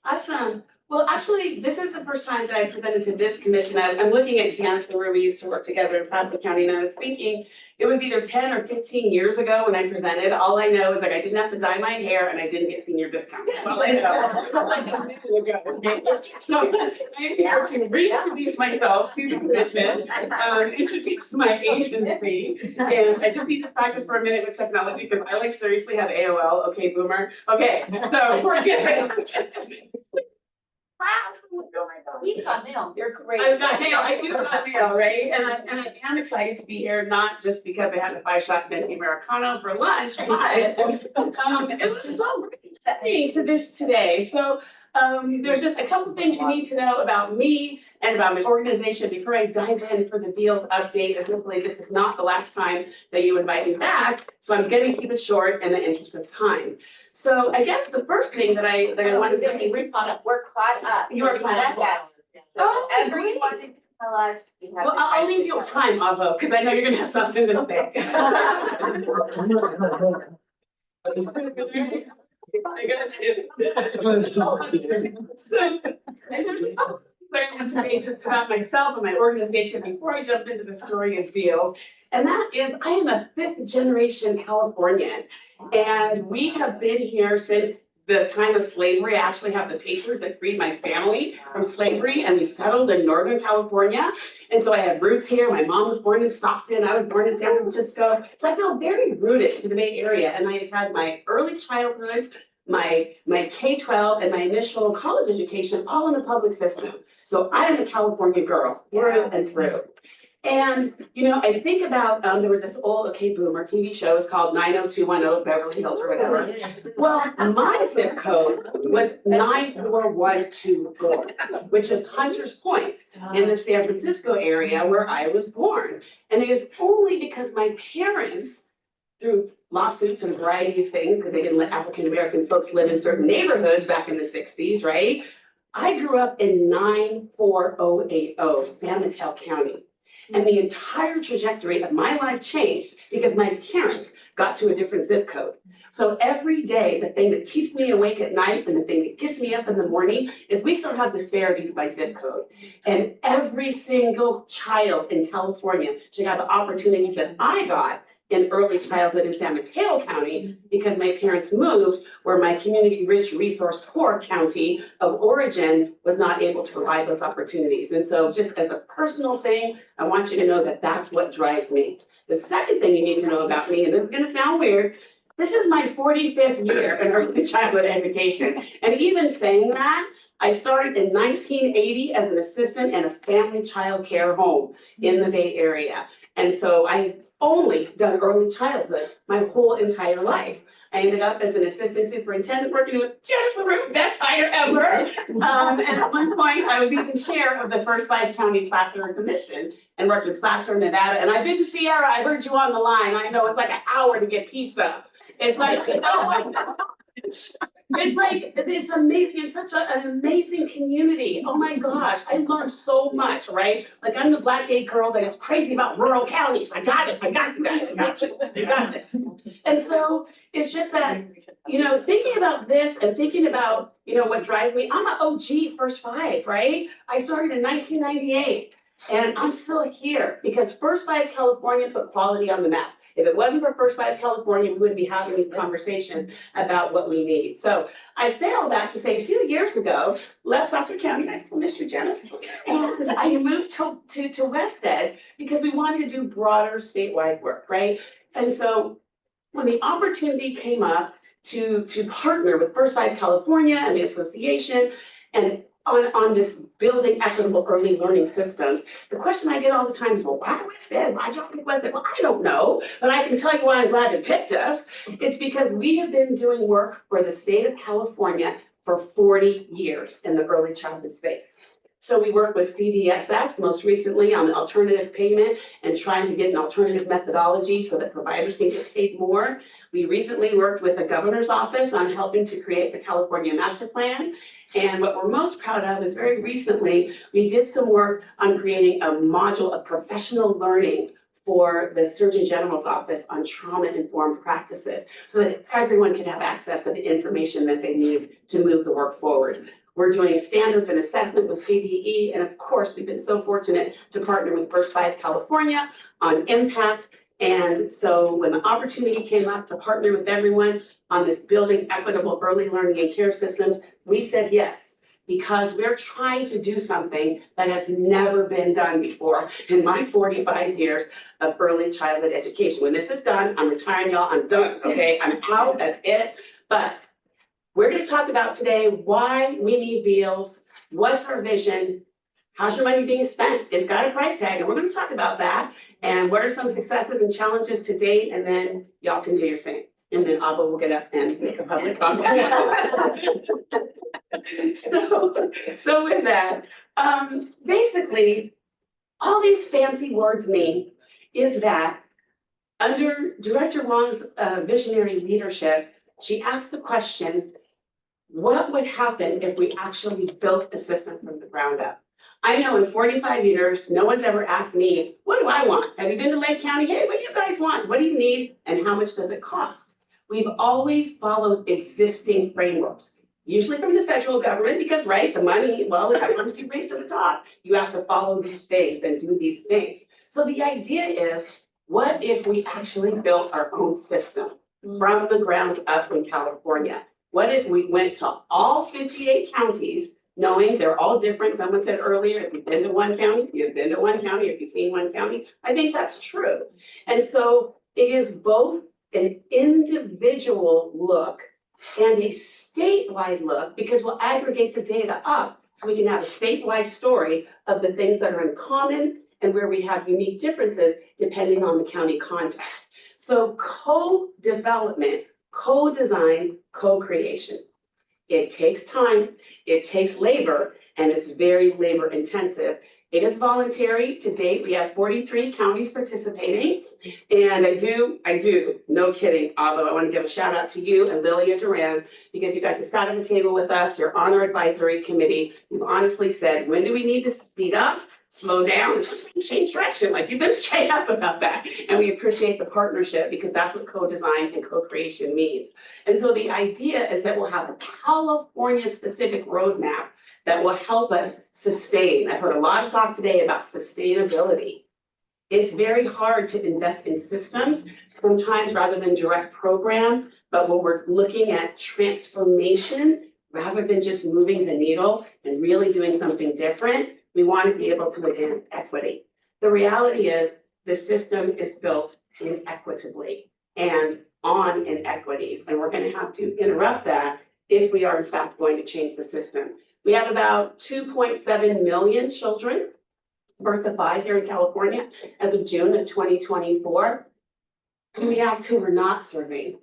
Awesome. Well, actually, this is the first time that I presented to this commission. I'm looking at Janice and where we used to work together in Pasco County, and I was thinking it was either 10 or 15 years ago when I presented. All I know is like I didn't have to dye my hair and I didn't get senior discount. That's all I know. So I'm here to reintroduce myself to the commission, introduce my agency, and I just need to practice for a minute with technology because I like seriously have AOL. Okay, boomer. Okay, so we're good. You've got mail. You're great. I've got mail. I do got mail, right? And I am excited to be here, not just because I had a 5-shot venti Americano for lunch, but it was so great listening to this today. So there's just a couple things you need to know about me and about my organization before I dive in for the BEALS update. And hopefully this is not the last time that you invite me back. So I'm going to keep it short in the interest of time. So I guess the first thing that I want to say. We're caught up. You are caught up? Yes. So everyone can tell us. Well, I'll leave you time, Avo, because I know you're gonna have something to say. I got you. So, I want to say just about myself and my organization before I jump into the story of BEALS. And that is, I am a 5th generation Californian. And we have been here since the time of slavery. I actually have the papers that freed my family from slavery, and we settled in Northern California. And so I have roots here. My mom was born in Stockton. I was born in San Francisco. So I feel very rooted to the Bay Area. And I had my early childhood, my K-12 and my initial college education all in the public system. So I am a California girl, through and through. And, you know, I think about, there was this old, okay, boomer TV show, it's called 90210 Beverly Hills or whatever. Well, my zip code was 94124, which is Hunters Point in the San Francisco area where I was born. And it is only because my parents, through lawsuits and a variety of things, because they didn't let African-American folks live in certain neighborhoods back in the 60s, right? I grew up in 94080 San Mateo County. And the entire trajectory of my life changed because my parents got to a different zip code. So every day, the thing that keeps me awake at night and the thing that gets me up in the morning is we still have disparities by zip code. And every single child in California should have the opportunities that I got in early childhood in San Mateo County because my parents moved where my community-rich, resource-poor county of origin was not able to provide those opportunities. And so just as a personal thing, I want you to know that that's what drives me. The second thing you need to know about me, and this is gonna sound weird, this is my 45th year in early childhood education. And even saying that, I started in 1980 as an assistant in a family child care home in the Bay Area. And so I only done early childhood my whole entire life. I ended up as an assistant superintendent working with Janice LaRue, best hire ever. And at one point, I was even chair of the first 5 county Placer Commission and worked with Placer, Nevada. And I've been to Sierra. I heard you on the line. I know it's like an hour to get pizza. It's like, oh my God. It's like, it's amazing. It's such an amazing community. Oh my gosh, I learned so much, right? Like I'm the Black gay girl that is crazy about rural counties. I got it. I got you guys. I got you. I got this. And so it's just that, you know, thinking about this and thinking about, you know, what drives me. I'm an OG First 5, right? I started in 1998 and I'm still here because First 5 California put quality on the map. If it wasn't for First 5 California, we wouldn't be having these conversations about what we need. So I say all that to say a few years ago, left Placer County, I still miss you, Janice, and I moved to West Ed because we wanted to do broader statewide work, right? And so when the opportunity came up to partner with First 5 California and the association, and on this building equitable early learning systems, the question I get all the time is, well, why West Ed? Why y'all pick West Ed? Well, I don't know, but I can tell you why I'm glad they picked us. It's because we have been doing work for the state of California for 40 years in the early childhood space. So we work with CDSS most recently on the alternative payment and trying to get an alternative methodology so that providers can get paid more. We recently worked with the governor's office on helping to create the California Master Plan. And what we're most proud of is very recently, we did some work on creating a module of professional learning for the Surgeon General's office on trauma-informed practices so that everyone can have access to the information that they need to move the work forward. We're doing standards and assessment with CDE, and of course, we've been so fortunate to partner with First 5 California on impact. And so when the opportunity came up to partner with everyone on this building equitable early learning and care systems, we said yes, because we're trying to do something that has never been done before in my 45 years of early childhood education. When this is done, I'm retiring, y'all, I'm done, okay? I'm out, that's it. But we're going to talk about today why we need Beals, what's our vision, how's your money being spent? It's got a price tag, and we're going to talk about that, and what are some successes and challenges to date, and then y'all can do your thing. And then Abba will get up and make a public comment. So with that, basically, all these fancy words mean is that under Director Wong's visionary leadership, she asked the question, what would happen if we actually built a system from the ground up? I know in 45 years, no one's ever asked me, what do I want? Have you been to Lake County? Hey, what do you guys want? What do you need? And how much does it cost? We've always followed existing frameworks, usually from the federal government, because right, the money, well, if you want to race to the top, you have to follow these things and do these things. So the idea is, what if we actually built our own system from the ground up in California? What if we went to all 58 counties, knowing they're all different? Someone said earlier, if you've been to one county, you've been to one county, if you've seen one county. I think that's true. And so it is both an individual look and a statewide look, because we'll aggregate the data up so we can have a statewide story of the things that are in common and where we have unique differences depending on the county context. So co-development, co-design, co-creation. It takes time, it takes labor, and it's very labor intensive. It is voluntary. To date, we have 43 counties participating. And I do, no kidding, although I want to give a shout out to you and Lilia Duran, because you guys have sat at the table with us, you're on our advisory committee. You've honestly said, when do we need to speed up, slow down, change direction? Like, you've been straight up about that. And we appreciate the partnership, because that's what co-design and co-creation means. And so the idea is that we'll have a California specific roadmap that will help us sustain. I've heard a lot of talk today about sustainability. It's very hard to invest in systems sometimes rather than direct program, but when we're looking at transformation, rather than just moving the needle and really doing something different, we want to be able to advance equity. The reality is the system is built inequitably and on inequities, and we're going to have to interrupt that if we are in fact going to change the system. We have about 2.7 million children birth to 5 here in California as of June of 2024. Can we ask who we're not serving?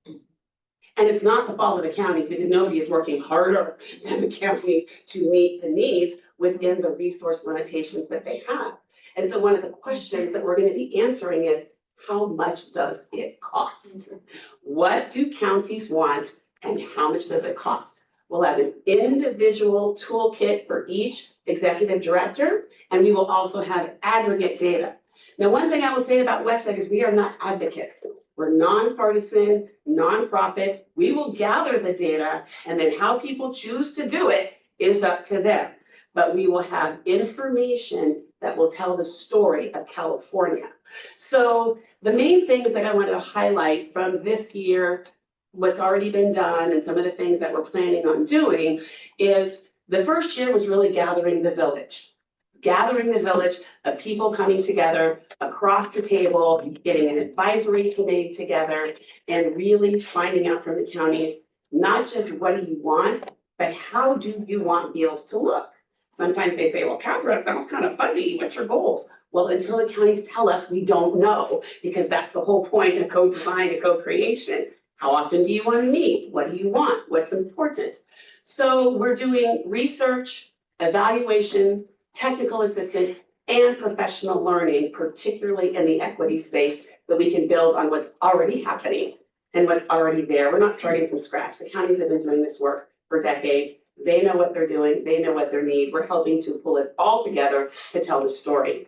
And it's not the fault of the counties, because nobody is working harder than the counties to meet the needs within the resource limitations that they have. And so one of the questions that we're going to be answering is, how much does it cost? What do counties want and how much does it cost? We'll have an individual toolkit for each executive director, and we will also have aggregate data. Now, one thing I will say about West Ed is we are not advocates. We're nonpartisan, nonprofit. We will gather the data, and then how people choose to do it is up to them. But we will have information that will tell the story of California. So the main things that I wanted to highlight from this year, what's already been done, and some of the things that we're planning on doing, is the first year was really gathering the village. Gathering the village of people coming together across the table, getting an advisory committee together, and really finding out from the counties, not just what do you want, but how do you want meals to look? Sometimes they say, well, Catherine, that sounds kind of fuzzy. What's your goals? Well, until the counties tell us, we don't know, because that's the whole point of co-design and co-creation. How often do you want to meet? What do you want? What's important? So we're doing research, evaluation, technical assistance, and professional learning, particularly in the equity space, that we can build on what's already happening and what's already there. We're not starting from scratch. The counties have been doing this work for decades. They know what they're doing. They know what they need. We're helping to pull it all together to tell the story.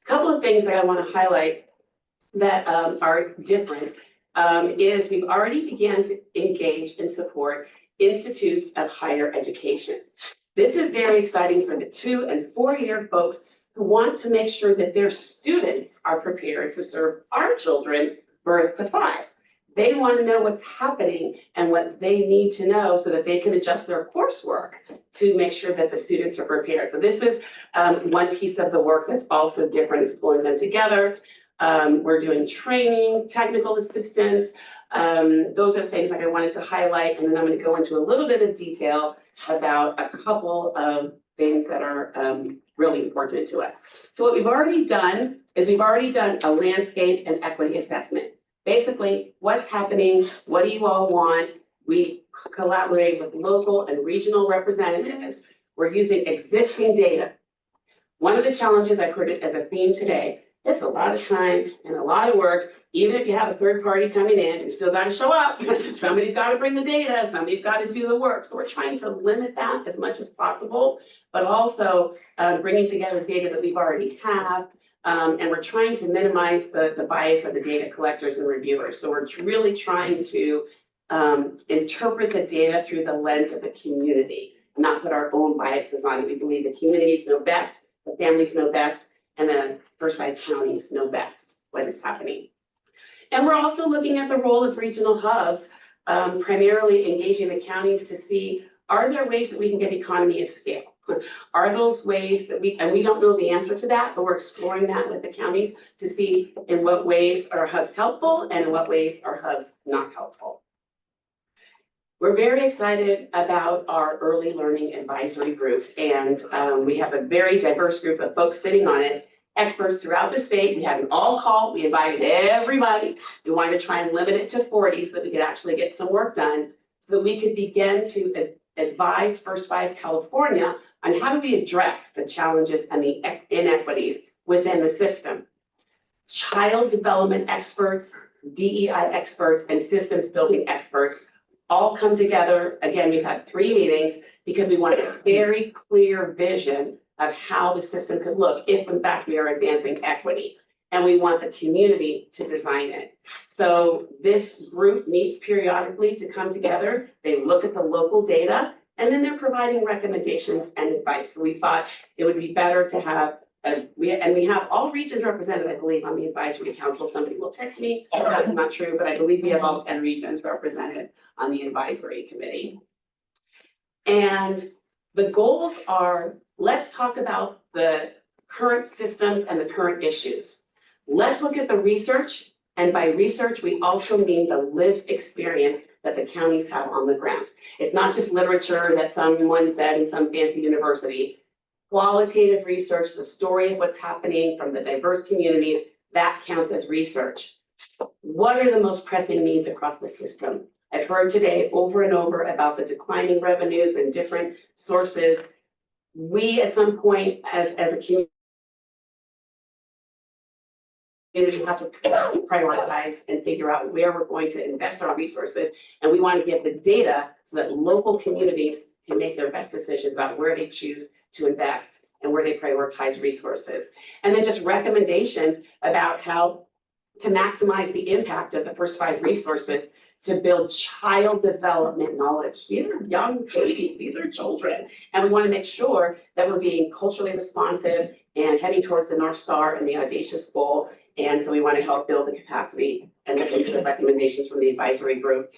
A couple of things that I want to highlight that are different is we've already began to engage and support institutes of higher education. This is very exciting for the 2- and 4-year folks who want to make sure that their students are prepared to serve our children birth to 5. They want to know what's happening and what they need to know so that they can adjust their coursework to make sure that the students are prepared. So this is one piece of the work that's also different, is pulling them together. We're doing training, technical assistance. Those are things that I wanted to highlight, and then I'm going to go into a little bit of detail about a couple of things that are really important to us. So what we've already done is we've already done a landscape and equity assessment. Basically, what's happening, what do you all want? We collaborate with local and regional representatives. We're using existing data. One of the challenges, I've heard it as a theme today, it's a lot of time and a lot of work. Even if you have a third party coming in, you still got to show up. Somebody's got to bring the data, somebody's got to do the work. So we're trying to limit that as much as possible, but also bringing together data that we've already have. And we're trying to minimize the bias of the data collectors and reviewers. So we're really trying to interpret the data through the lens of the community, not put our own biases on it. We believe the communities know best, the families know best, and the first 5 counties know best what is happening. And we're also looking at the role of regional hubs, primarily engaging the counties to see, are there ways that we can get economy of scale? Are those ways that we don't know the answer to that, but we're exploring that with the counties to see in what ways are hubs helpful and in what ways are hubs not helpful. We're very excited about our early learning advisory groups, and we have a very diverse group of folks sitting on it, experts throughout the state. We had an all call, we invited everybody. We wanted to try and limit it to 40 so that we could actually get some work done, so that we could begin to advise First 5 California on how do we address the challenges and the inequities within the system. Child development experts, DEI experts, and systems building experts all come together. Again, we've had 3 meetings because we want a very clear vision of how the system could look if in fact we are advancing equity. And we want the community to design it. So this group meets periodically to come together. They look at the local data, and then they're providing recommendations and advice. So we thought it would be better to have, we have all regions represented, I believe, on the advisory council. Somebody will text me, that's not true, but I believe we have all 10 regions represented on the advisory committee. And the goals are, let's talk about the current systems and the current issues. Let's look at the research, and by research, we also mean the lived experience that the counties have on the ground. It's not just literature that someone said in some fancy university. Qualitative research, the story of what's happening from the diverse communities, that counts as research. What are the most pressing needs across the system? I've heard today over and over about the declining revenues and different sources. We, at some point, as a community, have to prioritize and figure out where we're going to invest our resources. And we want to get the data so that local communities can make their best decisions about where they choose to invest and where they prioritize resources. And then just recommendations about how to maximize the impact of the First 5 resources to build child development knowledge. These are young babies, these are children. And we want to make sure that we're being culturally responsive and heading towards the North Star and the audacious goal. And so we want to help build the capacity and listen to the recommendations from the advisory group.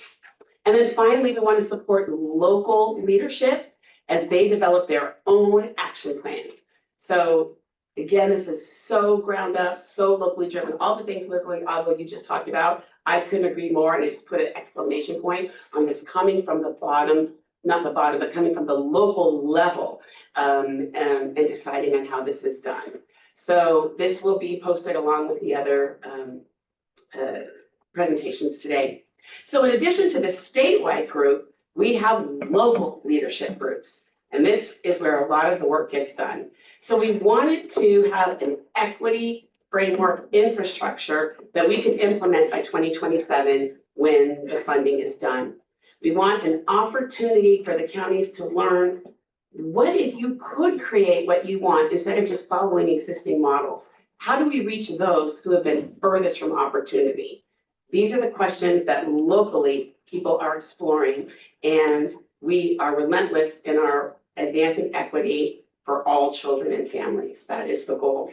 And then finally, we want to support local leadership as they develop their own action plans. So again, this is so ground up, so locally driven, all the things locally, Avo, you just talked about. I couldn't agree more, and I just put an exclamation point on this coming from the bottom not the bottom, but coming from the local level, and deciding on how this is done. So this will be posted along with the other presentations today. So in addition to the statewide group, we have local leadership groups. And this is where a lot of the work gets done. So we wanted to have an equity framework infrastructure that we could implement by 2027 when the funding is done. We want an opportunity for the counties to learn, what if you could create what you want instead of just following existing models? How do we reach those who have been furthest from opportunity? These are the questions that locally people are exploring, and we are relentless in our advancing equity for all children and families. That is the goal.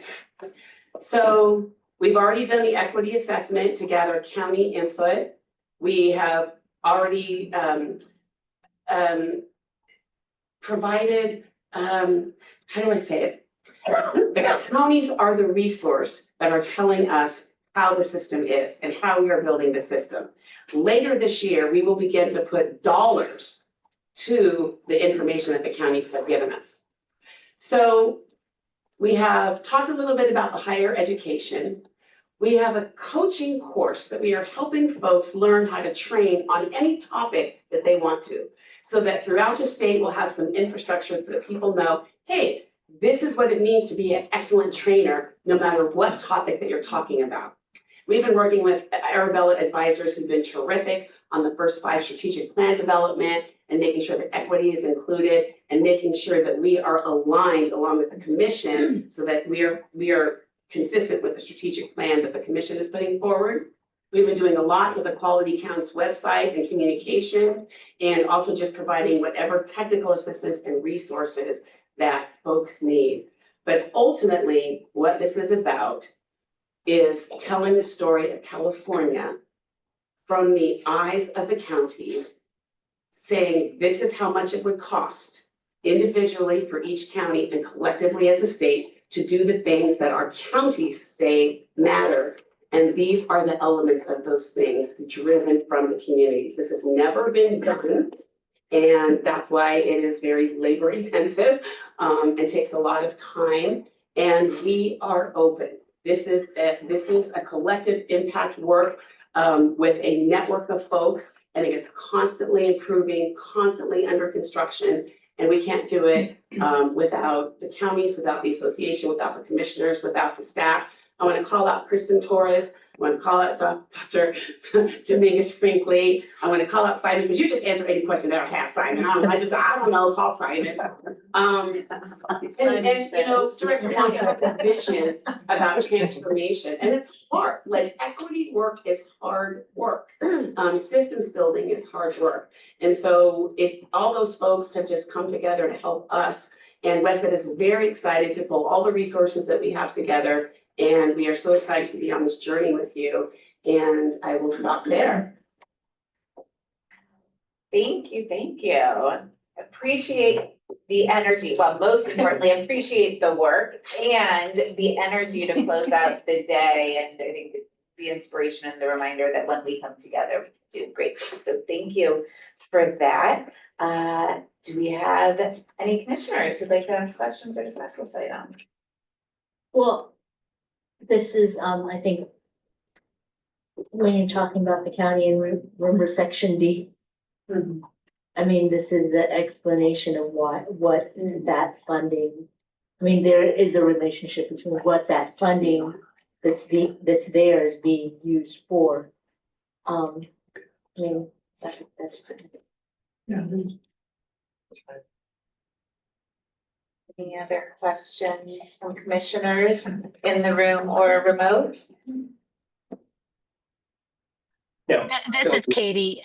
So we've already done the equity assessment to gather county input. We have already provided, how do I say it? The counties are the resource that are telling us how the system is and how we are building the system. Later this year, we will begin to put dollars to the information that the counties have given us. So we have talked a little bit about the higher education. We have a coaching course that we are helping folks learn how to train on any topic that they want to, so that throughout the state we'll have some infrastructure so that people know, hey, this is what it means to be an excellent trainer, no matter what topic that you're talking about. We've been working with Arabella advisors who've been terrific on the first 5 strategic plan development and making sure that equity is included and making sure that we are aligned along with the commission so that we are consistent with the strategic plan that the commission is putting forward. We've been doing a lot with the Quality Counts website and communication, and also just providing whatever technical assistance and resources that folks need. But ultimately, what this is about is telling the story of California from the eyes of the counties, saying this is how much it would cost individually for each county and collectively as a state to do the things that our counties say matter. And these are the elements of those things driven from the communities. This has never been done. And that's why it is very labor intensive and takes a lot of time. And we are open. This is a collective impact work with a network of folks, and it is constantly improving, constantly under construction. And we can't do it without the counties, without the association, without the commissioners, without the staff. I want to call out Kristen Torres. I want to call out Dr. Dominguez Brinkley. I want to call out Simon, because you just answer any question that I have, Simon. I don't know, call Simon. And you know, Director Wong had this vision about transformation, and it's hard. Like, equity work is hard work. Systems building is hard work. And so all those folks have just come together to help us. And WestEd is very excited to pull all the resources that we have together. And we are so excited to be on this journey with you. And I will stop there. Thank you, thank you. Appreciate the energy. Well, most importantly, appreciate the work and the energy to close out the day. And I think the inspiration and the reminder that when we come together, we can do great things. So thank you for that. Do we have any commissioners who'd like to ask questions or discuss this item? Well, this is, I think, when you're talking about the county and remember section D. I mean, this is the explanation of what that funding, I mean, there is a relationship between what that funding that's there is being used for. I mean, that's. Yeah. Any other questions from commissioners in the room or remote? No. This is Katie.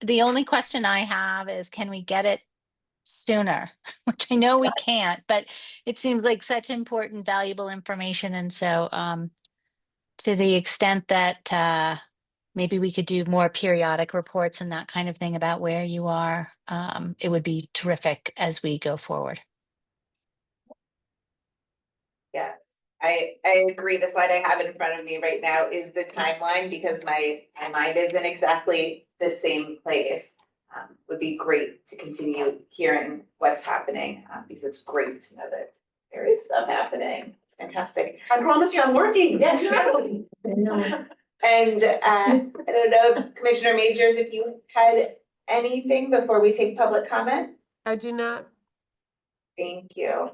The only question I have is, can we get it sooner? Which I know we can't, but it seems like such important, valuable information. And so to the extent that maybe we could do more periodic reports and that kind of thing about where you are, it would be terrific as we go forward. Yes, I agree. The slide I have in front of me right now is the timeline, because my mind isn't exactly the same place. Would would be great to continue hearing what's happening, because it's great to know that there is stuff happening. It's fantastic. I promise you I'm working. Yes. And I don't know, Commissioner Majors, if you had anything before we take public comment? I do not. Thank you.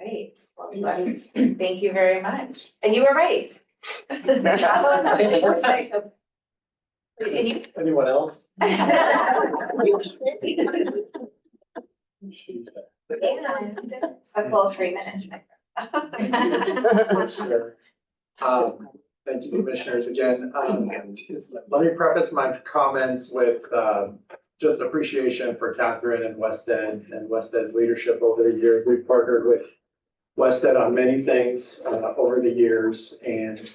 Right. Well, thank you very much. And you were right. Anyone else? A full 3 minutes. Sure. Thank you, commissioners, again. Let me preface my comments with just appreciation for Catherine and Wested and Wested's leadership over the years. We've partnered with Wested on many things over the years, and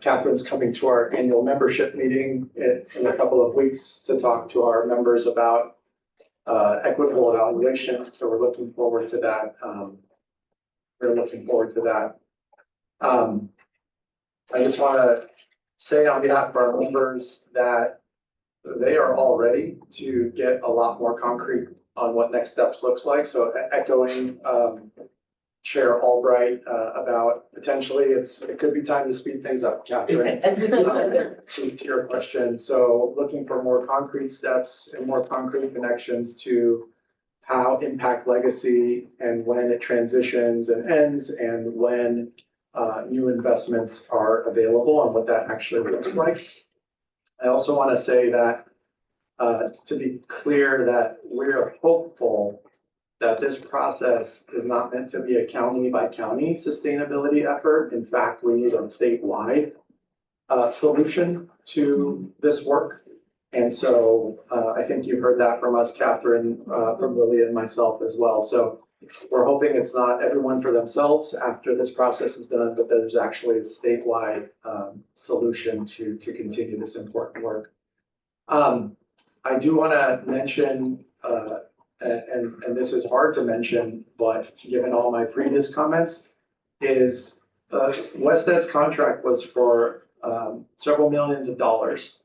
Catherine's coming to our annual membership meeting in a couple of weeks to talk to our members about equitable evaluation. So we're looking forward to that. I just want to say on behalf of our members that they are all ready to get a lot more concrete on what next steps looks like. So echoing Chair Albright about potentially it could be time to speed things up, Catherine. To your question, so looking for more concrete steps and more concrete connections to how impact legacy and when it transitions and ends, and when new investments are available and what that actually looks like. I also want to say that to be clear that we're hopeful that this process is not meant to be a county by county sustainability effort. In fact, we need a statewide solution to this work. And so I think you heard that from us, Catherine, from Lily and myself as well. So we're hoping it's not everyone for themselves after this process is done, but there's actually a statewide solution to continue this important work. I do want to mention, and this is hard to mention, but given all my previous comments, is Wested's contract was for several millions of dollars.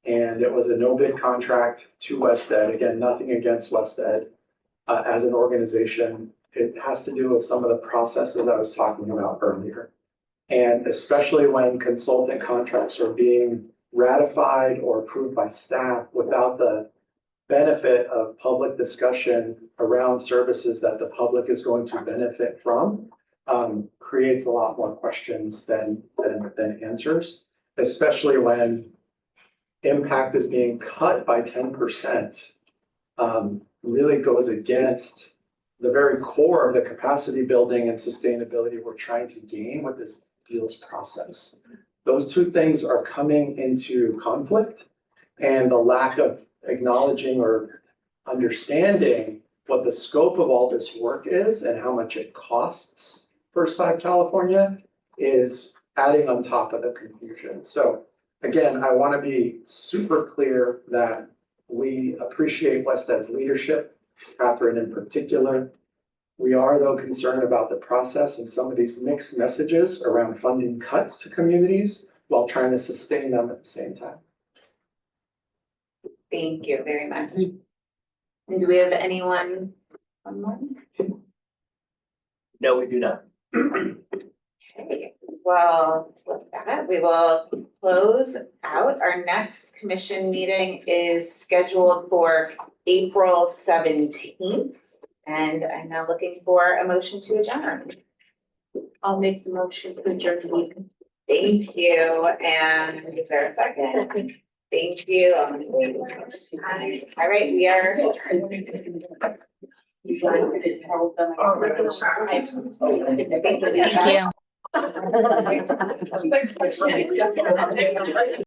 And it was a no bid contract to Wested. Again, nothing against Wested as an organization. It has to do with some of the processes I was talking about earlier. And especially when consultant contracts are being ratified or approved by staff without the benefit of public discussion around services that the public is going to benefit from, creates a lot more questions than answers, especially when impact is being cut by 10%, really goes against the very core of the capacity building and sustainability we're trying to gain with this appeals process. Those two things are coming into conflict, and the lack of acknowledging or understanding what the scope of all this work is and how much it costs First Five California is adding on top of the confusion. So again, I want to be super clear that we appreciate Wested's leadership, Catherine in particular. We are, though, concerned about the process and some of these mixed messages around funding cuts to communities while trying to sustain them at the same time. Thank you very much. And do we have anyone online? No, we do not. Okay, well, with that, we will close out. Our next commission meeting is scheduled for April 17th. And I'm now looking for a motion to adjourn. I'll make the motion to adjourn the meeting. Thank you. And is there a second? Thank you. All right, we are. Thank you.